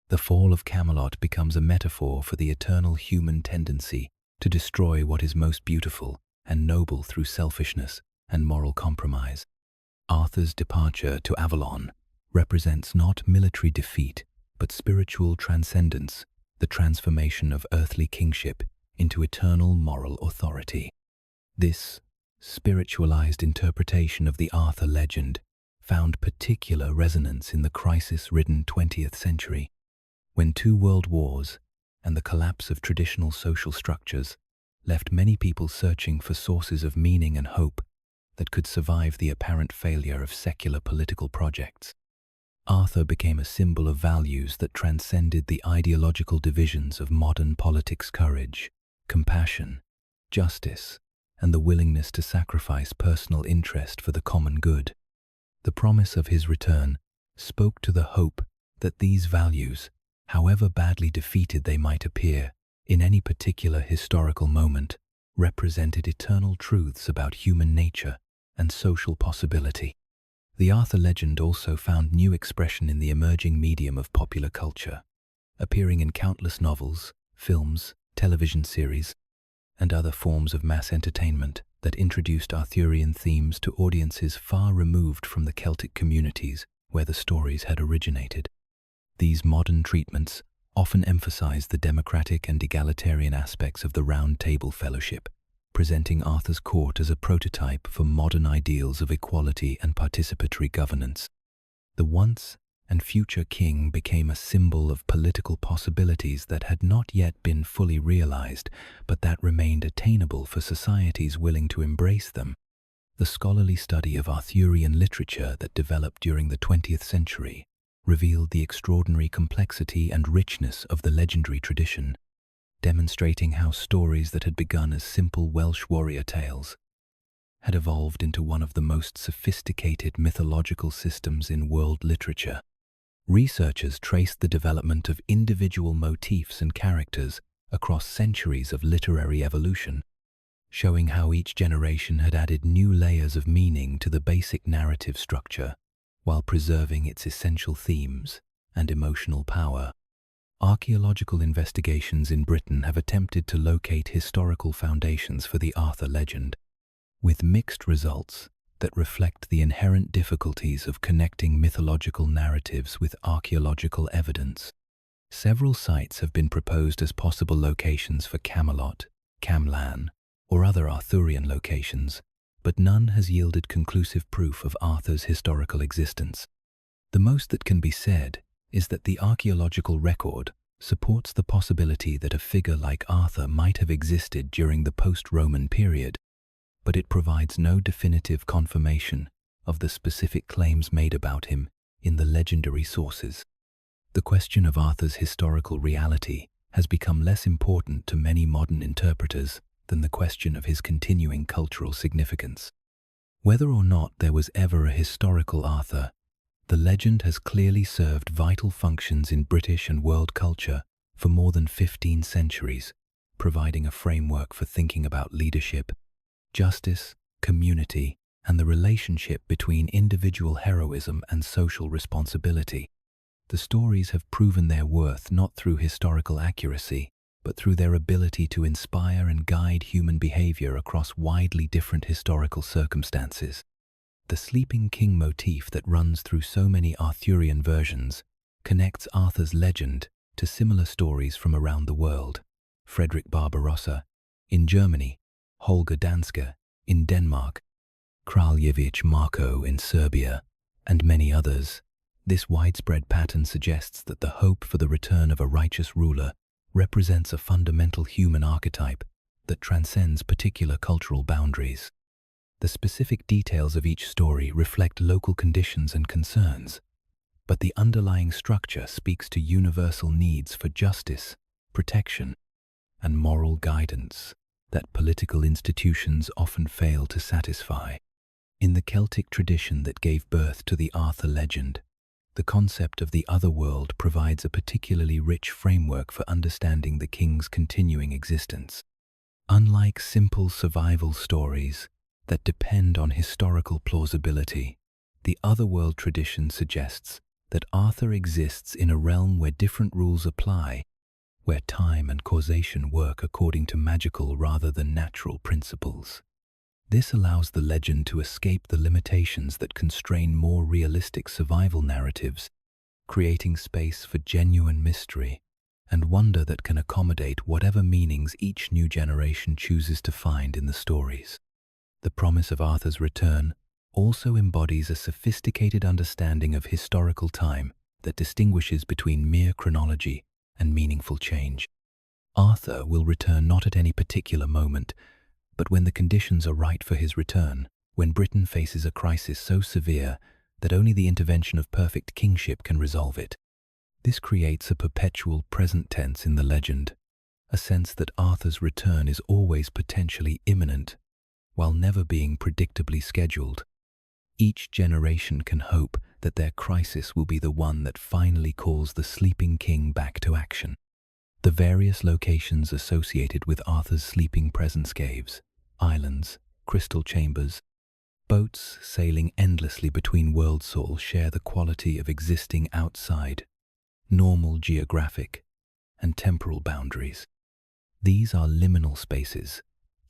The fall of Camelot becomes a metaphor for the eternal human tendency to destroy what is most beautiful and noble through selfishness and moral compromise. Arthur's departure to Avalon represents not military defeat, but spiritual transcendence, the transformation of earthly kingship into eternal moral authority. This spiritualized interpretation of the Arthur legend found particular resonance in the crisis-ridden 20th century, when 2 world wars and the collapse of traditional social structures left many people searching for sources of meaning and hope that could survive the apparent failure of secular political projects. Arthur became a symbol of values that transcended the ideological divisions of modern politics: courage, compassion, justice, and the willingness to sacrifice personal interest for the common good. The promise of his return spoke to the hope that these values, however badly defeated they might appear in any particular historical moment, represented eternal truths about human nature and social possibility. The Arthur legend also found new expression in the emerging medium of popular culture, appearing in countless novels, films, television series, and other forms of mass entertainment that introduced Arthurian themes to audiences far removed from the Celtic communities where the stories had originated. These modern treatments often emphasize the democratic and egalitarian aspects of the Round Table Fellowship, presenting Arthur's court as a prototype for modern ideals of equality and participatory governance. The once and future king became a symbol of political possibilities that had not yet been fully realized, but that remained attainable for societies willing to embrace them. The scholarly study of Arthurian literature that developed during the 20th century revealed the extraordinary complexity and richness of the legendary tradition, demonstrating how stories that had begun as simple Welsh warrior tales had evolved into one of the most sophisticated mythological systems in world literature. Researchers traced the development of individual motifs and characters across centuries of literary evolution, showing how each generation had added new layers of meaning to the basic narrative structure while preserving its essential themes and emotional power. Archaeological investigations in Britain have attempted to locate historical foundations for the Arthur legend, with mixed results that reflect the inherent difficulties of connecting mythological narratives with archaeological evidence. Several sites have been proposed as possible locations for Camelot, Camlan, or other Arthurian locations, but none has yielded conclusive proof of Arthur's historical existence. The most that can be said is that the archaeological record supports the possibility that a figure like Arthur might have existed during the post-Roman period, but it provides no definitive confirmation of the specific claims made about him in the legendary sources. The question of Arthur's historical reality has become less important to many modern interpreters than the question of his continuing cultural significance. Whether or not there was ever a historical Arthur, the legend has clearly served vital functions in British and world culture for more than 15 centuries, providing a framework for thinking about leadership, justice, community, and the relationship between individual heroism and social responsibility. The stories have proven their worth not through historical accuracy, but through their ability to inspire and guide human behavior across widely different historical circumstances. The sleeping king motif that runs through so many Arthurian versions connects Arthur's legend to similar stories from around the world. Frederick Barbarossa in Germany, Holger Danske in Denmark, Kraljevic Marko in Serbia, and many others. This widespread pattern suggests that the hope for the return of a righteous ruler represents a fundamental human archetype that transcends particular cultural boundaries. The specific details of each story reflect local conditions and concerns, but the underlying structure speaks to universal needs for justice, protection, and moral guidance that political institutions often fail to satisfy. In the Celtic tradition that gave birth to the Arthur legend, the concept of the otherworld provides a particularly rich framework for understanding the king's continuing existence. Unlike simple survival stories that depend on historical plausibility, the otherworld tradition suggests that Arthur exists in a realm where different rules apply, where time and causation work according to magical rather than natural principles. This allows the legend to escape the limitations that constrain more realistic survival narratives, creating space for genuine mystery and wonder that can accommodate whatever meanings each new generation chooses to find in the stories. The promise of Arthur's return also embodies a sophisticated understanding of historical time that distinguishes between mere chronology and meaningful change. Arthur will return not at any particular moment, but when the conditions are right for his return, when Britain faces a crisis so severe that only the intervention of perfect kingship can resolve it. This creates a perpetual present tense in the legend, a sense that Arthur's return is always potentially imminent, while never being predictably scheduled. Each generation can hope that their crisis will be the one that finally calls the sleeping king back to action. The various locations associated with Arthur's sleeping presence caves, islands, crystal chambers, boats sailing endlessly between worlds all share the quality of existing outside normal geographic and temporal boundaries. These are liminal spaces,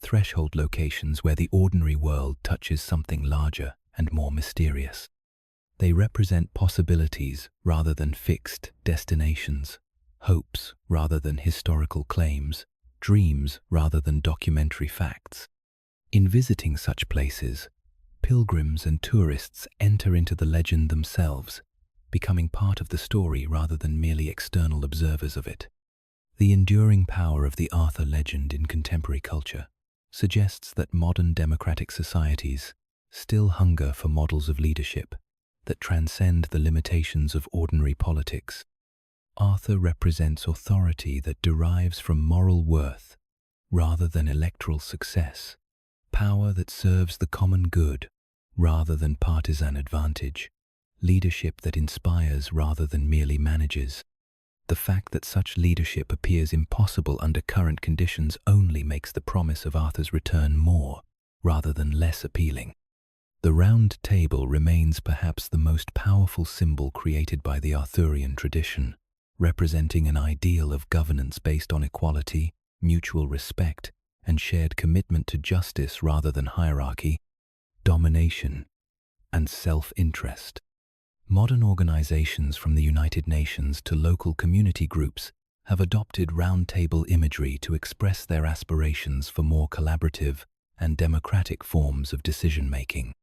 threshold locations where the ordinary world touches something larger and more mysterious. They represent possibilities rather than fixed destinations, hopes rather than historical claims, dreams rather than documentary facts. In visiting such places, pilgrims and tourists enter into the legend themselves, becoming part of the story rather than merely external observers of it. The enduring power of the Arthur legend in contemporary culture suggests that modern democratic societies still hunger for models of leadership that transcend the limitations of ordinary politics. Arthur represents authority that derives from moral worth rather than electoral success, power that serves the common good rather than partisan advantage, leadership that inspires rather than merely manages. The fact that such leadership appears impossible under current conditions only makes the promise of Arthur's return more rather than less appealing. The Round Table remains perhaps the most powerful symbol created by the Arthurian tradition, representing an ideal of governance based on equality, mutual respect, and shared commitment to justice rather than hierarchy, domination, and self-interest. Modern organizations from the United Nations to local community groups have adopted round table imagery to express their aspirations for more collaborative and democratic forms of decision-making.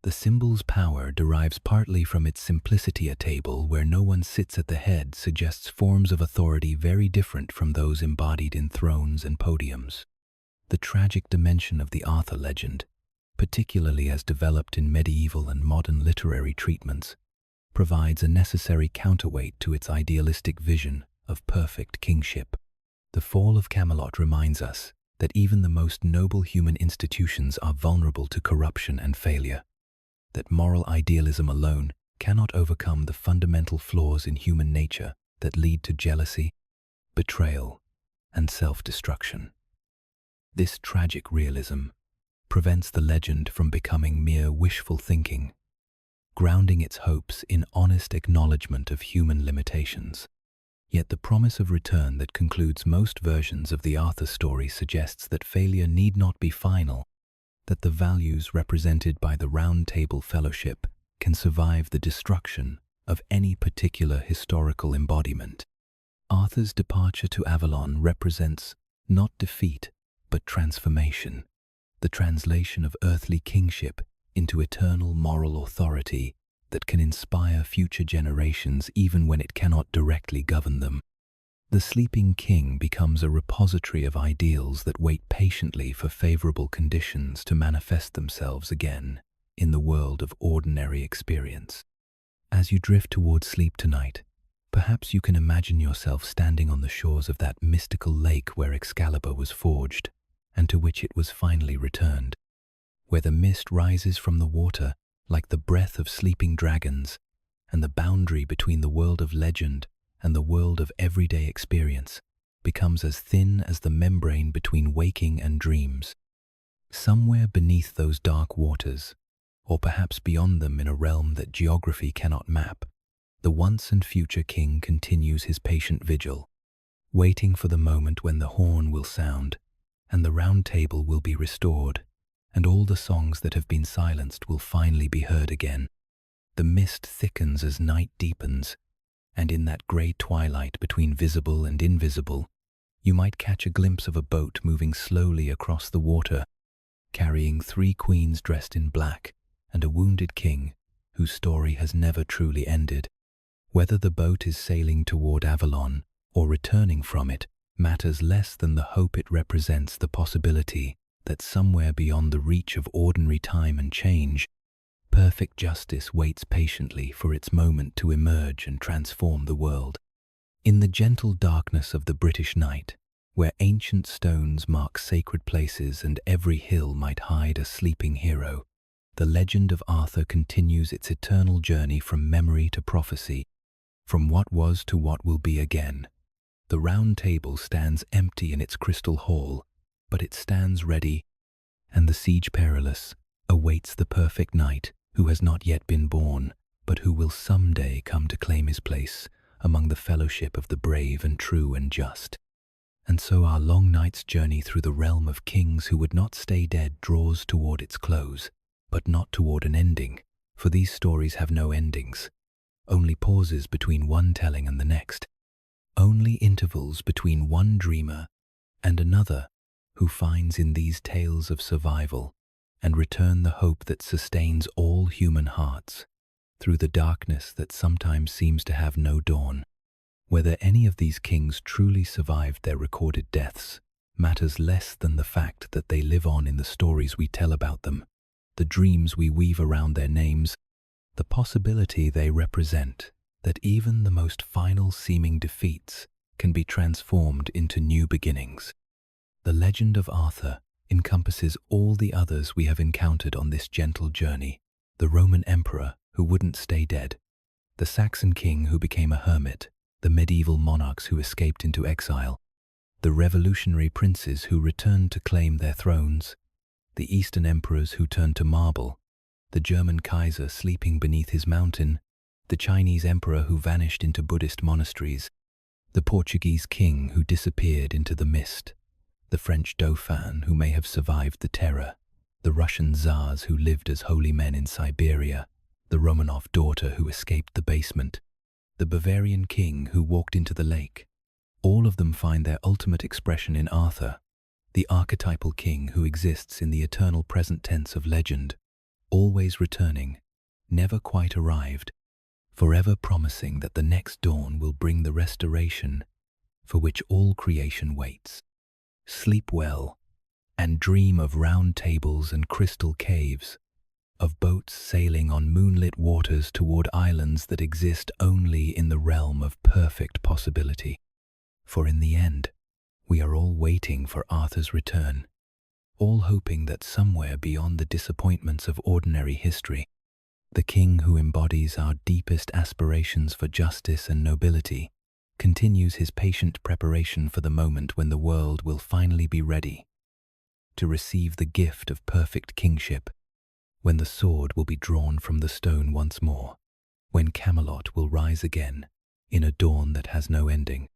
The symbol's power derives partly from its simplicity. A table where no one sits at the head suggests forms of authority very different from those embodied in thrones and podiums. The tragic dimension of the Arthur legend, particularly as developed in medieval and modern literary treatments, provides a necessary counterweight to its idealistic vision of perfect kingship. The fall of Camelot reminds us that even the most noble human institutions are vulnerable to corruption and failure, that moral idealism alone cannot overcome the fundamental flaws in human nature that lead to jealousy, betrayal, and self-destruction. This tragic realism prevents the legend from becoming mere wishful thinking, grounding its hopes in honest acknowledgement of human limitations. Yet the promise of return that concludes most versions of the Arthur story suggests that failure need not be final, that the values represented by the Round Table Fellowship can survive the destruction of any particular historical embodiment. Arthur's departure to Avalon represents not defeat, but transformation, the translation of earthly kingship into eternal moral authority that can inspire future generations even when it cannot directly govern them. The sleeping king becomes a repository of ideals that wait patiently for favorable conditions to manifest themselves again in the world of ordinary experience. As you drift towards sleep tonight, perhaps you can imagine yourself standing on the shores of that mystical lake where Excalibur was forged and to which it was finally returned, where the mist rises from the water like the breath of sleeping dragons, and the boundary between the world of legend and the world of everyday experience becomes as thin as the membrane between waking and dreams. Somewhere beneath those dark waters, or perhaps beyond them in a realm that geography cannot map, the once and future king continues his patient vigil, waiting for the moment when the horn will sound, and the round table will be restored, and all the songs that have been silenced will finally be heard again. The mist thickens as night deepens, and in that grey twilight between visible and invisible, you might catch a glimpse of a boat moving slowly across the water, carrying 3 queens dressed in black and a wounded king whose story has never truly ended. Whether the boat is sailing toward Avalon or returning from it matters less than the hope it represents, the possibility that somewhere beyond the reach of ordinary time and change, perfect justice waits patiently for its moment to emerge and transform the world. In the gentle darkness of the British night, where ancient stones mark sacred places and every hill might hide a sleeping hero, the legend of Arthur continues its eternal journey from memory to prophecy, from what was to what will be again. The round table stands empty in its crystal hall, but it stands ready, and the siege perilous awaits the perfect knight who has not yet been born, but who will someday come to claim his place among the fellowship of the brave and true and just. And so our long night's journey through the realm of kings who would not stay dead draws toward its close, but not toward an ending, for these stories have no endings, only pauses between one telling and the next, only intervals between one dreamer and another who finds in these tales of survival and return the hope that sustains all human hearts through the darkness that sometimes seems to have no dawn. Whether any of these kings truly survived their recorded deaths matters less than the fact that they live on in the stories we tell about them, the dreams we weave around their names, the possibility they represent that even the most final seeming defeats can be transformed into new beginnings. The legend of Arthur encompasses all the others we have encountered on this gentle journey: the Roman emperor who wouldn't stay dead, the Saxon king who became a hermit, the medieval monarchs who escaped into exile, the revolutionary princes who returned to claim their thrones, the Eastern emperors who turned to marble, the German Kaiser sleeping beneath his mountain, the Chinese emperor who vanished into Buddhist monasteries, the Portuguese king who disappeared into the mist, the French Dauphin who may have survived the terror, the Russian Tsars who lived as holy men in Siberia, the Romanov daughter who escaped the basement, the Bavarian king who walked into the lake. All of them find their ultimate expression in Arthur, the archetypal king who exists in the eternal present tense of legend, always returning, never quite arrived, forever promising that the next dawn will bring the restoration for which all creation waits. Sleep well, and dream of round tables and crystal caves, of boats sailing on moonlit waters toward islands that exist only in the realm of perfect possibility. For in the end, we are all waiting for Arthur's return, all hoping that somewhere beyond the disappointments of ordinary history, the king who embodies our deepest aspirations for justice and nobility continues his patient preparation for the moment when the world will finally be ready to receive the gift of perfect kingship, when the sword will be drawn from the stone once more, when Camelot will rise again in a dawn that has no ending.